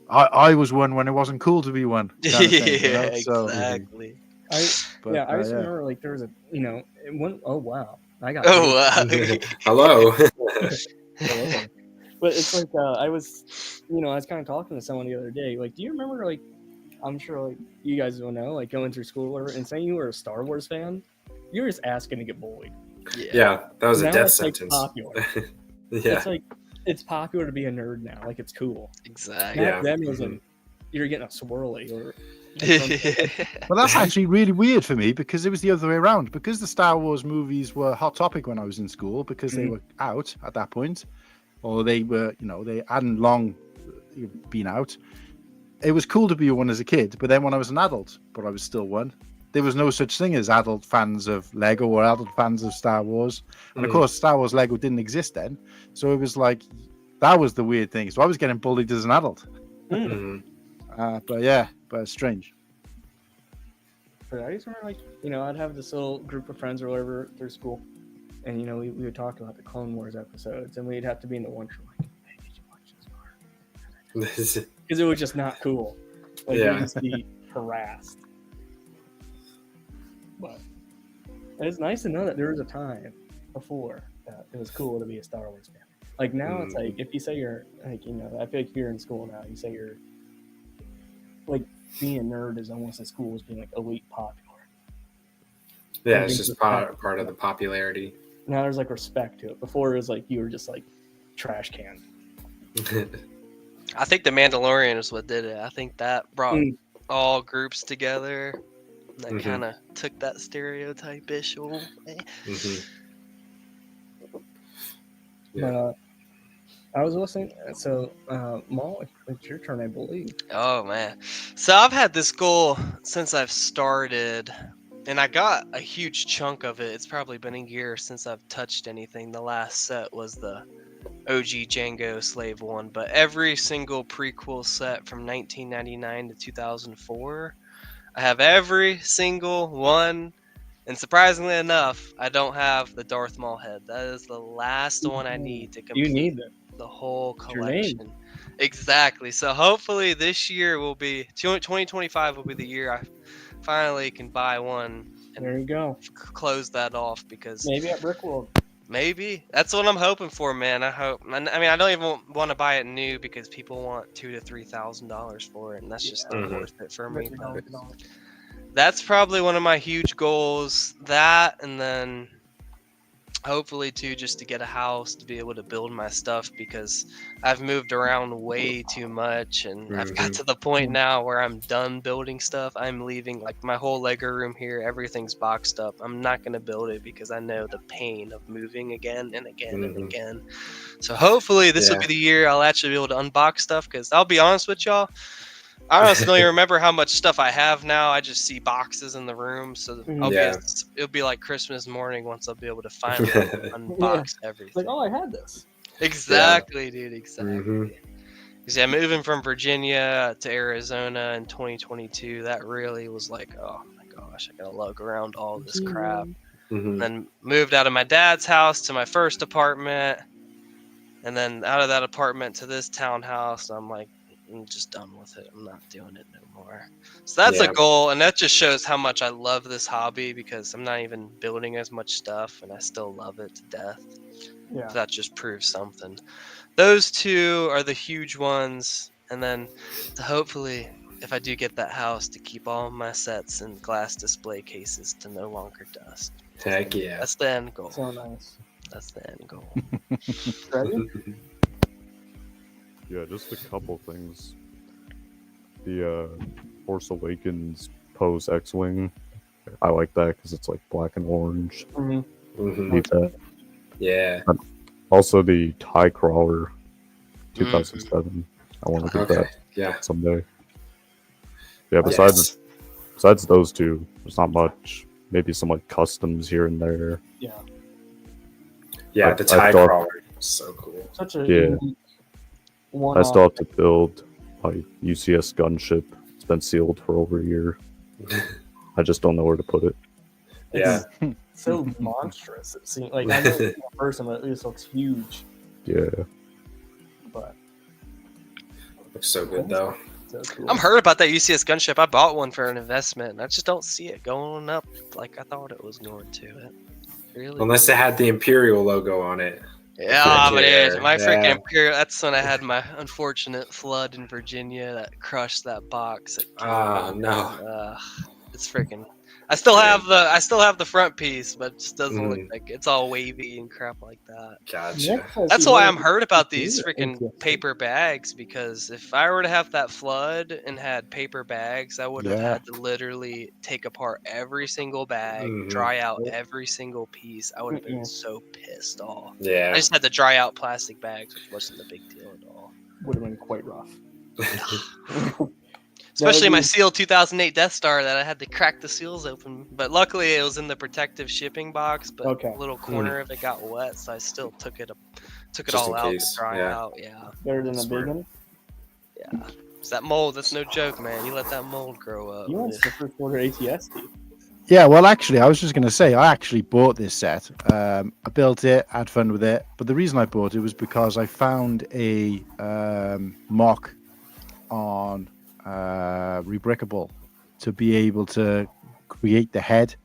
I was one when it wasn't cool to be one. Kind of thing, So, exactly. I just remember, like, there was oh wow, I got. Oh wow. Hello. But it's like I was kind of talking to someone the other day. Like, do you remember, like, I'm sure, like, you guys will know, like, going through school and saying you were a Star Wars fan, you were just asking to get bullied. Yeah, that was a death Like, sentence. popular. Yeah. It's like, it's popular to be a nerd now. Like, it's cool. Exactly. Back then it was like, you're getting a swirly or. Well, that's actually really weird for me, because it was the other way around. Because the Star Wars movies were hot topic when I was in school, because they were out at that point, or they were, they hadn't long been out. It was cool to be one as a kid, but then when I was an adult, but I was still one, there was no such thing as adult fans of Lego or adult fans of Star Wars. And of course, Star Wars Lego didn't exist then. So it was like, that was the weird thing. So I was getting bullied as an adult. But it's strange. But I just remember, like, I'd have this little group of friends or whatever through school, and, we would talk about the Clone Wars episodes, and we'd have to be in the lunchroom, like, hey, did you watch this part? Because it was just not cool. Like, you'd just be harassed. But it's nice to know that there was a time before that it was cool to be a Star Wars fan. Like, now it's like, if you say you're, like, I feel like if you're in school now, you say you're, like, being a nerd is almost as cool as being, like, elite popular. Yeah, it's just part of the popularity. Now there's, like, respect to it. Before it was like you were just, like, trash can. I think The Mandalorian is what did it. I think that brought all groups together. That kind of took that stereotype-ish away. Yeah. I was listening. So, Maul, it's your turn, I believe. Oh, man. So I've had this goal since I've started, and I got a huge chunk of it. It's probably been a year since I've touched anything. The last set was the OG Django Slave one, but every single prequel set from 1999 to 2004, I have every single one. And surprisingly enough, I don't have the Darth Maul head. That is the last one I need to complete. You need the whole collection. Exactly. So hopefully this year will be 2025 will be the year I finally can buy one. And there you go. Close that off, because maybe at Brickworld. Maybe that's what I'm hoping for, man. I hope. I mean, I don't even want to buy it new because people want $2,000 to $3,000 for it, and that's just not worth it for me. That's probably one of my huge goals. That, and then hopefully too, just to get a house to be able to build my stuff, because I've moved around way too much, and I've got to the point now where I'm done building stuff. I'm leaving, like, my whole Lego room here, everything's boxed up. I'm not going to build it because I know the pain of moving again and again and again. So hopefully this will be the year I'll actually be able to unbox stuff, because I'll be honest with y'all, I honestly don't even remember how much stuff I have now. I just see boxes in the room, so it'll be like Christmas morning once I'll be able to finally unbox everything. Like, oh, I had this. Exactly, dude. Exactly. Because moving from Virginia to Arizona in 2022, that really was like, oh my gosh, I gotta lug around all this crap. And then moved out of my dad's house to my first apartment, and then out of that apartment to this townhouse. I'm like, I'm just done with it. I'm not doing it no more. So that's a goal, and that just shows how much I love this hobby, because I'm not even building as much stuff and I still love it to death. Yeah. So that just proves something. Those two are the huge ones, and then hopefully, if I do get that house, to keep all my sets in glass display cases to no longer dust. Heck yeah. That's the end goal. So nice. That's the end goal. Ready? Yeah, just a couple things. The Force Awakens Pose X-Wing, I like that because it's like black and orange. Need that. Yeah. Also, the TIE Crawler 2007. I want to get that someday. Yeah, besides those two, there's not much. Maybe some like customs here and there. Yeah, the TIE Crawler is so cool. Such a unique one. I still have to build my UCS gunship. It's been sealed for over a year. I just don't know where to put it. It's so monstrous. It seems like, I know it's in person, but it just looks huge. Yeah. But looks so good though. So cool. I'm heard about that UCS gunship. I bought one for an investment, and I just don't see it going up like I thought it was going to. Really? Unless it had the Imperial logo on it. Yeah, but my freaking Imperial. That's when I had my unfortunate flood in Virginia that crushed that box. No. It's freaking. I still have the front piece, but it just doesn't look like it's all wavy and crap like that. Gotcha. That's why I'm heard about these freaking paper bags, because if I were to have that flood and had paper bags, I would have had to literally take apart every single bag, dry out every single piece. I would have been so pissed off. Yeah. I just had to dry out plastic bags, which wasn't a big deal at all. Would have been quite rough. Especially my Seal 2008 Death Star that I had to crack the seals open. But luckily it was in the protective shipping box, but a little corner of it got wet, so I still took it all out to dry out. Yeah. Better than a big one? Yeah. It's that mold, that's no joke, man. You let that mold grow up. You want the first order ATSD. Yeah, well, actually, I was just going to say, I actually bought this set. I built it, had fun with it. But the reason I bought it was because I found a mock on Rebrickable to be able to create the head.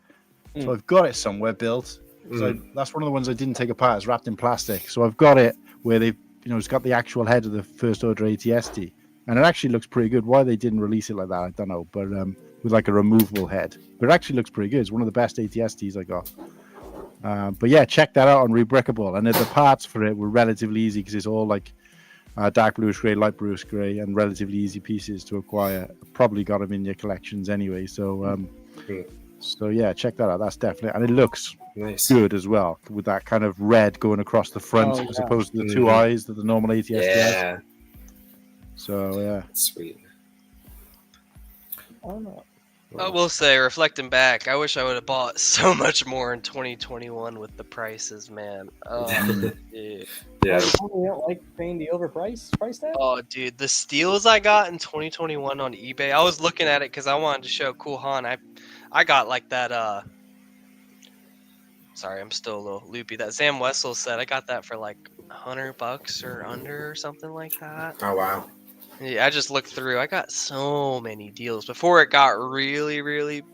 So I've got it somewhere built. So that's one of the ones I didn't take apart. It's wrapped in plastic. So I've got it where they've, it's got the actual head of the first order ATSD. And it actually looks pretty good. Why they didn't release it like that, I don't know. But with like a removable head. But it actually looks pretty good. It's one of the best ATSDs I got. But yeah, check that out on Rebrickable. And the parts for it were relatively easy because it's all like dark bluish grey, light bluish grey, and relatively easy pieces to acquire. Probably got them in your collections anyway. So yeah, check that out. That's definitely, and it looks good as well with that kind of red going across the front as opposed to the two eyes that the normal ATSD has. So yeah, sweet. I don't know. I will say, reflecting back, I wish I would have bought so much more in 2021 with the prices, man. Dude. You don't like paying the overpriced price tag? Oh, dude, the steals I got in 2021 on eBay, I was looking at it because I wanted to show CoolHan. I got like that, sorry, I'm still a little loopy. That Sam Wessel set, I got that for like $100 or under or something like that. Oh, wow. Yeah, I just looked through. I got so many deals before it got really, really,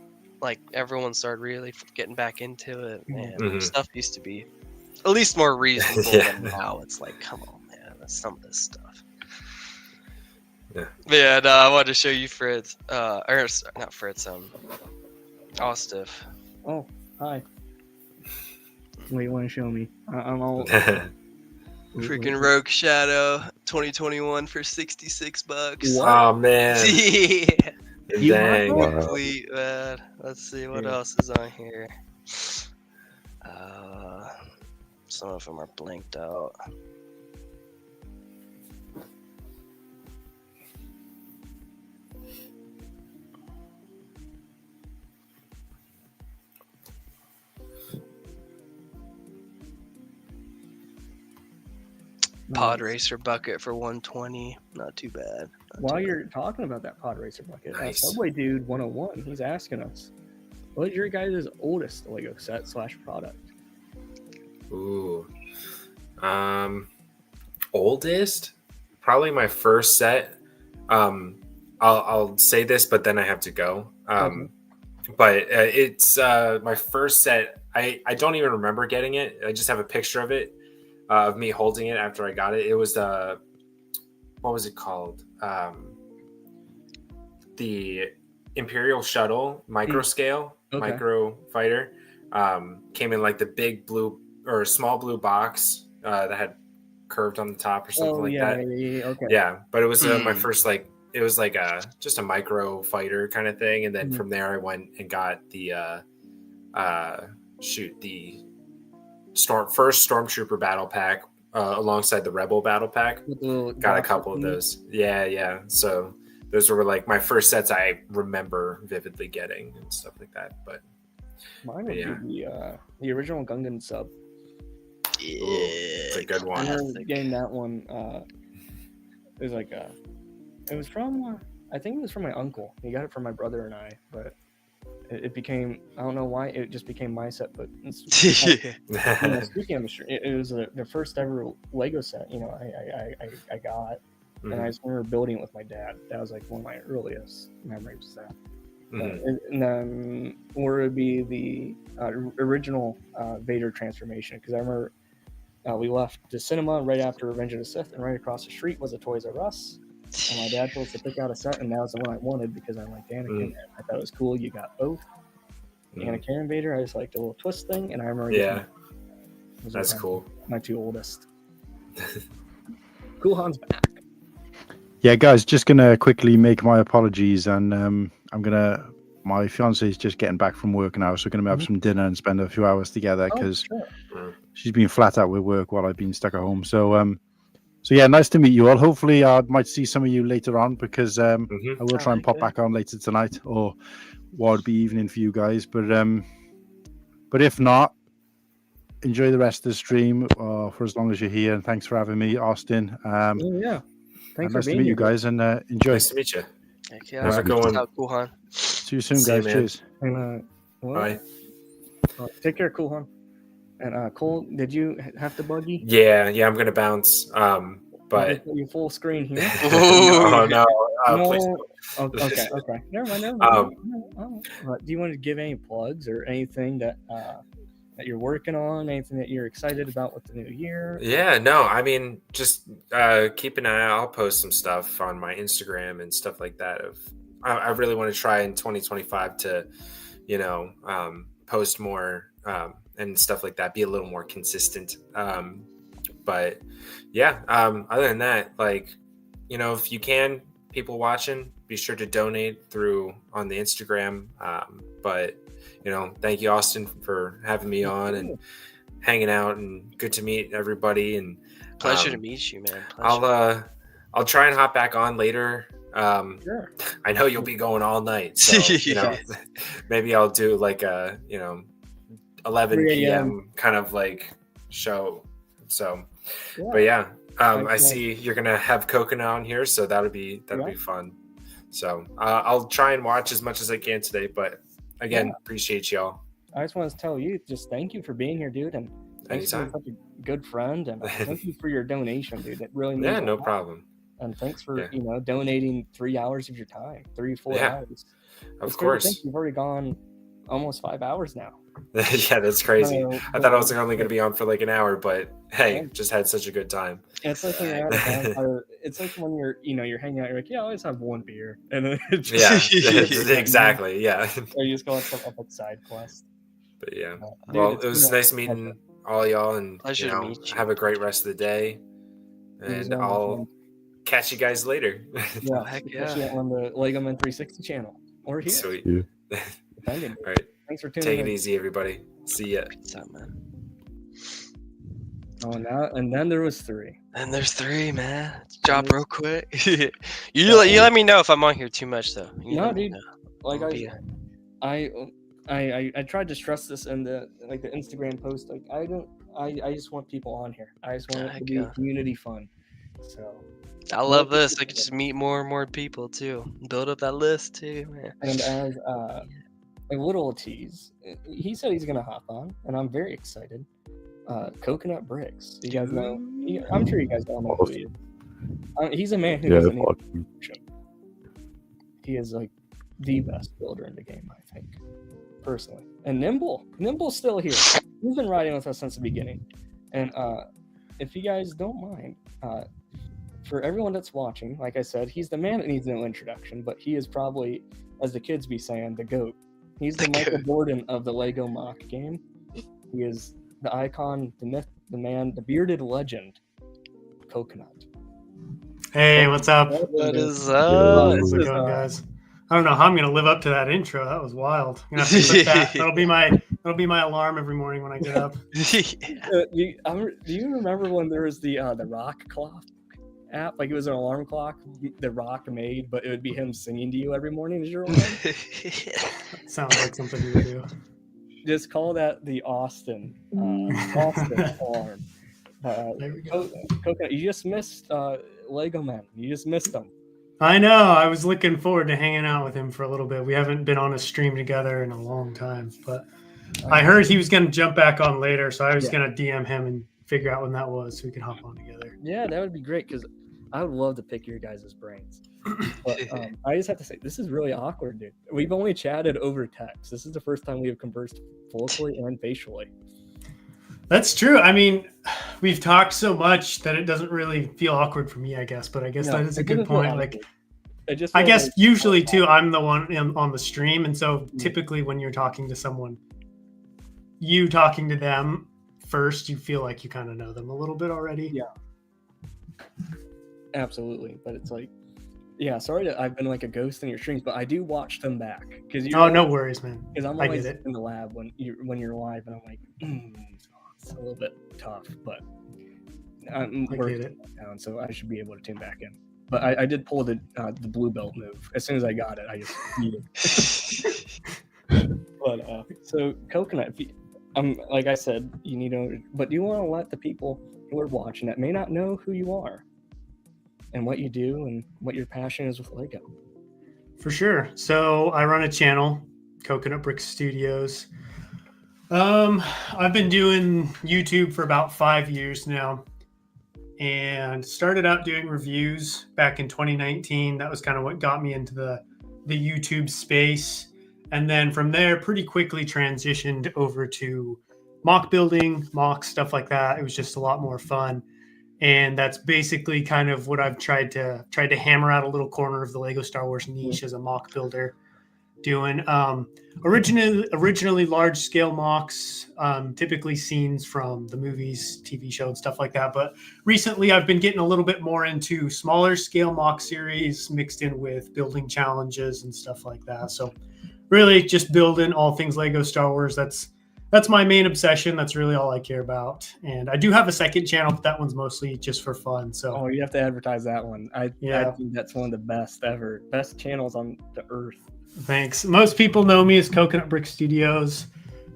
like everyone started really getting back into it. Man, stuff used to be at least more reasonable than now. It's like, come on, man, that's some of this stuff. Yeah, no, I wanted to show you Fritz, or not Fritz, Austiff. Oh, hi. What do you want to show me? I'm all. Freaking Rogue Shadow 2021 for $66. What? Oh man. Yeah. You Dang. want Wow. Sweet, man. Let's see what Here. else is on here. Some of them are blanked out. Pod Racer bucket for 120. Not too bad. While you're talking about that Pod Racer bucket, Nice. Subway Dude 101, he's asking us, what is your guys' oldest Lego set / product? Ooh. Oldest? Probably my first set. I'll say this, but then I have to go. But it's my first set. I don't even remember getting it. I just have a picture of it, of me holding it after I got it. It was what was it called? The Imperial Shuttle micro scale, micro fighter. Came in like the big blue or small blue box that had curved on the top or something that. Yeah, but it was my first it was like just a micro fighter kind of thing, and then from there I went and got the first Stormtrooper battle pack alongside the Rebel battle pack. Got a couple of those. Yeah. So those were like my first sets I remember vividly getting and stuff like that. But mine would be the original Gungan sub. Yeah, it's a good one. I remember getting that one. It was like it was from I think it was from my uncle. He got it from my brother and I, but it became, I don't know why, it just became my set. But speaking of it was the first ever Lego set, I got. And I just remember building it with my dad. That was like one of my earliest memories of that. And then where it would be the original Vader transformation, because I remember we left the cinema right after Revenge of the Sith, and right across the street was a Toys R Us. And my dad told us to pick out a set, and that was the one I wanted because I liked Anakin. And I thought it was cool. You got both. Anakin and Vader. I just liked the little twist thing, and I remember. That's cool. My two oldest. CoolHan's back. Yeah, guys, just gonna quickly make my apologies, and my fiance is just getting back from work now, so we're gonna have some dinner and spend a few hours together because she's been flat out with work while I've been stuck at home. So yeah, nice to meet you all. Hopefully, I might see some of you later on because I will try and pop back on later tonight, or what would be evening for you guys. But if not, enjoy the rest of the stream for as long as you're here, and thanks for having me, Austin. Thanks nice to meet you guys, and enjoy. Nice to meet you. How's it going? CoolHan. See you soon, guys. Cheers. And bye. Take care, CoolHan. And Cole, did you have to buggy? Yeah, I'm gonna bounce. But your full screen here. no. Okay. Never mind. Do you want to give any plugs or anything that you're working on? Anything that you're excited about with the new year? Yeah, no. I mean, just keep an eye out. I'll post some stuff on my Instagram and stuff like that. I really want to try in 2025 to, post more and stuff like that. Be a little more consistent. But yeah, other than that, if you can, people watching, be sure to donate on the Instagram. But thank you, Austin, for having me on and hanging out, and good to meet everybody. And pleasure to meet you, man. Pleasure. I'll try and hop back on later. Sure. I know you'll be going all night, so maybe I'll do like a 11 p.m. kind of show. So, but yeah, I see you're gonna have coconut on here, so that'll be fun. So I'll try and watch as much as I can today. But again, appreciate y'all. I just want to tell you, just thank you for being here, dude, and thanks for being such a good friend, and thank you for your donation, dude. It really means no problem. And thanks for donating 3 hours of your time, 3-4 hours. Of course, I think you've already gone almost 5 hours now. Yeah, that's crazy. I thought I was only going to be on for like an hour, but hey, just had such a good time. It's like when you're at it's like when you're hanging out, you're like, I always have one beer, and then exactly, yeah. Or you just go on some epic side quest. But yeah, well, it was nice meeting all y'all, and Pleasure to meet you. have a great rest of the day. And I'll catch you guys later. Yeah, heck catch you on the Legomen360 channel or here. Sweet. Yeah. All right. Thanks for tuning Take in. it easy, everybody. See ya. Peace out, man. Oh, now and then there was 3. And there's 3, man. Drop real quick. you let me know if I'm on here too much, though. No, dude. Like I tried to stress this in the Instagram post. Like I just want people on here. I just want it to be community fun. So I love this. I can just meet more and more people too. Build up that list too, man. And as a little tease, he said he's gonna hop on, and I'm very excited. Coconut Bricks. You guys know? I'm sure you guys all know who he is. He's a man who doesn't need He is like the best builder in the game, I think, personally. And Nimble's still here. He's been riding with us since the beginning. And if you guys don't mind, for everyone that's watching, like I said, he's the man that needs no introduction, but he is probably, as the kids be saying, the GOAT. He's the Michael Jordan of the Lego mock game. He is the icon, the myth, the man, the bearded legend, Coconut. Hey, what's up? What is up? How's it going, guys? I don't know how I'm gonna live up to that intro. That was wild. I'm gonna have to put that. That'll be my alarm every morning when I get up. Do you remember when there was the rock clock app? Like it was an alarm clock the Rock made, but it would be him singing to you every morning as you're alarm. Sounds like something you would do. Just call that the Austin alarm. There we go. Coconut, you just missed Legomen. You just missed them. I know. I was looking forward to hanging out with him for a little bit. We haven't been on a stream together in a long time, but I heard he was going to jump back on later, so I was going to DM him and figure out when that was so we could hop on together. Yeah, that would be great because I would love to pick your guys' brains. But I just have to say, this is really awkward, dude. We've only chatted over text. This is the first time we have conversed vocally and facially. That's true. I mean, we've talked so much that it doesn't really feel awkward for me, I guess. But I guess that is a good point. Like, I guess usually too, I'm the one on the stream, and so typically when you're talking to someone, you talking to them first, you feel like you kind of know them a little bit already. Yeah, absolutely. But it's like, yeah, sorry that I've been like a ghost in your streams, but I do watch them back because no worries, man. Because I'm always in the lab when you're live, and I'm like, it's a little bit tough, but I'm working it down, so I should be able to tune back in. But I did pull the blue belt move as soon as I got it. I just needed. But so Coconut, like I said, you need to. But do you want to let the people who are watching that may not know who you are and what you do and what your passion is with Lego? For sure. So I run a channel, Coconut Brick Studios. I've been doing YouTube for about 5 years now, and started out doing reviews back in 2019. That was kind of what got me into the YouTube space. And then from there, pretty quickly transitioned over to mock building, mock stuff like that. It was just a lot more fun. And that's basically kind of what I've tried to hammer out a little corner of the Lego Star Wars niche as a mock builder. Doing originally large scale mocks, typically scenes from the movies, TV show, and stuff like that. But recently I've been getting a little bit more into smaller scale mock series mixed in with building challenges and stuff like that. So really just building all things Lego Star Wars. That's my main obsession. That's really all I care about. And I do have a second channel, but that one's mostly just for fun. So you have to advertise that one. I think that's one of the best ever, best channels on the earth. Thanks. Most people know me as Coconut Brick Studios,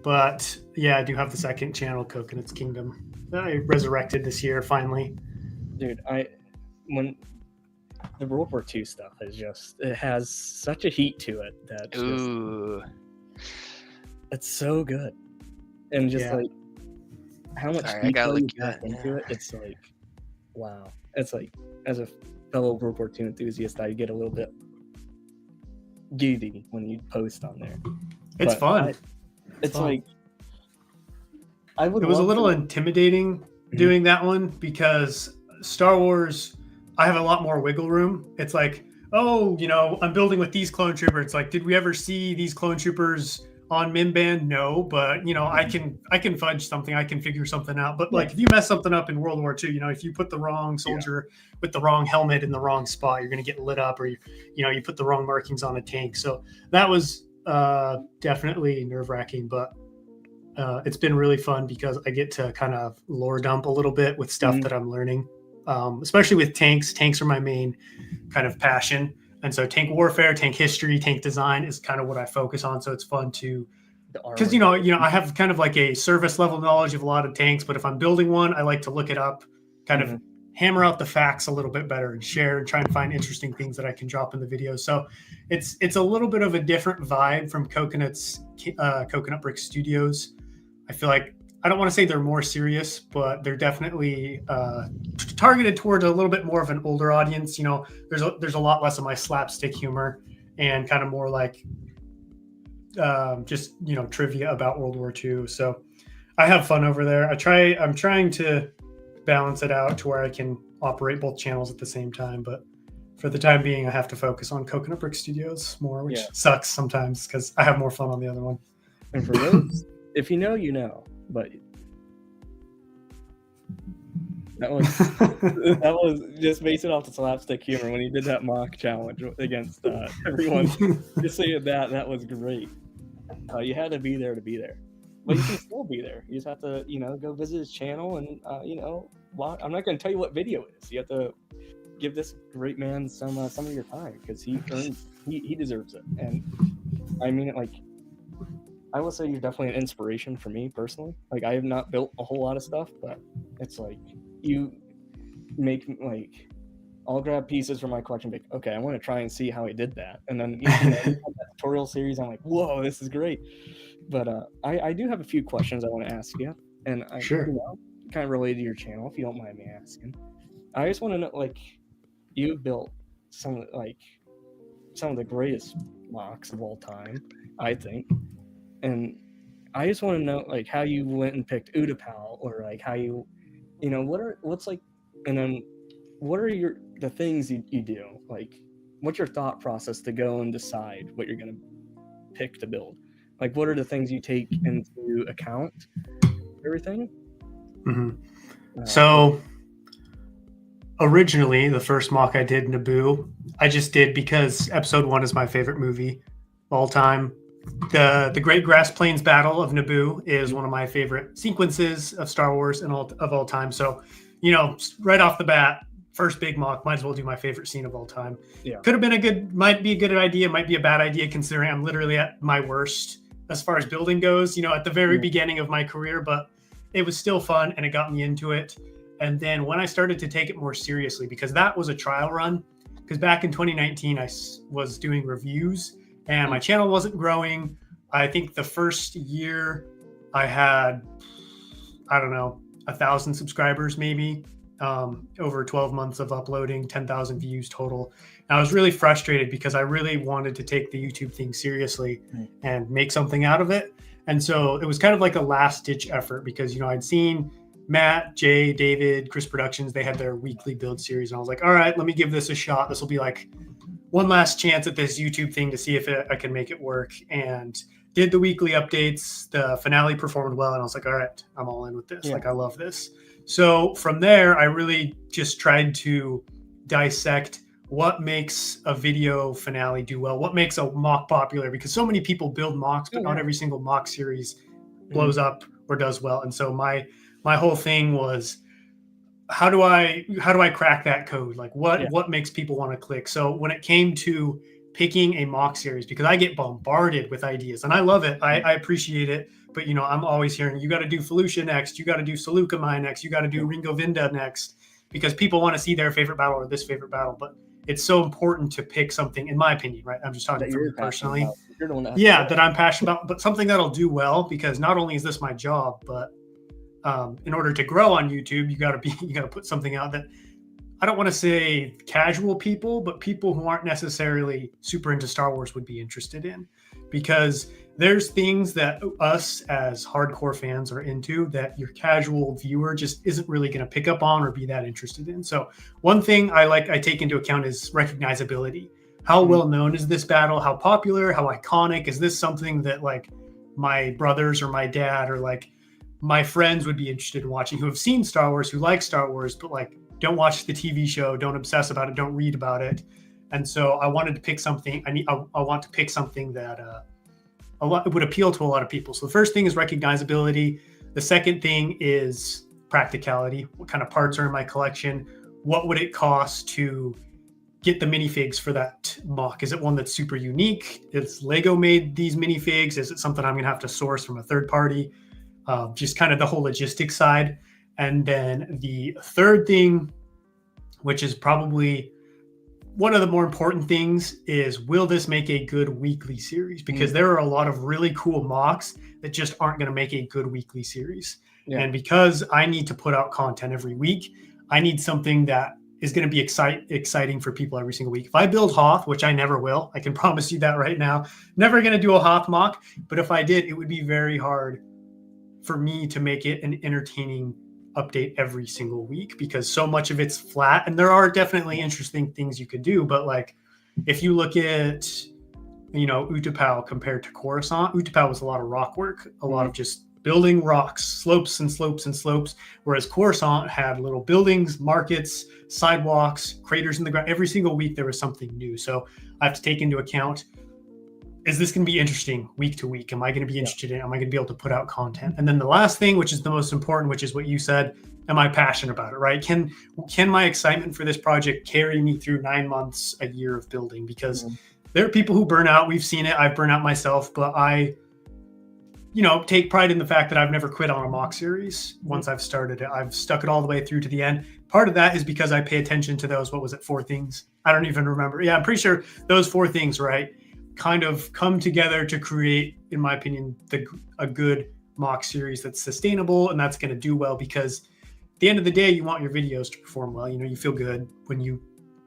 but yeah, I do have the second channel, Coconut's Kingdom. I resurrected this year finally. Dude, when the World War II stuff it has such a heat to it that it's so good. And just like how much detail you got into it, it's like wow. It's like as a fellow World War II enthusiast, I get a little bit giddy when you post on there. It's fun. It's fun. Like it was a little intimidating doing that one because Star Wars, I have a lot more wiggle room. It's like, I'm building with these clone troopers. It's like, did we ever see these clone troopers on Minban, no, but you know, I can fudge something, I can figure something out. But like if you mess something up in World War II, you know, if you put the wrong soldier with the wrong helmet in the wrong spot, you're gonna get lit up, or you put the wrong markings on a tank. So that was definitely nerve-wracking, but it's been really fun because I get to kind of lore dump a little bit with stuff that I'm learning, especially with tanks. Tanks are my main kind of passion. And so tank warfare, tank history, tank design is kind of what I focus on. So it's fun to, because, you know, I have kind of like a service level knowledge of a lot of tanks, but if I'm building one, I like to look it up, kind of hammer out the facts a little bit better and share and try and find interesting things that I can drop in the video. So it's a little bit of a different vibe from Coconut Brick Studios. I feel like, I don't want to say they're more serious, but they're definitely targeted towards a little bit more of an older audience. You know, there's a lot less of my slapstick humor and kind of more like just, you know, trivia about World War II. So I have fun over there. I'm trying to balance it out to where I can operate both channels at the same time. But for the time being, I have to focus on Coconut Brick Studios more, which sucks sometimes because I have more fun on the other one. And for those, if you know, you know. But that was just based it off the slapstick humor when he did that mock challenge against everyone. Just saying that was great. You had to be there to be there, but you can still be there. You just have to, you know, go visit his channel and you know, I'm not going to tell you what video it is. You have to give this great man some of your time because he deserves it. And I mean it like. I will say you're definitely an inspiration for me personally. Like I have not built a whole lot of stuff, but it's like you make like I'll grab pieces from my collection. Like, okay, I want to try and see how he did that, and then you know, that tutorial series. I'm like, whoa, this is great. But I do have a few questions I want to ask you, and I you know, kind of related to your channel, if you don't mind me asking. I just want to know, like, you've built some of the greatest mocks of all time, I think. And I just want to know, like, how you went and picked Utapau, or like how you know, what's like, and then what are the things you do? Like, what's your thought process to go and decide what you're gonna pick to build? Like, what are the things you take into account? Everything. So originally, the first mock I did, Naboo, I just did because Episode 1 is my favorite movie of all time. The Great Grass Plains Battle of Naboo is one of my favorite sequences of Star Wars of all time. So, you know, right off the bat, first big mock, might as well do my favorite scene of all time. Yeah. Could have been might be a good idea, might be a bad idea considering I'm literally at my worst as far as building goes, you know, at the very beginning of my career, but it was still fun and it got me into it. And then when I started to take it more seriously, because that was a trial run, because back in 2019, I was doing reviews and my channel wasn't growing. I think the first year I had, I don't know, 1,000 subscribers maybe, over 12 months of uploading, 10,000 views total. And I was really frustrated because I really wanted to take the YouTube thing seriously and make something out of it. And so it was kind of like a last ditch effort because, you know, I'd seen Matt, Jay, David, Chris Productions, they had their weekly build series. And I was like, all right, let me give this a shot. This will be like one last chance at this YouTube thing to see if I can make it work. And did the weekly updates. The finale performed well. And I was like, all right, I'm all in with this. Like, I love this. So from there, I really just tried to dissect what makes a video finale do well, what makes a mock popular, because so many people build mocks, but not every single mock series blows up or does well. And so my whole thing was, how do I crack that code? Like what makes people want to click? So when it came to picking a mock series, because I get bombarded with ideas and I love it. I appreciate it. But, you know, I'm always hearing, you got to do Felucia next. You got to do Seleucami next. You got to do Ringo Vinda next, because people want to see their favorite battle or this favorite battle. But it's so important to pick something, in my opinion, right? I'm just talking from personally. That I'm passionate about, but something that'll do well, because not only is this my job, but in order to grow on YouTube, you got to put something out that, I don't want to say casual people, but people who aren't necessarily super into Star Wars would be interested in, because there's things that us as hardcore fans are into that your casual viewer just isn't really going to pick up on or be that interested in. So one thing I take into account is recognizability. How well known is this battle? How popular? How iconic? Is this something that, like, my brothers or my dad or like my friends would be interested in watching, who have seen Star Wars, who like Star Wars, but like don't watch the TV show, don't obsess about it, don't read about it. And so I wanted to pick something. I want to pick something that it would appeal to a lot of people. So the first thing is recognizability. The second thing is practicality. What kind of parts are in my collection? What would it cost to get the minifigs for that mock? Is it one that's super unique? Is Lego made these minifigs? Is it something I'm gonna have to source from a third party? Just kind of the whole logistics side. And then the third thing, which is probably one of the more important things, is will this make a good weekly series? Because there are a lot of really cool mocks that just aren't going to make a good weekly series. Yeah. And because I need to put out content every week, I need something that is going to be exciting for people every single week. If I build Hoth, which I never will, I can promise you that right now, never going to do a Hoth mock. But if I did, it would be very hard for me to make it an entertaining update every single week, because so much of it's flat. And there are definitely interesting things you could do, but like if you look at, you know, Utapau compared to Coruscant, Utapau was a lot of rock work, a lot of just building rocks, slopes and slopes and slopes, whereas Coruscant had little buildings, markets, sidewalks, craters in the ground. Every single week there was something new. So I have to take into account, is this going to be interesting week to week? Am I going to be interested in it? Am I going to be able to put out content? And then the last thing, which is the most important, which is what you said, am I passionate about it, right? Can my excitement for this project carry me through 9 months, a year of building? Because there are people who burn out. We've seen it. I've burned out myself, but I, you know, take pride in the fact that I've never quit on a mock series. Once I've started it, I've stuck it all the way through to the end. Part of that is because I pay attention to those, what was it, 4 things? I don't even remember. Yeah, I'm pretty sure those 4 things, right, kind of come together to create, in my opinion, a good mock series that's sustainable and that's going to do well. Because at the end of the day, you want your videos to perform well. You know, you feel good when you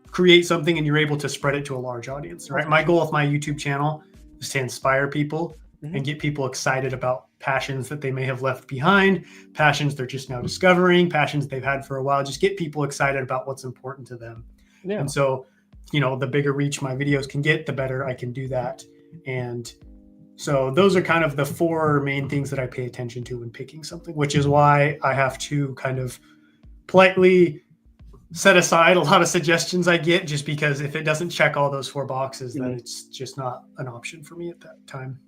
create something and you're able to spread it to a large audience, right? My goal with my YouTube channel is to inspire people and get people excited about passions that they may have left behind, passions they're just now discovering, passions they've had for a while. Just get people excited about what's important to them. Yeah. And so, you know, the bigger reach my videos can get, the better I can do that. And so those are kind of the 4 main things that I pay attention to when picking something, which is why I have to kind of politely set aside a lot of suggestions I get, just because if it doesn't check all those 4 boxes, then it's just not an option for me at that time.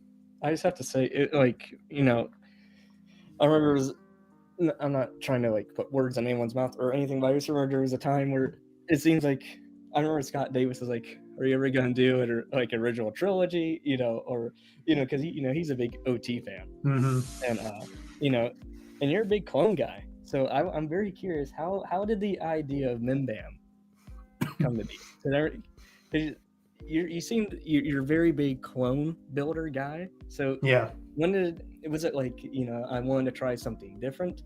I just have to say, it, like, you know, I remember I'm not trying to like put words in anyone's mouth or anything, but I just remember there was a time where it seems like, I remember Scott Davis was like, are you ever going to do it, like original trilogy, you know, or, you know, because he, you know, he's a big OT fan. And, you know, and you're a big clone guy. So I'm very curious, how did the idea of Mimbam come to be? You seemed you're a very big clone builder guy. So yeah, was it like, you know, I wanted to try something different,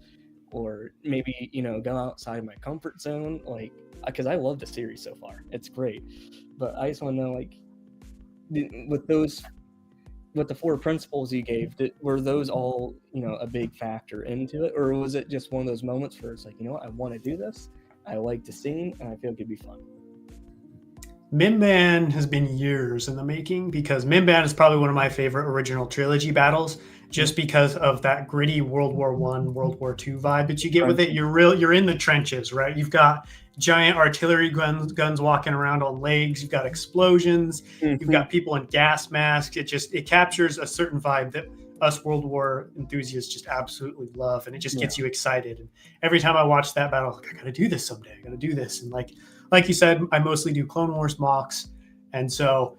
or maybe, you know, go outside my comfort zone, like, because I love the series so far, it's great, but I just want to know, like, with the 4 principles you gave, were those all, you know, a big factor into it, or was it just one of those moments where it's like, you know what, I want to do this, I like to sing, and I feel it could be fun? Mimban has been years in the making, because Mimban is probably one of my favorite original trilogy battles, just because of that gritty World War I, World War II vibe that you get with it. You're in the trenches, right? You've got giant artillery guns walking around on legs. You've got explosions. You've got people in gas masks. It captures a certain vibe that us World War enthusiasts just absolutely love, and it just gets you excited. And every time I watch that battle, I'm like, I gotta do this someday. I gotta do this. And like you said, I mostly do Clone Wars mocks. And so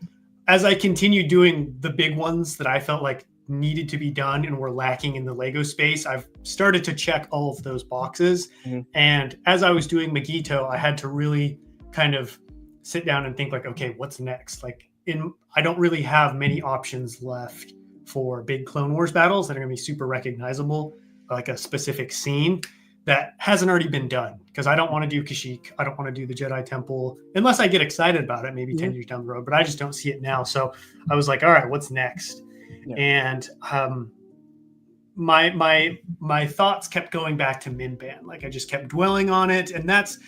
as I continue doing the big ones that I felt like needed to be done and were lacking in the Lego space, I've started to check all of those boxes. And as I was doing Magito, I had to really kind of sit down and think like, okay, what's next? Like, I don't really have many options left for big Clone Wars battles that are going to be super recognizable, like a specific scene that hasn't already been done, because I don't want to do Kashyyyk. I don't want to do the Jedi Temple unless I get excited about it, maybe 10 years down the road, but I just don't see it now. So I was like, all right, what's next? And my thoughts kept going back to Mimban. Like, I just kept dwelling on it. And that's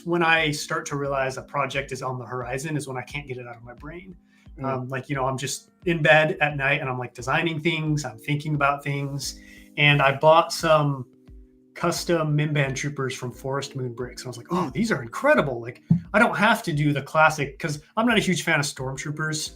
when I start to realize a project is on the horizon, is when I can't get it out of my brain. Like, you know, I'm just in bed at night and I'm like designing things, I'm thinking about things. And I bought some custom Minban troopers from Forest Moon Bricks. And I was like, oh, these are incredible. Like, I don't have to do the classic, because I'm not a huge fan of stormtroopers.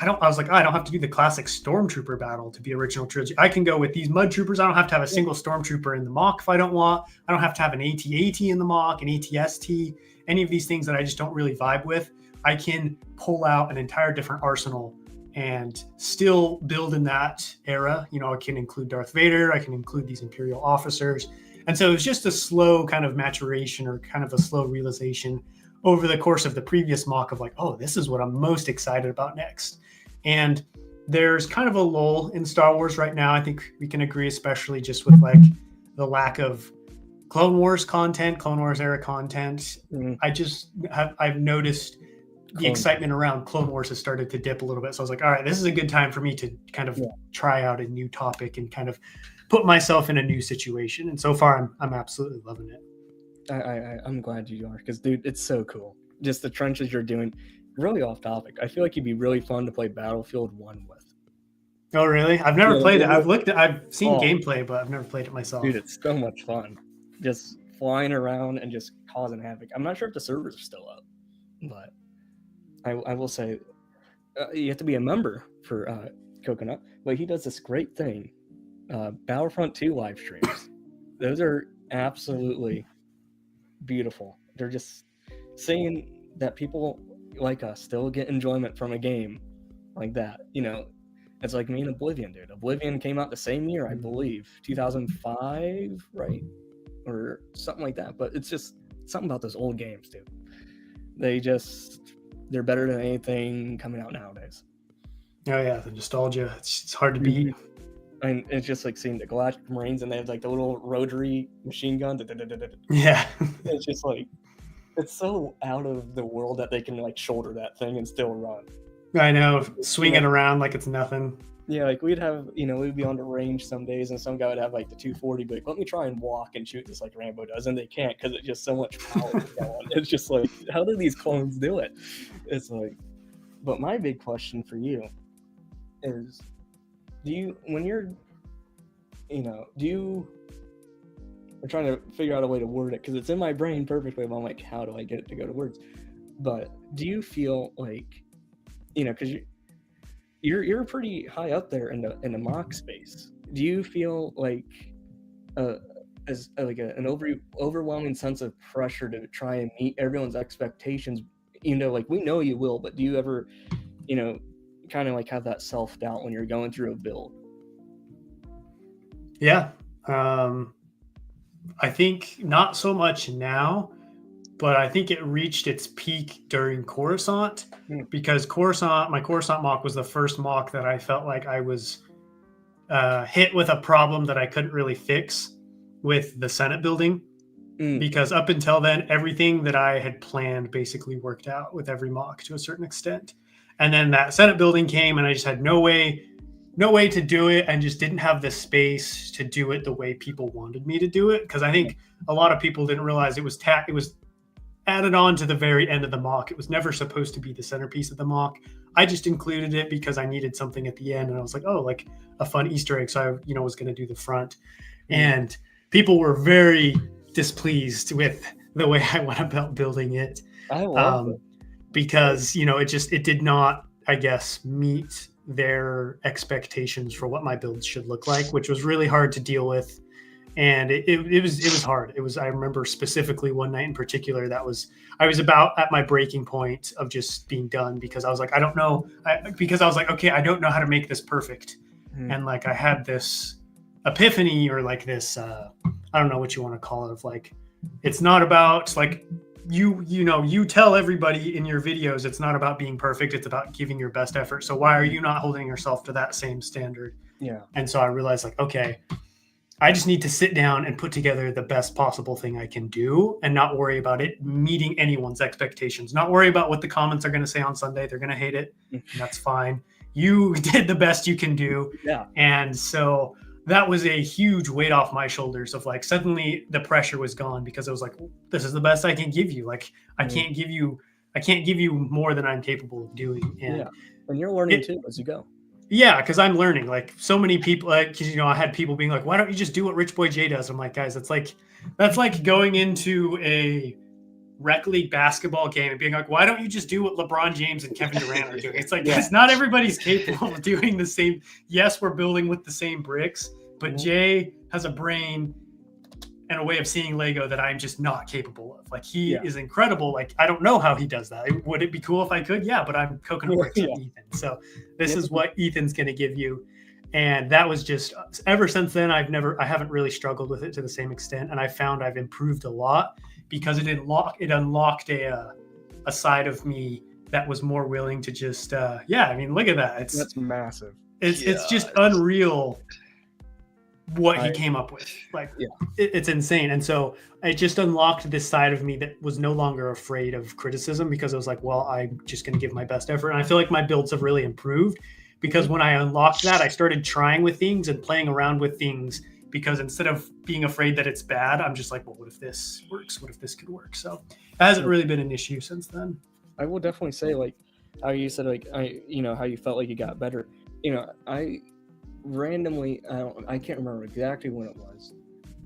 I was like, I don't have to do the classic stormtrooper battle to be original trilogy. I can go with these mud troopers. I don't have to have a single stormtrooper in the mock if I don't want. I don't have to have an AT-AT in the mock, an ATST, any of these things that I just don't really vibe with. I can pull out an entire different arsenal and still build in that era. You know, I can include Darth Vader. I can include these Imperial officers. And so it was just a slow kind of maturation, or kind of a slow realization over the course of the previous mock of like, oh, this is what I'm most excited about next. And there's kind of a lull in Star Wars right now. I think we can agree, especially just with like the lack of Clone Wars content, Clone Wars era content. I've noticed the excitement around Clone Wars has started to dip a little bit. So I was like, all right, this is a good time for me to kind of try out a new topic and kind of put myself in a new situation. And so far, I'm absolutely loving it. I'm glad you are, because dude, it's so cool. Just the trenches you're doing. Really off topic. I feel like you'd be really fun to play Battlefield 1 with. Oh, really? I've never played it. I've seen gameplay, but I've never played it myself. Dude, it's so much fun. Just flying around and just causing havoc. I'm not sure if the servers are still up, but I will say you have to be a member for Coconut, but he does this great thing. Battlefront 2 live streams. Those are absolutely beautiful. They're just saying that people like us still get enjoyment from a game like that. You know, it's like me and Oblivion, dude. Oblivion came out the same year, I believe, 2005, right? Or something like that. But it's just something about those old games, dude. They're better than anything coming out nowadays. Oh yeah, the nostalgia. It's hard to beat. And it's just like seeing the Galactic Marines, and they have like the little rotary machine gun. Yeah. It's just like, it's so out of the world that they can like shoulder that thing and still run. I know, swinging around like it's nothing. Yeah, like we'd be on the range some days, and some guy would have like the 240, but like, let me try and walk and shoot this like Rambo does, and they can't because it's just so much power going. It's just like, how do these clones do it? It's like, but my big question for you is, I'm trying to figure out a way to word it because it's in my brain perfectly, but I'm like, how do I get it to go to words? But do you feel like, you know, because you're pretty high up there in the mock space. Do you feel like as like an overwhelming sense of pressure to try and meet everyone's expectations? You know, like we know you will, but do you ever, you know, kind of like have that self-doubt when you're going through a build? Yeah. I think not so much now, but I think it reached its peak during Coruscant, because my Coruscant mock was the first mock that I felt like I was hit with a problem that I couldn't really fix with the Senate building. Because up until then, everything that I had planned basically worked out with every mock to a certain extent. And then that Senate building came, and I just had no way to do it, and just didn't have the space to do it the way people wanted me to do it. Because I think a lot of people didn't realize it was added on to the very end of the mock. It was never supposed to be the centerpiece of the mock. I just included it because I needed something at the end, and I was like, oh, like a fun Easter egg. So I, was going to do the front, and people were very displeased with the way I went about building it. I love it. Because, it did not, I guess, meet their expectations for what my builds should look like, which was really hard to deal with. And it was hard. I remember specifically one night in particular I was about at my breaking point of just being done, because I was like, I don't know. Okay, I don't know how to make this perfect. And like, I had this epiphany, or like this, I don't know what you want to call it, of like, it's not about like, you tell everybody in your videos it's not about being perfect, it's about giving your best effort. So why are you not holding yourself to that same standard? Yeah. And so I realized, like, okay, I just need to sit down and put together the best possible thing I can do, and not worry about it meeting anyone's expectations. Not worry about what the comments are going to say on Sunday. They're going to hate it. And that's fine. You did the best you can do. Yeah. And so that was a huge weight off my shoulders of like, suddenly the pressure was gone, because I was like, this is the best I can give you. Like, I can't give you I can't give you more than I'm capable of doing. And and you're learning too as you go. Yeah, because I'm learning. Like so many people, because I had people being like, "Why don't you just do what Rich Boy J does?" I'm like, guys, that's like going into a rec league basketball game and being like, "Why don't you just do what LeBron James and Kevin Durant are doing?" It's like it's not everybody's capable of doing the same. Yes, we're building with the same bricks, but Jay has a brain and a way of seeing Lego that I'm just not capable of. Like he is incredible. Like I don't know how he does that. Would it be cool if I could? Yeah, but I'm coconut bricks with Ethan. So this is what Ethan's going to give you. And that was just ever since then. I haven't really struggled with it to the same extent. And I found I've improved a lot because it unlocked a side of me that was more willing to just, I mean, look at that. That's massive. It's just unreal what he came up with. Like it's insane. And so it just unlocked this side of me that was no longer afraid of criticism, because I was like, well, I'm just going to give my best effort. And I feel like my builds have really improved because when I unlocked that, I started trying with things and playing around with things, because instead of being afraid that it's bad, I'm just like, well, what if this works? What if this could work? So it hasn't really been an issue since then. I will definitely say, like how you said, like how you felt like you got better. I randomly, I can't remember exactly when it was.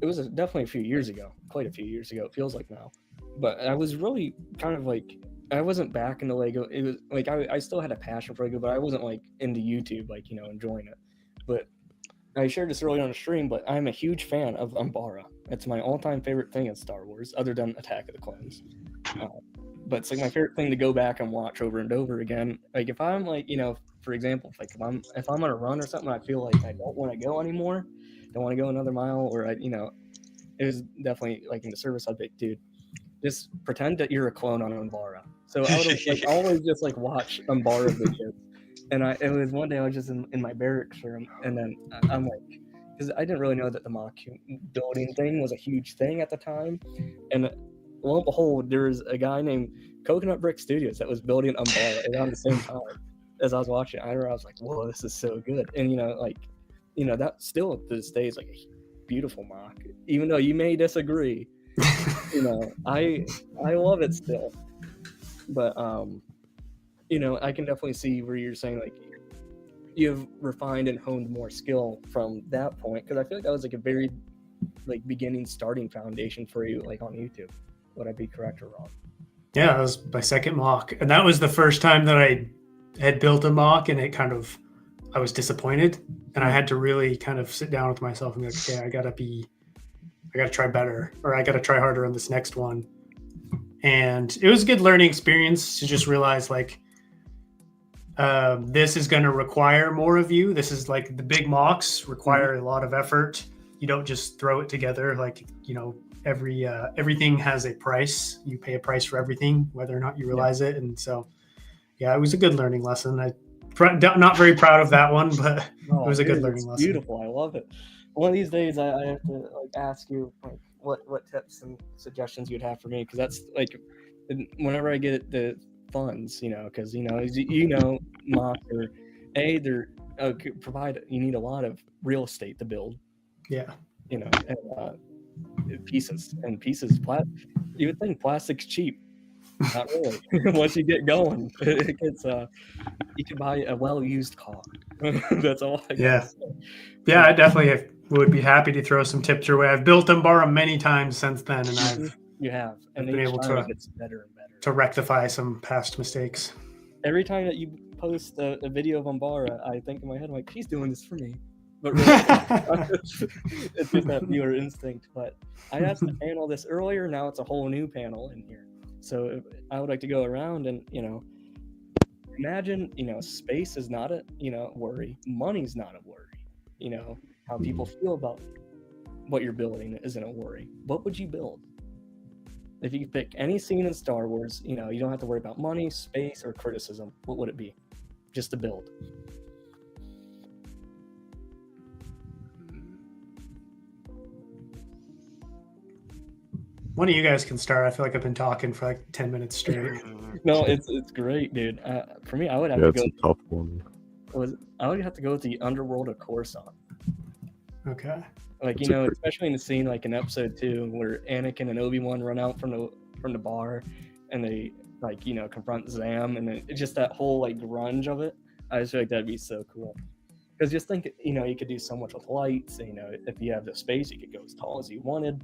It was definitely a few years ago, quite a few years ago. It feels like now, but I was really kind of like, I wasn't back into Lego. It was like I still had a passion for Lego, but I wasn't like into YouTube, like enjoying it. But I shared this earlier on the stream, but I'm a huge fan of Umbara. It's my all-time favorite thing in Star Wars, other than Attack of the Clones. But it's like my favorite thing to go back and watch over and over again. Like if I'm like, for example, if I'm on a run or something, I feel like I don't want to go anymore, don't want to go another mile, or it was definitely like in the service. I'd be like, dude, just pretend that you're a clone on Umbara. So I would like always just like watch Umbara videos. And it was one day I was just in my barracks room, and then I'm like, because I didn't really know that the mock building thing was a huge thing at the time, and lo and behold, there was a guy named Coconut Brick Studios that was building Umbara around the same time as I was watching it. I was like, whoa, this is so good. And that still to this day is like a beautiful mock, even though you may disagree. I love it still, but I can definitely see where you're saying like you've refined and honed more skill from that point, because I feel like that was like a very like beginning starting foundation for you, like on YouTube. Would I be correct or wrong? Yeah, that was my second mock, and that was the first time that I had built a mock, and I was disappointed, and I had to really kind of sit down with myself and be like, okay, I gotta try better, or I gotta try harder on this next one. And it was a good learning experience to just realize like, this is going to require more of you. This is like the big mocks require a lot of effort. You don't just throw it together. Like, everything has a price. You pay a price for everything, whether or not you realize it. And so, it was a good learning lesson. Not very proud of that one, but it was a good learning lesson. Beautiful. I love it. One of these days I have to like ask you like what tips and suggestions you'd have for me, because that's like whenever I get the funds, because mock or they're you need a lot of real estate to build. And pieces. You would think plastic's cheap. Not really. Once you get going, it gets you can buy a well-used car. That's all I got to say. I definitely would be happy to throw some tips your way. I've built Umbara many times since then, and I've been able to gets better and better to rectify some past mistakes. Every time that you post a video of Umbara, I think in my head, I'm like, he's doing this for me. But really, it's just that viewer instinct. But I asked the panel this earlier. Now it's a whole new panel in here. So I would like to go around and, imagine, space is not a, worry. Money's not a worry. How people feel about what you're building isn't a worry. What would you build? If you could pick any scene in Star Wars, you don't have to worry about money, space, or criticism. What would it be? Just to build. One of you guys can start. I feel like I've been talking for like 10 minutes straight. No, it's great, dude. For me, I would have to go. It's a tough one. I would have to go with the underworld of Coruscant. Okay. Like especially in the scene like in episode 2 where Anakin and Obi-Wan run out from the bar, and they like, you know, confront Zam, and then just that whole like grunge of it. I just feel like that'd be so cool. Because just think, you know, you could do so much with lights. You know, if you have the space, you could go as tall as you wanted.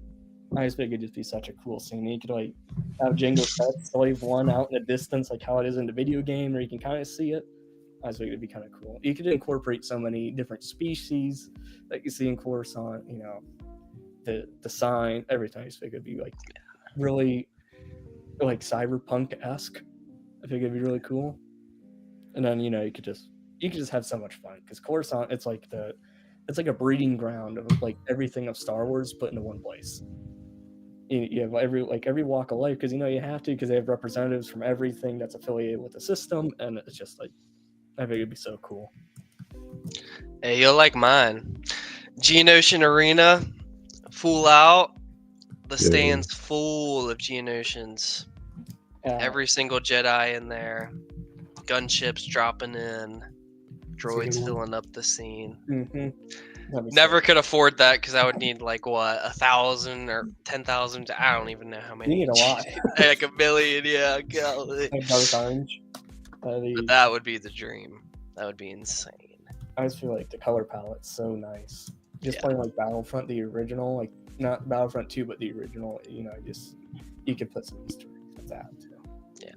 I just think it'd just be such a cool scene. You could like have Jango Fett Slave 1 out in the distance, like how it is in the video game, where you can kind of see it. I just think it'd be kind of cool. You could incorporate so many different species that you see in Coruscant. You know, the sign, everything. I just think it'd be like really like cyberpunk-esque. I think it'd be really cool. And then, you know, you could just have so much fun, because Coruscant, it's like a breeding ground of like everything of Star Wars put into one place. You have every walk of life, because, you know, you have to, because they have representatives from everything that's affiliated with the system, and it's just like, I think it'd be so cool. Hey, you'll like mine. Geonosian Arena, full out. The stands full of Geonosians. Every single Jedi in there. Gunships dropping in. Droids filling up the scene. Mm-hmm. Never could afford that, because I would need like what, 1,000 or 10,000. I don't even know how many. You need a lot. Like 1 million, yeah. Golly. Dark Orange. But that would be the dream. That would be insane. I just feel like the color palette's so nice. Just playing like Battlefront, the original, like not Battlefront 2, but the original. You know, just you could put some Easter eggs with that too. Yeah.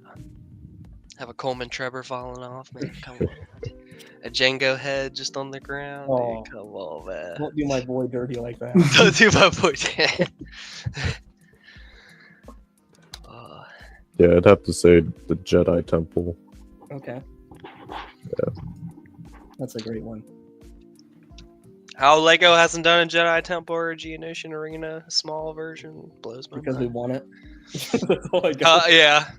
Have a Coleman Trevor falling off, man. Come on. A Django head just on the ground. Oh, dude, come on, man. Don't do my boy dirty like that. Don't do my boy. Yeah, I'd have to say the Jedi Temple. Okay. Yeah. That's a great one. How Lego hasn't done a Jedi Temple or a Geonosian Arena, a small version, blows my Because mind. we want it. That's all I got. Yeah.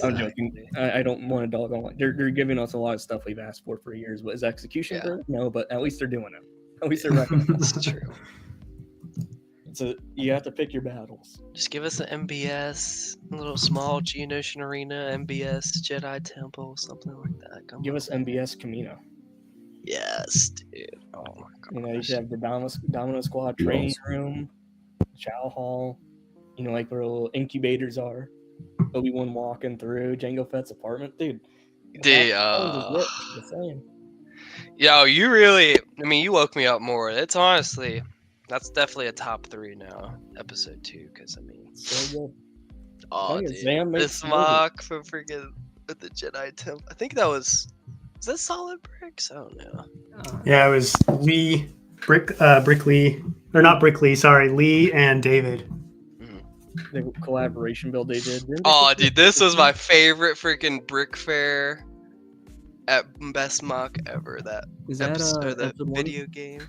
I'm joking. I don't want a dog on. They're giving us a lot of stuff we've asked for years. But is execution great? No, but at least they're doing it. At least they're recognizing. That's true. So you have to pick your battles. Just give us an MBS, a little small Geonosian Arena, MBS Jedi Temple, something like that. Give us MBS Camino. Yes, dude. Oh my god. You know, you should have the Domino Squad training room, Chow Hall. You know, like where little incubators are. Obi-Wan walking through Jango Fett's apartment, dude. The same. Yo, you really, I mean, you woke me up more. It's honestly, that's definitely a top 3 now, episode 2, because I mean, so good. Oh, dude, this mock for freaking with the Jedi Temple. I think that was that Solid Bricks? I don't know. Yeah, it was Lee, Brick Lee, or not Brick Lee, sorry, Lee and David. The collaboration build they did. Oh, dude, this was my favorite freaking brick fair at best mock ever. That is that episode, or the video game.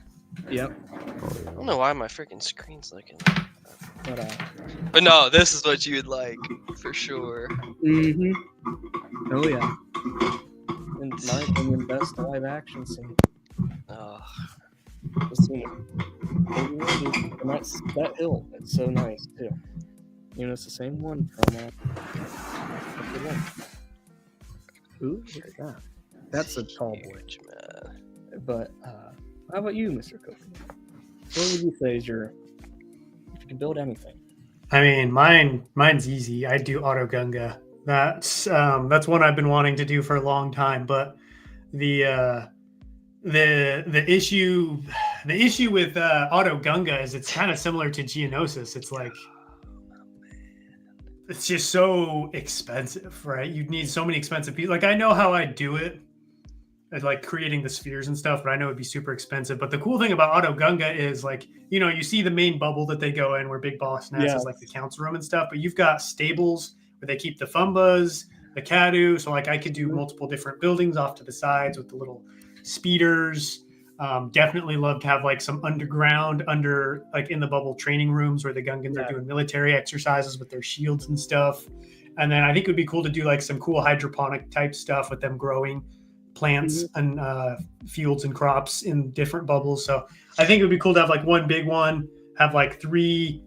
Yep. I don't know why my freaking screen's looking like that. But no, this is what you would like for sure. Mm-hmm. Oh yeah. In my opinion, best live action scene. Oh. And that hill, it's so nice too. You know, it's the same one from Ooh, look at that. That's a tall boy. But how about you, Mr. Cook? What would you say is your, if you can build anything? I mean, mine's easy. I do Auto Gunga. That's one I've been wanting to do for a long time. But the issue with Auto Gunga is it's kind of similar to Geonosis. It's like it's just so expensive, right? You'd need so many expensive pieces. Like I know how I do it, like creating the spheres and stuff, but I know it'd be super expensive. But the cool thing about Auto Gunga is like, you know, you see the main bubble that they go in where Big Boss Nass is like the council room and stuff, but you've got stables where they keep the Fumbas, the Cadu. So like I could do multiple different buildings off to the sides with the little speeders. Definitely love to have like some underground like in the bubble training rooms where the Gungans are doing military exercises with their shields and stuff. And then I think it would be cool to do like some cool hydroponic type stuff with them growing plants and fields and crops in different bubbles. So I think it would be cool to have like one big one, have like 3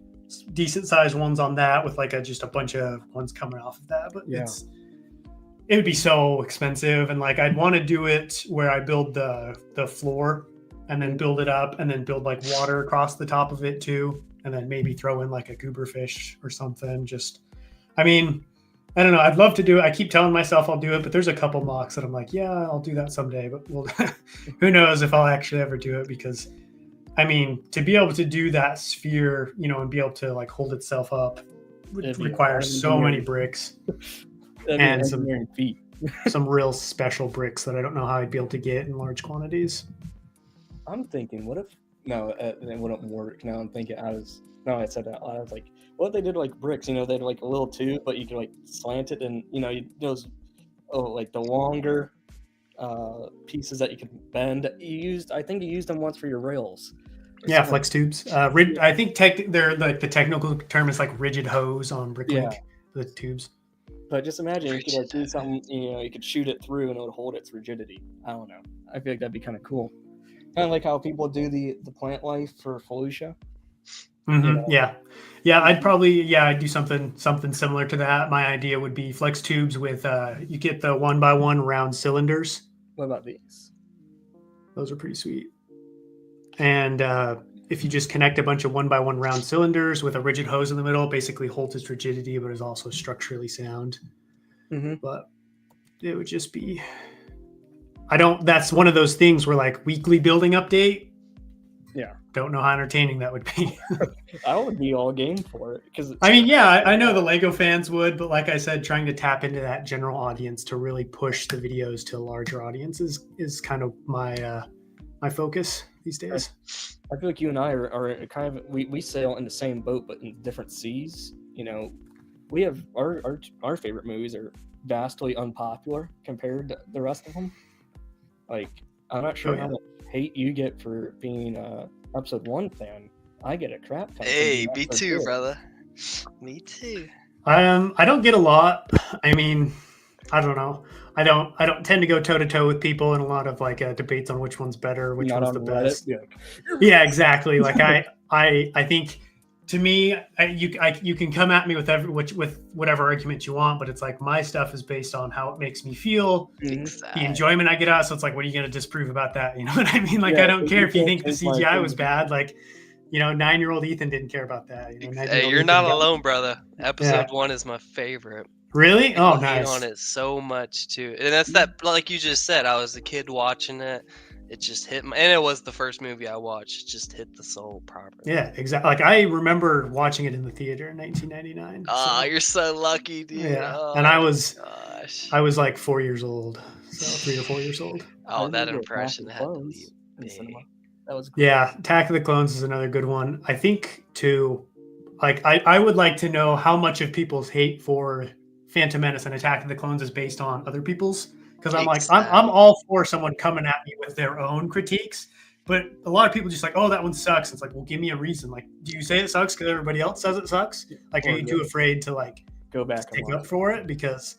decent sized ones on that with like just a bunch of ones coming off of that. But it would be so expensive, and like I'd want to do it where I build the floor and then build it up and then build like water across the top of it too, and then maybe throw in like a goober fish or something. Just, I mean, I don't know. I'd love to do it. I keep telling myself I'll do it, but there's a couple mocks that I'm like, yeah, I'll do that someday. But who knows if I'll actually ever do it? Because, I mean, to be able to do that sphere, and be able to like hold itself up would require so many bricks and some real special bricks that I don't know how I'd be able to get in large quantities. I'm thinking, what if it wouldn't work? Now I'm thinking I said that. I was like, what if they did like bricks? They had like a little tube, but you could like slant it, and like the longer pieces that you could bend. I think you used them once for your rails. Yeah, flex tubes. I think they're like the technical term is like rigid hose on BrickLink. Yeah. The tubes. But just imagine you could like do something. You could shoot it through, and it would hold its rigidity. I don't know. I feel like that'd be kind of cool. Kind of like how people do the plant life for Fallujah. Mm-hmm. Yeah. I'd do something similar to that. My idea would be flex tubes with you get the 1x1 round cylinders. What about these? Those are pretty sweet. And if you just connect a bunch of 1x1 round cylinders with a rigid hose in the middle, it basically holds its rigidity, but is also structurally sound. Mm-hmm. But it would just be. That's one of those things where like weekly building update. Yeah. Don't know how entertaining that would be. I would be all game for it because I know the Lego fans would, but like I said, trying to tap into that general audience to really push the videos to a larger audience is kind of my focus these days. I feel like you and I are kind of we sail in the same boat but in different seas. We have our favorite movies are vastly unpopular compared to the rest of them. Like, I'm not sure how much hate you get for being episode 1 fan. I get a crap ton. Hey, me too, brother. Me too. I don't get a lot. I mean, I don't know. I don't tend to go toe to toe with people in a lot of like debates on which one's better, which one's the best. Yeah, exactly. Like I think to me, you can come at me with whatever argument you want, but it's like my stuff is based on how it makes me feel, exactly. The enjoyment I get out. So it's like, what are you going to disprove about that? You know what I mean? Like, I don't care if you think the CGI was bad. Like, 9-year-old Ethan didn't care about that. Hey, you're not alone, brother. Episode 1 is my favorite. Really? Oh, I nice. on it so much too, and that's that. Like you just said, I was a kid watching it. It just hit and it was the first movie I watched. It just hit the soul properly. Yeah, exactly. Like I remember watching it in the theater in 1999. Oh, you're so lucky, dude. Yeah, oh, and I was like 4 years old, so 3 or 4 years old. Oh, that impression had to be big. That was cool. Yeah. Attack of the Clones is another good one. I think too. Like I would like to know how much of people's hate for Phantom Menace and Attack of the Clones is based on other people's. Because I'm all for someone coming at me with their own critiques, but a lot of people just like, oh, that one sucks. It's like, well, give me a reason. Like, do you say it sucks because everybody else says it sucks? Like, are you too afraid to like go back stick up for it? Because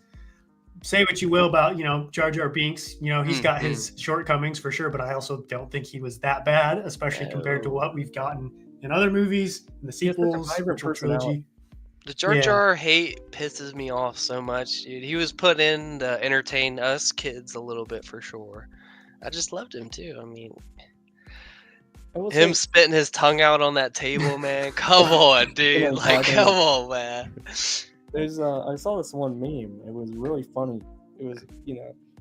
say what you will about Jar Jar Binks, he's got his shortcomings for sure, but I also don't think he was that bad, especially compared to what we've gotten in other movies, in the sequels, trilogy. The Jar Jar hate pisses me off so much, dude. He was put in to entertain us kids a little bit for sure. I just loved him too. I mean, him spitting his tongue out on that table, man. Come on, dude. Like, come on, man. There's I saw this one meme. It was really funny. It was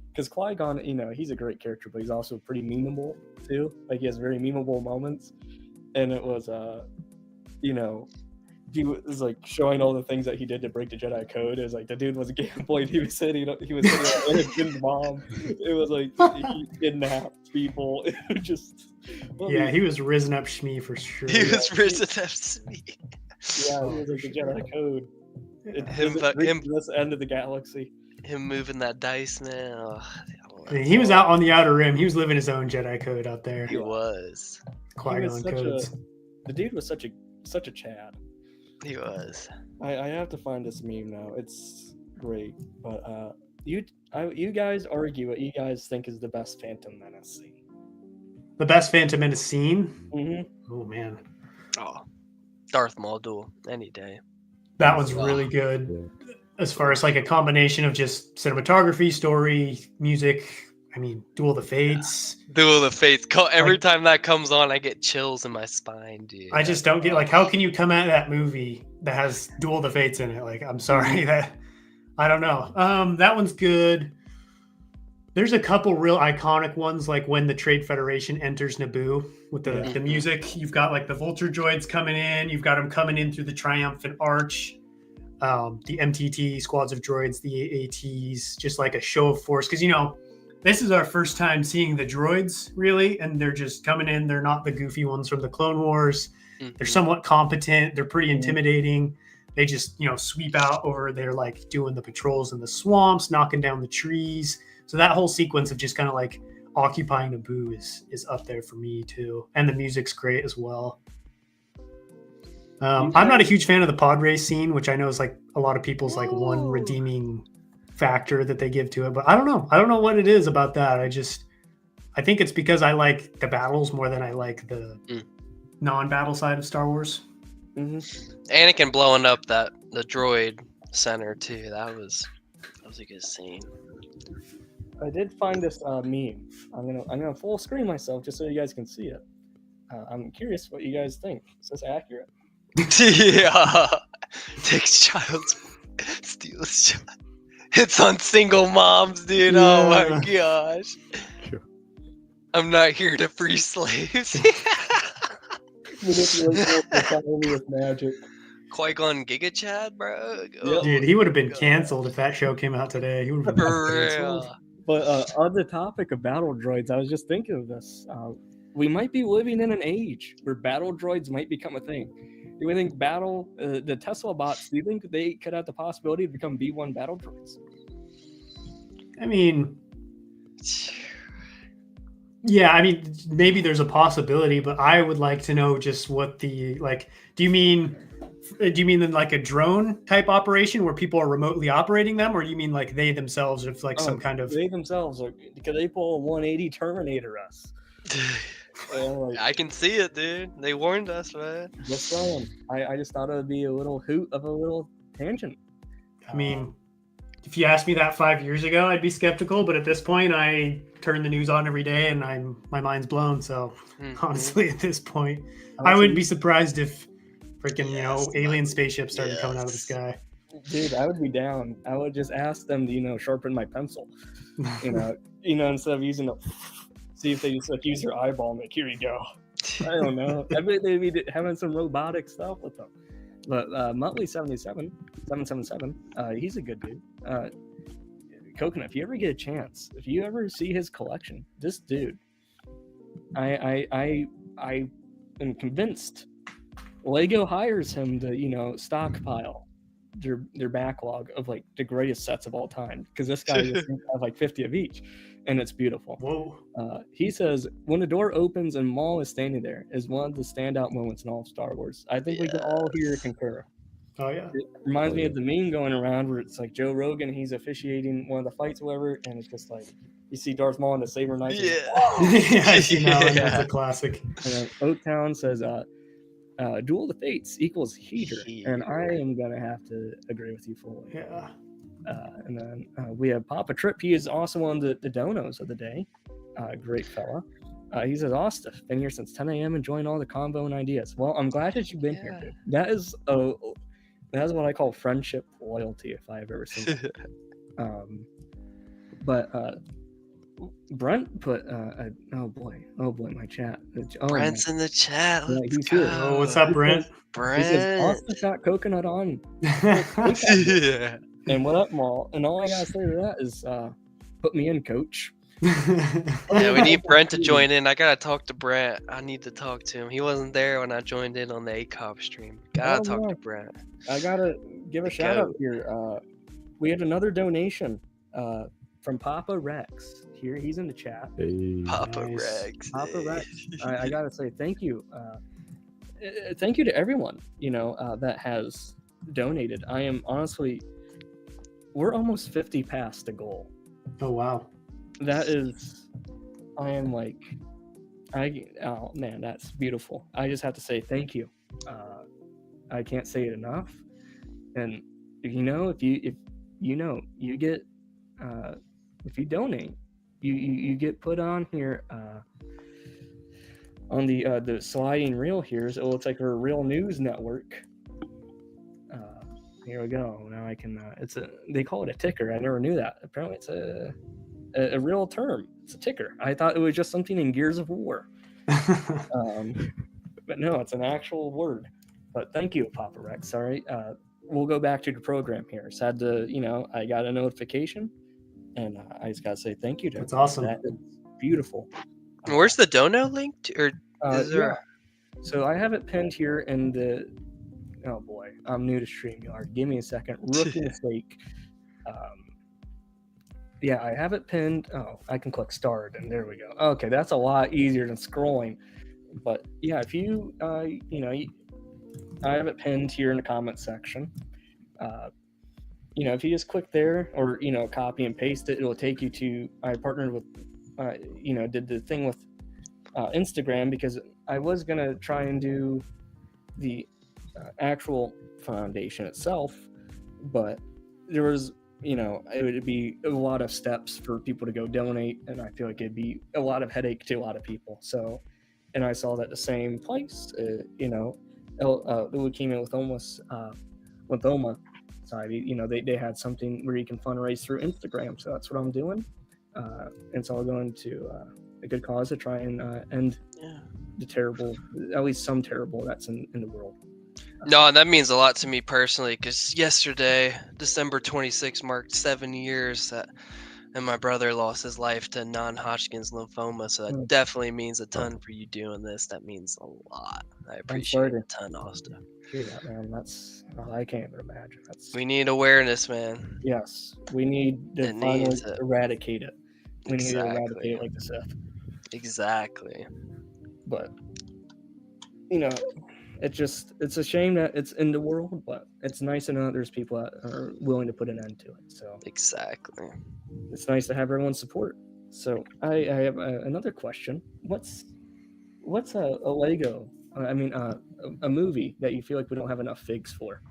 because Qui-Gon, he's a great character, but he's also pretty memeable too. Like he has very memeable moments, and it was he was like showing all the things that he did to break the Jedi code. It was like the dude was gambling. He was hitting Anakin's mom. It was like he kidnapped people. It was just he was risen up Shmi for sure. He was risen up Shmi. Yeah, he was like the Jedi code. Him this end of the galaxy. Him moving that dice, man. Oh, he was out on the outer rim. He was living his own Jedi code out there. He was. Qui-Gon codes. The dude was such a Chad. He was. I have to find this meme now. It's great. But you guys argue what you guys think is the best Phantom Menace scene. The best Phantom Menace scene? Mm-hmm. Oh man. Oh, Darth Maul duel any day. That one's really good. As far as like a combination of just cinematography, story, music. I mean, Duel of the Fates. Duel of the Fates. Every time that comes on, I get chills in my spine, dude. I just don't get how can you come at that movie that has Duel of the Fates in it? Like, I'm sorry that I don't know. That one's good. There's a couple real iconic ones, like when the Trade Federation enters Naboo with the music. You've got like the Vulture droids coming in. You've got them coming in through the Triumphant Arch. The MTT squads of droids, the AATs, just like a show of force. Because, you know, this is our first time seeing the droids, really, and they're just coming in. They're not the goofy ones from the Clone Wars. They're somewhat competent. They're pretty intimidating. They just, you know, sweep out over there, like doing the patrols in the swamps, knocking down the trees. So that whole sequence of just kind of like occupying Naboo is up there for me too. And the music's great as well. I'm not a huge fan of the pod race scene, which I know is like a lot of people's like one redeeming factor that they give to it. But I don't know. I don't know what it is about that. I think it's because I like the battles more than I like the non-battle side of Star Wars. Anakin blowing up the droid center too. That was a good scene. I did find this meme. I'm gonna full screen myself just so you guys can see it. I'm curious what you guys think. Is this accurate? Yeah. Takes child's steals child. It's on single moms, dude. Yeah. Oh my gosh. I'm not here to free slaves. With magic. Qui-Gon Giga Chad, bro. Oh, dude, he would have been canceled if that show came out today. He would have been canceled. But on the topic of battle droids, I was just thinking of this. We might be living in an age where battle droids might become a thing. Do you think the Tesla bots, do you think they could have the possibility to become B1 battle droids? I mean, yeah, I mean, maybe there's a possibility, but I would like to know just what the, like, do you mean then like a drone type operation where people are remotely operating them, or do you mean like they themselves are like some kind of... They themselves, could they pull a 180 Terminator us? I can see it, dude. They warned us, man. Just saying. I just thought it would be a little hoot of a little tangent. I mean, if you asked me that 5 years ago, I'd be skeptical, but at this point, I turn the news on every day and my mind's blown. So honestly, at this point, I wouldn't be surprised if freaking, alien spaceships started coming out of the sky. Dude, I would be down. I would just ask them to, sharpen my pencil. Instead of using see if they just like use their eyeball and like, here you go. I don't know. I bet they'd be having some robotic stuff with them. But Muttley777, he's a good dude. Coconut, if you ever get a chance, if you ever see his collection, this dude, I am convinced Lego hires him to, stockpile their backlog of like the greatest sets of all time, because this guy just have like 50 of each, and it's beautiful. Whoa. He says when the door opens and Maul is standing there is one of the standout moments in all of Star Wars. I think we can all here concur. Oh yeah. It reminds me of the meme going around where it's like Joe Rogan, he's officiating one of the fights, whatever, and it's just like you see Darth Maul in the saber knife. That's a classic. And then Oaktown says Duel of the Fates equals heater, and I am gonna have to agree with you fully. Yeah. And then we have Papa Trip. He is also one of the donos of the day. Great fella. He says, Austiff, been here since 10 a.m. enjoying all the convo and ideas. Well, I'm glad that you've been here, dude. That is what I call friendship loyalty, if I've ever seen it. But Brent put oh boy, my chat. Brent's in the chat. He's here. Oh, what's up, Brent? Brent. He says, Austiff got coconut on. Yeah. And what up, Maul? And all I gotta say to that is, put me in, coach. Yeah, we need Brent to join in. I gotta talk to Brent. I need to talk to him. He wasn't there when I joined in on the ACOB stream. Gotta talk to Brent. I gotta give a shout out here. We had another donation from Papa Rex. Here, he's in the chat. Hey. Papa Rex. Papa Rex. I gotta say thank you. Thank you to everyone that has donated. I am honestly, we're almost 50 past the goal. Oh wow. That is, oh man, that's beautiful. I just have to say thank you. I can't say it enough. And if you get, if you donate, you get put on here on the sliding reel here. So it looks like we're a real news network. Here we go. Now I can. They call it a ticker. I never knew that. Apparently, it's a real term. It's a ticker. I thought it was just something in Gears of War. But no, it's an actual word. But thank you, Papa Rex. Sorry. We'll go back to the program here. Sad to, I got a notification, and I just gotta say thank you to. That's awesome. That is beautiful. Where's the dono link? Or is there? Yeah. So I have it pinned here in the. Oh boy, I'm new to StreamYard. Give me a second. Rookie mistake. Yeah, I have it pinned. Oh, I can click start, and there we go. Okay, that's a lot easier than scrolling. But yeah, if you, I have it pinned here in the comment section. If you just click there or, copy and paste it, it'll take you to, I partnered with, did the thing with Instagram because I was going to try and do the actual foundation itself, but there was, it would be a lot of steps for people to go donate, and I feel like it'd be a lot of headache to a lot of people. So, and I saw that the same place, the Leukemia Lymphoma Society, they had something where you can fundraise through Instagram. So that's what I'm doing. And so I'll go into a good cause to try and end the terrible, at least some terrible that's in the world. No, that means a lot to me personally, because yesterday, December 26th, marked 7 years and my brother lost his life to non-Hodgkin's lymphoma. So that definitely means a ton for you doing this. That means a lot. I appreciate it a ton, Austiff. Hear that, man. I can't even imagine. We need awareness, man. Yes, we need to finally eradicate it. We need to eradicate it like the Sith. Exactly. But it's a shame that it's in the world, but it's nice to know that there's people that are willing to put an end to it. So exactly, it's nice to have everyone's support. So I have another question. What's a Lego? A movie that you feel like we don't have enough figs for?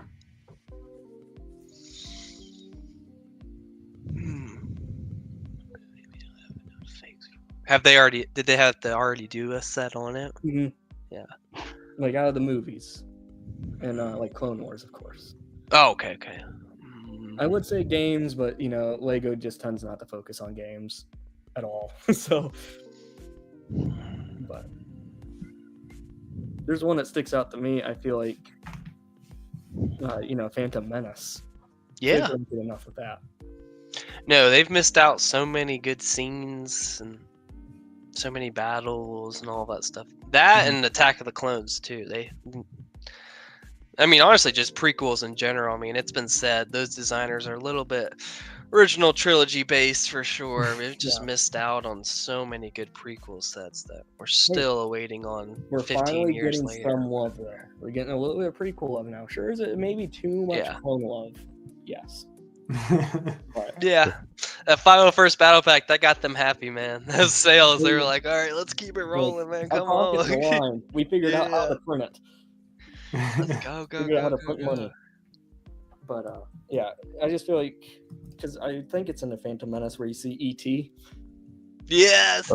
Have they already? Did they have to already do a set on it? Mm-hmm. Yeah. Like out of the movies, and like Clone Wars, of course. Oh, okay. I would say games, but Lego just tends not to focus on games at all. So, but there's one that sticks out to me. I feel like, Phantom Menace. Yeah. They didn't get enough with that. No, they've missed out so many good scenes and so many battles and all that stuff. That and Attack of the Clones too. Honestly, just prequels in general. It's been said those designers are a little bit original trilogy based for sure. We've just missed out on so many good prequel sets that we're still awaiting on. We're 15 finally years getting later. some love there. We're getting a little bit of prequel love now. Sure, is it maybe too much clone love? Yes. Yeah, that final first battle pack that got them happy, man. Those sales, they were like, all right, let's keep it rolling, man. Come on. We figured out how to print it. Let's go. Figured out how to print money. But I just feel like, because I think it's in the Phantom Menace where you see E.T. Yes.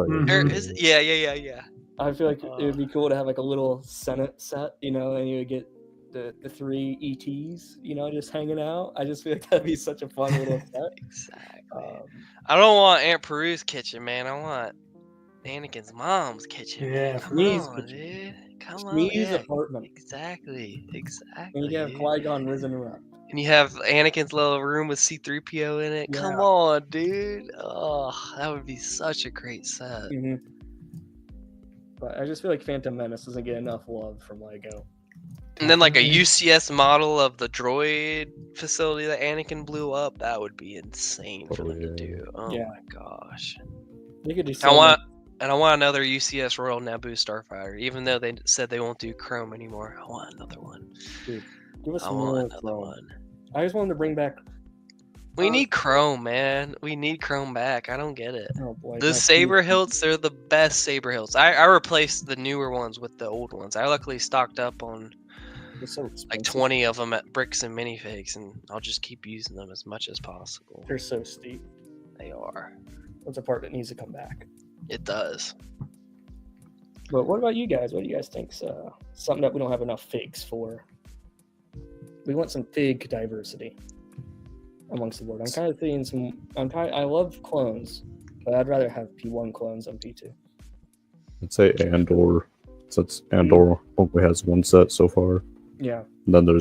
Yeah. I feel like it would be cool to have like a little Senate set, and you would get the 3 ETs, just hanging out. I just feel like that'd be such a fun little set. Exactly. I don't want Aunt Peru's kitchen, man. I want Anakin's mom's kitchen. Yeah, Come on, dude. Come on. Shmi's apartment. Exactly. And you have Qui-Gon risen around. And you have Anakin's little room with C-3PO in it. Yeah. Come on, dude. Oh, that would be such a great set. Mm-hmm. But I just feel like Phantom Menace doesn't get enough love from Lego. And then like a UCS model of the droid facility that Anakin blew up, that would be insane for them to do. Oh my gosh. They could do I want another UCS Royal Naboo Starfighter, even though they said they won't do Chrome anymore. I want another one. Dude, give us I want another one. I just wanted to bring back. We need Chrome, man. We need Chrome back. I don't get it. Oh boy, the saber hilts, they're the best saber hilts. I replaced the newer ones with the old ones. I luckily stocked up on like 20 of them at Bricks and Minifigs, and I'll just keep using them as much as possible. They're so steep. They are. That's a part that needs to come back. It does. But what about you guys? What do you guys think? Something that we don't have enough figs for? we want some fig diversity amongst the board. I'm kind of seeing some. I love clones, but I'd rather have P1 clones than P2. I'd say Andor, since Andor only has one set so far. Yeah. And then there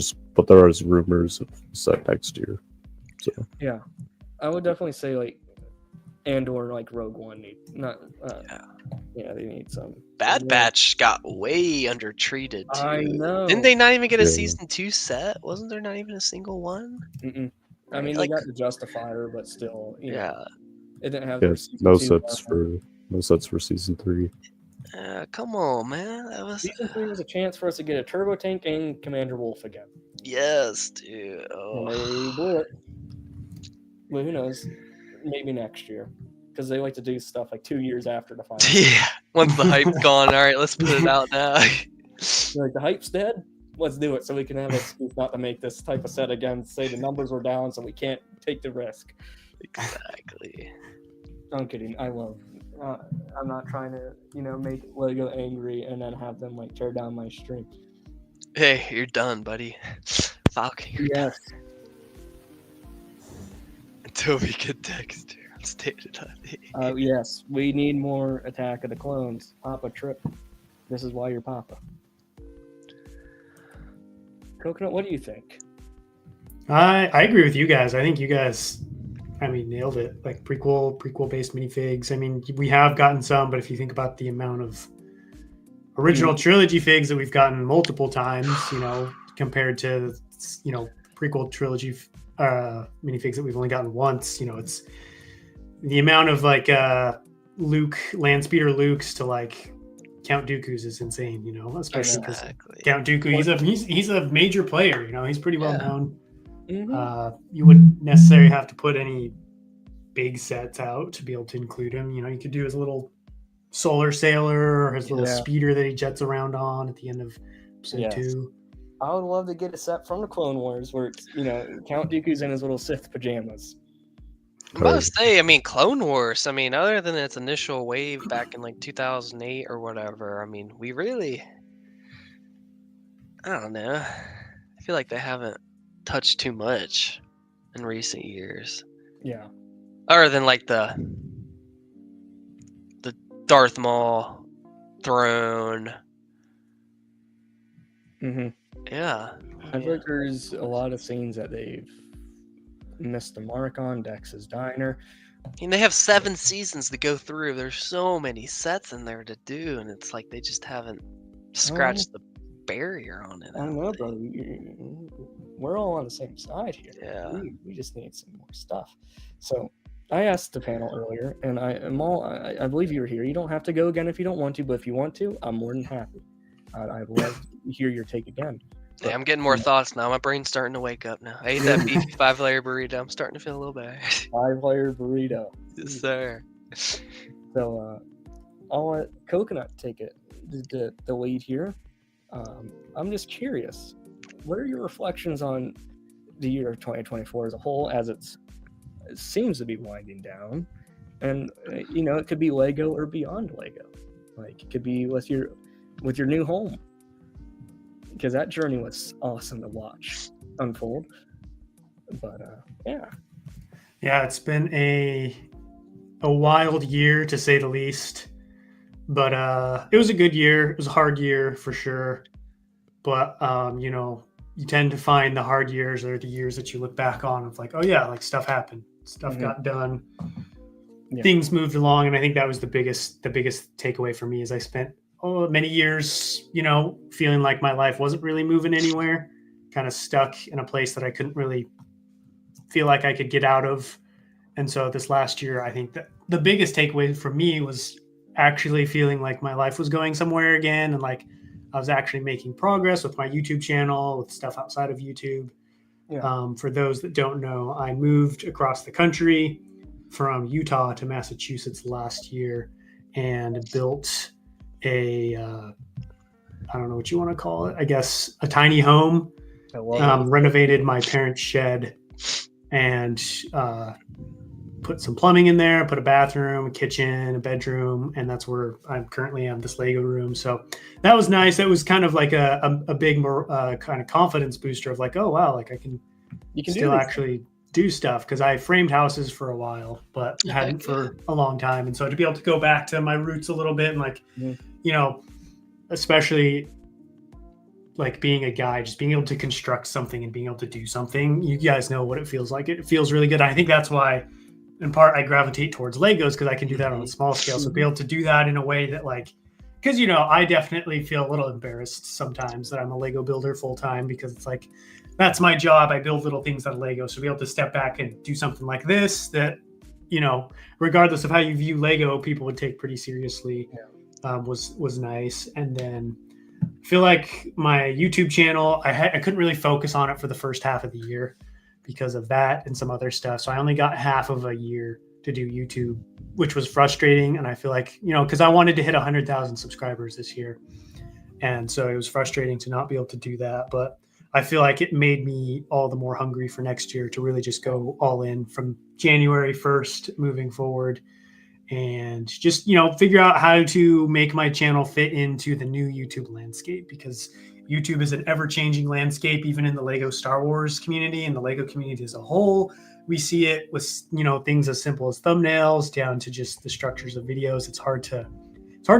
is rumors of a set next year. So yeah, I would definitely say like Andor, like Rogue One need not. Yeah, they need some. Bad Batch got way undertreated too. I know. Didn't they not even get a season 2 set? Wasn't there not even a single one? Mm-mm. I mean, like, they got the Justifier, but still, know, it didn't have. No sets for season 3. Come on, man. Season 3 was a chance for us to get a Turbo Tank and Commander Wolf again. Yes, dude. Oh. They blew it. Well, who knows? Maybe next year, because they like to do stuff like 2 years after the final. Yeah, once the hype's gone, all right, let's put it out now. Like, the hype's dead? Let's do it so we can have an excuse not to make this type of set again. Say the numbers were down, so we can't take the risk. Exactly. I'm kidding. I love. I'm not trying to, make Lego angry and then have them like tear down my stream. Hey, you're done, buddy. Falcon. Yes. Until we get texture on State-of-the-Art. Yes, we need more Attack of the Clones. Papa Trip. This is why you're Papa. Coconut, what do you think? I agree with you guys. I think you guys, nailed it. Like prequel-based minifigs. I mean, we have gotten some, but if you think about the amount of original trilogy figs that we've gotten multiple times, compared to, prequel trilogy minifigs that we've only gotten once, it's the amount of like Luke, Landspeeder Lukes to like Count Dooku's is insane, especially because Count Dooku, he's a major player, he's pretty well known. Mm-hmm. You wouldn't necessarily have to put any big sets out to be able to include him. You could do his little solar sailor or his little speeder that he jets around on at the end of episode 2. I would love to get a set from the Clone Wars where it's, Count Dooku's in his little Sith pajamas. I'm about to say, Clone Wars, other than its initial wave back in like 2008 or whatever, we really, I don't know. I feel like they haven't touched too much in recent years. Yeah. Other than like the Darth Maul throne. Mm-hmm. Yeah. I feel like there's a lot of scenes that they've missed the mark on. Dex's Diner. They have 7 seasons to go through. There's so many sets in there to do, and it's like they just haven't scratched the barrier on it. I know, bro. We're all on the same side here. Yeah. We just need some more stuff. So I asked the panel earlier, and I believe you were here. You don't have to go again if you don't want to, but if you want to, I'm more than happy. I'd love to hear your take again. Yeah, I'm getting more thoughts now. My brain's starting to wake up now. I ate that beefy 5-layer burrito. I'm starting to feel a little better. 5-layer burrito. Yes, sir. So I'll let Coconut take it, the lead here. I'm just curious. What are your reflections on the year of 2024 as a whole, as it seems to be winding down? And, it could be Lego or beyond Lego. Like, it could be with your new home. Because that journey was awesome to watch unfold. But yeah, it's been a wild year to say the least. But it was a good year. It was a hard year for sure. But you tend to find the hard years are the years that you look back on of like, oh yeah, like stuff happened, stuff got done, things moved along, and I think that was the biggest takeaway for me is I spent many years, feeling like my life wasn't really moving anywhere, kind of stuck in a place that I couldn't really feel like I could get out of. And so this last year, I think that the biggest takeaway for me was actually feeling like my life was going somewhere again. And like I was actually making progress with my YouTube channel, with stuff outside of YouTube. Yeah. For those that don't know, I moved across the country from Utah to Massachusetts last year and built I don't know what you want to call it. I guess a tiny home. Renovated my parents' shed and put some plumbing in there, put a bathroom, a kitchen, a bedroom, and that's where I'm currently on this Lego room. So that was nice. That was kind of like a big more kind of confidence booster of like, oh wow, like you can still actually do stuff, because I framed houses for a while, but hadn't for a long time. And so to be able to go back to my roots a little bit and like, you know, especially like being a guy, just being able to construct something and being able to do something, you guys know what it feels like. It feels really good. I think that's why in part I gravitate towards Legos, because I can do that on a small scale. So be able to do that in a way that like, because, you know, I definitely feel a little embarrassed sometimes that I'm a Lego builder full time, because it's like, that's my job. I build little things out of Lego. So be able to step back and do something like this that, you know, regardless of how you view Lego, people would take pretty seriously, was nice. And then I feel like my YouTube channel, I couldn't really focus on it for the first half of the year because of that and some other stuff. So I only got half of a year to do YouTube, which was frustrating. And I feel like, you know, because I wanted to hit 100,000 subscribers this year. And so it was frustrating to not be able to do that. But I feel like it made me all the more hungry for next year to really just go all in from January 1st moving forward, and just, you know, figure out how to make my channel fit into the new YouTube landscape, because YouTube is an ever-changing landscape, even in the Lego Star Wars community and the Lego community as a whole. We see it with, you know, things as simple as thumbnails down to just the structures of videos. It's hard to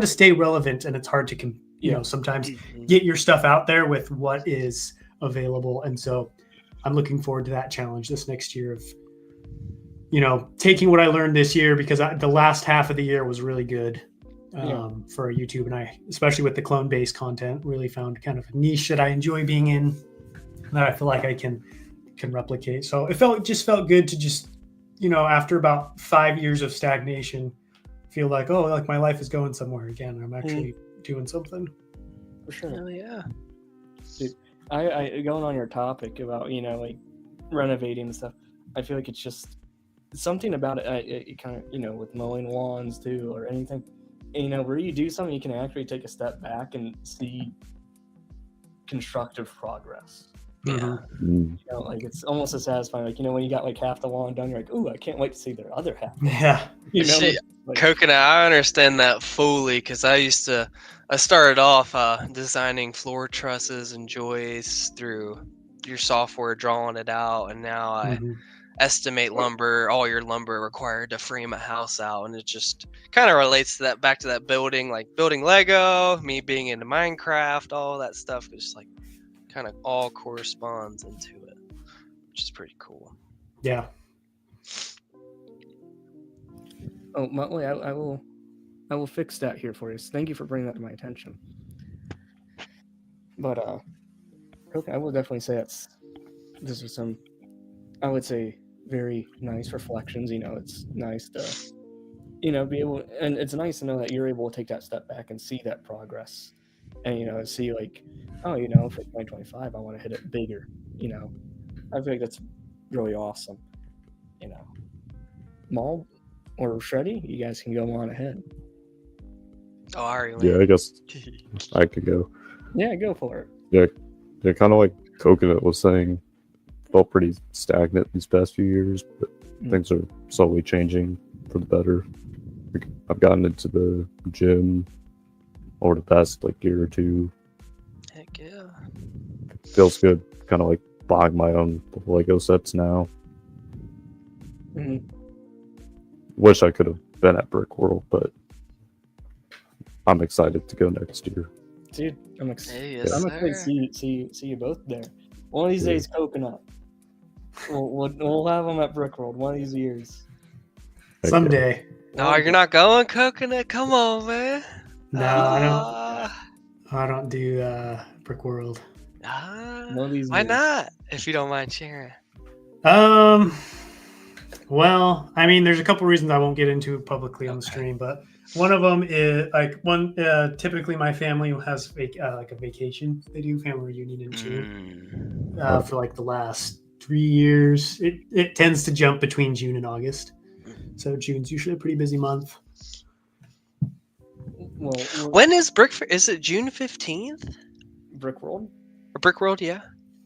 stay relevant, and it's hard to, you know, sometimes get your stuff out there with what is available. And so I'm looking forward to that challenge this next year of, you know, taking what I learned this year, because the last half of the year was really good for YouTube. And I, especially with the clone based content, really found kind of a niche that I enjoy being in, that I feel like I can replicate. So it just felt good to just, you know, after about 5 years of stagnation, feel like, oh, like my life is going somewhere again. I'm actually doing something. For sure. Hell yeah. Dude, I going on your topic about, you know, like renovating and stuff, I feel like it's just something about it. It kind of, you know, with mowing lawns too, or anything, you know, where you do something, you can actually take a step back and see constructive progress. Yeah. You know, like it's almost as satisfying. Like, you know, when you got like half the lawn done, you're like, ooh, I can't wait to see their other half. Yeah. You know, Shit, like, Coconut, I understand that fully, because I started off designing floor trusses and joists through your software, drawing it out, and now I estimate all your lumber required to frame a house out, and it just kind of relates to that, back to that building, like building Lego, me being into Minecraft, all that stuff is like kind of all corresponds into it, which is pretty cool. Yeah. Oh, Muttley, I will fix that here for you. So thank you for bringing that to my attention. But okay, I will definitely say this was some, I would say, very nice reflections. You know, it's nice to, you know, be able, and it's nice to know that you're able to take that step back and see that progress, and, you know, see like, oh, you know, for 2025, I want to hit it bigger. You know, I feel like that's really awesome. You know, Maul or Shreddy, you guys can go on ahead. Oh, are you? Yeah, I guess I could go. Yeah, go for it. Yeah, kind of like Coconut was saying, felt pretty stagnant these past few years, but things are slowly changing for the better. I've gotten into the gym over the past like year or two. Heck yeah. Feels good, kind of like buying my own Lego sets now. Wish I could have been at Brick World, but I'm excited to go next year. Dude, I'm excited. Hey, yes, I'm excited to see you both there. One of these days, Coconut. We'll have them at Brick World one of these years. Someday. No, you're not going, Coconut? Come on, man. No, I don't do Brick World. Why not? If you don't mind sharing. Well, I mean, there's a couple reasons I won't get into publicly on the stream, but one of them is like typically my family has like a vacation. They do family reunion in June for like the last 3 years. It tends to jump between June and August, so June's usually a pretty busy month. Well, when is Is it June 15th? Brick World? Or Brick World, yeah.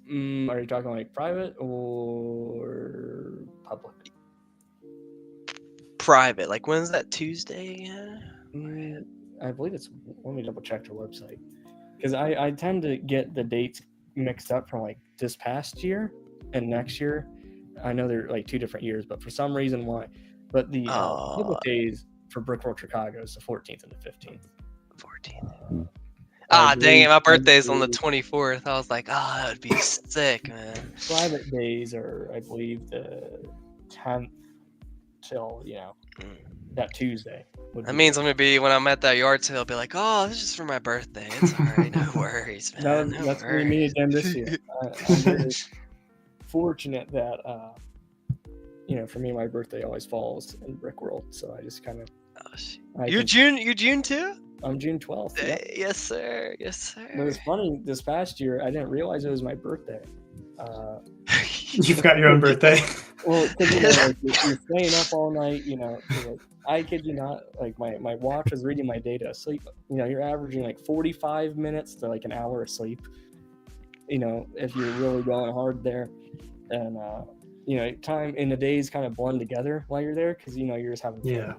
Are you talking like private or public? private? Like, when's that Tuesday? I believe it's. Let me double check their website, because I tend to get the dates mixed up from like this past year and next year. I know they're like 2 different years, but for some reason why. But the public days for Brickworld Chicago is the 14th and the 15th. 14th. Dang it! My birthday's on the 24th. I was like, that would be sick, man. Private days are, I believe, the 10th till that Tuesday. That means I'm gonna be when I'm at that yard sale. I'll be like, "Oh, this is just for my birthday. It's alright, no worries, man. That's gonna be me again this year. I'm very fortunate that for me, my birthday always falls in Brickworld, so I just kind of. You're June too? I'm June 12th. Yeah. Yes, sir. Yes, sir. It was funny. This past year, I didn't realize it was my birthday. You've got your own birthday. Well, because you're staying up all night. I kid you not. Like my watch was reading my data of sleep. You're averaging like 45 minutes to like an hour of sleep. If you're really going hard there, and time in the days kind of blend together while you're there because you're just having fun. Yeah.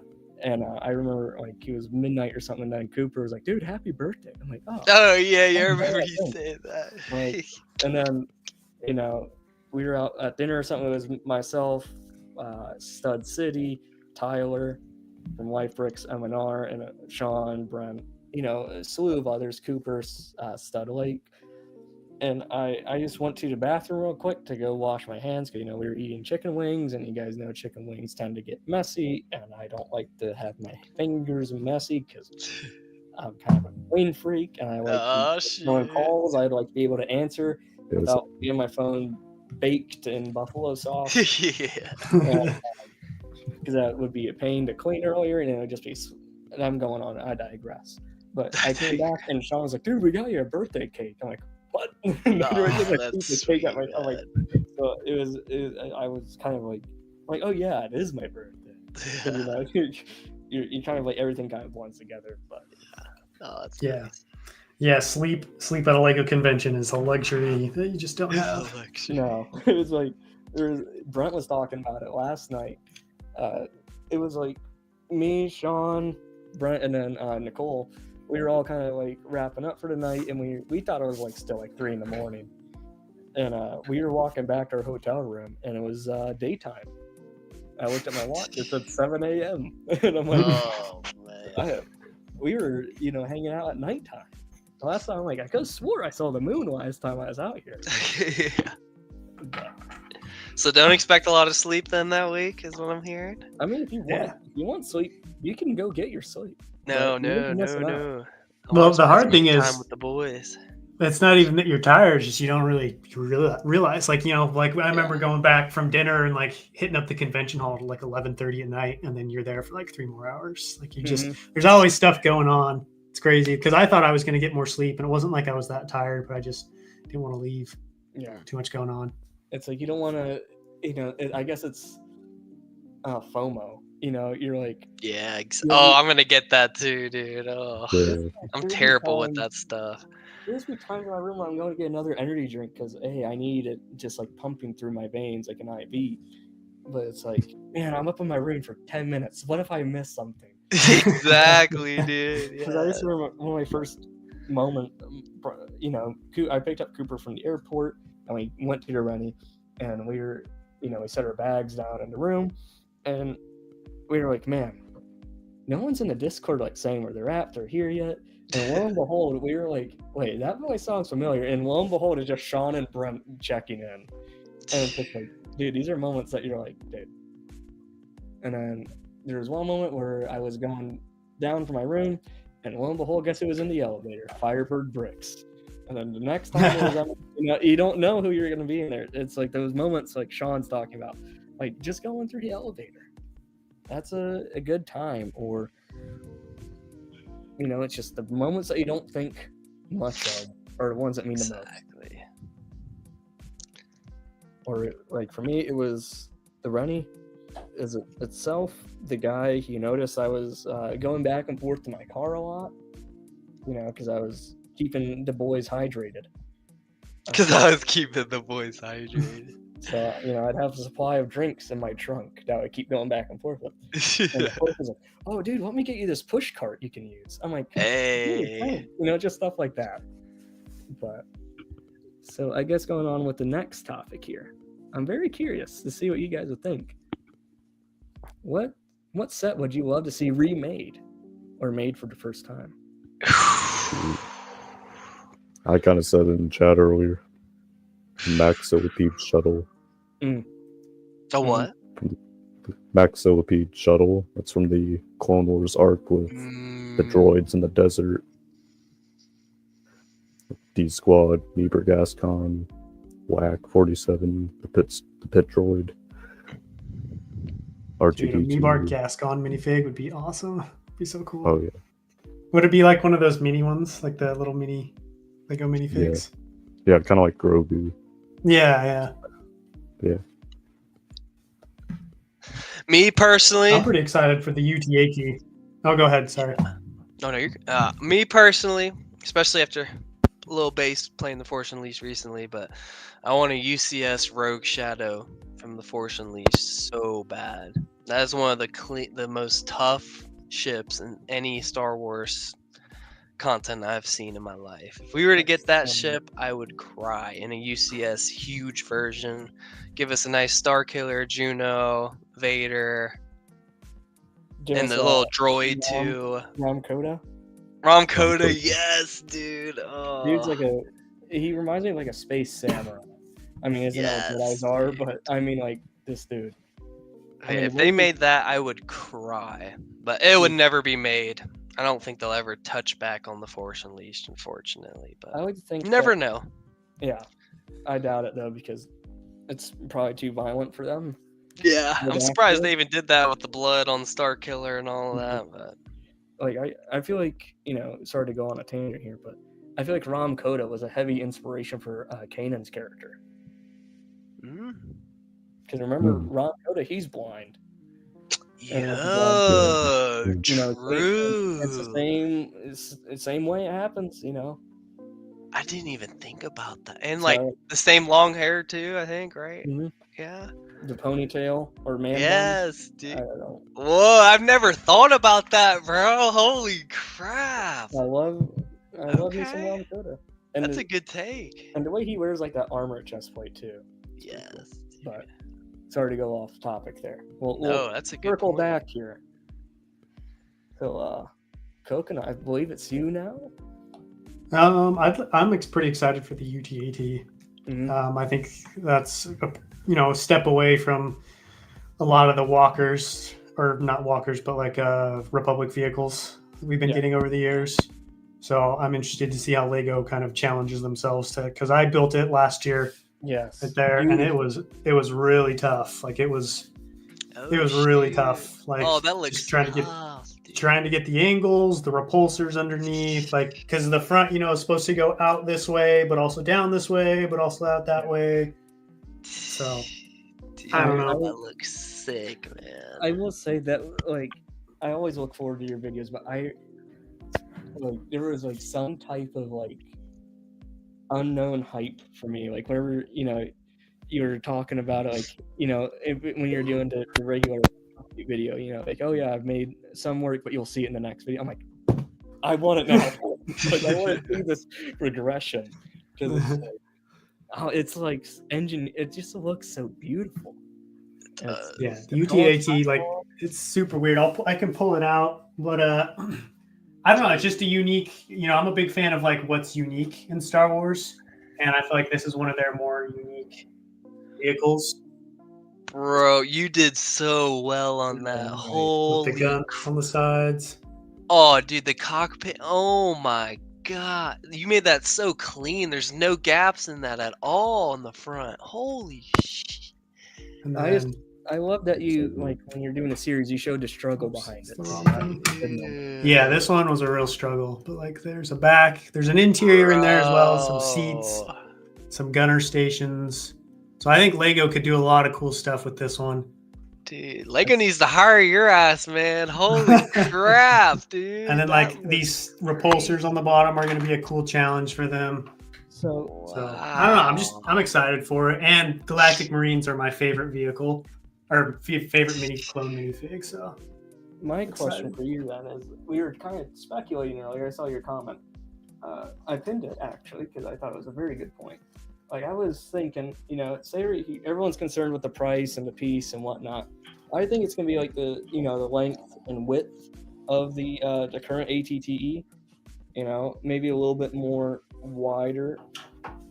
And I remember like it was midnight or something, and then Cooper was like, "Dude, happy birthday!" I'm like, "Oh." Oh yeah, I remember you saying that. Like, and then we were out at dinner or something. It was myself, Stud City, Tyler from Life Bricks, M&R, and Sean, Brent. A slew of others, Cooper, Stud Lake. And I just went to the bathroom real quick to go wash my hands because, we were eating chicken wings, and you guys know chicken wings tend to get messy, and I don't like to have my fingers messy because I'm kind of a clean freak, and I like when calls, I'd like to be able to answer without getting my phone baked in buffalo sauce. Yeah. Because that would be a pain to clean earlier, and it would just be. And I'm going on. I digress. But I came back, and Sean was like, "Dude, we got you a birthday cake." I'm like, "What?" That's sweet, I'm like, so it was. I was kind of like, "Oh yeah, it is my birthday." You're kind of like everything kind of blends together. But that's nice. Yeah, sleep at a Lego convention is a luxury that you just don't have. No, it was like Brent was talking about it last night. It was like me, Sean, Brent, and then Nicole. We were all kind of like wrapping up for the night, and we thought it was like still like 3 a.m. And we were walking back to our hotel room, and it was daytime. I looked at my watch; it said 7 a.m. and I'm like, "Oh man!" We were hanging out at nighttime. Last time, I could have swore I saw the moon last time I was out here. Yeah. So don't expect a lot of sleep then that week, is what I'm hearing. I mean, if you want sleep, you can go get your sleep. No. Well, the hard thing is time with the boys. It's not even that you're tired; it's just you don't really realize. Like I remember going back from dinner and like hitting up the convention hall at like 11:30 at night, and then you're there for like 3 more hours. Like there's always stuff going on. It's crazy because I thought I was going to get more sleep, and it wasn't like I was that tired, but I just didn't want to leave. Yeah, too much going on. It's like you don't want to, I guess it's FOMO. You're like, yeah. I'm gonna get that too, dude. Oh, yeah. I'm terrible with that stuff. There's been times in my room where I'm going to get another energy drink because I need it just like pumping through my veins like an IV. But it's like, man, I'm up in my room for 10 minutes. What if I miss something? Exactly, dude. Because I just remember one of my first moment. I picked up Cooper from the airport, and we went to the Rennie, and we were, we set our bags down in the room, and we were like, man, no one's in the Discord like saying where they're at, they're here yet. And lo and behold, we were like, wait, that voice sounds familiar. And lo and behold, it's just Sean and Brent checking in. And it's just like, dude, these are moments that you're like, dude. And then there was one moment where I was going down from my room, and lo and behold, guess who was in the elevator? Firebird Bricks. And then the next time it was, you don't know who you're going to be in there. It's like those moments like Sean's talking about, like just going through the elevator. That's a good time. Or, it's just the moments that you don't think much of are the ones that mean the most. Exactly. Or like for me, it was the Rennie itself. The guy, you noticed I was going back and forth to my car a lot, because I was keeping the boys hydrated. Because I was keeping the boys hydrated. So, I'd have a supply of drinks in my trunk that I would keep going back and forth with. And the clerk was like, oh, dude, let me get you this push cart you can use. I'm like, Hey. just stuff like that. But, so I guess going on with the next topic here. I'm very curious to see what you guys would think. What set would you love to see remade or made for the first time? I kind of said it in chat earlier. Max Millipede shuttle. The what? Max Millipede shuttle. That's from the Clone Wars arc with the droids in the desert. D-Squad, Meeber Gascon, Whack 47, the pit droid. R2D2. Dude, a Meeber Gascon minifig would be awesome. It'd be so cool. Oh yeah. Would it be like one of those mini ones, like the little mini Lego minifigs? Yeah, kind of like Grogu. Yeah. Me personally, I'm pretty excited for the UTAT. Oh, go ahead. Sorry. No, you're. Me personally, especially after a little base playing the Force Unleashed recently, but I want a UCS Rogue Shadow from the Force Unleashed so bad. That is one of the most tough ships in any Star Wars content I've seen in my life. If we were to get that ship, I would cry. In a UCS huge version, give us a nice Starkiller, Juno, Vader, and the little droid too. Rom Coda. Rom Coda, yes, dude. Oh. Dude's he reminds me of like a space samurai. I mean, isn't that what Jedi's are? But I mean, like this dude. If they made that, I would cry. But it would never be made. I don't think they'll ever touch back on the Force Unleashed, unfortunately. But I would think you never know. Yeah, I doubt it though because it's probably too violent for them. Yeah, I'm surprised they even did that with the blood on Starkiller and all of that. But like, I feel like sorry to go on a tangent here, but I feel like Rom Coda was a heavy inspiration for Kanan's character. Because remember, Rom Coda, he's blind. Yeah, true. It's the same way it happens, I didn't even think about that. And like the same long hair too, I think, right? Mm-hmm. Yeah. The ponytail or man. Yes, dude. I don't know. Whoa, I've never thought about that, bro. Holy crap. I love me some Rom Coda. And that's a good take. And the way he wears like that armor chest plate too. Yes. Dude. But sorry to go off topic there. We'll that's a good circle point. Back here. So, Coconut, I believe it's you now. I'm pretty excited for the UTAT. Mm-hmm. I think that's a step away from a lot of the walkers, or not walkers, but like Republic vehicles we've been getting over the years. So I'm interested to see how Lego kind of challenges themselves because I built it last year. Yes. And it was really tough. Like it was really tough. Like that looks just trying to get the angles, the repulsors underneath, like because the front, is supposed to go out this way, but also down this way, but also out that way. So dude, I don't know. That looks sick, man. I will say that I always look forward to your videos, but there was some type of unknown hype for me. Like whenever you were talking about it, when you're doing the regular video, oh yeah, I've made some work, but you'll see it in the next video. I'm like, I want it now. I want to see this progression because it just looks so beautiful. The UTAT it's super weird. I can pull it out, but I don't know. It's just a unique. I'm a big fan of what's unique in Star Wars, and I feel like this is one of their more unique vehicles. Bro, you did so well on that. Holy, with the gun on the sides. Oh, dude, the cockpit. Oh my god, you made that so clean. There's no gaps in that at all in the front. Holy shit! I love that you when you're doing a series, you showed the struggle behind it. Yeah, this one was a real struggle. But there's a back, there's an interior in there as well, some seats, some gunner stations. So I think Lego could do a lot of cool stuff with this one. Dude, Lego needs to hire your ass, man. Holy crap, dude. And then these repulsors on the bottom are going to be a cool challenge for them. So I don't know. I'm excited for it. And Galactic Marines are my favorite vehicle, or favorite clone minifig. So my question for you then is: we were kind of speculating earlier. I saw your comment. I pinned it actually because I thought it was a very good point. Like I was thinking, you know, say everyone's concerned with the price and the piece and whatnot. I think it's gonna be like the length and width of the current ATTE. You know, maybe a little bit more wider.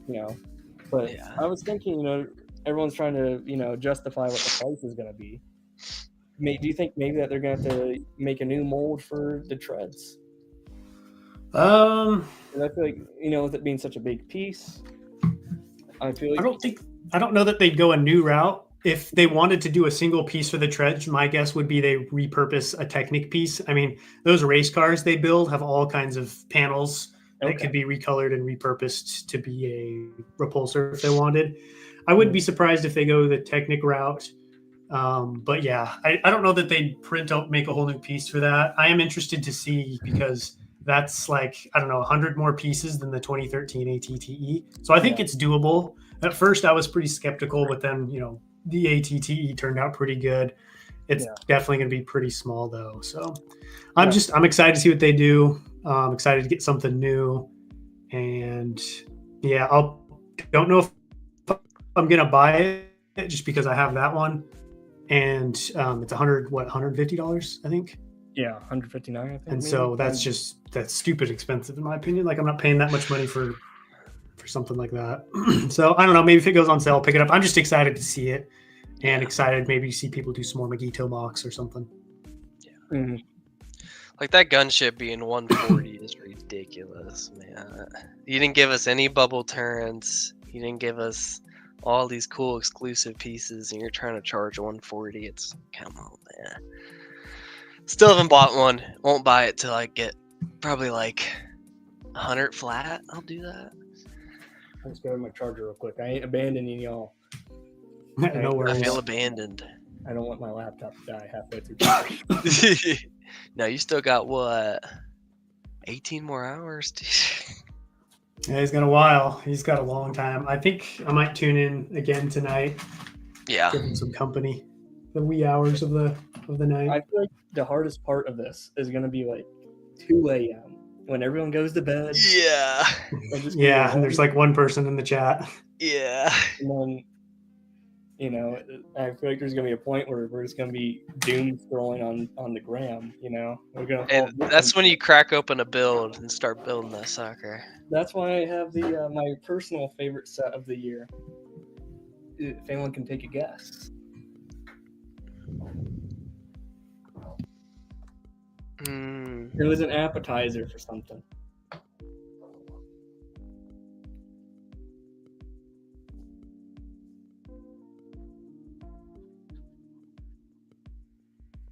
You know, but I was thinking, you know, everyone's trying to, you know, justify what the price is gonna be. Do you think maybe that they're gonna have to make a new mold for the treads? And I feel like, you know, with it being such a big piece, I feel like I don't know that they'd go a new route. If they wanted to do a single piece for the treads, my guess would be they repurpose a Technic piece. I mean, those race cars they build have all kinds of panels that could be recolored and repurposed to be a repulsor if they wanted. I wouldn't be surprised if they go the Technic route. But yeah, I don't know that they'd make a whole new piece for that. I am interested to see because that's like, I don't know, 100 more pieces than the 2013 ATTE. So I think it's doable. At first I was pretty skeptical, but then, you know, the ATTE turned out pretty good. It's definitely going to be pretty small though. So I'm excited to see what they do. I'm excited to get something new. And yeah, don't know if I'm going to buy it just because I have that one. And it's $150, I think. Yeah, $159, I think. And so that's stupid expensive in my opinion. Like I'm not paying that much money for something like that. So I don't know, maybe if it goes on sale, I'll pick it up. I'm just excited to see it and excited maybe to see people do some more Magito mocks or something. Yeah. Mm-hmm. Like that gunship being 140 is ridiculous, man. You didn't give us any bubble turrets. You didn't give us all these cool exclusive pieces, and you're trying to charge 140. It's come on, man. Still haven't bought one. Won't buy it till I get probably like 100 flat. I'll do that. I'll just grab my charger real quick. I ain't abandoning y'all. No worries. I feel abandoned. I don't want my laptop to die halfway through. No, you still got what? 18 more hours? Yeah, he's got a while. He's got a long time. I think I might tune in again tonight. Yeah. Give him some company. The wee hours of the night. I feel like the hardest part of this is going to be like 2 a.m. when everyone goes to bed. Yeah. Yeah, and there's like one person in the chat. Yeah. And then, you know, I feel like there's going to be a point where we're just going to be doom scrolling on the gram, you know. We're gonna and that's when you crack open a build and start building that sucker. That's why I have the my personal favorite set of the year. If anyone can take a guess. It was an appetizer for something.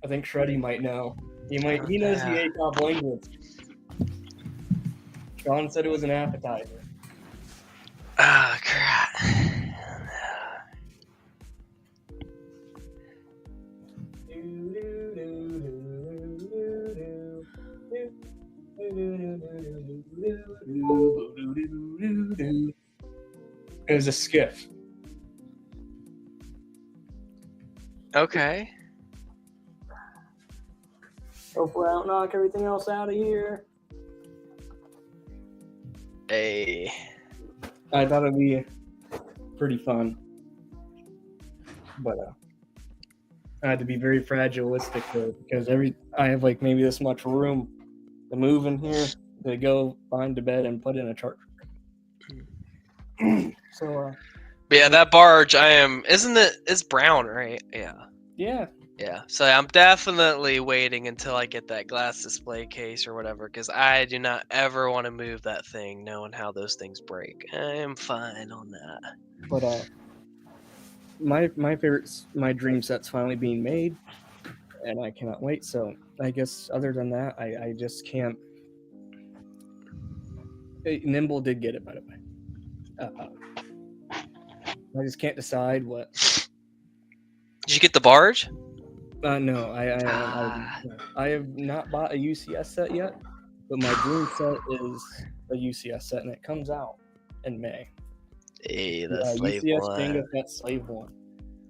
I think Shreddy might know. He knows the ACOB language. Sean said it was an appetizer. Ah, crap. It was a skiff. Okay. Hopefully I don't knock everything else out of here. Hey. I thought it'd be pretty fun. But I had to be very fragilistic though, because I have like maybe this much room to move in here to go find a bed and put in a charger. So but yeah, that barge it's brown, right? Yeah. Yeah. Yeah. So I'm definitely waiting until I get that glass display case or whatever, because I do not ever want to move that thing knowing how those things break. I am fine on that. But my dream set's finally being made, and I cannot wait. So I guess other than that, I just can't. Nimble did get it, by the way. I just can't decide what. Did you get the barge? No, I have not bought a UCS set yet, but my dream set is a UCS set, and it comes out in May. Hey, that's Slave UCS One. Bingo, that's Slave One.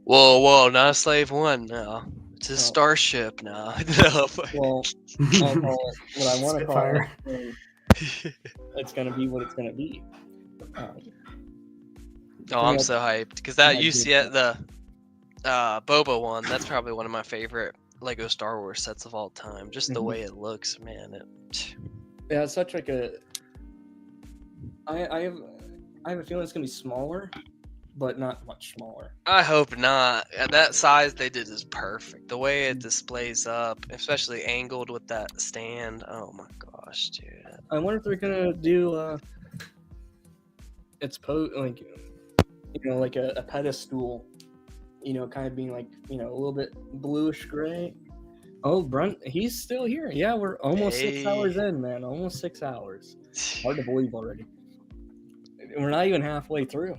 Whoa, not Slave One. No, it's a starship now. No, well, I'll call it what I want to call Spitfire. it. It's gonna be what it's gonna be. I'm so hyped because that UCS the Boba one. That's probably one of my favorite Lego Star Wars sets of all time. Just the way it looks, man. Yeah, it's such like a. I have a feeling it's gonna be smaller, but not much smaller. I hope not. At that size they did is perfect. The way it displays up, especially angled with that stand. Oh my gosh, dude. I wonder if they're gonna do like a pedestal, kind of being like a little bit bluish gray. Oh, Brunt, he's still here. Yeah, we're almost 6 hours in, man. Almost 6 hours. Hard to believe already. We're not even halfway through.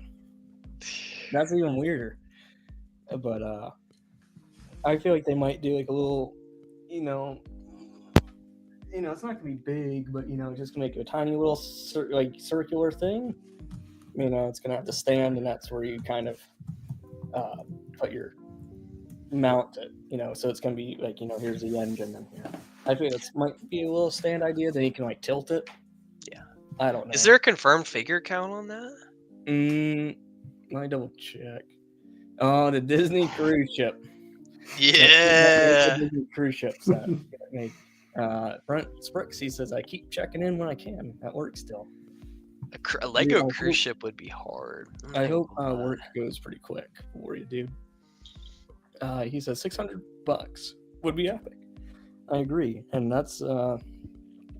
That's even weirder. But I feel like they might do like a little, it's not gonna be big, but just gonna make a tiny little circular thing. It's gonna have to stand, and that's where you kind of put your mount it. So it's gonna be like here's the engine, and I think this might be a little stand idea. Then you can like tilt it. Yeah, I don't know. Is there a confirmed figure count on that? Let me double check. Oh, the Disney cruise ship. Yeah. The Disney cruise ship set. Brent Sprix, he says, I keep checking in when I can. That works still. A Lego cruise ship would be hard. I hope work goes pretty quick for you, dude. He says $600 would be epic. I agree. And that's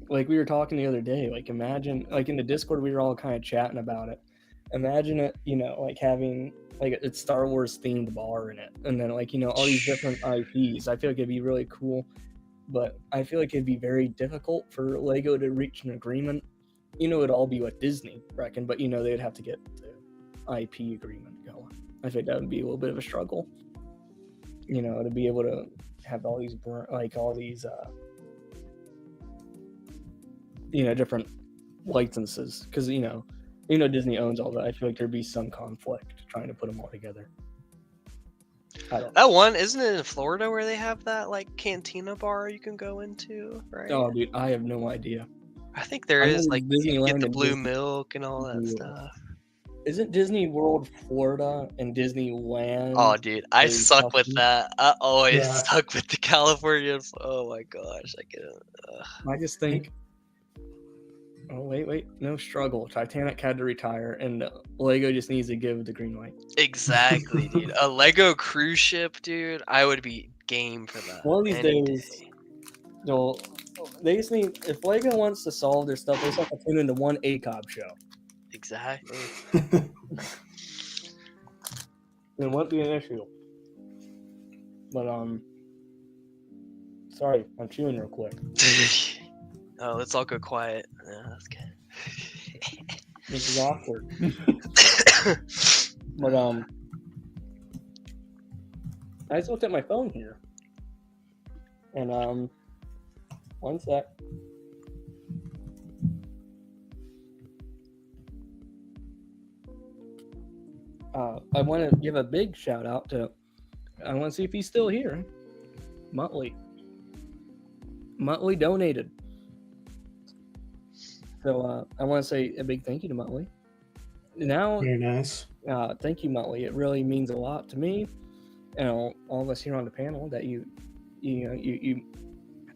like we were talking the other day, like imagine, like in the Discord, we were all kind of chatting about it. Imagine it, like having like a Star Wars themed bar in it. And then like, all these different IPs. I feel like it'd be really cool. But I feel like it'd be very difficult for Lego to reach an agreement. It'd all be what Disney reckon, but they'd have to get the IP agreement going. I think that would be a little bit of a struggle. To be able to have all these different licenses, because Disney owns all that. I feel like there'd be some conflict trying to put them all together. That one, isn't it in Florida where they have that like cantina bar you can go into, right? Oh, dude, I have no idea. I think there is, like, you get the blue Disney milk and all that stuff. Isn't Disney World Florida and Disneyland? Oh, dude, I suck with that. I always suck with the California. Oh my gosh, I get it. I just think. Oh wait, no struggle. Titanic had to retire, and Lego just needs to give the green light. Exactly, dude. A Lego cruise ship, dude. I would be game for that. One of these days, they just need. If Lego wants to solve their stuff, they just have to tune into one ACOB show. Exactly. It won't be an issue. But sorry, I'm chewing real quick. Oh, let's all go quiet. Yeah, that's good. This is awkward. But I just looked at my phone here, and one sec. I want to give a big shout out to. I want to see if he's still here. Muttley donated. So I want to say a big thank you to Muttley. Now, very nice. Thank you, Muttley. It really means a lot to me and all of us here on the panel that you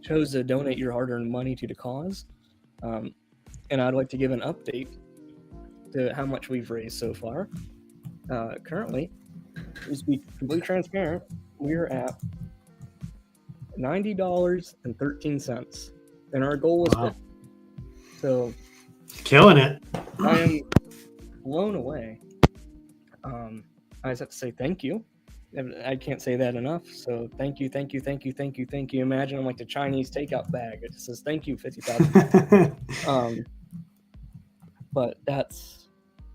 chose to donate your hard-earned money to the cause. And I'd like to give an update to how much we've raised so far. Currently, just to be completely transparent, we're at $90.13, and our goal was 50. So, killing it. I am blown away. I just have to say thank you. I can't say that enough. So thank you. Imagine I'm like the Chinese takeout bag. It just says thank you 50,000. But that's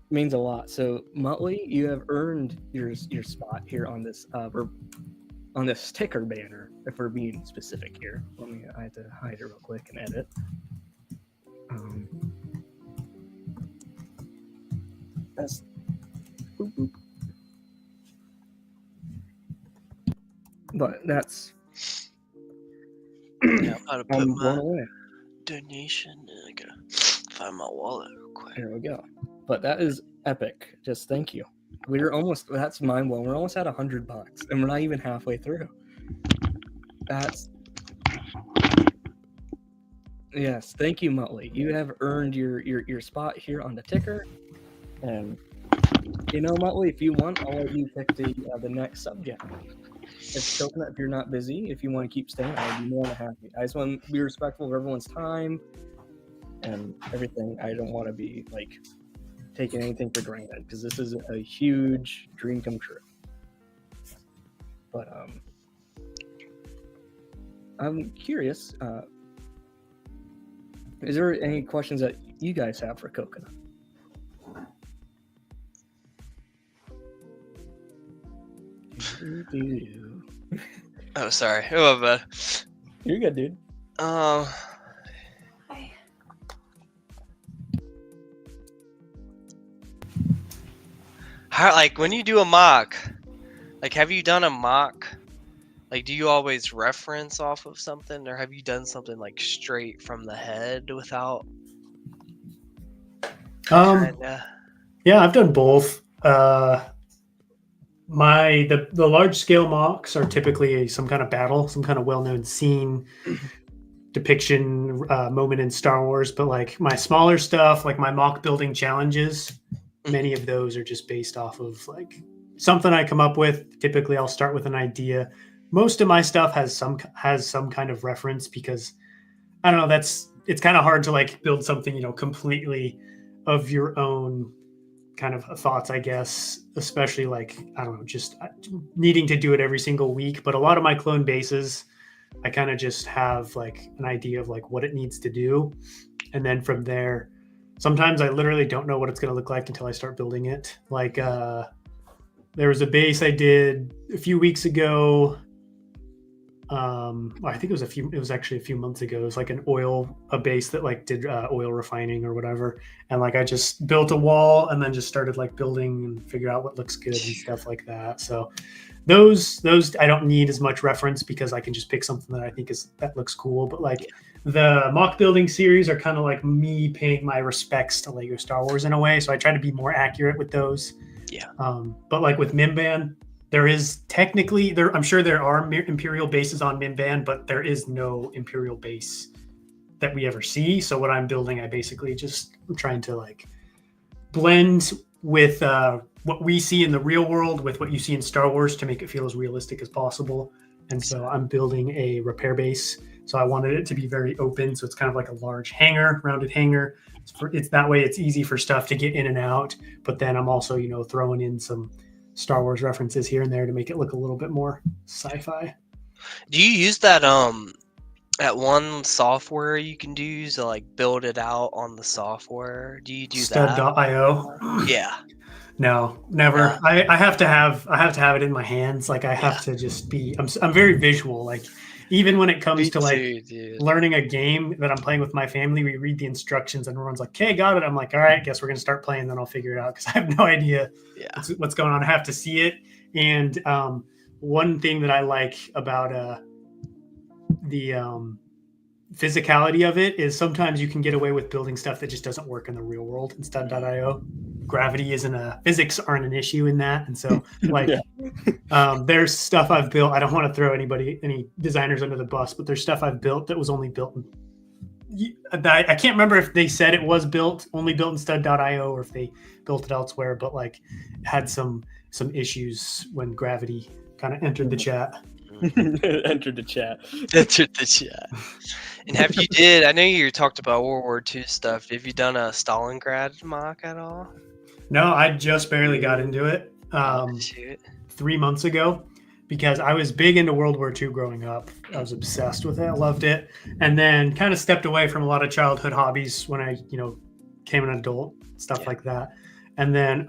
means a lot. So Muttley, you have earned your spot here on this on this sticker banner. If we're being specific here, I have to hide it real quick and edit. That's boop, boop. But that's Yeah, I'm about to put I'm my blown away. donation. I gotta find my wallet real quick. There we go. But that is epic. Just thank you. We're almost, that's mind blowing. We're almost at $100 and we're not even halfway through. That's, yes, thank you, Muttley. You have earned your spot here on the ticker. And you know, Muttley, if you want, I'll let you pick the next subject. If Coconut, if you're not busy, if you want to keep staying, I'd be more than happy. I just want to be respectful of everyone's time and everything. I don't want to be like taking anything for granted because this is a huge dream come true. But I'm curious. Is there any questions that you guys have for Coconut? Oh, sorry. Oh, my bad. You're good, dude. How, like, when you do a mock, like, have you done a mock? Like, do you always reference off of something, or have you done something like straight from the head without? Yeah, I've done both. The large scale mocks are typically some kind of battle, some kind of well-known scene, depiction, moment in Star Wars. But like my smaller stuff, like my mock building challenges, many of those are just based off of like something I come up with. Typically, I'll start with an idea. Most of my stuff has some kind of reference because I don't know. It's kind of hard to like build something, completely of your own kind of thoughts, I guess, especially like, I don't know, just needing to do it every single week. But a lot of my clone bases, I kind of just have like an idea of like what it needs to do. And then from there, sometimes I literally don't know what it's going to look like until I start building it. Like there was a base I did a few weeks ago. I think it was actually a few months ago. It was like a base that like did oil refining or whatever. And like, I just built a wall and then just started like building and figure out what looks good and stuff like that. So those I don't need as much reference because I can just pick something that I think that looks cool. But like the mock building series are kind of like me paying my respects to Lego Star Wars in a way. So I try to be more accurate with those. Yeah. But like with Mimban, there is technically I'm sure there are Imperial bases on Mimban, but there is no Imperial base that we ever see. So what I'm building, I basically I'm trying to like blend with what we see in the real world with what you see in Star Wars to make it feel as realistic as possible. And so I'm building a repair base. So I wanted it to be very open. So it's kind of like a large rounded hangar. It's that way it's easy for stuff to get in and out. But then I'm also, throwing in some Star Wars references here and there to make it look a little bit more sci-fi. Do you use that one software you can use to like build it out on the software? Do you do that? Stud.io? Yeah. No, never. No. I have to have it in my hands. Like I have to just be. I'm very visual. Like even when it comes to like learning a game that I'm playing with my family, we read the instructions and everyone's like, "Okay, got it." I'm like, "All right, guess we're gonna start playing." Then I'll figure it out because I have no idea what's going on. I have to see it. And one thing that I like about the physicality of it is sometimes you can get away with building stuff that just doesn't work in the real world in Stud.io. Gravity physics aren't an issue in that. And so like there's stuff I've built. I don't want to throw any designers under the bus, but there's stuff I've built that was only built I can't remember if they said it was only built in Stud.io or if they built it elsewhere, but like had some issues when gravity kind of entered the chat. Entered the chat. And I know you talked about World War II stuff. Have you done a Stalingrad mock at all? No, I just barely got into it 3 months ago because I was big into World War II growing up. I was obsessed with it. I loved it. And then kind of stepped away from a lot of childhood hobbies when I, became an adult, stuff like that. And then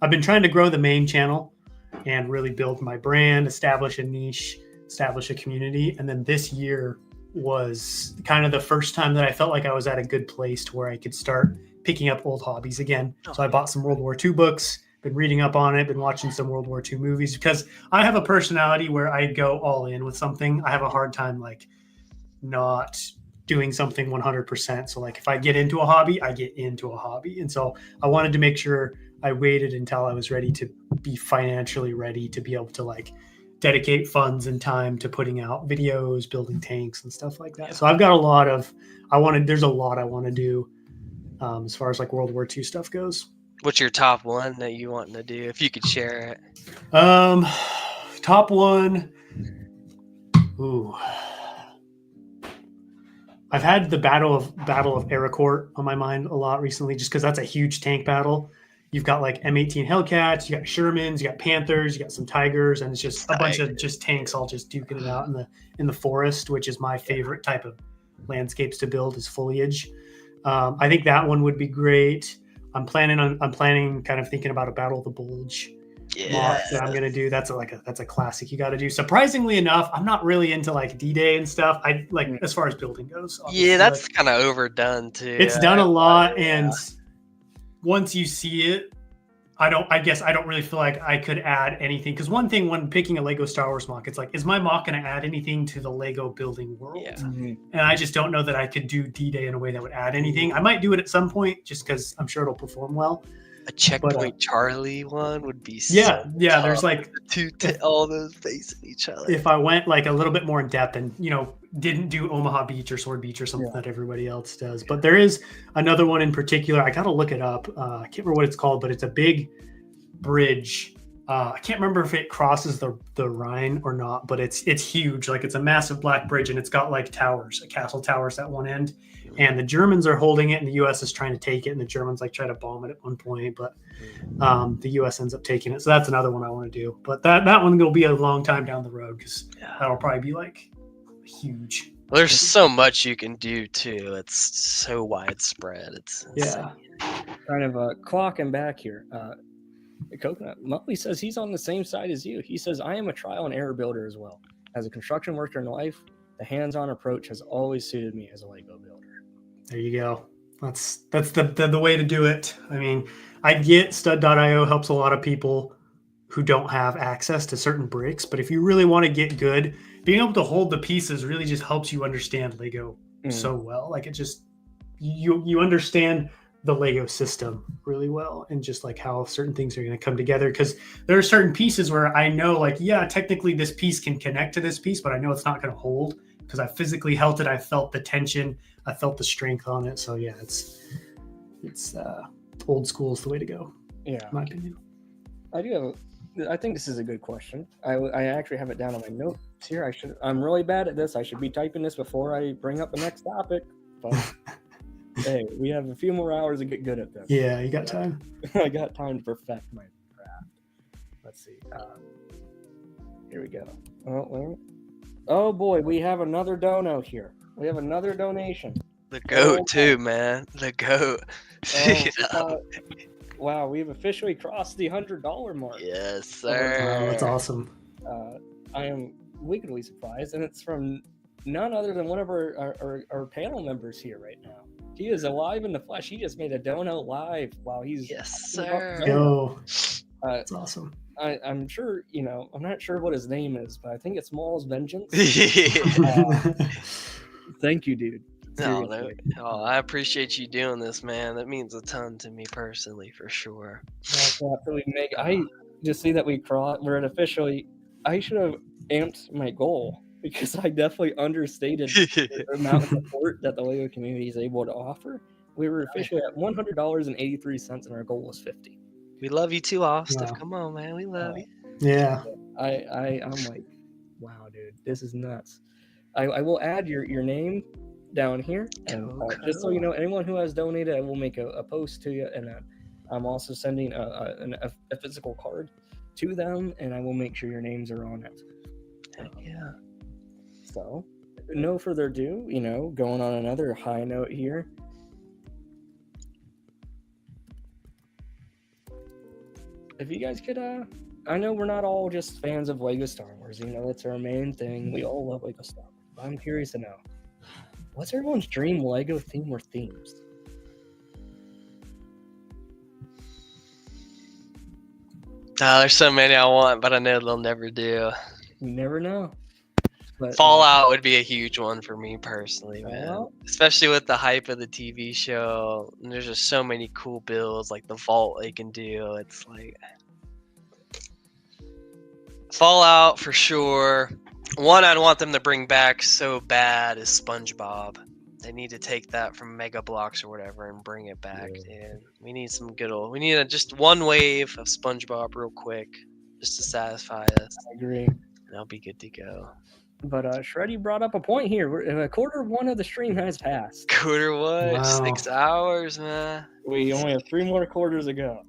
I've been trying to grow the main channel and really build my brand, establish a niche, establish a community. And then this year was kind of the first time that I felt like I was at a good place to where I could start picking up old hobbies again. So I bought some World War II books, been reading up on it, been watching some World War II movies, because I have a personality where I go all in with something. I have a hard time like not doing something 100%. So like if I get into a hobby, I get into a hobby. And so I wanted to make sure I waited until I was ready to be financially ready to be able to like dedicate funds and time to putting out videos, building tanks and stuff like that. So I've got there's a lot I want to do as far as like World War II stuff goes. What's your top one that you want to do, if you could share it? Top one. Ooh. I've had the Battle of Aracourt on my mind a lot recently, just because that's a huge tank battle. You've got like M18 Hellcats, you got Shermans, you got Panthers, you got some Tigers, and it's just a bunch of just tanks all just duking it out in the forest, which is my favorite type of landscapes to build, is foliage. I think that one would be great. I'm planning kind of thinking about a Battle of the Bulge mock that I'm gonna do. That's a classic you got to do. Surprisingly enough, I'm not really into like D-Day and stuff. I like as far as building goes. Yeah, that's kind of overdone too. It's done a lot, and once you see it, I guess I don't really feel like I could add anything. Because one thing when picking a Lego Star Wars mock, it's like, is my mock going to add anything to the Lego building world? Yeah. And I just don't know that I could do D-Day in a way that would add anything. I might do it at some point just because I'm sure it'll perform well. A Checkpoint Charlie one would be yeah. tough. There's like all those facing each other. If I went like a little bit more in depth and didn't do Omaha Beach or Sword Beach or something that everybody else does, but there is another one in particular. I gotta look it up. I can't remember what it's called, but it's a big bridge. I can't remember if it crosses the Rhine or not, but it's huge. Like it's a massive black bridge, and it's got like towers, castle towers at one end. And the Germans are holding it, and the U.S. is trying to take it, and the Germans like try to bomb it at one point, but the U.S. ends up taking it. So that's another one I want to do. But that one will be a long time down the road, because that'll probably be like huge. Well, there's so much you can do too. It's so widespread. It's insane. Kind of clocking back here. Coconut Muttley says he's on the same side as you. He says, I am a trial and error builder as well. As a construction worker in life, the hands-on approach has always suited me as a Lego builder. There you go. That's the way to do it. I mean, I get stud.io helps a lot of people who don't have access to certain bricks, but if you really want to get good, being able to hold the pieces really just helps you understand Lego so well. Like it just, you understand the Lego system really well, and just like how certain things are going to come together, because there are certain pieces where I know like, technically this piece can connect to this piece, but I know it's not going to hold because I physically held it. I felt the tension, I felt the strength on it. So yeah, it's old school is the way to go. Yeah, in my opinion. I think this is a good question. I actually have it down on my notes here. I'm really bad at this. I should be typing this before I bring up the next topic. But hey, we have a few more hours to get good at this. Yeah, you got time. I got time to perfect my craft. Let's see. Here we go. Oh boy, we have another dono here. We have another donation. The goat too, man. The goat. Wow, we've officially crossed the $100 mark. Yes, sir. Oh, that's awesome. I am wickedly surprised, and it's from none other than one of our panel members here right now. He is alive in the flesh. He just made a dono live while he's sir. Yo, that's awesome. I'm sure, I'm not sure what his name is, but I think it's Maul's Vengeance. Thank you, dude. No, I appreciate you doing this, man. That means a ton to me personally, for sure. I just see that we're at officially. I should have amped my goal, because I definitely understated the amount of support that the Lego community is able to offer. We were officially at $100.83, and our goal was $50. We love you too, Austiff. Come on, man. We love you. Yeah. I'm like, wow, dude, this is nuts. I will add your name down here, and just so you know, anyone who has donated, I will make a post to you, and I'm also sending a physical card to them, and I will make sure your names are on it. Yeah. So, no further ado, going on another high note here. If you guys could, I know we're not all just fans of Lego Star Wars. That's our main thing. We all love Lego Star Wars. But I'm curious to know, what's everyone's dream Lego theme or themes? There's so many I want, but I know they'll never do. You never know. But, Fallout would be a huge one for me personally, man. Fallout? Especially with the hype of the TV show. And there's just so many cool builds, like the vault they can do. It's like Fallout for sure. One I'd want them to bring back so bad is SpongeBob. They need to take that from Mega Bloks or whatever and bring it back, dude. We need some good old. We need just one wave of SpongeBob real quick, just to satisfy us. I agree. And I'll be good to go. But Shreddy brought up a point here. A quarter of one of the stream has passed. Quarter what? Wow. 6 hours, man. We only have 3 more quarters to go.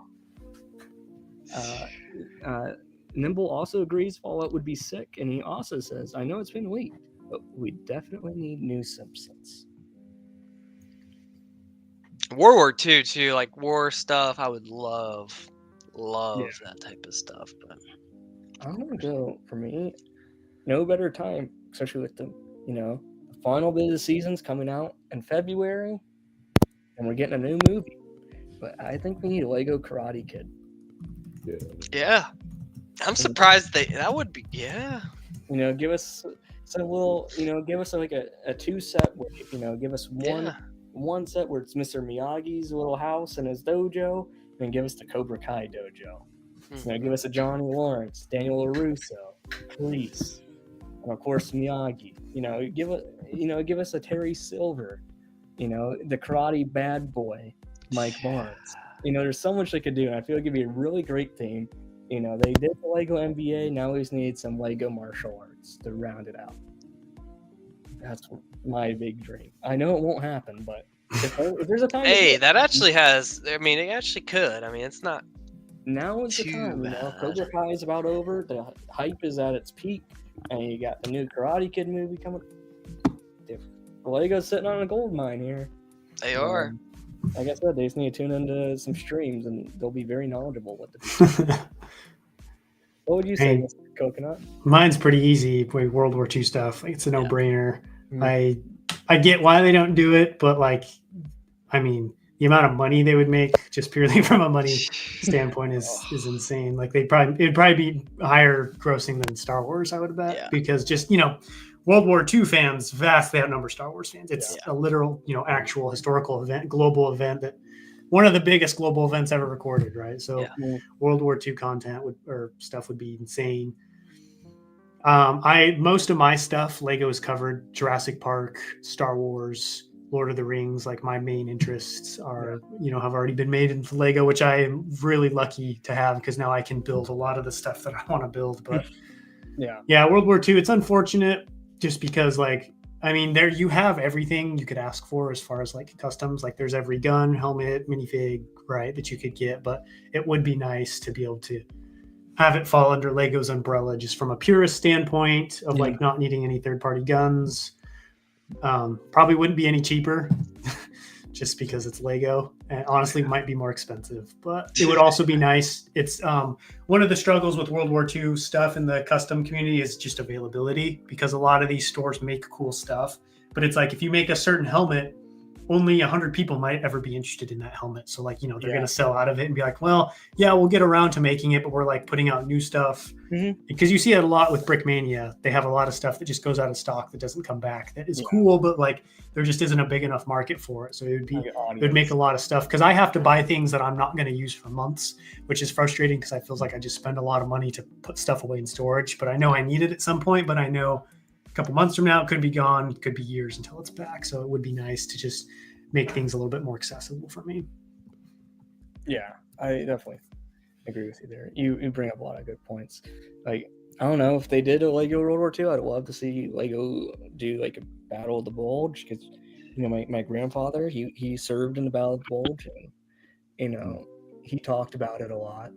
Nimble also agrees Fallout would be sick, and he also says, I know it's been leaked, but we definitely need new Simpsons. World War II too, like war stuff. I would love that type of stuff. But I'm gonna go for me. No better time, especially with the the final bit of the season's coming out in February, and we're getting a new movie. But I think we need a Lego Karate Kid. Yeah, I'm surprised that would be Give us some little. Give us like a 2 set wave. Give us one set where it's Mr. Miyagi's little house and his dojo, and give us the Cobra Kai dojo. Give us a Johnny Lawrence, Daniel LaRusso, please, and of course Miyagi. Give us a Terry Silver, the karate bad boy, Mike Barnes. There's so much they could do, and I feel like it'd be a really great theme. They did the Lego NBA, now we just need some Lego martial arts to round it out. That's my big dream. I know it won't happen, but if there's a time... Hey, that actually has... I mean, it actually could. I mean, it's not... Now is the time. Cobra Kai is about over. The hype is at its peak. And you got the new Karate Kid movie coming. Lego's sitting on a gold mine here. They are. Like I said, they just need to tune into some streams, and they'll be very knowledgeable with it. What would you say, Mr. Coconut? Mine's pretty easy. World War II stuff. It's a no-brainer. I get why they don't do it, but the amount of money they would make just purely from a money standpoint is insane. Like it'd probably be higher grossing than Star Wars, I would bet, because just World War II fans vastly outnumber Star Wars fans. It's a literal actual historical event, global event, that one of the biggest global events ever recorded, right? So World War II content or stuff would be insane. Most of my stuff, Lego has covered Jurassic Park, Star Wars, Lord of the Rings. Like my main interests are, have already been made into Lego, which I am really lucky to have because now I can build a lot of the stuff that I want to build. But World War II, it's unfortunate just because there you have everything you could ask for as far as customs. Like there's every gun, helmet, minifig, right, that you could get. But it would be nice to be able to have it fall under Lego's umbrella just from a purist standpoint of not needing any third-party guns. Probably wouldn't be any cheaper just because it's Lego, and honestly might be more expensive, but it would also be nice. It's one of the struggles with World War II stuff in the custom community is just availability, because a lot of these stores make cool stuff, but it's if you make a certain helmet, only 100 people might ever be interested in that helmet. So they're going to sell out of it and be we'll get around to making it, but we're putting out new stuff. Because you see it a lot with Brickmania. They have a lot of stuff that just goes out of stock that doesn't come back. That is cool, but there just isn't a big enough market for it. So it would make a lot of stuff, because I have to buy things that I'm not going to use for months, which is frustrating because I feel like I just spend a lot of money to put stuff away in storage, but I know I need it at some point, but I know a couple months from now, it could be gone, it could be years until it's back. So it would be nice to just make things a little bit more accessible for me. Yeah, I definitely agree with you there. You bring up a lot of good points. I don't know if they did a Lego World War II. I'd love to see Lego do a Battle of the Bulge, because my grandfather he served in the Battle of the Bulge, and he talked about it a lot.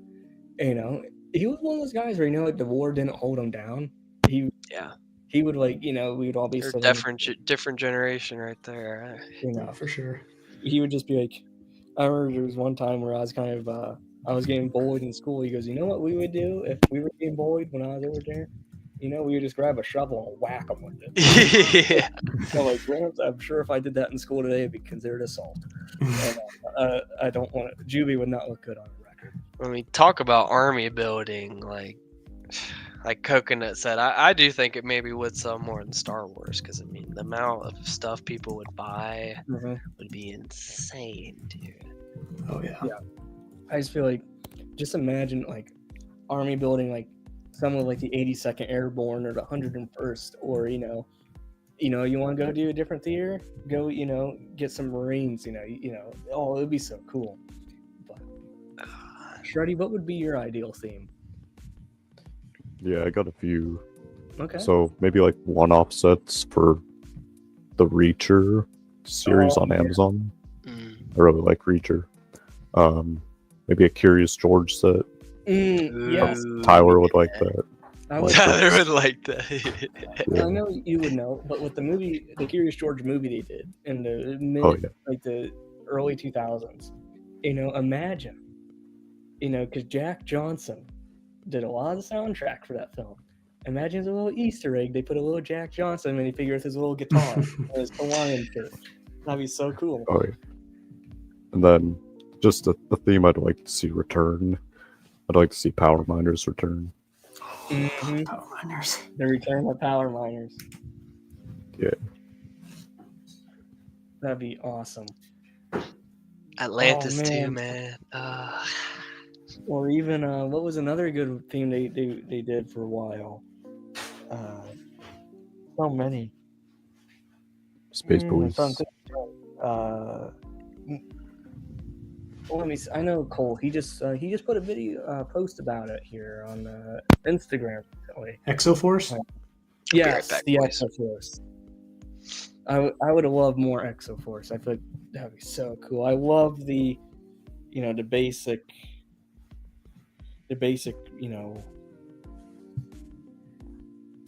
He was one of those guys where the war didn't hold him down. He would we would all be different generation right there. For sure. He would just be I remember there was one time where I was kind of I was getting bullied in school. He goes, what we would do if we were getting bullied when I was over there? We would just grab a shovel and whack them with it. Gramps, I'm sure if I did that in school today, it'd be considered assault. And, I don't want it. Juby would not look good on the record. When we talk about army building, like Coconut said, I do think it maybe would sell more than Star Wars, because I mean the amount of stuff people would buy would be insane, dude. Oh yeah. I just feel like, just imagine like army building, like someone like the 82nd Airborne or the 101st, or you want to go do a different theater, go get some Marines, oh, it would be so cool. But Shreddy, what would be your ideal theme? Yeah, I got a few. Okay. So maybe like one-off sets for the Reacher series on Amazon. I really like Reacher. Maybe a Curious George set. Yes. Tyler would like that. Tyler would like that. I know you would know, but with the Curious George movie they did in the like the early 2000s, imagine, because Jack Johnson did a lot of the soundtrack for that film. Imagine as a little Easter egg, they put a little Jack Johnson and he figures his little guitar and his Hawaiian shirt. That'd be so cool. Oh yeah. And then just a theme I'd like to see return. I'd like to see Power Miners return. Power Miners. The return of Power Miners. Yeah. That'd be awesome. Atlantis too, man. Or even what was another good theme they did for a while? So many. Space Police. Let me see. I know Cole. He just put a video post about it here on Instagram recently. Exoforce. Yes, right back, the boys. Exoforce. I would have loved more Exoforce. I thought that'd be so cool. I love the basic,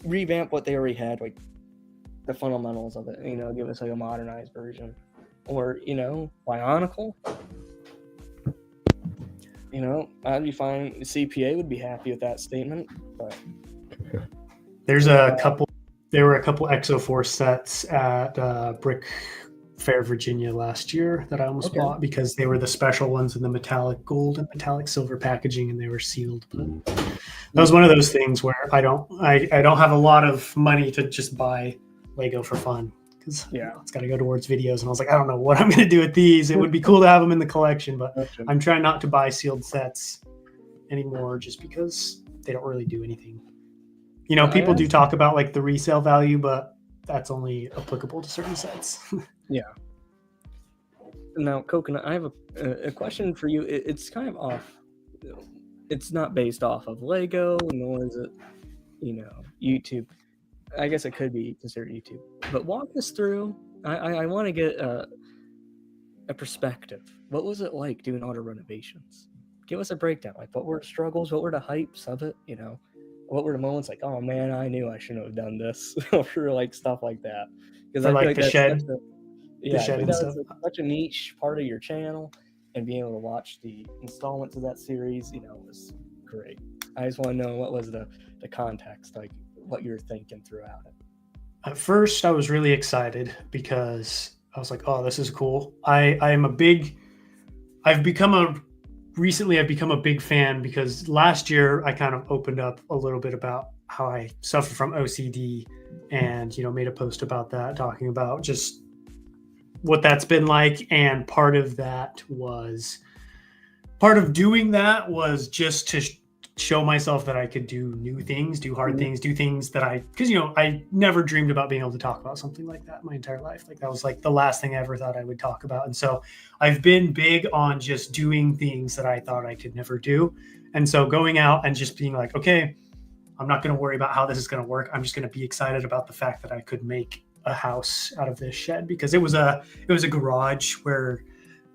revamp what they already had, like the fundamentals of it. Give us like a modernized version, or Bionicle. I'd be fine. CPA would be happy with that statement, but There were a couple Exoforce sets at Brick Fair, Virginia last year that I almost bought because they were the special ones in the metallic gold and metallic silver packaging, and they were sealed. But that was one of those things where I don't have a lot of money to just buy Lego for fun, because it's got to go towards videos, and I was like, I don't know what I'm going to do with these. It would be cool to have them in the collection, but I'm trying not to buy sealed sets anymore just because they don't really do anything. People do talk about like the resale value, but that's only applicable to certain sets. Yeah. Now, Coconut, I have a question for you. It's kind of off. It's not based off of Lego, nor is it, YouTube. I guess it could be considered YouTube. But walk us through. I want to get a perspective. What was it like doing auto renovations? Give us a breakdown. Like, what were the struggles? What were the hypes of it? What were the moments like, oh man, I knew I shouldn't have done this, or like stuff like that? Because I feel like the that's shed. That's such a niche part of your channel, and being able to watch the installments of that series, was great. I just want to know what was the context, like what you were thinking throughout it. At first, I was really excited because I was like, oh, this is cool. Recently I've become a big fan because last year I kind of opened up a little bit about how I suffer from OCD, and made a post about that, talking about just what that's been like. And part of doing that was just to show myself that I could do new things, do hard things, do things that because I never dreamed about being able to talk about something like that my entire life. Like that was like the last thing I ever thought I would talk about. And so I've been big on just doing things that I thought I could never do. And so going out and just being like, okay, I'm not going to worry about how this is going to work. I'm just going to be excited about the fact that I could make a house out of this shed, because it was a garage where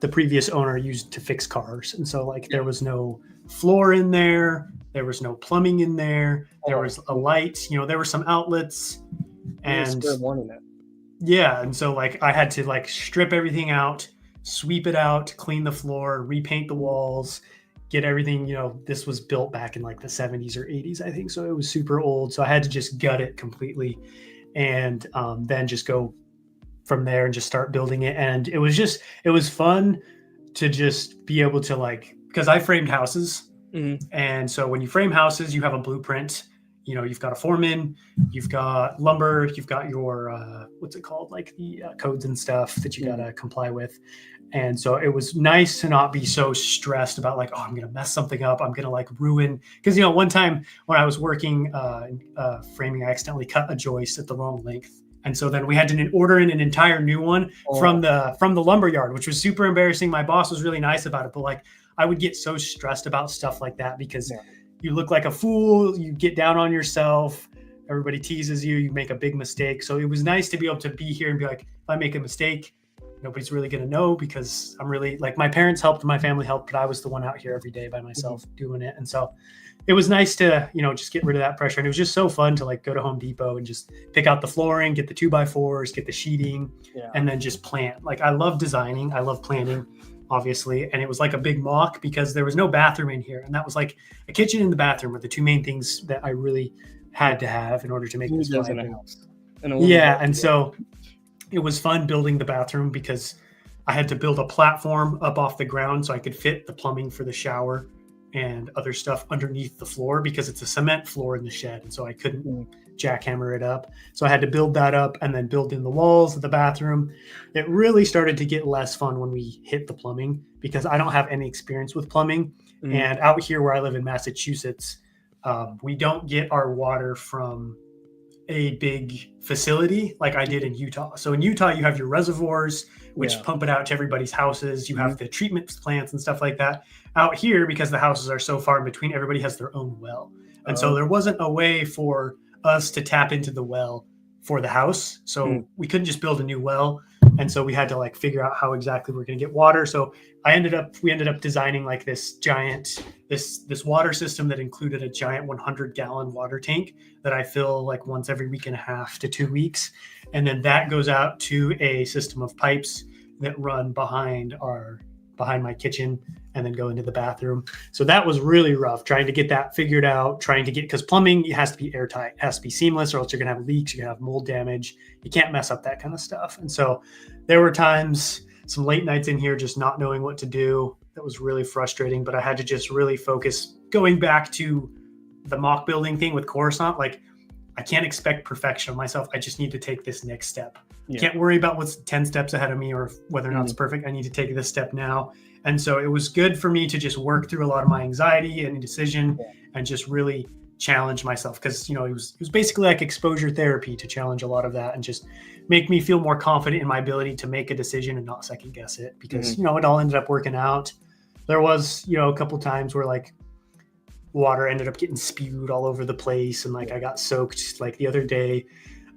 the previous owner used to fix cars. And so like there was no floor in there. There was no plumbing in there. There was a light, there were some outlets, and and so like I had to like strip everything out, sweep it out, clean the floor, repaint the walls, get everything, this was built back in like the 70s or 80s, I think. So it was super old. So I had to just gut it completely, and then just go from there and just start building it. And it was fun to just be able to like because I framed houses. Mhm. And so when you frame houses, you have a blueprint. You know, you've got a foreman, you've got lumber, you've got your what's it called, like the codes and stuff that you gotta comply with. And so it was nice to not be so stressed about like, oh, I'm gonna mess something up, I'm gonna like ruin. Because you know, one time when I was working framing, I accidentally cut a joist at the wrong length, and so then we had to order in an entire new one from the lumber yard, which was super embarrassing. My boss was really nice about it, but like I would get so stressed about stuff like that because you look like a fool, you get down on yourself, everybody teases you, you make a big mistake. So it was nice to be able to be here and be like, if I make a mistake, nobody's really going to know, because I'm really like, my parents helped, my family helped, but I was the one out here every day by myself doing it. And so it was nice to, you know, just get rid of that pressure. And it was just so fun to like go to Home Depot and just pick out the flooring, get the 2x4s, get the sheeting, and then just plant. Like I love designing, I love planning, obviously. And it was like a big mock because there was no bathroom in here. And that was like a kitchen and the bathroom were the two main things that I really had to have in order to make this viable. Yeah. And so it was fun building the bathroom because I had to build a platform up off the ground so I could fit the plumbing for the shower and other stuff underneath the floor, because it's a cement floor in the shed. And so I couldn't jackhammer it up. So I had to build that up and then build in the walls of the bathroom. It really started to get less fun when we hit the plumbing because I don't have any experience with plumbing. And out here where I live in Massachusetts, we don't get our water from a big facility like I did in Utah. So in Utah, you have your reservoirs, which pump it out to everybody's houses. You have the treatment plants and stuff like that. Out here, because the houses are so far in between, everybody has their own well. And so there wasn't a way for us to tap into the well for the house. So we couldn't just build a new well. And so we had to like figure out how exactly we're going to get water. So we ended up designing like this giant, this water system that included a giant 100-gallon water tank that I fill like once every week and a half to 2 weeks. And then that goes out to a system of pipes that run behind my kitchen and then go into the bathroom. So that was really rough, trying to get that figured out, because plumbing, it has to be airtight, it has to be seamless, or else you're going to have leaks, you're going to have mold damage. You can't mess up that kind of stuff. And so there were times, some late nights in here, just not knowing what to do. That was really frustrating, but I had to just really focus. Going back to the mock building thing with Coruscant, like I can't expect perfection of myself. I just need to take this next step. Can't worry about what's 10 steps ahead of me or whether or not it's perfect. I need to take this step now. And so it was good for me to just work through a lot of my anxiety and indecision and just really challenge myself, because, you know, it was basically like exposure therapy to challenge a lot of that and just make me feel more confident in my ability to make a decision and not second guess it, because, you know, it all ended up working out. There was, you know, a couple times where like water ended up getting spewed all over the place and like I got soaked. Like the other day,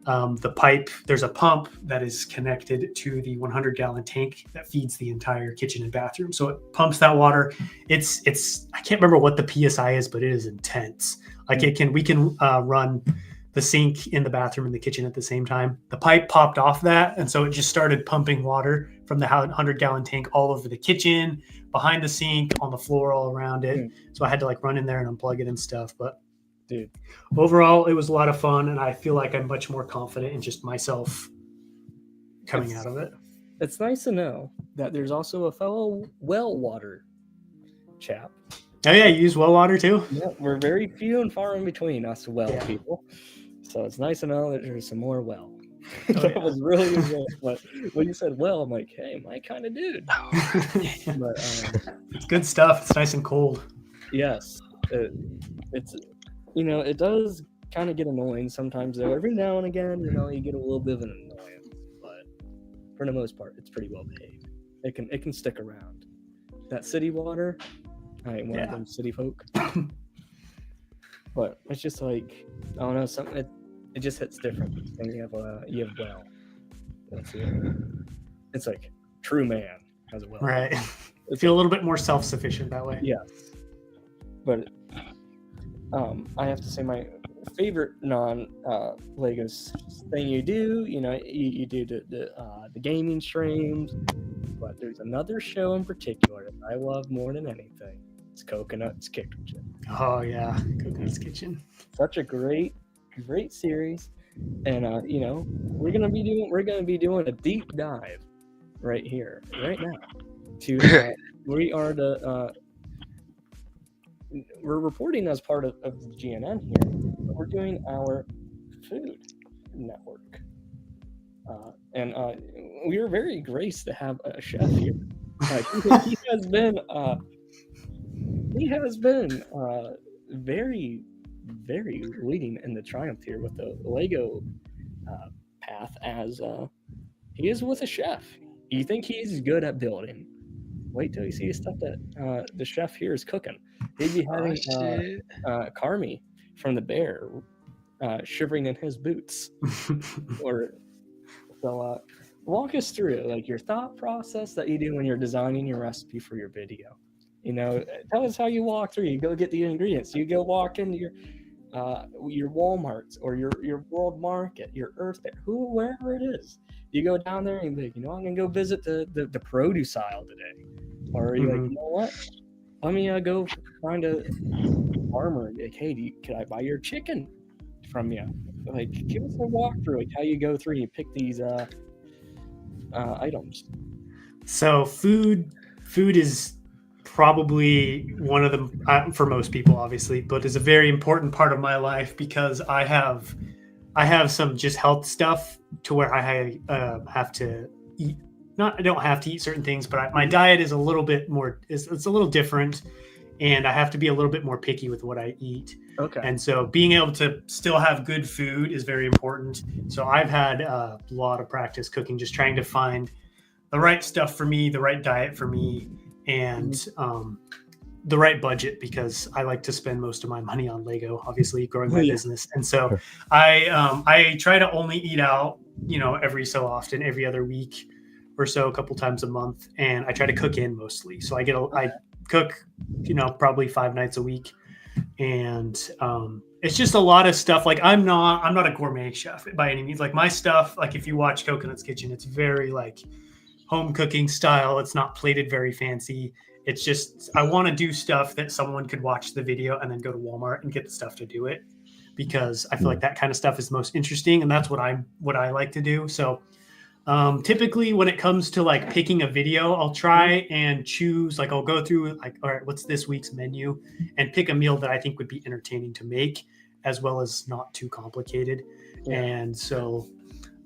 the pipe, there's a pump that is connected to the 100-gallon tank that feeds the entire kitchen and bathroom. So it pumps that water. It's I can't remember what the PSI is, but it is intense. Like we can run the sink in the bathroom and the kitchen at the same time. The pipe popped off that, and so it just started pumping water from the 100-gallon tank all over the kitchen, behind the sink, on the floor, all around it. So I had to like run in there and unplug it and stuff. But dude, overall, it was a lot of fun, and I feel like I'm much more confident in just myself coming out of it. It's nice to know that there's also a fellow well water chap. Oh yeah, you use well water too? Yeah, we're very few and far in between us well people. So it's nice to know that there's some more well. That was really but when you said well, I'm like, hey, my kind of dude. But it's good stuff. It's nice and cold. Yes. It's, you know, it does kind of get annoying sometimes though. Every now and again, you know, you get a little bit of an annoyance, but for the most part, it's pretty well behaved. It can stick around. That city water, I ain't one of them city folk. But it's just like, I don't know, something it just hits different when you have well. It's like true man has a well. Right. You feel a little bit more self-sufficient that way. Yes. But I have to say my favorite non-Legos thing you do, you know, you do the gaming streams, but there's another show in particular that I love more than anything. It's Coconut's Kitchen. Oh yeah, Coconut's Kitchen. Such a great series, and you know, we're gonna be doing a deep dive right here, right now. We are we're reporting as part of the GNN here. We're doing our food network, and we are very graced to have a chef here. He has been very, very leading in the triumph here with the Lego path, as he is with a chef. You think he's good at building? Wait till you see the stuff that the chef here is cooking. He'd be having Carmi from the Bear shivering in his boots. So walk us through like your thought process that you do when you're designing your recipe for your video. You know, tell us how you walk through. You go get the ingredients. You go walk into your Walmarts or your World Market, your Earth Fair, wherever it is. You go down there and be like, you know, I'm gonna go visit the produce aisle today. Or are you like, you know what? Let me go find a farmer and be like, hey, could I buy your chicken from you? Like, give us a walkthrough, like how you go through and you pick these items. So food is probably one of the, for most people obviously, but is a very important part of my life because I have some just health stuff to where I have to eat. I don't have to eat certain things, but my diet is a little bit more, it's a little different, and I have to be a little bit more picky with what I eat. Okay. And so being able to still have good food is very important. So I've had a lot of practice cooking, just trying to find the right stuff for me, the right diet for me, and the right budget, because I like to spend most of my money on Lego, obviously growing my business. And so I try to only eat out, you know, every so often, every other week or so, a couple times a month. And I try to cook in mostly. So I cook, you know, probably 5 nights a week. And it's just a lot of stuff. Like I'm not a gourmet chef by any means. Like my stuff, like if you watch Coconut's Kitchen, it's very like home cooking style. It's not plated very fancy. It's just, I want to do stuff that someone could watch the video and then go to Walmart and get the stuff to do it, because I feel like that kind of stuff is most interesting. And that's what I like to do. So typically when it comes to like picking a video, I'll try and choose, like I'll go through like, all right, what's this week's menu, and pick a meal that I think would be entertaining to make, as well as not too complicated. Yeah. And so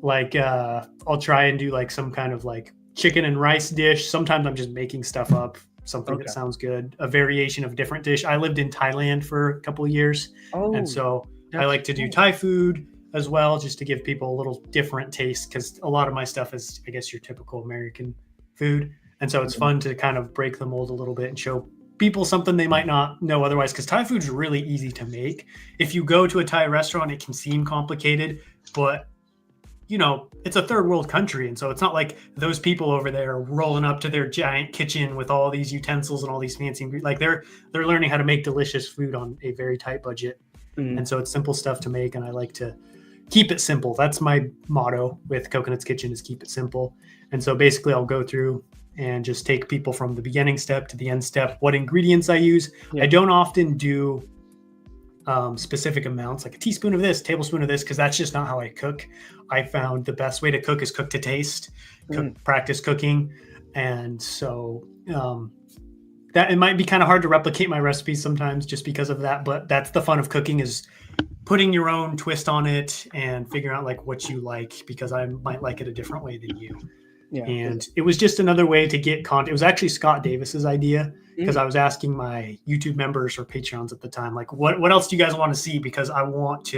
like I'll try and do like some kind of like chicken and rice dish. Sometimes I'm just making stuff up, something that sounds good, a variation of different dish. I lived in Thailand for a couple of years. And so I like to do Thai food as well, just to give people a little different taste, because a lot of my stuff is, I guess, your typical American food. And so it's fun to kind of break the mold a little bit and show people something they might not know otherwise, because Thai food is really easy to make. If you go to a Thai restaurant, it can seem complicated, but you know, it's a third world country. And so it's not like those people over there rolling up to their giant kitchen with all these utensils and all these fancy, like they're learning how to make delicious food on a very tight budget. And so it's simple stuff to make. And I like to keep it simple. That's my motto with Coconut's Kitchen, is keep it simple. And so basically I'll go through and just take people from the beginning step to the end step, what ingredients I use. I don't often do specific amounts, like a teaspoon of this, tablespoon of this, because that's just not how I cook. I found the best way to cook is cook to taste, practice cooking. And so that it might be kind of hard to replicate my recipes sometimes just because of that, but that's the fun of cooking, is putting your own twist on it and figuring out like what you like, because I might like it a different way than you. And it was just another way to get content. It was actually Scott Davis's idea, because I was asking my YouTube members or Patreons at the time, like, what else do you guys want to see? Because I want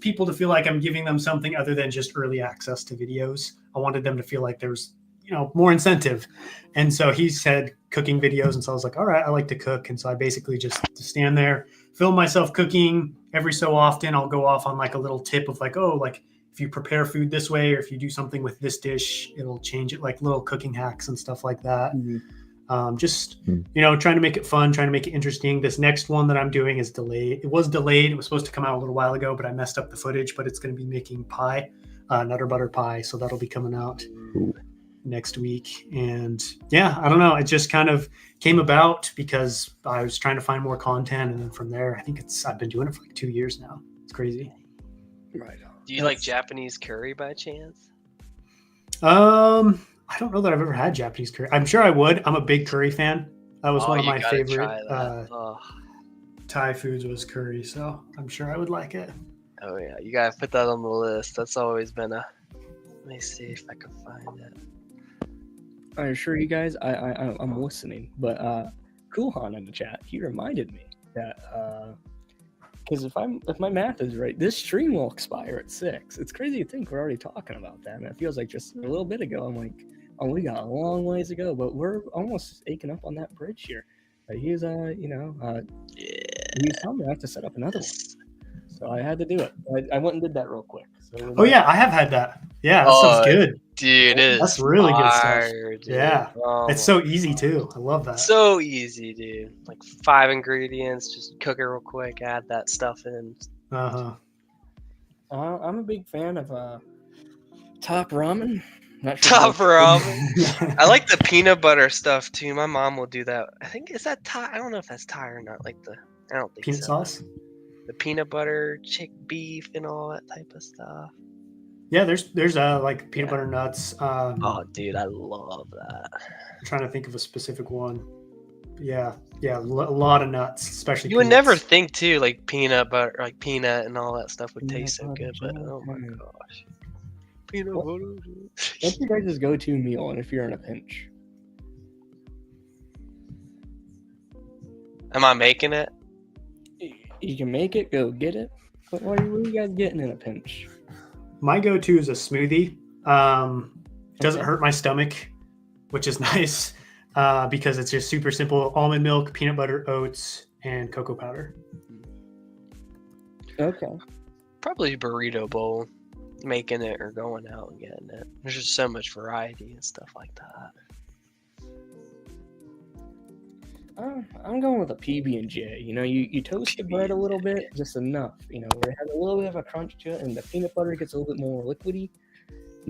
people to feel like I'm giving them something other than just early access to videos. I wanted them to feel like there's, you know, more incentive. And so he said cooking videos. And so I was like, all right, I like to cook. And so I basically just stand there, film myself cooking. Every so often I'll go off on like a little tip of like, oh, like if you prepare food this way, or if you do something with this dish, it'll change it, like little cooking hacks and stuff like that. Just, you know, trying to make it fun, trying to make it interesting. This next one that I'm doing is delayed. It was delayed. It was supposed to come out a little while ago, but I messed up the footage, but it's going to be making pie, Nutter Butter pie. So that'll be coming out next week. And yeah, I don't know. It just kind of came about because I was trying to find more content. And then from there, I think I've been doing it for like 2 years now. It's crazy. Right. Do you like Japanese curry by chance? I don't know that I've ever had Japanese curry. I'm sure I would. I'm a big curry fan. That was one of you my gotta favorite try that. Thai foods was curry, so I'm sure I would like it. Oh yeah, you gotta put that on the list. That's always been a. Let me see if I can find it. I assure you guys, I'm listening. But CoolHan in the chat, he reminded me that because if my math is right, this stream will expire at 6. It's crazy to think we're already talking about that, and it feels like just a little bit ago. I'm like, oh, we got a long ways to go, but we're almost aching up on that bridge here. But he's he was telling me I have to set up another one, so I had to do it. I went and did that real quick. So Oh yeah, I have had that. Yeah, that stuff's good. Dude, that's really good stuff. Dude. Yeah, it's so easy too. I love that. So easy, dude. Like 5 ingredients, just cook it real quick, add that stuff in. I'm a big fan of Top Ramen. Not sure Top Ramen. I like the peanut butter stuff too. My mom will do that. I think is that Thai. I don't know if that's Thai or not. Like I don't think peanut sauce. The peanut butter, beef, and all that type of stuff. Yeah, there's like peanut butter nuts. Oh, dude, I love that. I'm trying to think of a specific one. Yeah, a lot of nuts, especially. You would never think too, like peanut butter, like peanut and all that stuff would taste so good, but oh my gosh, peanut butter. What's your guys' go-to meal, and if you're in a pinch? Am I making it? You can make it. Go get it. What are you guys getting in a pinch? My go-to is a smoothie. Doesn't hurt my stomach, which is nice because it's just super simple: almond milk, peanut butter, oats, and cocoa powder. Okay. Probably burrito bowl, making it or going out and getting it. There's just so much variety and stuff like that. I'm going with a PB&J. You know, you toast the bread a little bit, just enough. You know, where it has a little bit of a crunch to it, and the peanut butter gets a little bit more liquidy.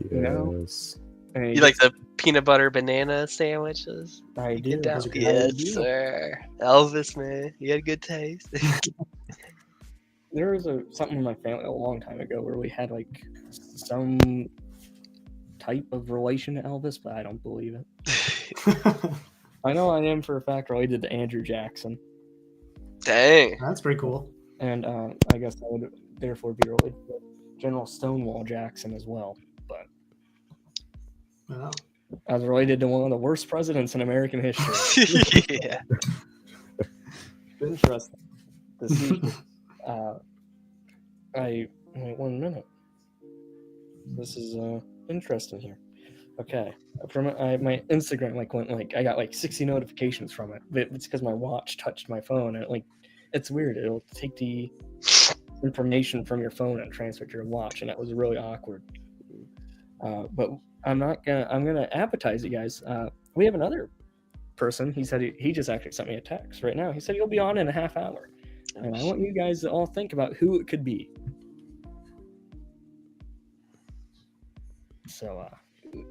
Yes. You know, you like the peanut butter banana sandwiches? I do. Yes, sir. Elvis, man, you had good taste. There was something in my family a long time ago where we had like some type of relation to Elvis, but I don't believe it. I know I am for a fact related to Andrew Jackson. Dang. That's pretty cool. And I guess I would therefore be related to General Stonewall Jackson as well. But I was related to one of the worst presidents in American history. Yeah. Interesting to see. Wait 1 minute. This is interesting here. Okay, from my Instagram I got like 60 notifications from it. But it's because my watch touched my phone, and it's weird. It'll take the information from your phone and transfer it to your watch, and that was really awkward. But I'm gonna appetize you guys. We have another person. He said he just actually sent me a text right now. He said he'll be on in a half hour, and I want you guys to all think about who it could be. So,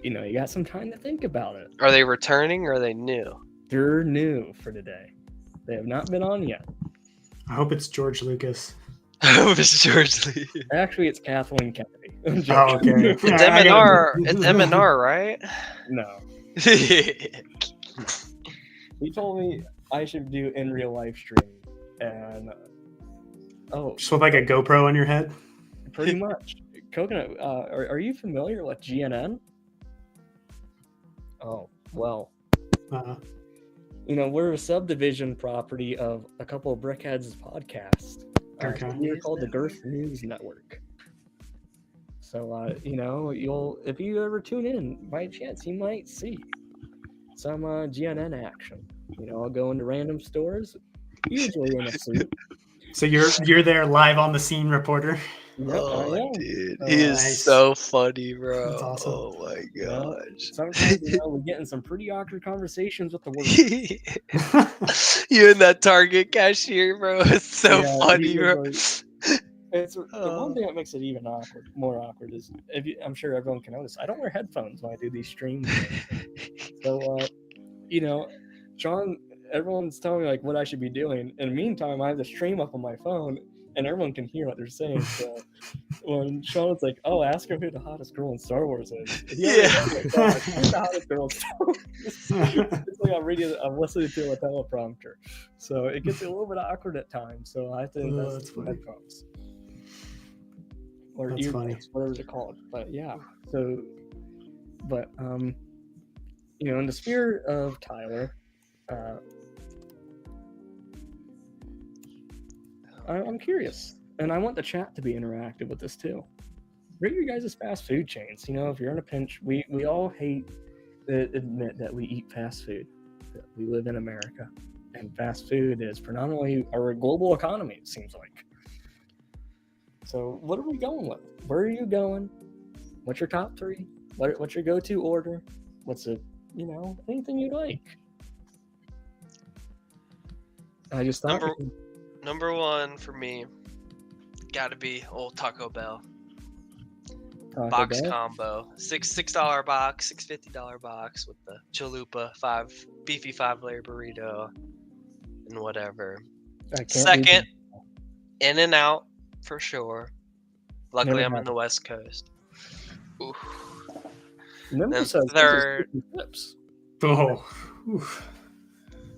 you got some time to think about it. Are they returning or are they new? They're new for today. They have not been on yet. I hope it's George Lucas. I hope it's George Lee. Actually, it's Kathleen Kennedy. Oh, okay. It's M&R. It's M&R, right? No. He told me I should do in real live stream, and just with like a GoPro on your head. Pretty much. Coconut, are you familiar with GNN? Oh, well. We're a subdivision property of a Couple of Brickheads podcast. Okay. We're called the Girth News Network. So, if you ever tune in, by chance, you might see some GNN action. I'll go into random stores, usually in a suit. So you're there live on the scene reporter? Yep, oh, dude. He is so funny, bro. That's awesome. Oh, my gosh. Sometimes, we're getting some pretty awkward conversations with the world. You and that Target cashier, bro. It's so funny, bro. It's the one thing that makes it even more awkward is I'm sure everyone can notice. I don't wear headphones when I do these streams. So, John, everyone's telling me what I should be doing. In the meantime, I have the stream up on my phone, and everyone can hear what they're saying. So when Sean was like, "Oh, ask her who the hottest girl in Star Wars is." Yeah. Who's the hottest girl in Star Wars? It's like I'm listening to a teleprompter, so it gets a little bit awkward at times. So I have to invest in headphones or earbuds, whatever they're called. But yeah, so you know, in the spirit of Tyler, I'm curious, and I want the chat to be interactive with this too. Rate your guys' fast food chains. You know, if you're in a pinch, we all hate to admit that we eat fast food. That we live in America, and fast food is predominantly our global economy, it seems like. So what are we going with? Where are you going? What's your top 3? What's your go-to order? What's anything you like? I just thought number 1 for me, gotta be old Taco Bell. Box combo, $6 box, $6.50 box with the chalupa, beefy 5-layer burrito, and whatever. Second, In-N-Out for sure. Luckily, I'm in the West Coast. Ooh. Then third,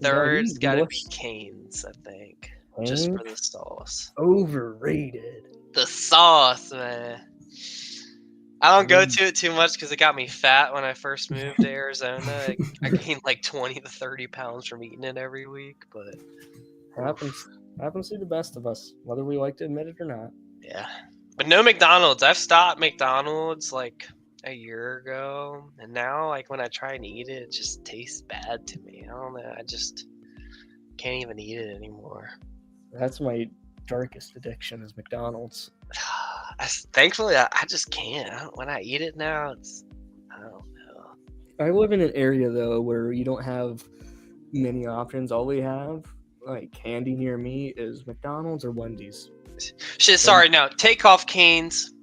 third's gotta be Cane's, I think, just for the sauce. Overrated. The sauce, man. I don't go to it too much because it got me fat when I first moved to Arizona. I gained like 20 to 30 pounds from eating it every week, but happens to the best of us, whether we like to admit it or not. Yeah, but no McDonald's. I've stopped McDonald's like a year ago, and now like when I try and eat it, it just tastes bad to me. I don't know. I just can't even eat it anymore. That's my darkest addiction is McDonald's. Thankfully, I just can't. When I eat it now, I don't know. I live in an area though where you don't have many options. All we have, like handy near me, is McDonald's or Wendy's. Shit, sorry. No, take off Cane's,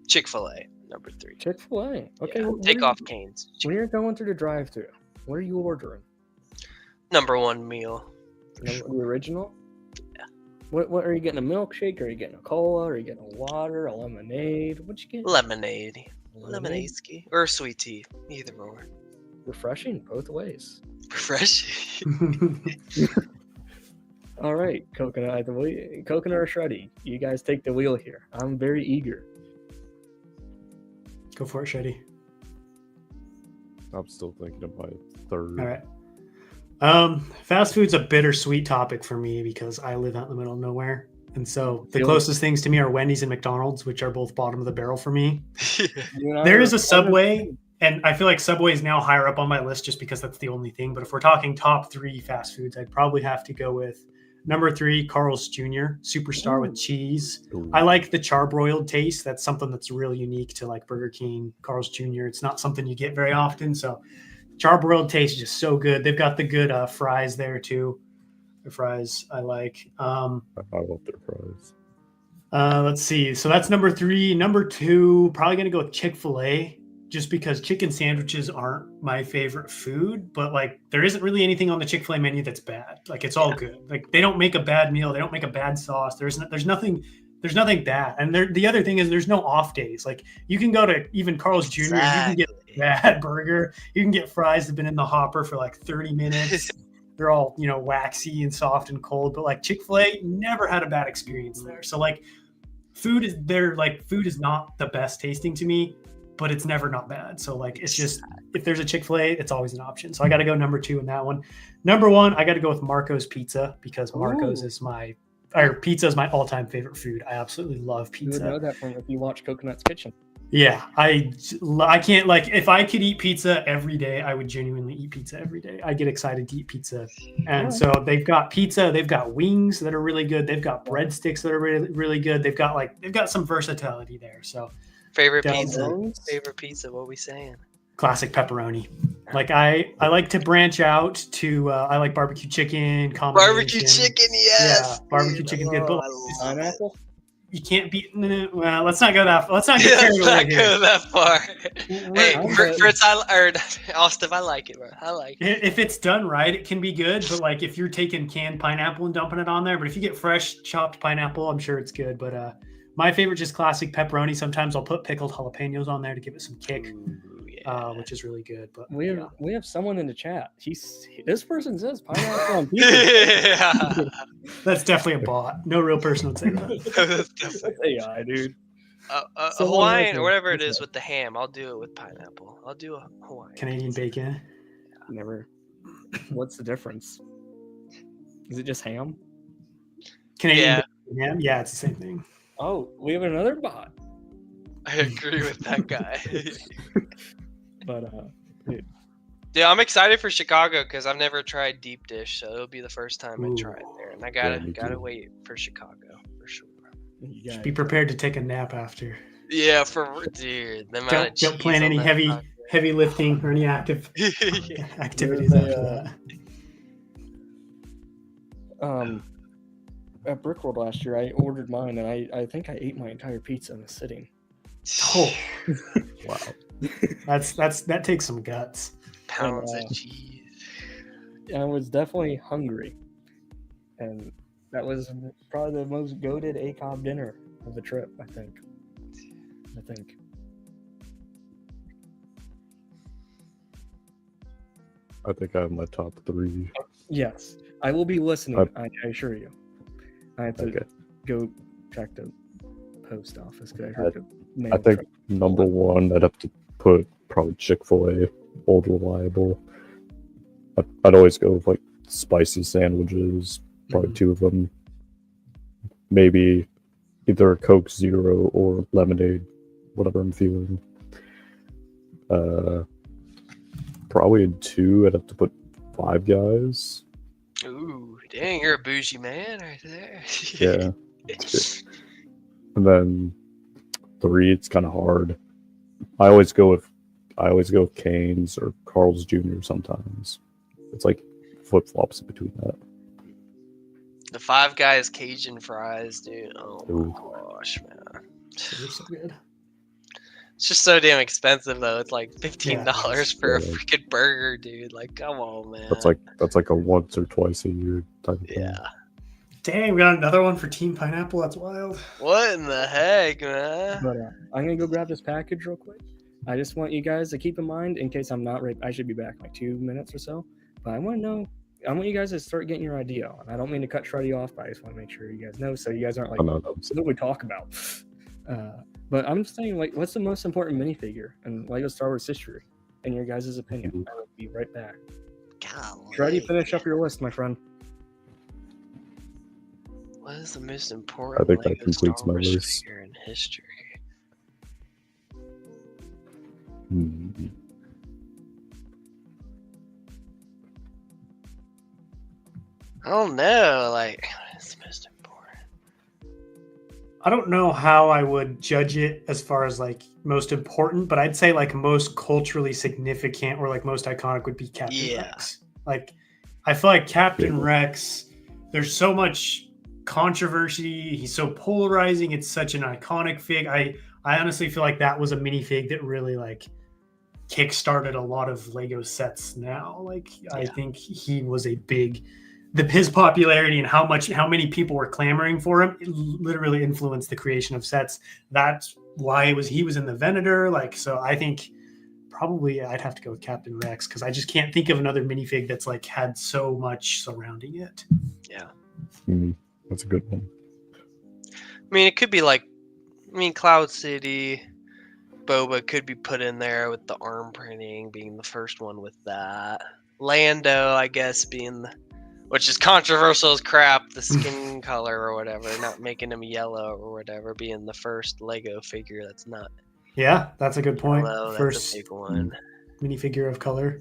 Chick-fil-A, number 3. Chick-fil-A. Okay. Yeah, take off Cane's. When you're going through the drive-thru, what are you ordering? Number 1 meal. The original? Yeah. What are you getting? A milkshake? Are you getting a cola? Are you getting a water? A lemonade? What you get? Lemonade. Lemonade ski or sweet tea. Either or. Refreshing both ways. Refreshing. All right, Coconut or Shreddy. You guys take the wheel here. I'm very eager. Go for it, Shreddy. I'm still thinking about it. Third. All right. Fast food's a bittersweet topic for me because I live out in the middle of nowhere. And so the closest things to me are Wendy's and McDonald's, which are both bottom of the barrel for me. There is a Subway, and I feel like Subway is now higher up on my list just because that's the only thing. But if we're talking top 3 fast foods, I'd probably have to go with number 3, Carl's Jr., Superstar with cheese. Ooh. I like the charbroiled taste. That's something that's really unique to like Burger King, Carl's Jr. It's not something you get very often. So charbroiled taste is just so good. They've got the good fries there too. The fries I like. I love their fries. Let's see. So that's number 3. Number 2, probably going to go with Chick-fil-A just because chicken sandwiches aren't my favorite food, but like there isn't really anything on the Chick-fil-A menu that's bad. Like it's all good. Like they don't make a bad meal. They don't make a bad sauce. There's nothing bad. And the other thing is there's no off days. Like you can go to even Carl's Jr. Exactly. You can get a bad burger. You can get fries that have been in the hopper for like 30 minutes. They're all, waxy and soft and cold, but like Chick-fil-A never had a bad experience there. So like food is not the best tasting to me, but it's never not bad. So like, it's just, if there's a Chick-fil-A, it's always an option. So I got to go number 2 in that one. Number 1, I got to go with Marco's Pizza because Marco's is pizza is my all-time favorite food. I absolutely love pizza. You would know that from if you watch Coconut's Kitchen. Yeah, I can't, like, if I could eat pizza every day, I would genuinely eat pizza every day. I get excited to eat pizza. And so they've got pizza, they've got wings that are really good. They've got breadsticks that are really, really good. They've got some versatility there. So favorite pizza, what are we saying? Classic pepperoni. Like I like to branch out to, I like barbecue chicken. Barbecue chicken, yes. Yeah, barbecue chicken good. But pineapple? You can't beat. Well, let's not go that. Let's not get carried away. Let's not go that far. Hey, Fritz, Austiff, I like it, bro. I like it. If it's done right, it can be good. But like if you're taking canned pineapple and dumping it on there, but if you get fresh chopped pineapple, I'm sure it's good. But My favorite just classic pepperoni. Sometimes I'll put pickled jalapenos on there to give it some kick, which is really good. But we have someone in the chat. This person says pineapple on pizza. That's definitely a bot. No real person would say that. That's AI, dude. Hawaiian or whatever it is with the ham. I'll do it with pineapple. I'll do a Hawaiian. Canadian bacon. Never. What's the difference? Is it just ham? Canadian bacon ham? Yeah, it's the same thing. Oh, we have another bot. I agree with that guy. But dude. Yeah, I'm excited for Chicago because I've never tried deep dish, so it'll be the first time I try it there, and I gotta wait for Chicago for sure. Just be prepared to take a nap after. Yeah, dude. Don't plan any heavy lifting or any active activities after that. At Brickworld last year, I ordered mine, and I think I ate my entire pizza in a sitting. Oh, wow! that takes some guts. Pounds of cheese. I was definitely hungry, and that was probably the most goated ACOB dinner of the trip. I think. I think I have my top 3. Yes, I will be listening. I assure you. I have to go check the post office because I think number 1, I'd have to put probably Chick-fil-A, Old Reliable. I'd always go with like spicy sandwiches, probably 2 of them. Maybe either a Coke Zero or lemonade, whatever I'm feeling. Probably in 2, I'd have to put Five Guys. Ooh, dang, you're a bougie man right there. Yeah. And then 3, it's kind of hard. I always go with Cane's or Carl's Jr. sometimes. It's like flip-flops in between that. The Five Guys Cajun fries, dude. Oh my gosh, man. They're so good. It's just so damn expensive though. It's like $15 for a freaking burger, dude. Like, come on, man. That's like a once or twice a year type of thing. Yeah. Dang, we got another one for Team Pineapple. That's wild. What in the heck, man? But I'm gonna go grab this package real quick. I just want you guys to keep in mind in case I'm not right. I should be back in like 2 minutes or so. But I want you guys to start getting your idea on. I don't mean to cut Shreddy off, but I just want to make sure you guys know so you guys aren't like, what do we talk about? But I'm just saying, like, what's the most important minifigure in Lego Star Wars history, in your guys' opinion? I will be right back. Shreddy, finish up your list, my friend. What is the most important I think Lego that completes Star my Wars list. figure in history? I don't know. Like, what's the most important? I don't know how I would judge it as far as like most important, but I'd say like most culturally significant or like most iconic would be Captain Rex. Like, I feel like Captain Rex, there's so much controversy. He's so polarizing. It's such an iconic fig. I honestly feel like that was a minifig that really like kickstarted a lot of Lego sets now. Like, I think he was a big... his popularity and how many people were clamoring for him, it literally influenced the creation of sets. That's why he was in the Venator. Like, so I think probably I'd have to go with Captain Rex because I just can't think of another minifig that's like had so much surrounding it. Yeah. That's a good one. I mean, it could be like, Cloud City, Boba could be put in there with the arm printing being the first one with that. Lando, I guess, being which is controversial as crap, the skin color or whatever, not making him yellow or whatever, being the first Lego figure that's not. Yeah, that's a good point. Yellow, first big one. Minifigure of color.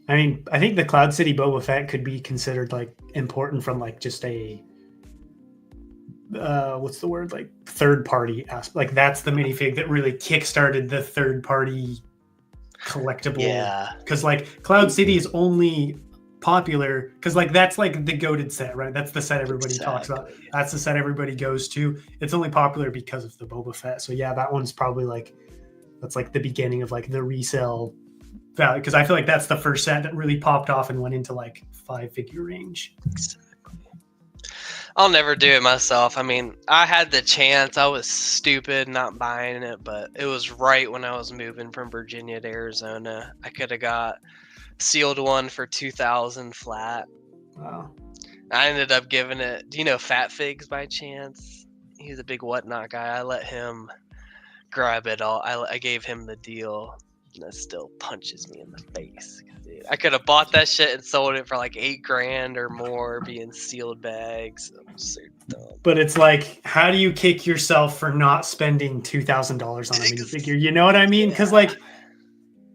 I mean, I think the Cloud City Boba Fett could be considered like important from like just a what's the word, like third party aspect. Like that's the minifig that really kickstarted the third party collectible. Yeah, because like Cloud City is only popular because like that's like the goated set, right? That's the set everybody talks about. That's the set everybody goes to. It's only popular because of the Boba Fett. So yeah, that one's probably like that's like the beginning of like the resale value, because I feel like that's the first set that really popped off and went into like 5-figure range. I'll never do it myself. I mean, I had the chance. I was stupid not buying it, but it was right when I was moving from Virginia to Arizona. I could have got sealed one for $2,000 flat. Wow. I ended up giving it. Do you know Fat Figs by chance? He's a big whatnot guy. I let him grab it all. I gave him the deal, and that still punches me in the face. Dude, I could have bought that shit and sold it for like $8,000 or more, being sealed bags. I'm so dumb. But it's like, how do you kick yourself for not spending $2,000 on a minifigure? You know what I mean? Because like,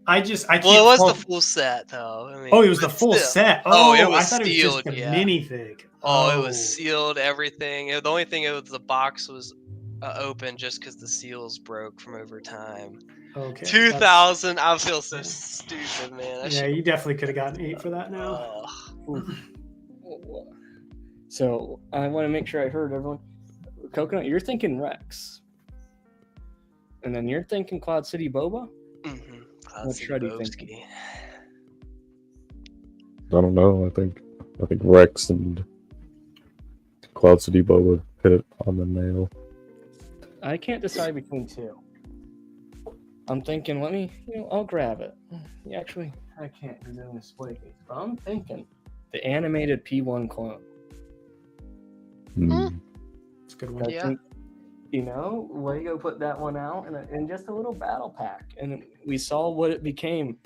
I can't. Well, it was the full set though. I mean, oh, it was the full set. Oh, it Oh, was I thought it was sealed. just the Yeah. minifig. Oh, it was sealed. Everything. The only thing, it was the box was open just because the seals broke from over time. Okay. 2,000. I feel so stupid, man. Yeah, you definitely could have gotten 8 for that now. So I want to make sure I heard everyone. Coconut, you're thinking Rex, and then you're thinking Cloud City Boba. Mm-hmm. What should you think? I don't know. I think Rex and Cloud City Boba hit it on the nail. I can't decide between two. I'm thinking, I'll grab it. Yeah, actually, I can't. You're doing a display case. But I'm thinking the animated P1 clone. It's a good one. I think, Lego put that one out in just a little battle pack, and we saw what it became.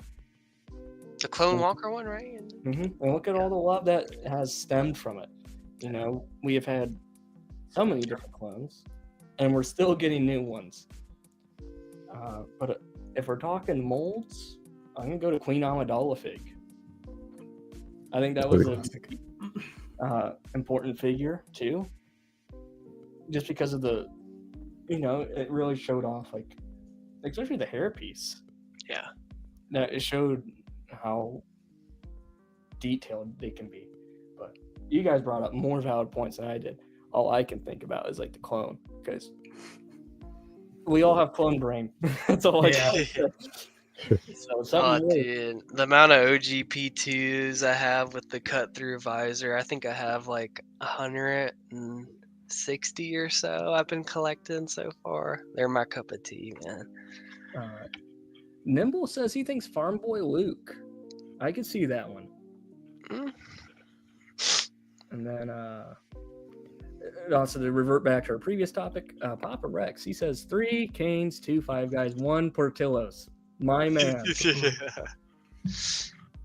The Clone Walker one, right? Mm-hmm. And look at all the love that has stemmed from it. We have had so many different clones, and we're still getting new ones. But if we're talking molds, I'm gonna go to Queen Amidala Fig. I think that was an important figure too, just because of the, it really showed off, like, especially the hairpiece. Yeah. That it showed how detailed they can be. But you guys brought up more valid points than I did. All I can think about is like the clone, because we all have clone brain. That's all I can say. So dude, the amount of OGP2s I have with the cut through visor, I think I have like 160 or so I've been collecting so far. They're my cup of tea, man. Nimble says he thinks Farm Boy Luke. I can see that one. And then also to revert back to our previous topic, Papa Rex, he says 3 Canes, 2 Five Guys, 1 Portillo's. My man.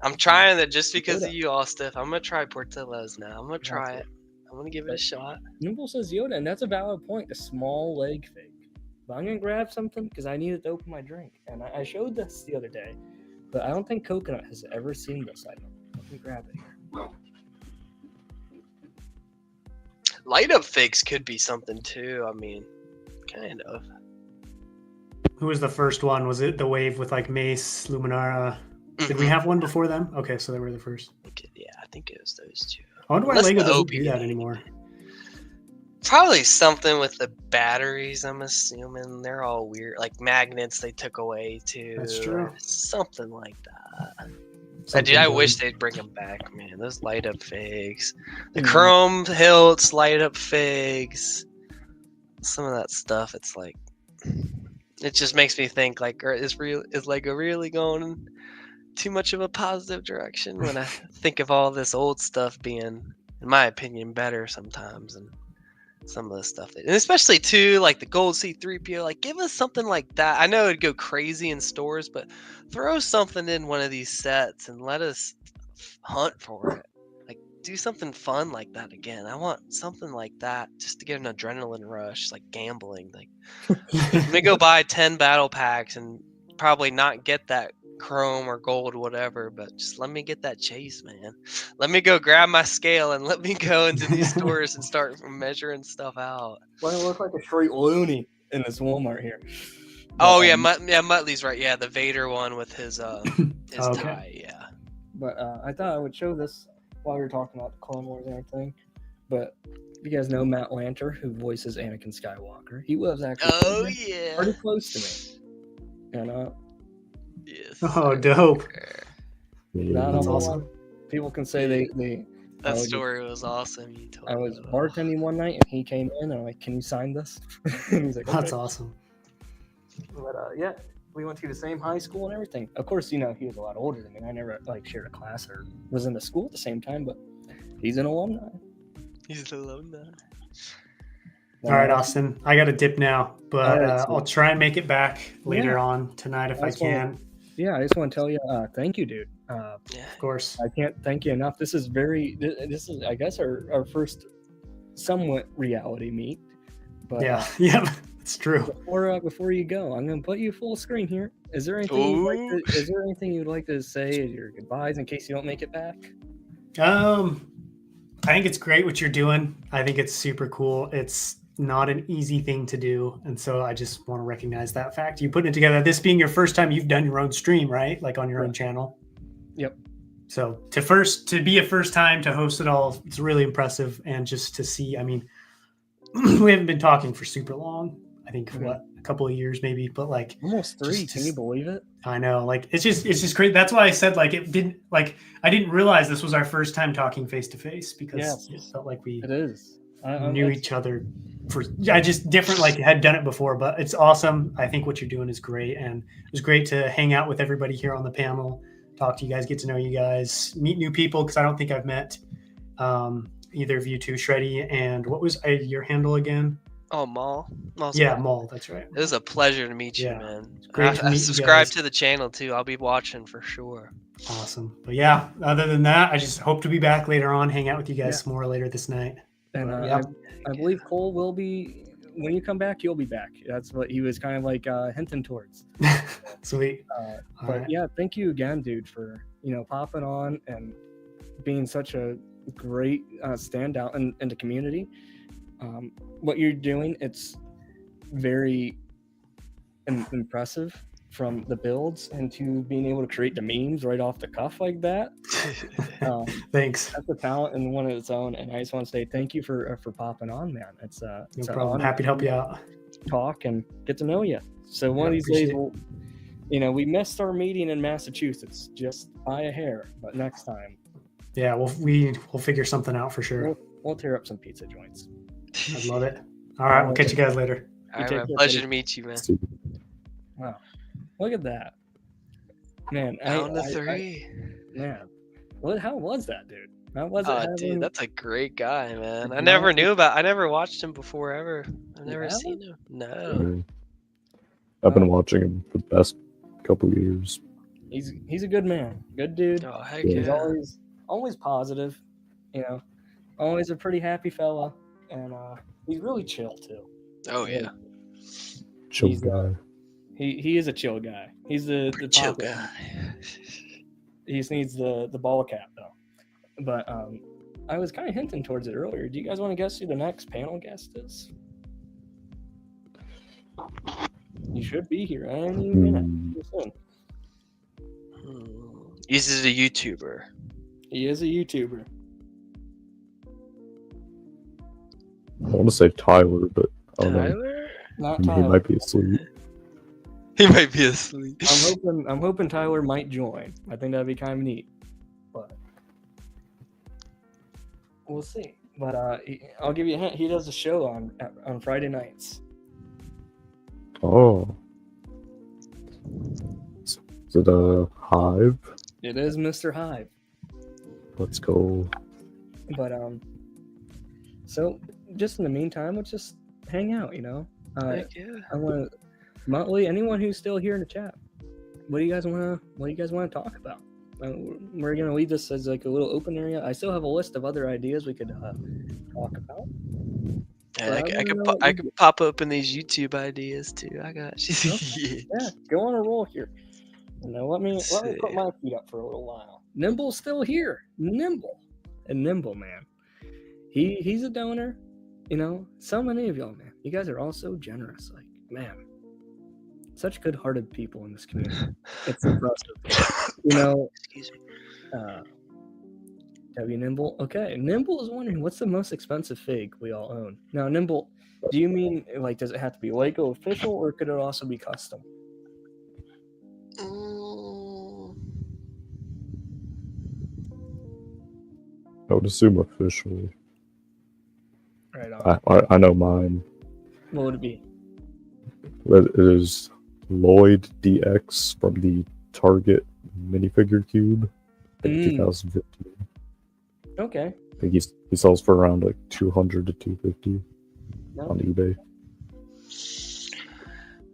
I'm trying it just because of you, Austiff. I'm gonna try Portillo's now. I'm gonna try it. I'm gonna give it a shot. Nimble says Yoda, and that's a valid point. A small leg fig. But I'm gonna grab something because I needed to open my drink, and I showed this the other day, but I don't think Coconut has ever seen this item. Let me grab it here. Light up figs could be something too. I mean, kind of. Who was the first one? Was it the wave with like Mace, Luminara? Did we have one before them? Okay, so they were the first. Yeah, I think it was those two. I wonder why Lego doesn't do that anymore. Probably something with the batteries, I'm assuming. They're all weird. Like magnets they took away too. That's true. Something like that. I wish they'd bring them back, man. Those light up figs. The chrome hilts, light up figs. Some of that stuff, it's like, it just makes me think, like, is Lego really going too much of a positive direction when I think of all this old stuff being, in my opinion, better sometimes, and some of the stuff, and especially too, like the gold C3PO, like give us something like that. I know it'd go crazy in stores, but throw something in one of these sets and let us hunt for it. Like do something fun like that again. I want something like that just to get an adrenaline rush, like gambling. Like let me go buy 10 battle packs and probably not get that chrome or gold, whatever, but just let me get that chase, man. Let me go grab my scale and let me go into these stores and start measuring stuff out. Well, it look like a straight loony in this Walmart here. Oh yeah, Muttley's right. Yeah, the Vader one with his tie. Yeah. But I thought I would show this while we were talking about the Clone Wars and everything. But you guys know Matt Lanter, who voices Anakin Skywalker. He was actually pretty close to me. And Yes. Oh, dope. That's awesome. People can say they That story was awesome. You told I was me. bartending one night and he came in and I'm like, "Can you sign this?" And he's like, "Okay." That's awesome. But yeah, we went to the same high school and everything. Of course, he was a lot older than me. I never shared a class or was in the school at the same time, but he's an alumni. He's an alumni. All right, Austin, I got to dip now, but right, I'll try and make it back later on tonight if I can. I just want to tell you, thank you, dude. Of course. I can't thank you enough. This is I guess, our first somewhat reality meet. But yeah, it's true. Before you go, I'm going to put you full screen here. Is there anything you'd like to say as your goodbyes in case you don't make it back? I think it's great what you're doing. I think it's super cool. It's not an easy thing to do. And so I just want to recognize that fact. You putting it together, this being your first time you've done your own stream, right? Like on your own channel. Yep. So to be a first time to host it all, it's really impressive. And just to see, I mean, we haven't been talking for super long. I think a couple of years maybe, but like almost 3. Can you believe it? I know, like it's just great. That's why I said I didn't realize this was our first time talking face to face because it felt like we knew each other just different, like had done it before. But it's awesome. I think what you're doing is great, and it was great to hang out with everybody here on the panel, talk to you guys, get to know you guys, meet new people because I don't think I've met either of you two, Shreddy, and what was your handle again? Oh, Maul. Maul. That's right. It was a pleasure to meet you, man. Great to meet you subscribe guys. to the channel too. I'll be watching for sure. Awesome. But yeah, other than that, I just hope to be back later on, hang out with you guys more later this night. And I believe Cole will be, when you come back, you'll be back. That's what he was kind of like hinting towards. Sweet. But yeah, thank you again, dude, for popping on and being such a great standout in the community. What you're doing, it's very impressive, from the builds into being able to create the memes right off the cuff like that. Thanks. That's a talent in one of its own, and I just want to say thank you for popping on, man. It's no problem. Happy to help you out. Talk and get to know you. So one of these days, we missed our meeting in Massachusetts just by a hair, but next time. Yeah, we'll figure something out for sure. We'll tear up some pizza joints. I'd love it. All right, we'll catch you guys later. All right, man. Pleasure to meet you, man. Wow, look at that, man. Down to 3. Man, how was that, dude? How was it? Dude, that's a great guy, man. I never watched him before ever. I've never seen him. No. I've been watching him for the past couple of years. He's a good man, good dude. Oh, heck He's always positive, always a pretty happy fella, and he's really chill too. Oh yeah, chill guy. He is a chill guy. He's the chill guy. He just needs the ball cap though. But I was kind of hinting towards it earlier. Do you guys want to guess who the next panel guest is? You should be here any minute. He's a YouTuber. He is a YouTuber. I want to say Tyler, but I don't Tyler? Not know. Tyler. He might be asleep. He might be asleep. I'm hoping Tyler might join. I think that'd be kind of neat. But we'll see. But I'll give you a hint. He does a show on Friday nights. Oh. Is it a Hive? It is Mr. Hive. Let's go. But so just in the meantime, let's just hang out. I want to, Motley, anyone who's still here in the chat, what do you guys want to talk about? We're gonna leave this as like a little open area. I still have a list of other ideas we could talk about. Yeah, I could pop open these YouTube ideas too. I got you. Okay. Yeah, go on a roll here. Let me put my feet up for a little while. Nimble's still here. Nimble, man. He's a donor. So many of y'all, man. You guys are all so generous. Like, man, such good-hearted people in this community. It's impressive. Excuse me. W Nimble. Okay, Nimble is wondering what's the most expensive fig we all own. Now, Nimble, do you mean does it have to be Lego official or could it also be custom? I would assume officially. Right on. I know mine. What would it be? It is Lloyd DX from the Target minifigure cube in 2015. Okay. I think he sells for around like 200 to 250 on eBay.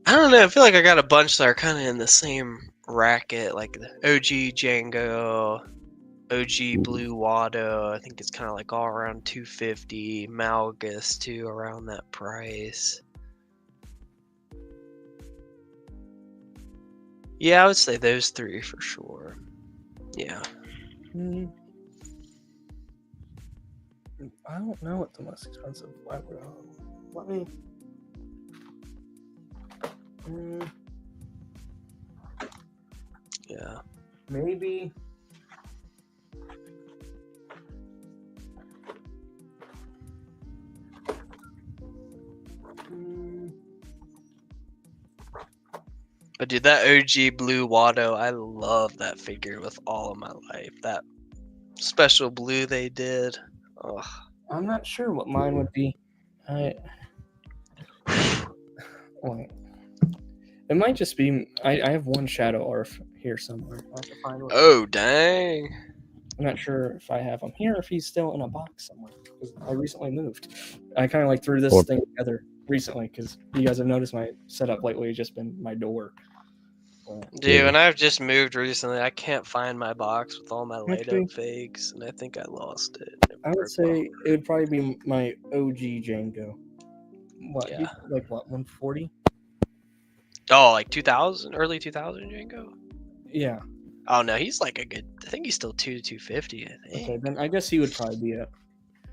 I don't know. I feel like I got a bunch that are kind of in the same racket, like the OG Django, OG Blue Watto. I think it's kind of like all around 250. Malgus too, around that price. Yeah, I would say those three for sure. Yeah. I don't know what the most expensive Lego. Let me. Yeah. Maybe. But dude, that OG Blue Watto, I love that figure with all of my life. That special blue they did. Ugh. I'm not sure what mine would be. Wait. It might just be. I have one Shadow Arf here somewhere. I'll have to find one. Oh, dang. I'm not sure if I have him here or if he's still in a box somewhere. I recently moved. I kind of like threw this thing together recently because you guys have noticed my setup lately has just been my door. Dude, when I've just moved recently, I can't find my box with all my light up fakes, and I think I lost it. I would say it would probably be my OG Django. What? Yeah. Like what? 140? Oh, like 2000, early 2000 Django? Yeah. Oh no, he's like a good. I think he's still 250. I think. Okay, then I guess he would probably be it.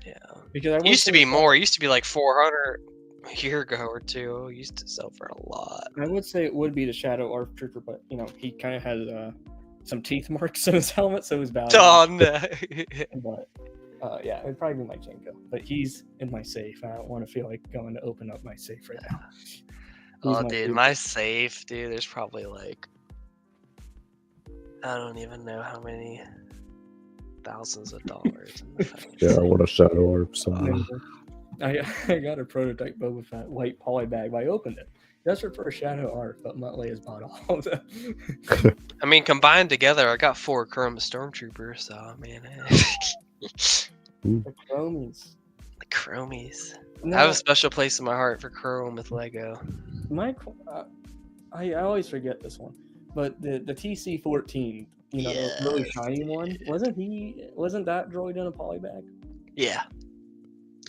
Yeah. Because It used to be more. It used to be like 400 a year ago or two. He used to sell for a lot. I would say it would be the Shadow Arf Trooper, but you know he kind of has some teeth marks on his helmet, so his value. Oh no. But yeah, it'd probably be my Django. But he's in my safe. I don't want to feel like going to open up my safe right now. Oh, dude, my safe, dude. There's probably like, I don't even know how many thousands of dollars. In the Yeah, I want a Shadow Arf somewhere. I got a prototype Boba Fett white poly bag, but I opened it. That's for a Shadow Arf, but Muttley has bought all of them. I mean, combined together, I got 4 Chrome Stormtroopers, so man. The Chromies. The Chromies. No, I have a special place in my heart for Chrome with Lego. I always forget this one, but the TC-14, you know, the really shiny one, wasn't that droid in a poly bag? Yeah.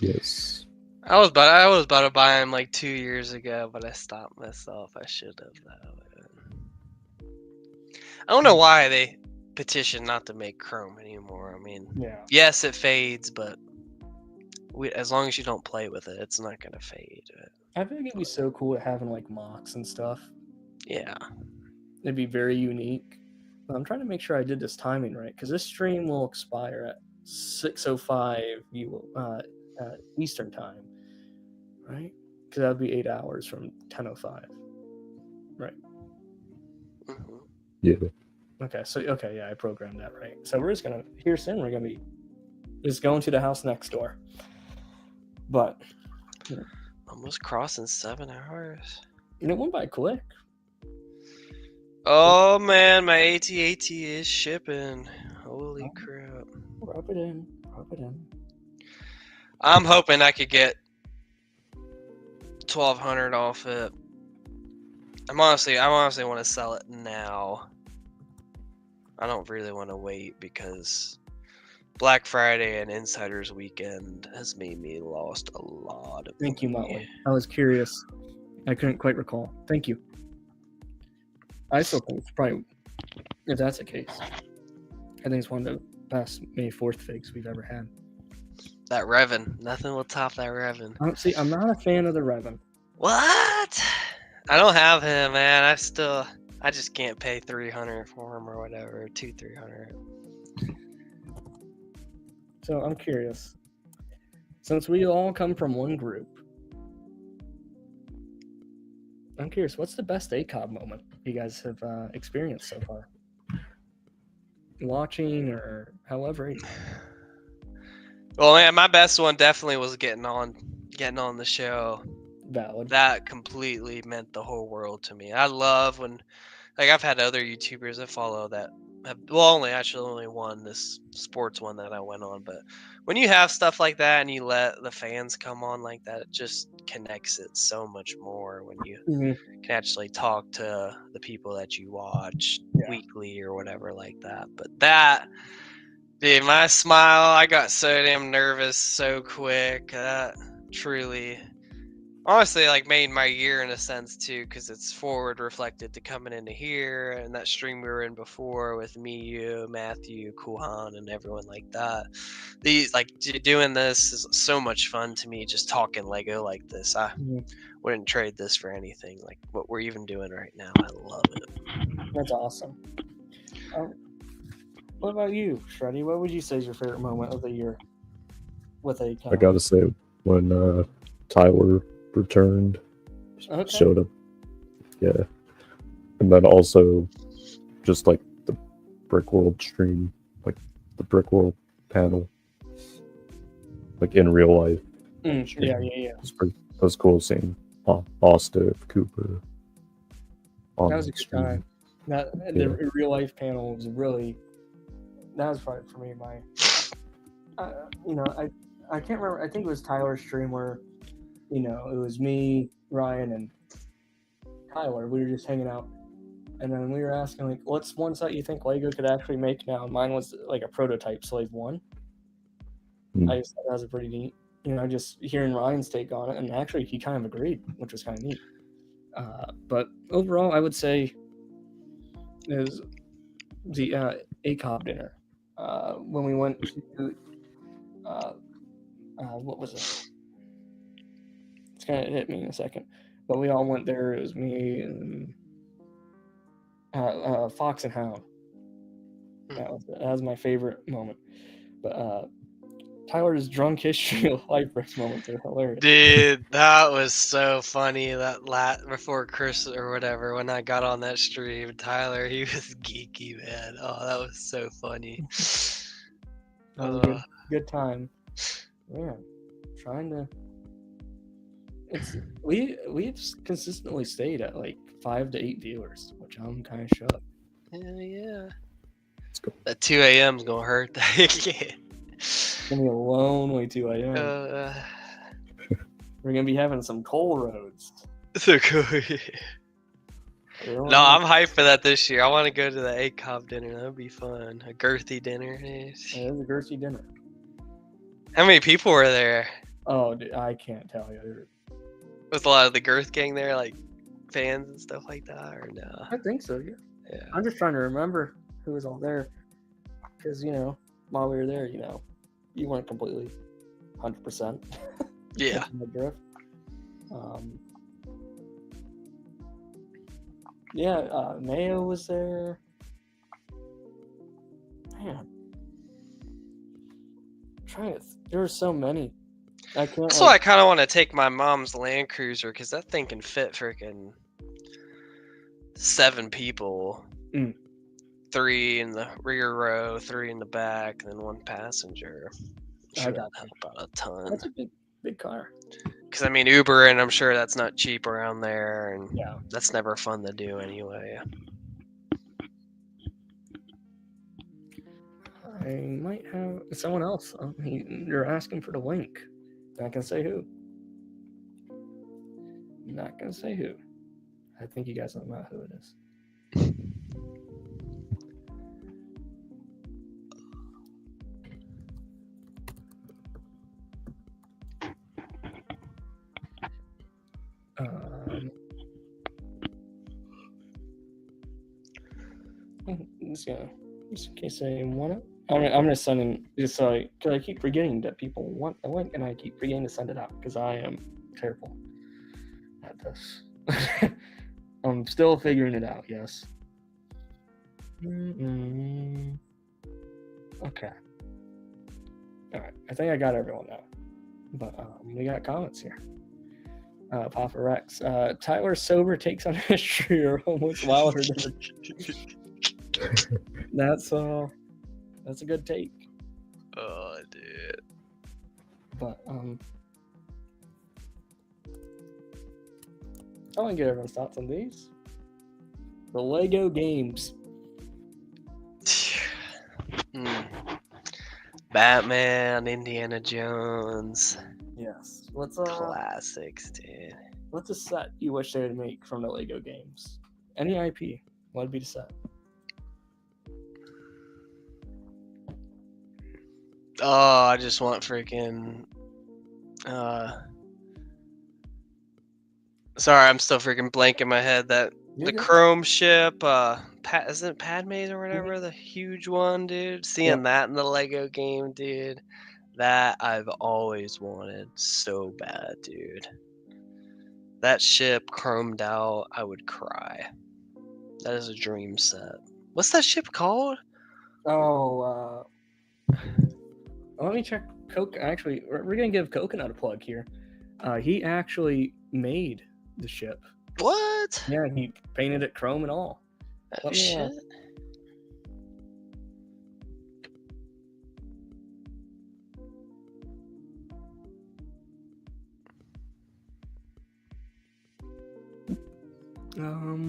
Yes. I was about to buy him like 2 years ago, but I stopped myself. I should have though. I don't know why they petitioned not to make Chrome anymore. I mean, yes, it fades, but as long as you don't play with it, it's not gonna fade. I think it'd be so cool to having like mocks and stuff. Yeah, it'd be very unique. But I'm trying to make sure I did this timing right because this stream will expire at 6:05 Eastern time, right? Because that would be 8 hours from 10:05, right? Mm-hmm. Yeah. Okay, yeah, I programmed that right. So we're just gonna here soon. We're gonna be just going to the house next door, but almost crossing 7 hours. And it went by quick. Oh man, my AT-AT is shipping. Holy crap! Rub it in. I'm hoping I could get 1,200 off it. I honestly want to sell it now. I don't really want to wait because Black Friday and Insiders Weekend has made me lost a lot of Thank you, money. Motley. I was curious. I couldn't quite recall. Thank you. I still think it's probably, if that's the case, I think it's one of the best May 4th figs we've ever had. That Revan. Nothing will top that Revan. I'm not a fan of the Revan. What? I don't have him, man. I just can't pay 300 for him or whatever. 200-300. So I'm curious. Since we all come from one group, I'm curious, what's the best ACOB moment you guys have experienced so far? Watching or however. Well, man, my best one definitely was getting on the show. Valid. That completely meant the whole world to me. I love when, like, I've had other YouTubers that follow that have, well, only one, this sports one that I went on, but when you have stuff like that and you let the fans come on like that, it just connects it so much more when you can actually talk to the people that you watch weekly or whatever like that. But that, dude, my smile, I got so damn nervous so quick. That truly, honestly, like, made my year in a sense too, because it's forward reflected to coming into here and that stream we were in before with me, you, Matthew, CoolHan, and everyone like that. These, like, doing this is so much fun to me. Just talking Lego like this, I wouldn't trade this for anything. Like what we're even doing right now, I love it. That's awesome. What about you, Shreddy? What would you say is your favorite moment of the year with ACOB? I gotta say, when Tyler returned, showed up, yeah, and then also just like the Brick World stream, like the Brick World panel, like in real life. Yeah. That was cool seeing Austiff, Cooper. That was a good time. The real life panel was really. That was probably for me I can't remember. I think it was Tyler's stream where, it was me, Ryan, and Tyler. We were just hanging out, and then we were asking, like, what's one set you think Lego could actually make now? And mine was like a prototype Slave 1. I just thought that was a pretty neat, just hearing Ryan's take on it, and actually he kind of agreed, which was kind of neat. But overall, I would say is the ACOB dinner. When we went to what was it? It's gonna hit me in a second, but we all went there. It was me and Fox and Hound. That was my favorite moment. But Tyler's drunk history of life breaks moments are hilarious. Dude, that was so funny. That before Chris or whatever, when I got on that stream, Tyler, he was geeky, man. Oh, that was so funny. That was a good time. Yeah, trying to. We've consistently stayed at like 5 to 8 viewers, which I'm kind of shocked. Yeah. That 2 a.m. is gonna hurt. Gonna be a lonely 2 a.m. We're gonna be having some coal roads. So cool. No, I'm hyped for that this year. I want to go to the ACOB dinner. That'd be fun. A girthy dinner. It is a girthy dinner. How many people were there? Oh, dude, I can't tell you. Was a lot of the girth gang there, like fans and stuff like that, or no? I think so. Yeah. I'm just trying to remember who was all there, because while we were there, you weren't completely 100%. Yeah. The drift. Mayo was there. Man, there were so many. That's why I kind of want to take my mom's Land Cruiser, because that thing can fit freaking 7 people. 3 in the rear row, 3 in the back, and then 1 passenger. I got about a ton. That's a big car. Because I mean, Uber, and I'm sure that's not cheap around there, and yeah, that's never fun to do anyway. I might have someone else. You're asking for the link. Not gonna say who. Not gonna say who. I think you guys don't know who it is. Just in case I want it. I'm gonna send in just so because I keep forgetting that people want the link, and I keep forgetting to send it out because I am terrible at this. I'm still figuring it out. Yes. Okay. All right. I think I got everyone now, but we got comments here. Papa Rex. Tyler sober takes on history or almost wilder than. That's a good take. Oh, dude. But I want to get everyone's thoughts on these. The Lego games. Batman, Indiana Jones. Yes. Classics, dude. What's a set you wish they would make from the Lego games? Any IP. What would be the set? Oh, I just want freaking. Sorry, I'm still freaking blank in my head. The Chrome ship. Isn't it Padme's or whatever? The huge one, dude. Seeing that in the Lego game, dude. That I've always wanted so bad, dude. That ship chromed out, I would cry. That is a dream set. What's that ship called? Oh, let me check. Actually, we're gonna give Coconut a plug here. He actually made the ship. What? Yeah, he painted it chrome and all. Oh, shit.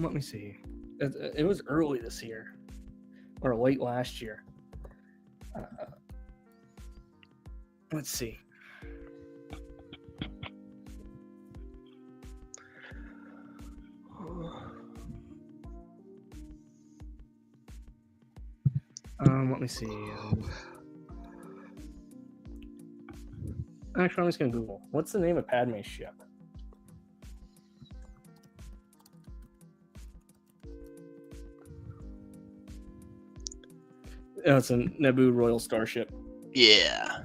Let me see. It was early this year, or late last year. Let's see. Let me see. Actually, I'm just gonna Google. What's the name of Padme's ship? Oh, it's a Naboo Royal Starship. Yeah.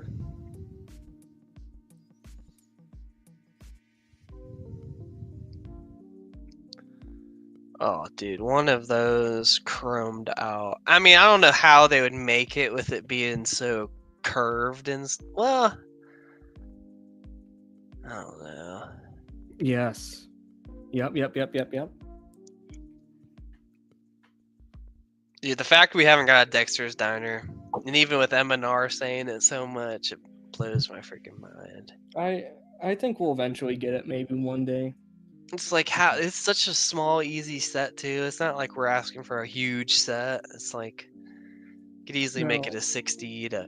Oh, dude, one of those chromed out. I mean, I don't know how they would make it with it being so curved and well, I don't know. Yes. Yep. Dude, the fact we haven't got a Dexter's Diner, and even with M&R saying it so much, it blows my freaking mind. I think we'll eventually get it, maybe one day. It's like how it's such a small, easy set too. It's not like we're asking for a huge set. It's like you could easily make it a $60 to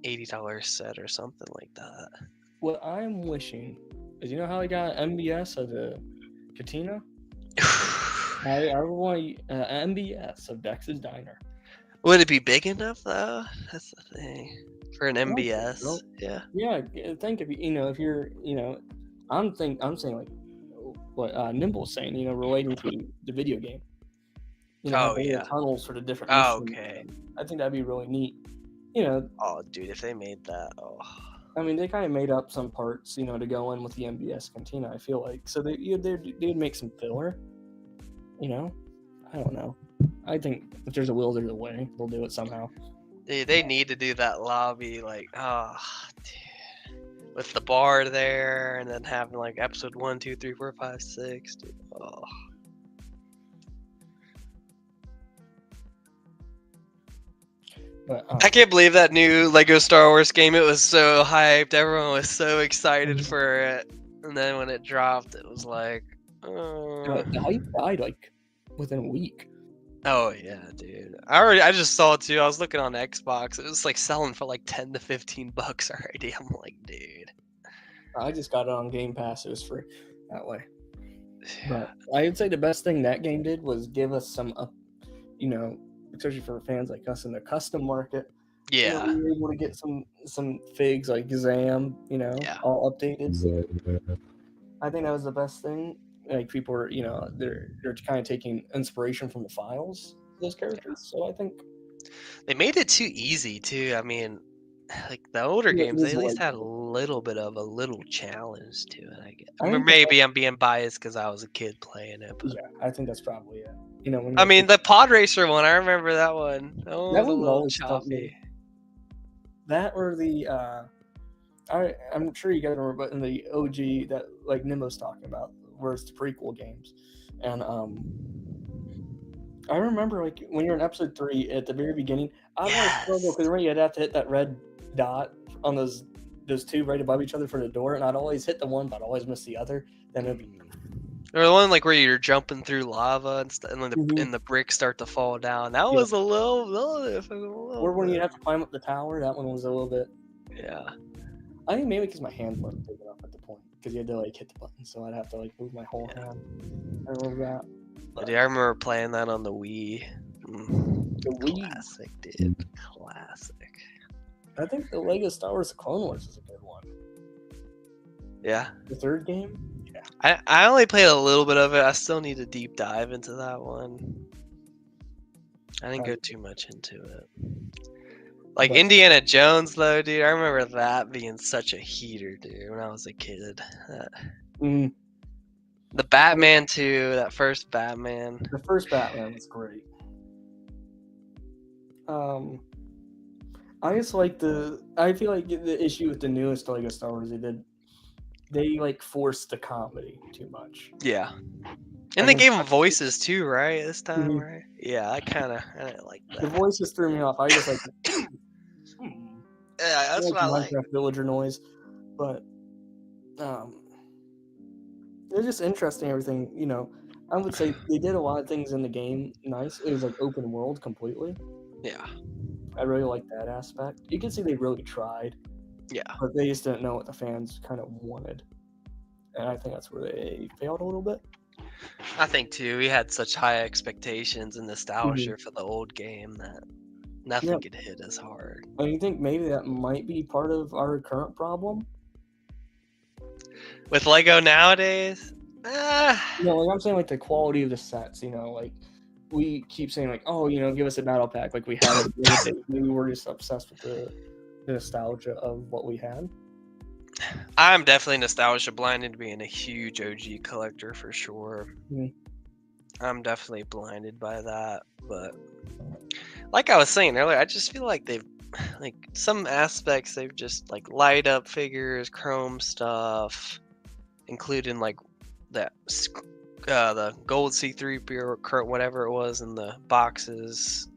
$80 set or something like that. What I'm wishing is, you know how I got MBS of the Katina? I want an MBS of Dex's Diner. Would it be big enough though? That's the thing. For an MBS, yeah. Yeah, think if if you're, I'm saying like what Nimble's saying, relating to the video game. Tunnels for the different missions. Okay. I think that'd be really neat. Oh, dude, if they made that, I mean, they kind of made up some parts, to go in with the MBS Cantina, I feel like. So they'd make some filler. I don't know. I think if there's a will, there's a way. They'll do it somehow. They need to do that lobby, like, dude, with the bar there, and then having like episode 1, 2, 3, 4, 5, 6. Dude. Oh. But, I can't believe that new Lego Star Wars game. It was so hyped. Everyone was so excited for it, and then when it dropped, it was like, the hype died like within a week. Oh yeah, dude. I just saw it too. I was looking on Xbox. It was like selling for like $10 to $15 already. I'm like, dude. I just got it on Game Pass. It was free that way. But I would say the best thing that game did was give us some especially for fans like us in the custom market. Yeah. We were able to get some figs like Zam, all updated. I think that was the best thing. Like people are, they're kind of taking inspiration from the files, those characters. So I think they made it too easy too. I mean, like the older games, they at least had a little bit of a little challenge to it. I guess. Maybe I'm being biased because I was a kid playing it. But... yeah, I think that's probably it. I mean, the Pod Racer one, I remember that one. That one was a little choppy. That or the I'm sure you guys remember, but in the OG that like Nimbo's talking about, where it's the prequel games, and I remember like when you're in episode 3 at the very beginning, I was struggle because you'd have to hit that red dot on those those two right above each other for the door, and I'd always hit the one, but I'd always miss the other. Then it'd be. Or the one like where you're jumping through lava and stuff, and then and the bricks start to fall down. That was a little difficult. Or when you have to climb up the tower, that one was a little bit. Yeah. I think maybe because my hand wasn't big enough at the point, because you had to like hit the button, so I'd have to like move my whole hand. I remember that. But yeah, I remember playing that on the Wii. The Wii. Classic, dude. Classic. I think the Lego Star Wars: The Clone Wars is a good one. Yeah. The third game. I only played a little bit of it. I still need to deep dive into that one. I didn't go too much into it. Like Indiana Jones, though, dude. I remember that being such a heater, dude, when I was a kid. The Batman 2, that first Batman. The first Batman was great. I just like I feel like the issue with the newest Lego Star Wars they like forced the comedy too much. Yeah. And they gave them voices too, right? This time, right? Yeah, I didn't like that. The voices threw me off. I just like. Yeah, that's what I like. Minecraft villager noise, but they're just interesting. Everything, you know, I would say they did a lot of things in the game nice. It was like open world completely. Yeah. I really like that aspect. You can see they really tried. Yeah. But they just didn't know what the fans kind of wanted. And I think that's where they failed a little bit. I think too. We had such high expectations and nostalgia for the old game that nothing could hit as hard. And you think maybe that might be part of our current problem? With Lego nowadays? You know, like I'm saying, like the quality of the sets, you know, like we keep saying like, oh, you know, give us a battle pack like we had. Maybe we're just obsessed with the nostalgia of what we had. I'm definitely nostalgia blinded, being a huge OG collector for sure. I'm definitely blinded by that, but like I was saying earlier, I just feel like they've like some aspects they've just like light up figures, chrome stuff, including like that the gold C3PO or whatever it was in the boxes.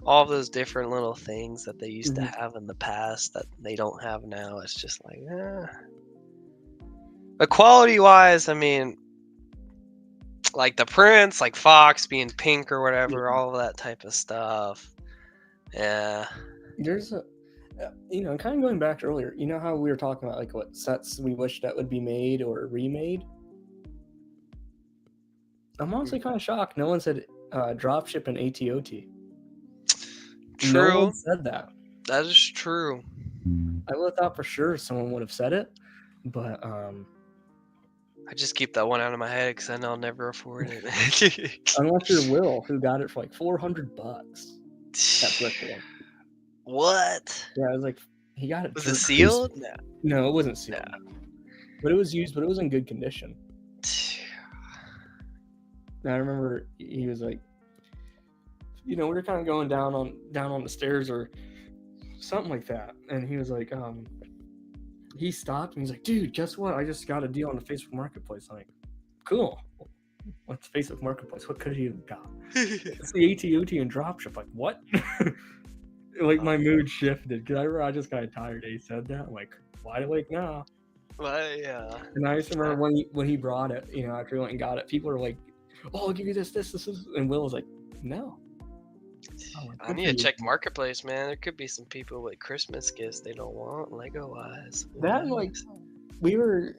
All those different little things that they used to have in the past that they don't have now. It's just like, But quality-wise, I mean, like the prints, like Fox being pink or whatever, all of that type of stuff. Yeah. There's a, you know, kind of going back to earlier, you know how we were talking about like what sets we wish that would be made or remade? I'm honestly kind of shocked. No one said dropship and ATOT. True. No one said that. That is true. I would have thought for sure someone would have said it, but I just keep that one out of my head because I know I'll never afford it. Unless you're Will, who got it for like $400 at BrickHive. What? Yeah, I was like, he got it. Was it sealed? No, it wasn't sealed. No. But it was used, but it was in good condition. I remember he was like, you know, we were kind of going down on the stairs or something like that, and he was like, he stopped and he's like, dude, guess what? I just got a deal on the Facebook Marketplace. I'm like, cool. What's Facebook Marketplace? What could he have got? It's the ATOT and dropship. Like, what? Like my mood shifted because I just got tired. He said that. I'm like, wide awake now. Well, yeah. And I just remember when he brought it, you know, after he went and got it, people were like, oh, I'll give you this, and Will was like, no. I need to check Marketplace, man. There could be some people with Christmas gifts they don't want, Lego-wise. That, like, we were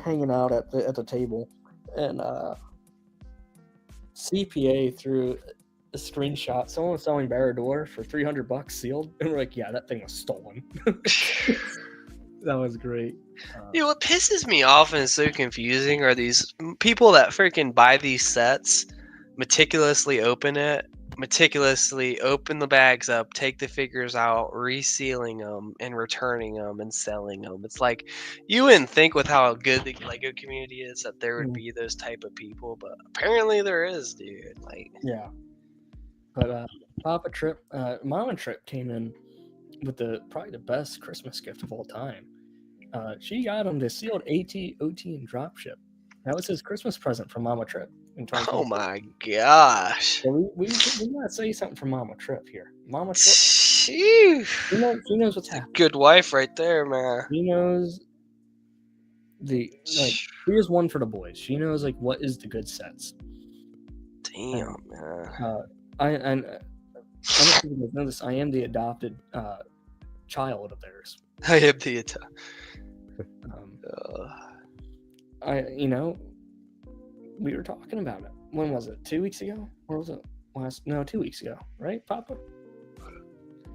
hanging out at the table, and CPA threw a screenshot. Someone was selling Barador for $300 sealed, and we're like, yeah, that thing was stolen. That was great. Dude, what pisses me off and is so confusing are these people that freaking buy these sets, meticulously open the bags up, take the figures out, resealing them, and returning them and selling them. It's like, you wouldn't think with how good the Lego community is that there would be those type of people, but apparently there is, dude. Like, yeah. But Mama Trip came in with probably the best Christmas gift of all time. She got him the sealed ATOT and dropship. That was his Christmas present from Mama Trip. Oh my gosh! So we gotta say something from Mama Trip here. Mama Trip, Sheesh. She knows what's happening. Good wife right there, man. She knows she is one for the boys. She knows like what is the good sets. Damn, man. I don't think you guys know this. I am the adopted child of theirs. I am the we were talking about it. When was it? 2 weeks ago? Or was it 2 weeks ago? Right, Papa?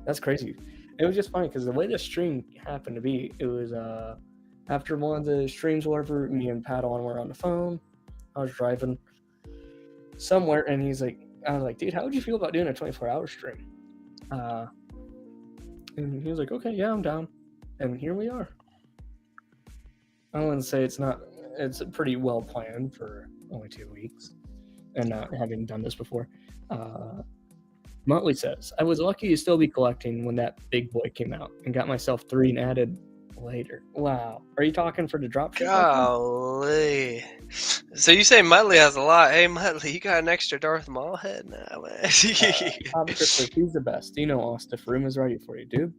That's crazy. It was just funny because the way the stream happened to be, it was after one of the streams, whatever. Me and Padawan were on the phone. I was driving somewhere, and I was like, dude, how would you feel about doing a 24-hour stream? And he was like, okay, yeah, I'm down. And here we are. I wouldn't say it's pretty well planned for only 2 weeks and not having done this before. Motley says, I was lucky to still be collecting when that big boy came out and got myself 3 and added later. Wow. Are you talking for the dropship? Golly. So you say Muttley has a lot. Hey, Muttley, you got an extra Darth Maul head now, man. He's the best. You know, Austiff, room is ready for you, dude.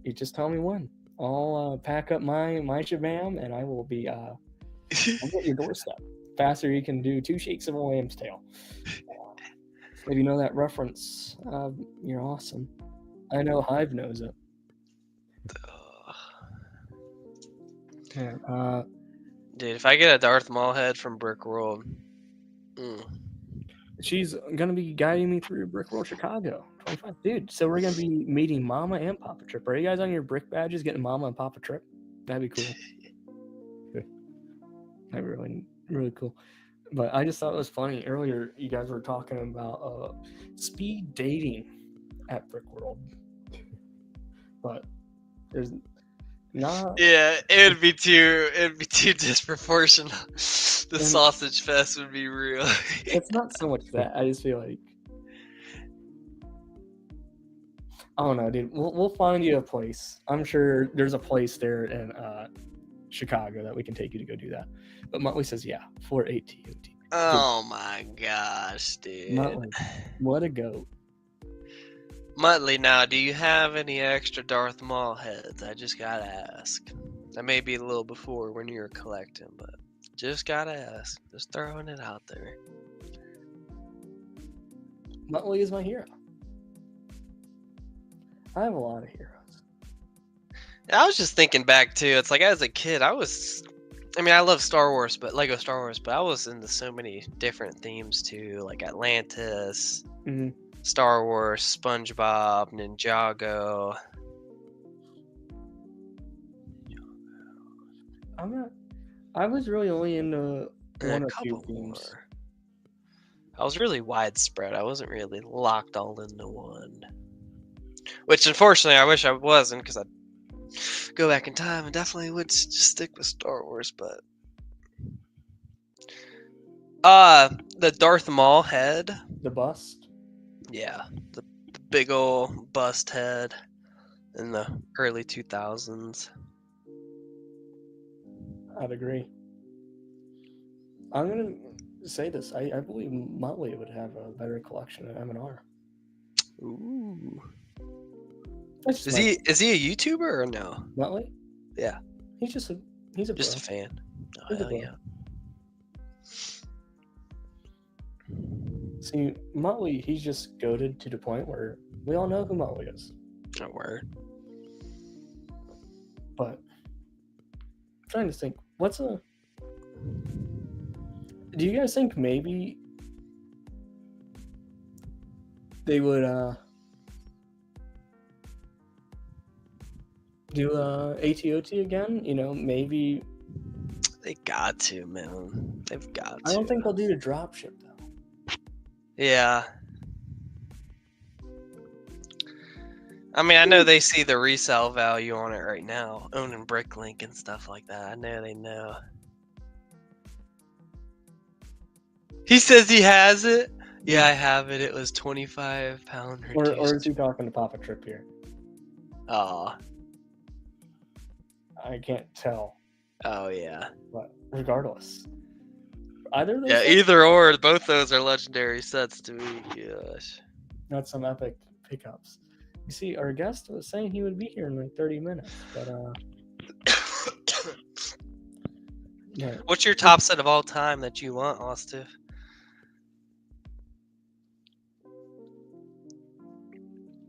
You just tell me when. I'll pack up my shabam, and I will be I'll get your doorstep. Faster you can do 2 shakes of a lamb's tail. If you know that reference, you're awesome. I know Hive knows it. Yeah, dude, if I get a Darth Maul head from Brick World, she's gonna be guiding me through Brick World Chicago 25, dude. So we're gonna be meeting Mama and Papa Trip. Are you guys on your brick badges getting Mama and Papa Trip? That'd be cool. That'd be really, really cool. But I just thought it was funny. Earlier, you guys were talking about speed dating at Brick World, but there's not. Yeah, it'd be too disproportional. The sausage fest would be real. It's not so much that. I just feel like, I don't know, dude. We'll find you a place. I'm sure there's a place there in Chicago that we can take you to go do that. But Muttley says, yeah, 4-8-TOT. Oh my gosh, dude. Muttley, what a goat. Muttley, now, do you have any extra Darth Maul heads? I just gotta ask. That may be a little before when you were collecting, but just gotta ask. Just throwing it out there. Muttley is my hero. I have a lot of heroes. I was just thinking back too. It's like as a kid, I love Star Wars, but Lego Star Wars, but I was into so many different themes too, like Atlantis, Star Wars, SpongeBob, Ninjago. I was really only into one or two couple themes. more. I was really widespread. I wasn't really locked all into one. Which, unfortunately, I wish I wasn't, because I'd go back in time and definitely would just stick with Star Wars. But the Darth Maul head, the bust. Yeah, the big old bust head in the early 2000s. I'd agree. I'm gonna say this. I believe Muttley would have a better collection of M&R. Ooh. Is he a YouTuber or no? Muttley? Yeah. He's just a fan. Oh, He's a hell bro. yeah. See, Muttley, he's just goated to the point where we all know who Muttley is. Oh, word. But I'm trying to think, do you guys think maybe they would do ATOT again? You know, maybe they got to, man. They've got to. I don't think they'll do the dropship though. Yeah. I mean, I know they see the resale value on it right now, owning BrickLink and stuff like that. I know they know. He says he has it. Yeah, I have it. It was £25 Or is he talking to Papa Trip here? Oh. I can't tell. Oh, yeah. But regardless. Either of those Yeah, either or. Both those are legendary sets to me. Gosh. That's some epic pickups. You see, our guest was saying he would be here in like 30 minutes, but yeah. What's your top set of all time that you want, Austiff?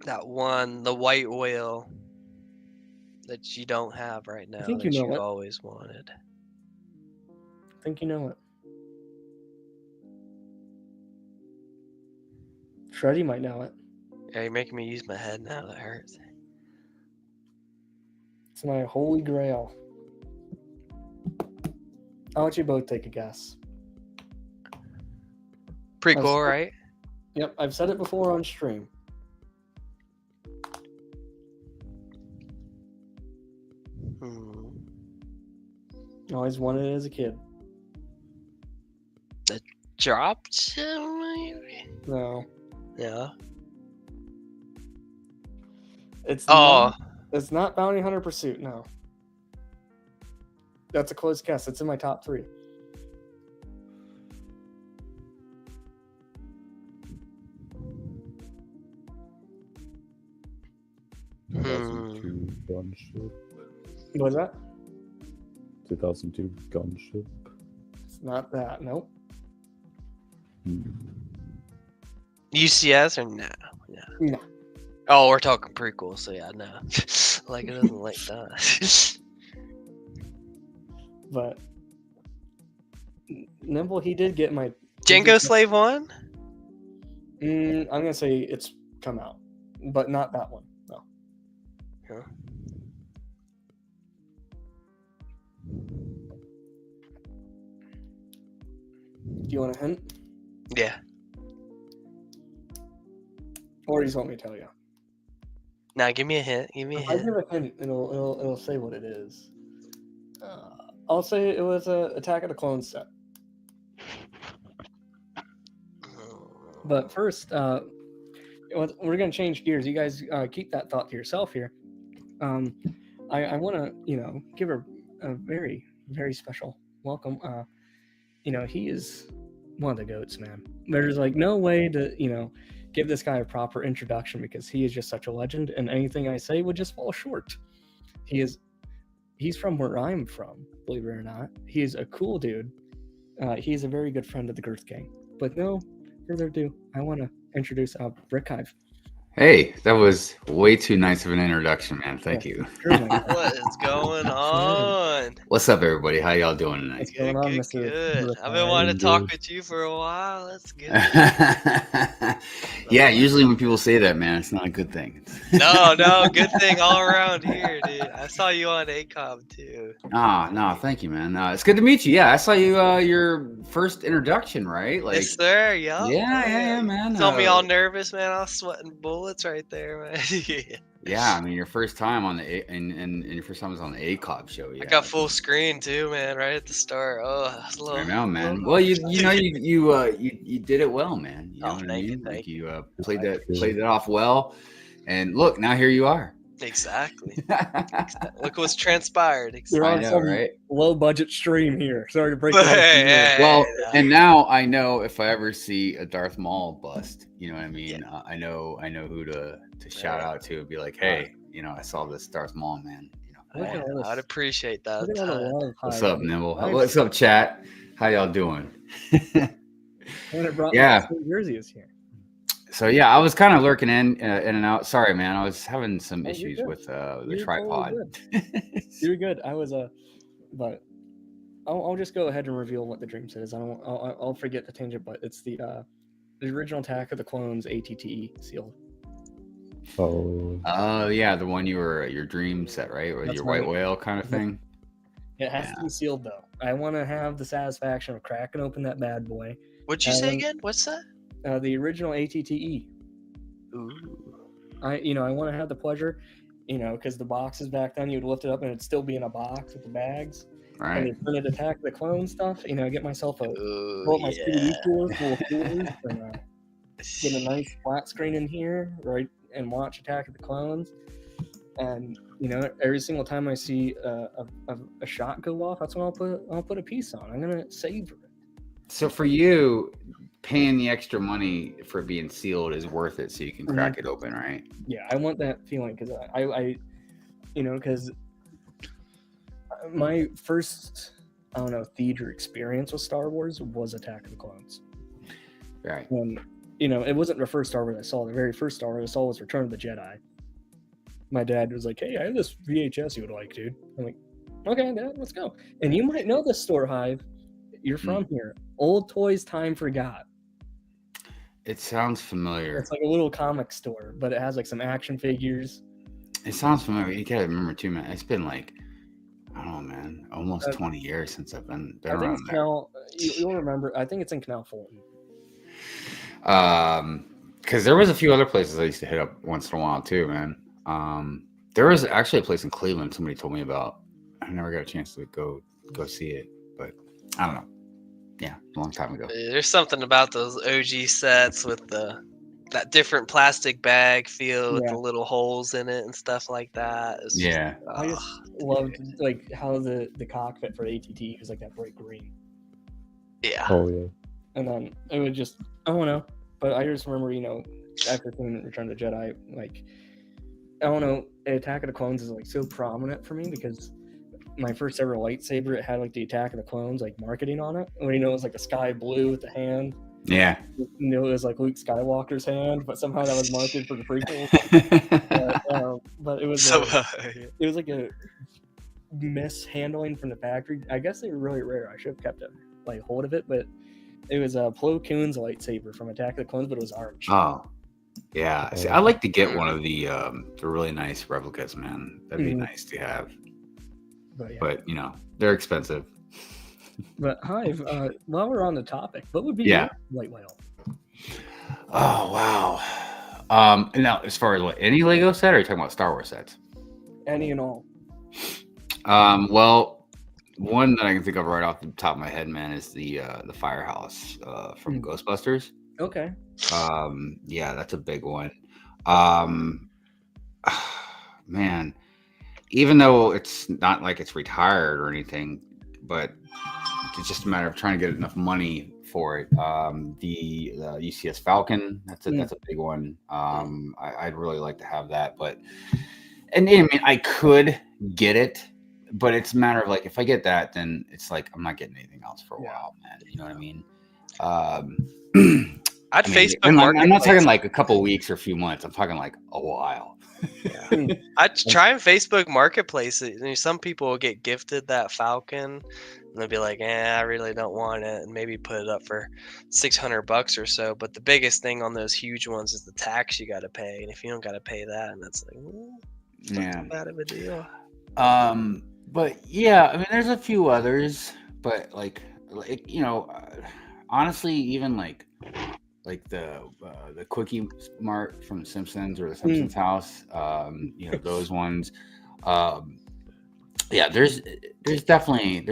That one, the white whale that you don't have right now. I think that you know you've it. always wanted. I think you know it. Shreddy might know it. Yeah, you're making me use my head now. That hurts. It's my holy grail. I'll let you both take a guess. Pretty cool, right? Yep, I've said it before on stream. Always wanted it as a kid. The drop maybe? No. Yeah. It's Oh. It's not Bounty Hunter Pursuit, no. That's a close guess. It's in my top 3. Gunship. What was that? 2002 Gunship. It's not that, nope. UCS or no? No. Oh, we're talking prequel, so yeah, no. Like it doesn't like that. But Nimble, he did get my Django Slave 1? I'm gonna say it's come out, but not that one. No. Huh? Do you want a hint? Yeah. Or you just want me to tell you? Now give me a hint. Give me a If I hint. give a hint, it'll say what it is. I'll say it was a Attack of the Clones set. But first, we're gonna change gears. You guys keep that thought to yourself here. I want to, give a very, very special welcome. He is one of the GOATs, man. There's like no way to, give this guy a proper introduction because he is just such a legend, and anything I say would just fall short. He's from where I'm from, believe it or not. He is a cool dude. He's a very good friend of the Girth Gang. But no further ado, I want to introduce BrickHive. Hey, that was way too nice of an introduction, man. Thank you. What is going on? What's up, everybody? How y'all doing tonight? What's going on, Mr. Good. I've been wanting to talk with you for a while. That's good. Yeah, usually when people say that, man, it's not a good thing. No, good thing all around here, dude. I saw you on ACOB too. No, thank you, man. It's good to meet you. Yeah, I saw you your first introduction, right? Like, yes, sir. Yep. Yeah, man. Saw me all nervous, man. I was sweating bullets right there, man. Yeah, I mean, your first time on the and your first time was on the ACOB show. Yeah, I got full screen too, man. Right at the start. Oh, that's a little. I know, man. Well, you did it well, man. You know what I mean? Thank you. Played that off well, and look, now here you are. Exactly. Look what's transpired. You're on some right? low budget stream here. Sorry to break it. Well, and now I know if I ever see a Darth Maul bust, you know what I mean? Yeah. I know who to shout out to and be like, hey, I saw this Darth Maul, man. I'd appreciate that. What's up, Nimble? What's up, chat? How y'all doing? Yeah. Jersey is here. So yeah, I was kind of lurking in and out. Sorry, man. I was having some issues with the tripod. Totally You're good. I was but I'll just go ahead and reveal what the dream says. I'll forget the tangent, but it's the original Attack of the Clones ATTE sealed. Oh yeah, the one your dream set, right? Or your white whale kind of thing. It has to be sealed though. I want to have the satisfaction of cracking open that bad boy. What'd you say again? What's that? The original ATTE. Ooh. I want to have the pleasure, because the boxes back then you'd lift it up and it'd still be in a box with the bags. Right. And when it Attack the Clone stuff, get myself my CD cooler full of coolers and get a nice flat screen in here, right, and watch Attack of the Clones. And every single time I see a shot go off, that's when I'll put a piece on. I'm gonna savor it. So for you, paying the extra money for being sealed is worth it, so you can crack it open, right? Yeah, I want that feeling because I because my first, I don't know, theater experience with Star Wars was Attack of the Clones. Right. And, it wasn't the first Star Wars I saw. The very first Star Wars I saw was Return of the Jedi. My dad was like, "Hey, I have this VHS you would like, dude." I'm like, "Okay, Dad, let's go." And you might know this store, Hive. You're from here. Old Toys Time Forgot. It sounds familiar. It's like a little comic store, but it has like some action figures. It sounds familiar. You gotta remember too, man. It's been like, I don't know, man, almost 20 years since I've been I think around it's there. Canal. You'll remember. I think it's in Canal Fulton. Because there was a few other places I used to hit up once in a while too, man. There was actually a place in Cleveland somebody told me about. I never got a chance to go see it, but I don't know. Yeah, a long time ago. There's something about those OG sets with that different plastic bag feel with the little holes in it and stuff like that. It's just, I just loved like how the cockpit for ATT was like that bright green. Yeah. Oh yeah. And then it would just, I don't know, but I just remember, after seeing Return of the Jedi, like, I don't know, Attack of the Clones is like so prominent for me because my first ever lightsaber, it had like the Attack of the Clones like marketing on it. When it was like the sky blue with the hand. Yeah. It was like Luke Skywalker's hand, but somehow that was marketed for the prequel. But it was it was like a mishandling from the factory. I guess they were really rare. I should have kept it like hold of it, but it was Plo Koon's lightsaber from Attack of the Clones, but it was orange. Oh, yeah. See, I like to get one of the really nice replicas, man. That'd be nice to have. But they're expensive. But Hive, while we're on the topic, what would be your white whale? Oh wow. Now as far as any Lego set, or are you talking about Star Wars sets? Any and all. Well, one that I can think of right off the top of my head, man, is the firehouse from Ghostbusters. Okay. Yeah, that's a big one. Man, even though it's not like it's retired or anything, but it's just a matter of trying to get enough money for it. The UCS Falcon, that's a big one. I'd really like to have that, but I mean, I could get it, but it's a matter of like, if I get that, then it's like I'm not getting anything else for a while, man. You know what I mean? I'd Facebook Marketplace. I'm not talking like a couple of weeks or a few months. I'm talking like a while. I'd try and Facebook Marketplace it. Some people will get gifted that Falcon, and they'll be like, I really don't want it, and maybe put it up for $600 or so. But the biggest thing on those huge ones is the tax you got to pay, and if you don't got to pay that, and that's like, not too bad of a deal. But yeah, I mean, there's a few others, but like honestly, even like the Quickie Mart from The Simpsons or the Simpsons house, those ones. Yeah, there's definitely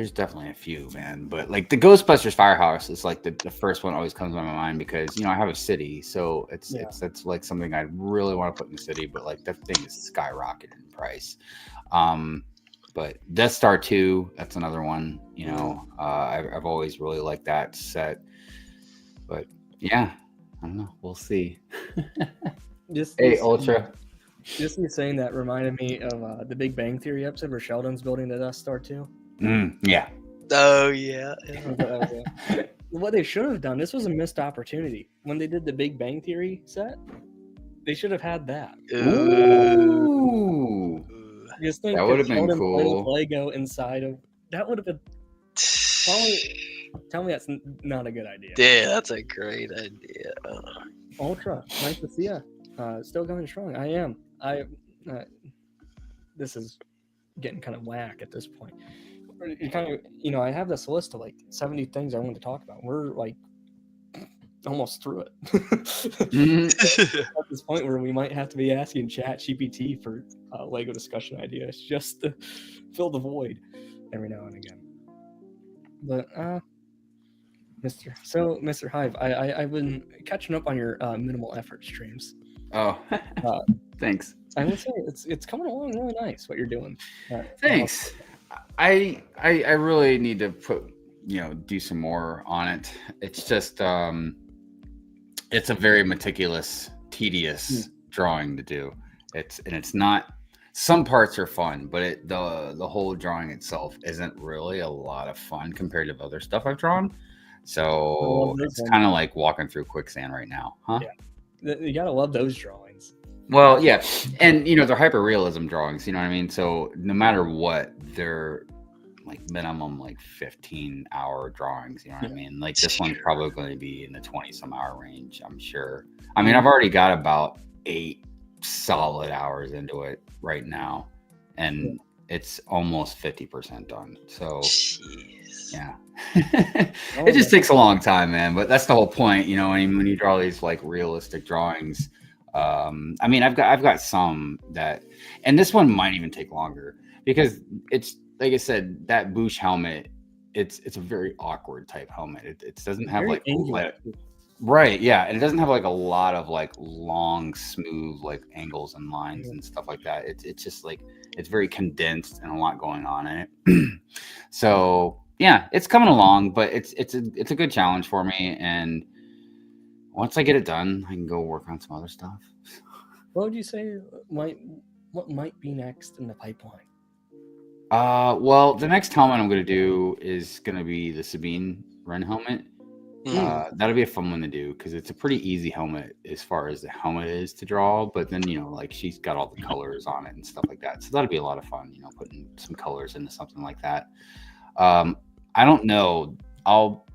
a few, man. But like the Ghostbusters Firehouse is like the first one always comes to my mind because I have a city, so that's like something I really want to put in the city, but like that thing is skyrocketed in price. But Death Star 2, that's another one. I've always really liked that set, but yeah, I don't know. We'll see. Ultra. Just you saying that reminded me of the Big Bang Theory episode where Sheldon's building the Death Star 2. Yeah. Oh, yeah. What they should have done, this was a missed opportunity. When they did the Big Bang Theory set, they should have had that. Ooh. Just think that would have been Sheldon cool. Lego inside of that would have been. Tell me that's not a good idea. Yeah, that's a great idea. Ultra, nice to see you. Still going strong. I am. This is getting kind of whack at this point. You kind of, I have this list of like 70 things I want to talk about. We're like almost through it. At this point where we might have to be asking ChatGPT for Lego discussion ideas just to fill the void every now and again. But Mr. Hive, I've been catching up on your minimal effort streams. Oh, thanks. I would say it's coming along really nice what you're doing. Thanks. I really need to put do some more on it. It's just it's a very meticulous, tedious drawing to do. It's not. Some parts are fun, but the whole drawing itself isn't really a lot of fun compared to other stuff I've drawn. So it's kind of like walking through quicksand right now, huh? Yeah, you gotta love those drawings. Well, yeah, and they're hyper realism drawings. You know what I mean? So no matter what, they're like minimum like 15-hour drawings. You know what I mean? Like this one's probably going to be in the 20-some hour range, I'm sure. I mean, I've already got about 8 solid hours into it right now, and it's almost 50% done. So yeah. It just takes a long time, man, but that's the whole point, when you draw these like realistic drawings. I mean, I've got some that, and this one might even take longer because it's like I said, that Bush helmet, it's a very awkward type helmet. It doesn't have like right, yeah, and it doesn't have like a lot of like long, smooth like angles and lines and stuff like that. It's just like it's very condensed and a lot going on in it. So yeah, it's coming along, but it's a good challenge for me. And once I get it done, I can go work on some other stuff. What would you say what might be next in the pipeline? Well, the next helmet I'm going to do is going to be the Sabine Wren helmet. That'll be a fun one to do because it's a pretty easy helmet as far as the helmet is to draw. But then, like she's got all the colors on it and stuff like that. So that'll be a lot of fun, putting some colors into something like that. I don't know. I'll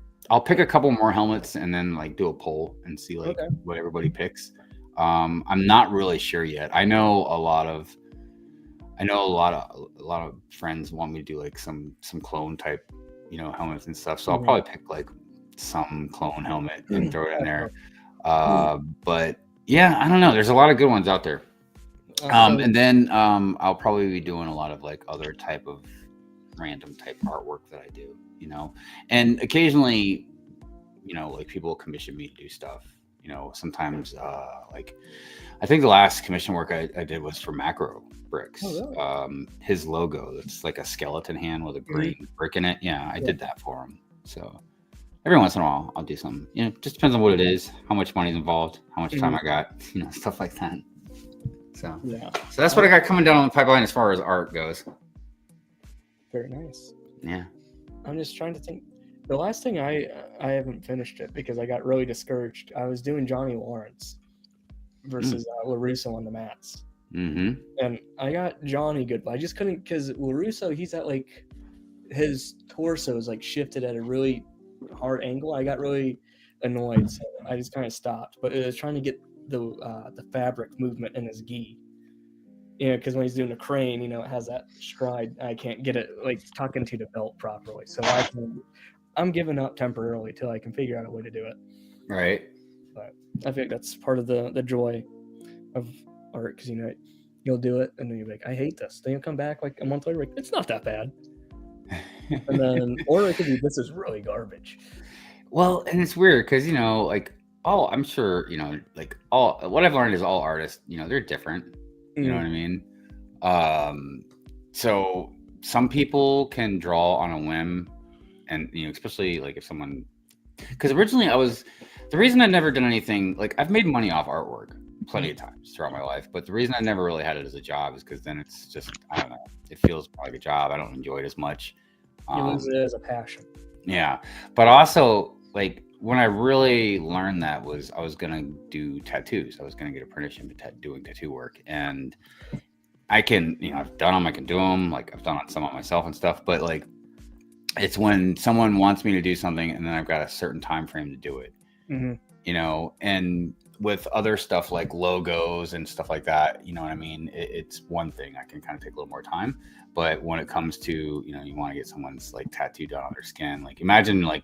pick a couple more helmets and then like do a poll and see like what everybody picks. I'm not really sure yet. I know a lot of friends want me to do like some clone type, helmets and stuff. So I'll probably pick like some clone helmet and throw it in there. But yeah, I don't know. There's a lot of good ones out there. And then I'll probably be doing a lot of like other type of random type artwork that I do, and occasionally, like people commission me to do stuff. Sometimes like I think the last commission work I did was for Macro Bricks. Oh, really? His logo, it's like a skeleton hand with a green brick in it. Yeah, I did that for him. So every once in a while I'll do something. Just depends on what it is, how much money's involved, how much time I got, stuff like that. So so that's what I got coming down on the pipeline as far as art goes. Very nice. Yeah. I'm just trying to think. The last thing I haven't finished it because I got really discouraged. I was doing Johnny Lawrence versus LaRusso on the mats. And I got Johnny good, but I just couldn't because LaRusso, he's at like his torso is like shifted at a really hard angle. I got really annoyed, so I just kind of stopped. But it was trying to get the fabric movement in his gi. Because when he's doing a crane, it has that stride. I can't get it like tuck into the belt properly. So I'm giving up temporarily till I can figure out a way to do it. Right. But I think that's part of the joy of art because you'll do it and then you're like, I hate this. Then you'll come back like a month later, like it's not that bad. And then or it could be this is really garbage. Well, and it's weird because like I'm sure like what I've learned is all artists they're different. You know what I mean? So some people can draw on a whim and, especially like if someone, because originally the reason I've never done anything, like I've made money off artwork plenty of times throughout my life, but the reason I never really had it as a job is because then it's just, I don't know, it feels like a job. I don't enjoy it as much. You lose it as a passion. Yeah. But also like when I really learned that was I was going to do tattoos. I was going to get apprenticeship doing tattoo work. And I can, I've done them, I can do them. Like I've done some on myself and stuff, but like, it's when someone wants me to do something and then I've got a certain time frame to do it, and with other stuff like logos and stuff like that, what I mean? It's one thing I can kind of take a little more time, but when it comes to, you want to get someone's like tattoo done on their skin, like imagine like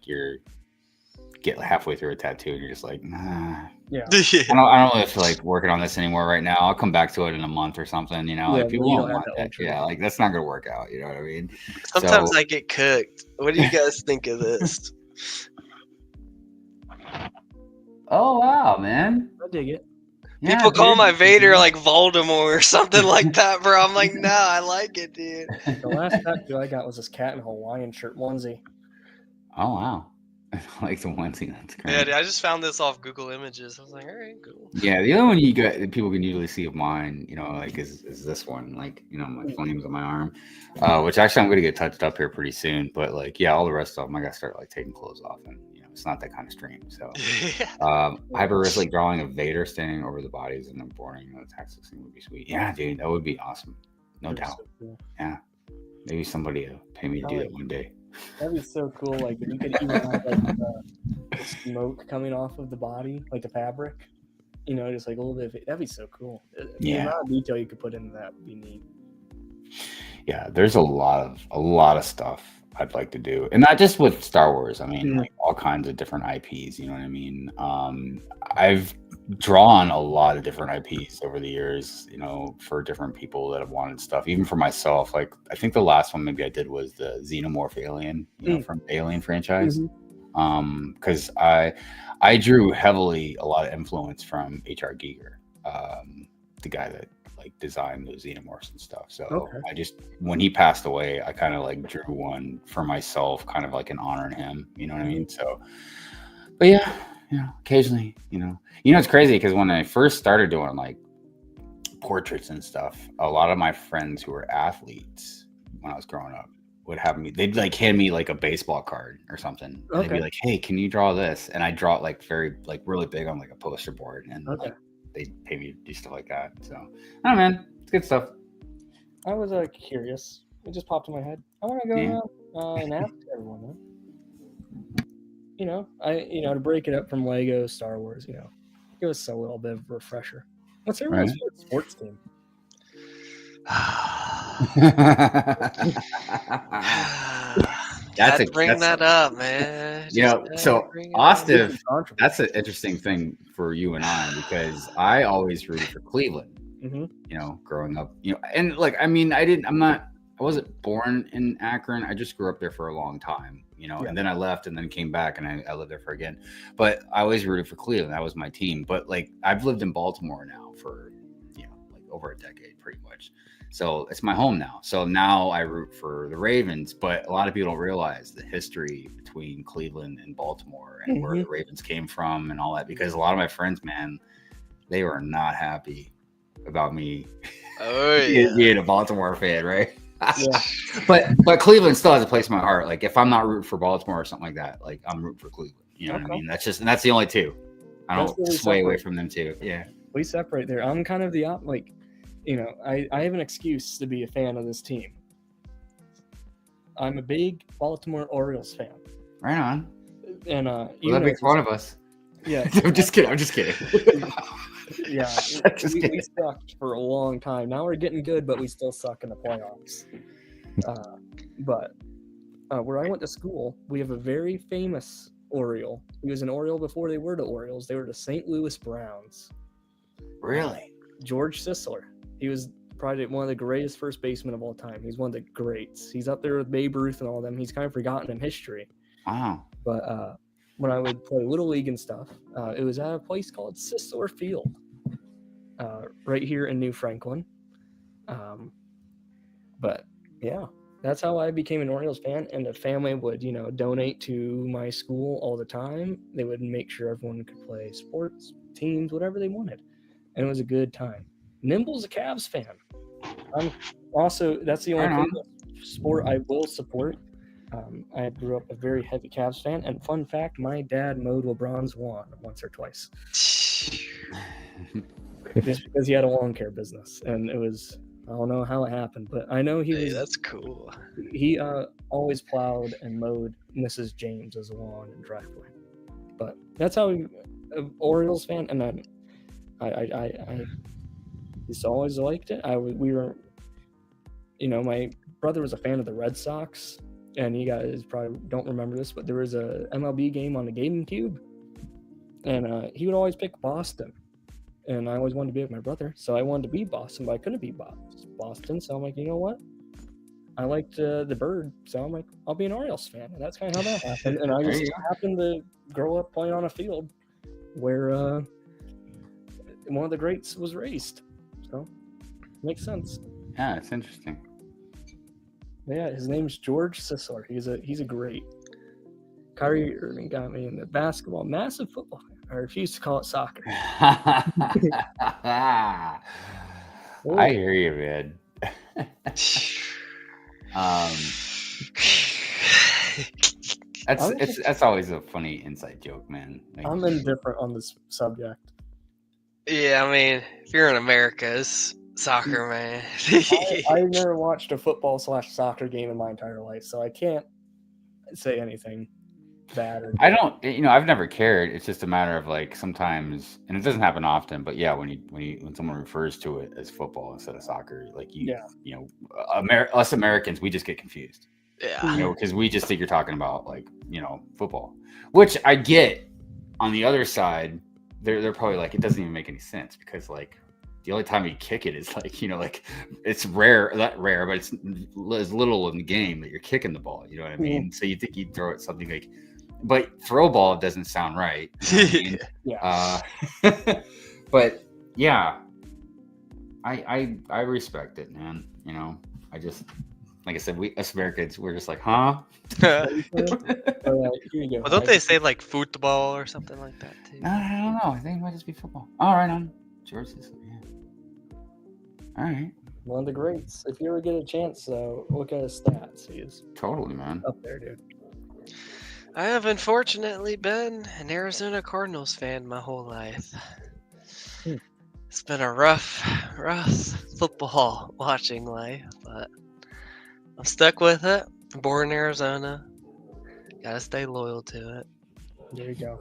get halfway through a tattoo and you're just like, nah. Yeah. I don't really feel like working on this anymore right now. I'll come back to it in a month or something, like people won't want that. Yeah, like that's not gonna work out, you know what I mean? Sometimes I get cooked. What do you guys think of this? Oh wow, man. I dig it. Yeah, people call my Vader like Voldemort or something like that, bro. I'm like, nah, I like it, dude. The last tattoo I got was this cat in a Hawaiian shirt onesie. Oh wow. Like the onesie. That's great. Yeah, dude, I just found this off Google Images. I was like, all right, cool. Yeah, the other one you got that people can usually see of mine, you know, like is this one, like, you know, my flames on my arm, which actually I'm gonna get touched up here pretty soon. But like, yeah, all the rest of them, I gotta start like taking clothes off, and you know, it's not that kind of stream. So, hyper-realistic drawing of Vader standing over the bodies and then boarding the Texas thing would be sweet. Yeah, dude, that would be awesome, no doubt. So cool. Yeah, maybe somebody will pay me to do that one day. That'd be so cool. Like if you could even have like the smoke coming off of the body, like the fabric, you know, just like a little bit. That'd be so cool. The amount of detail you could put into that would be neat. Yeah, there's a lot of stuff I'd like to do, and not just with Star Wars. I mean, like all kinds of different IPs. You know what I mean? I've drawn a lot of different IPs over the years, you know, for different people that have wanted stuff, even for myself. Like I think the last one maybe I did was the Xenomorph Alien, you know, from the Alien franchise. Because I drew heavily a lot of influence from H.R. Giger, the guy that like designed those Xenomorphs and stuff. So I just, when he passed away, I kind of like drew one for myself, kind of like an honor in him, you know what I mean? So, but yeah, occasionally, you know, it's crazy because when I first started doing like portraits and stuff, a lot of my friends who were athletes when I was growing up would have me, they'd like hand me like a baseball card or something. And they'd be like, hey, can you draw this? And I draw it like really big on like a poster board, and like they'd pay me to do stuff like that. So, I don't know, man, it's good stuff. I was curious. It just popped in my head. I want to go and ask everyone, man. You know, to break it up from Lego, Star Wars, you know, give us a little bit of a refresher. What's everyone's favorite sports team? Bring that up, man. You know, so Austiff, that's an interesting thing for you and I, because I always rooted for Cleveland. You know, growing up, you know, and like, I mean, I wasn't born in Akron. I just grew up there for a long time, you know, and then I left and then came back and I lived there for again. But I always rooted for Cleveland. That was my team. But like, I've lived in Baltimore now for, you know, like over a decade pretty much. So it's my home now. So now I root for the Ravens, but a lot of people don't realize the history between Cleveland and Baltimore and where the Ravens came from and all that, because a lot of my friends, man, they were not happy about me being a Baltimore fan, right? But Cleveland still has a place in my heart. Like if I'm not rooting for Baltimore or something like that, like I'm rooting for Cleveland. You know what I mean? That's the only two. I don't sway away from them too. Yeah. We separate there. I'm kind of the like, you know, I have an excuse to be a fan of this team. I'm a big Baltimore Orioles fan. Right on. And that makes fun of us. Yeah. I'm just kidding. Yeah, we sucked for a long time. Now we're getting good, but we still suck in the playoffs. But where I went to school, we have a very famous Oriole. He was an Oriole before they were the Orioles. They were the St. Louis Browns. Really? George Sisler. He was probably one of the greatest first basemen of all time. He's one of the greats. He's up there with Babe Ruth and all of them. He's kind of forgotten in history. Wow. But when I would play Little League and stuff, it was at a place called Sisler Field, right here in New Franklin. But yeah, that's how I became an Orioles fan. And the family would, you know, donate to my school all the time. They would make sure everyone could play sports, teams, whatever they wanted. And it was a good time. Nimble's a Cavs fan. I'm also, that's the only sport I will support. I grew up a very heavy Cavs fan, and fun fact, my dad mowed LeBron's lawn once or twice. Just because he had a lawn care business, and it was, I don't know how it happened, but I know he was. That's cool. He always plowed and mowed Mrs. James's lawn and driveway. But that's how Orioles fan, and then I just always liked it. We were, you know, my brother was a fan of the Red Sox. And you guys probably don't remember this, but there was a MLB game on the GameCube, and he would always pick Boston. And I always wanted to be with my brother, so I wanted to be Boston, but I couldn't be Boston. So I'm like, you know what? I liked the bird, so I'm like, I'll be an Orioles fan. And that's kind of how that happened. And I just happened to grow up playing on a field where one of the greats was raised. So makes sense. Yeah, it's interesting. Yeah, his name's George Sisler. He's a great Kyrie Irving got me into basketball. Massive football fan. I refuse to call it soccer. I hear you, man. That's always a funny inside joke, man. Like, I'm indifferent on this subject. Yeah, I mean, if you're in America, it's soccer, man. I've never watched a football/soccer game in my entire life, so I can't say anything bad. Or I don't, I've never cared. It's just a matter of like sometimes, and it doesn't happen often, but yeah, when someone refers to it as football instead of soccer, like us Americans, we just get confused. Yeah. Because we just think you're talking about like, football, which I get. On the other side, they're probably like, it doesn't even make any sense because like the only time you kick it is like, like it's rare, not rare, but it's as little in the game that you're kicking the ball. You know what I mean? Mm-hmm. So you think you'd throw it something like, but throw ball doesn't sound right. You know what I mean? But yeah, I respect it, man. I just, like I said, us Americans, we're just like, huh? Well, don't they say like football or something like that too? I don't know. I think it might just be football. All right, on George. Yeah. All right. One of the greats. If you ever get a chance, look at his stats. He is totally, man, up there, dude. I have unfortunately been an Arizona Cardinals fan my whole life. It's been a rough football watching life, but I'm stuck with it. Born in Arizona. Gotta stay loyal to it. There you go.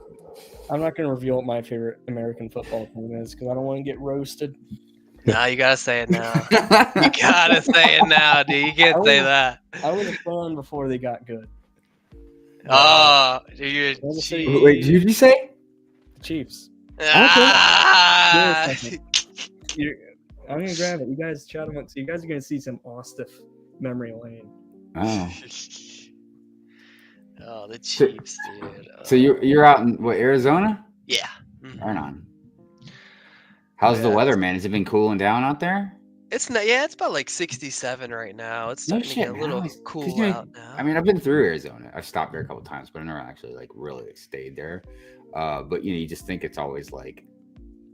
I'm not going to reveal what my favorite American football team is because I don't want to get roasted. No, you gotta say it now. You gotta say it now, dude. You can't say that. I was a fan before they got good. Oh, you're Chiefs. Wait, did you say? The Chiefs. Ah! I'm going to grab it. You guys chat amongst you guys are going to see some Austiff memory lane. Oh. Oh, the Chiefs, dude. So you're out in Arizona? Yeah. Mm-hmm. Right on. How's the weather, man? Has it been cooling down out there? It's about like 67 right now. It's starting to get a little cool out now. I mean, I've been through Arizona. I've stopped there a couple times, but I never actually like really stayed there. But you just think it's always like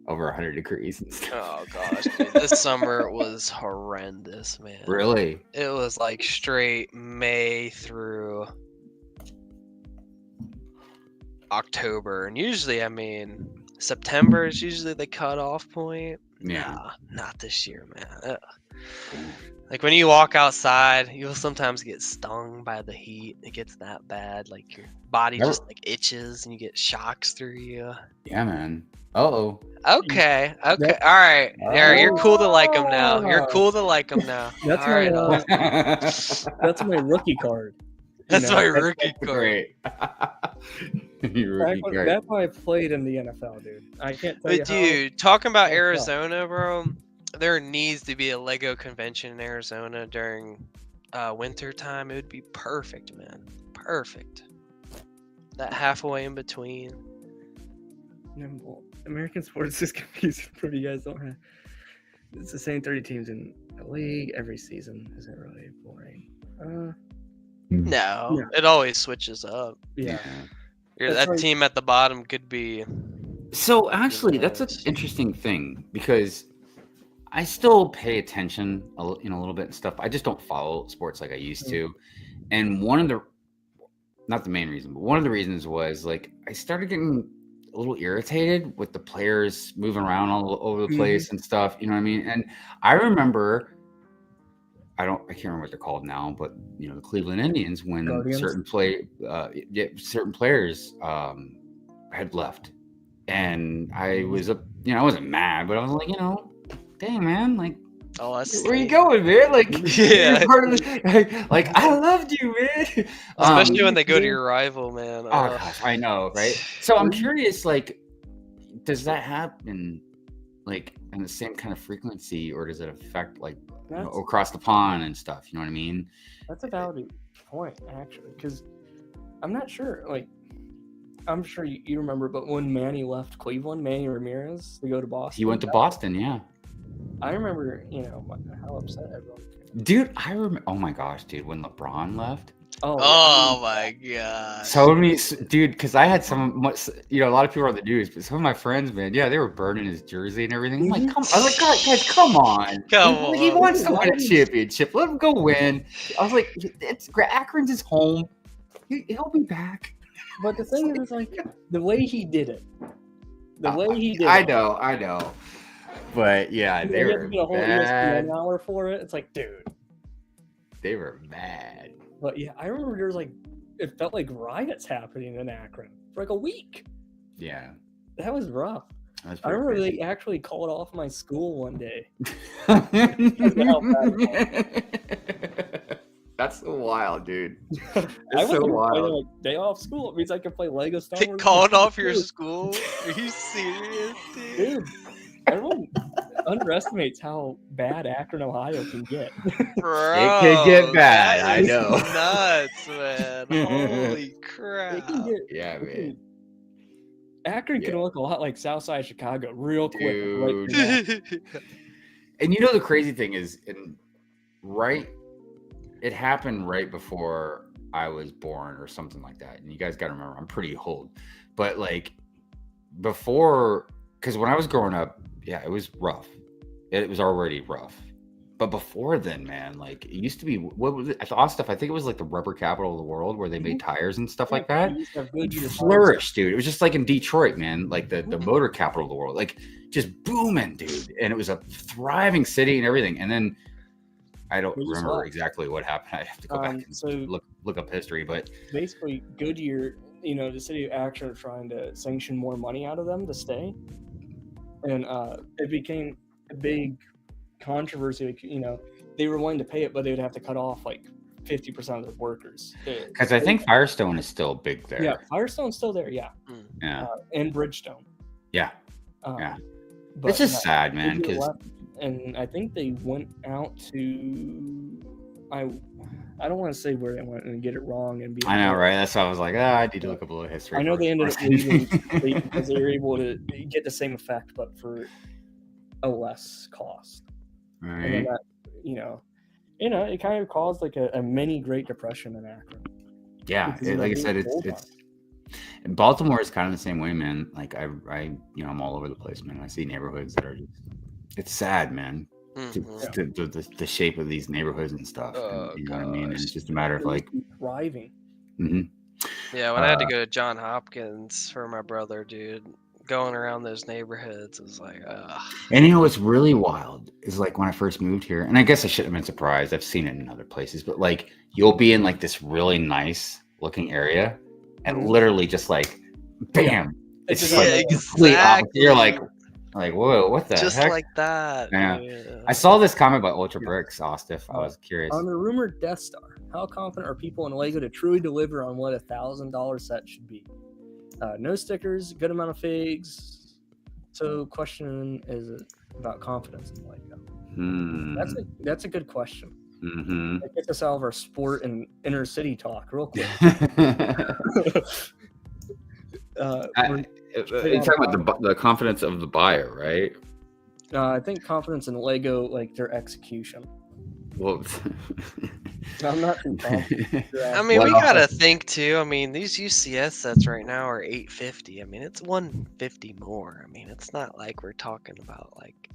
over 100 degrees and stuff. Oh gosh, dude. This summer was horrendous, man. Really? It was like straight May through October, and usually, I mean, September is usually the cutoff point. Yeah. Nah, not this year, man. Like when you walk outside, you'll sometimes get stung by the heat. It gets that bad. Like your body just like itches and you get shocks through you. Yeah, man. Uh-oh. Okay. All right. You're cool to like them now. You're cool to like them now. That's my rookie card. That's my rookie card. Great. That's why I played in the NFL, dude. I can't tell you. But dude, talking about Arizona, bro, there needs to be a Lego convention in Arizona during winter time. It would be perfect, man. Perfect. That halfway in between. Well, American sports is confusing for you guys. Don't have. It's the same 30 teams in the league every season. Is it really boring? No, it always switches up. Yeah. That team at the bottom could be. So actually, that's an interesting thing because I still pay attention, a little bit and stuff. I just don't follow sports like I used to. And not the main reason, but one of the reasons was like I started getting a little irritated with the players moving around all over the place and stuff. You know what I mean? And I remember. I can't remember what they're called now, but the Cleveland Indians, when certain players had left, and I was I wasn't mad, but I was like, dang man, like, where you going, man? Like, yeah, part of like I loved you, man. Especially when they go to your rival, man. Oh gosh, I know, right? So I'm curious, like, does that happen, like, in the same kind of frequency, or does it affect like? Across the pond and stuff, you know what I mean? That's a valid point, actually, because I'm not sure. Like, I'm sure you remember, but when Manny left Cleveland, Manny Ramirez to go to Boston. He went to Boston, yeah. I remember, how upset everyone. Dude, I remember. Oh my gosh, dude, when LeBron left. Oh my god. So many, dude, because I had a lot of people on the news, but some of my friends, man, yeah, they were burning his jersey and everything. I'm like, I was like, God, guys, come on. He wants to win a championship. Let him go win. I was like, Akron's his home. He'll be back. But the thing is, like, the way he did it. I know. But yeah, they were get a whole bad. ESPN hour for it. It's like, dude. They were mad. But yeah, I remember there was like, it felt like riots happening in Akron for like a week. Yeah. That was rough. I remember they actually called off my school one day. That's so wild, dude. I was so wild. Like, day off school. It means I can play Lego Star Wars. They called off your school? Are you serious, dude? Everyone underestimates how bad Akron, Ohio can get. Bro, it can get bad. I know. Nuts, man. Holy crap. Man. Akron can look a lot like Southside Chicago real quick. Dude. And you know the crazy thing is, it happened right before I was born or something like that. And you guys got to remember, I'm pretty old. But like before, because when I was growing up, yeah, it was rough. It was already rough. But before then, man, like it used to be, what was it? Austiff, I think it was like the rubber capital of the world where they made tires and stuff like that. It flourished, dude. It was just like in Detroit, man, like the motor capital of the world, like just booming, dude. And it was a thriving city and everything. And then I don't remember exactly what happened. I have to go back and look up history. But basically, Goodyear, the city of Akron, are trying to sanction more money out of them to stay. And it became a big controversy. They were willing to pay it, but they would have to cut off like 50% of their workers. Because I think Firestone is still big there. Yeah, Firestone's still there. Yeah. Yeah. And Bridgestone. Yeah. Yeah. But it's just sad, man. And I think they went out to. I don't want to say where they went and get it wrong and be. I know, right? That's why I was like, I need to look up a little history. I know they ended up leaving because they were able to get the same effect, but for a less cost. Right. And then that, it kind of caused like a mini Great Depression in Akron. Yeah, like I said, it's and Baltimore is kind of the same way, man. Like I'm all over the place, man. I see neighborhoods that are just, it's sad, man. The shape of these neighborhoods and stuff. You know what I mean? And it's just a matter of like thriving. Yeah, when I had to go to Johns Hopkins for my brother, dude, going around those neighborhoods was like, And what's really wild is like when I first moved here, and I guess I shouldn't have been surprised. I've seen it in other places, but like you'll be in like this really nice looking area, and literally just like, bam, it's just like complete opposite. You're like, whoa, what the heck? Just like that. Yeah. I saw this comment by Ultra Bricks, Austiff. I was curious. On the rumored Death Star, how confident are people in Lego to truly deliver on what $1,000 set should be? No stickers, good amount of figs. So, question is about confidence in Lego. That's a good question. That gets us out of our sport and inner city talk real quick. You're talking about the confidence of the buyer, right? I think confidence in Lego, like their execution. Well, I'm not too confident. I mean, we gotta think too. I mean, these UCS sets right now are $850. I mean, it's $150 more. I mean, it's not like we're talking about like.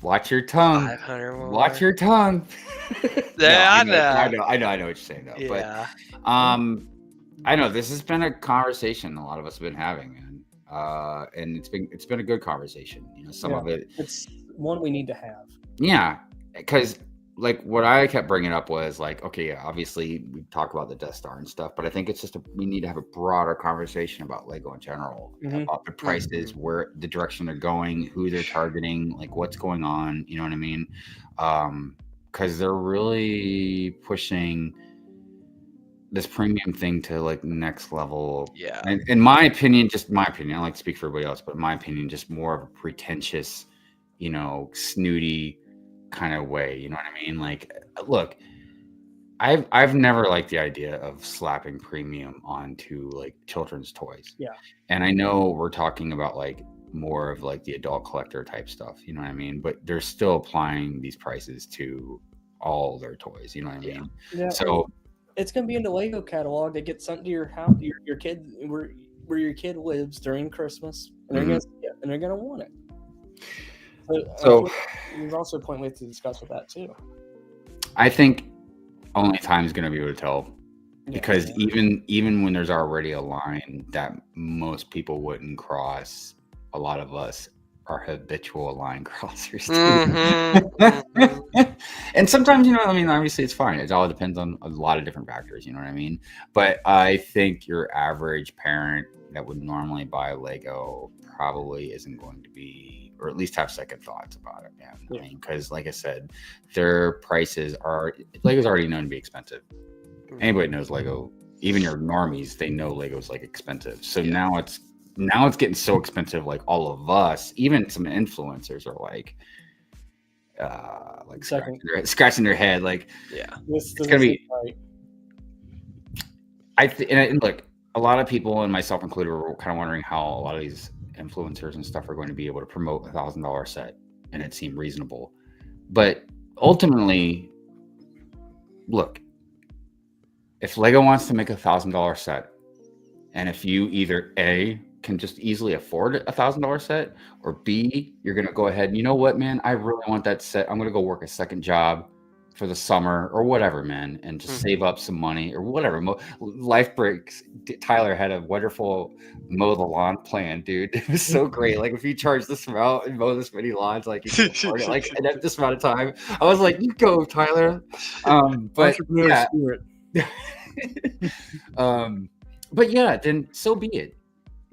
Watch your tongue. 500 more. Watch your tongue. Yeah, I know what you're saying though. Yeah. But I know this has been a conversation a lot of us have been having, and it's been a good conversation. Some of it's one we need to have. Yeah, because like what I kept bringing up was like, okay, yeah, obviously we talk about the Death Star and stuff, but I think it's just we need to have a broader conversation about Lego in general, about the prices, where the direction they're going, who they're targeting, like what's going on. You know what I mean? Because they're really pushing this premium thing to like next level. Yeah. And in my opinion, I don't like to speak for everybody else, but in my opinion, just more of a pretentious, snooty kind of way. You know what I mean? Like, look, I've never liked the idea of slapping premium onto like children's toys. Yeah. And I know we're talking about like more of like the adult collector type stuff. You know what I mean? But they're still applying these prices to all their toys. You know what I mean? Yeah. So it's gonna be in the Lego catalog that gets sent to your house, your kid, where your kid lives during Christmas, and they're gonna see it, and they're gonna want it. So there's also a point we have to discuss with that too. I think only time is gonna be able to tell. Because even when there's already a line that most people wouldn't cross, a lot of us are habitual line crossers too. And sometimes, you know, I mean, obviously it's fine. It all depends on a lot of different factors, you know what I mean? But I think your average parent that would normally buy Lego probably isn't going to be, or at least have second thoughts about it, man. I mean, because like I said, their prices are, Lego's already known to be expensive. Anybody knows Lego, even your normies, they know Lego's like expensive. So now it's getting so expensive, like all of us, even some influencers are like scratching their head, like it's gonna be and look, a lot of people, and myself included, were kind of wondering how a lot of these influencers and stuff are going to be able to promote a $1,000 set, and it seemed reasonable. But ultimately, look, if Lego wants to make a $1,000 set, and if you either A, can just easily afford a $1,000 set, or B, you're gonna go ahead and, you know what, man, I really want that set. I'm gonna go work a second job for the summer or whatever, man, and just save up some money or whatever. Life breaks. Tyler had a wonderful mow the lawn plan, dude. It was so great. Like, if you charge this amount and mow this many lawns, like you can afford it, like in this amount of time. I was like, you go, Tyler. But yeah. But yeah, then so be it.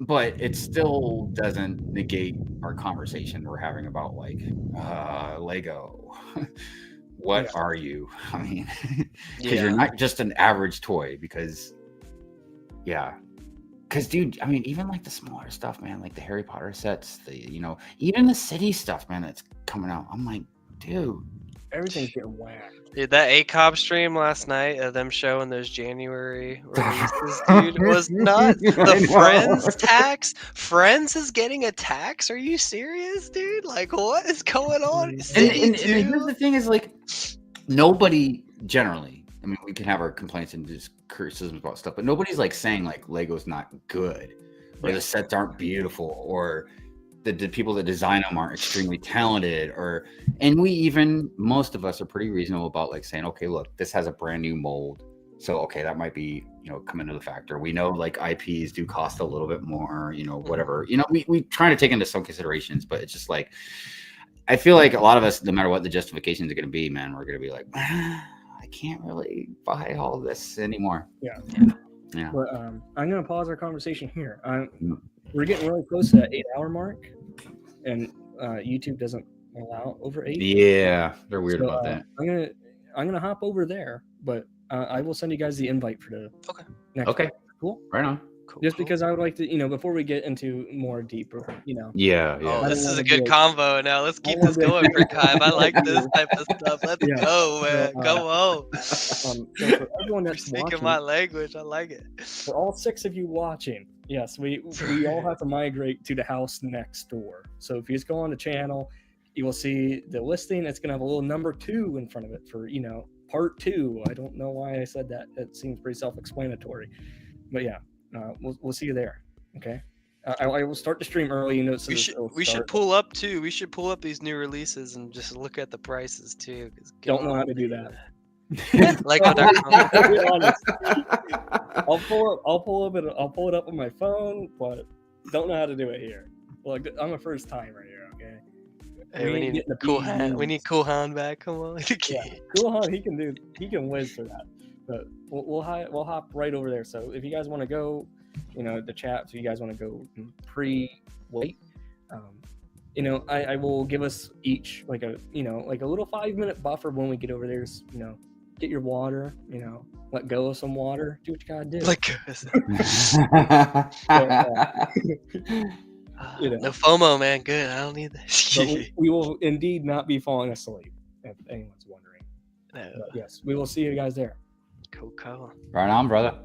But it still doesn't negate our conversation we're having about like Lego. What are you? I mean, because you're not just an average toy. Because dude, I mean, even like the smaller stuff, man, like the Harry Potter sets, even the city stuff, man, that's coming out. I'm like, dude, everything's getting whacked. Dude, that ACOB stream last night of them showing those January releases, dude, was nuts. The Friends tax? Friends is getting a tax? Are you serious, dude? Like, what is going on? And here's the thing is, like, nobody generally, I mean, we can have our complaints and just criticisms about stuff, but nobody's like saying like Lego's not good, or the sets aren't beautiful, or the people that design them aren't extremely talented, and most of us are pretty reasonable about like saying, okay, look, this has a brand new mold, so okay, that might be, come into the factor. We know like IPs do cost a little bit more, whatever, we try to take into some considerations, but it's just like, I feel like a lot of us, no matter what the justifications are going to be, man, we're going to be like, I can't really buy all this anymore. Yeah. But I'm going to pause our conversation here. We're getting really close to that 8-hour mark, and YouTube doesn't allow over 8. Yeah, they're weird about that. I'm gonna hop over there, but I will send you guys the invite for the next. Okay. Week. Cool. Right on. Cool. Just because I would like to, before we get into more deeper, Yeah. Oh, this is a good combo. Now let's keep this going, BrickHive. I like this type of stuff. Let's go, man. Go on. So for everyone that's speaking watching, my language, I like it. For all 6 of you watching, yes, we all have to migrate to the house next door. So if you just go on the channel, you will see the listing. It's going to have a little number 2 in front of it for, part 2. I don't know why I said that. It seems pretty self-explanatory. But yeah, we'll see you there. Okay. I will start the stream early. So we should pull up too. We should pull up these new releases and just look at the prices too. Don't know how to do that. Lego.com. Be honest. I'll pull it up on my phone, but don't know how to do it here. Look, I'm a first timer here. Okay. Hey, we need CoolHan back. Come on. Yeah, CoolHan, he can whiz for that. But we'll hop right over there. So if you guys want to go, the chat. So you guys want to go pre-wait. I will give us each like a little 5-minute buffer when we get over there. Just, get your water. Let go of some water. Do what you gotta do. Let go. No FOMO, man. Good. I don't need that. we will indeed not be falling asleep, if anyone's wondering. No. But yes, we will see you guys there. Cool. Right on, brother.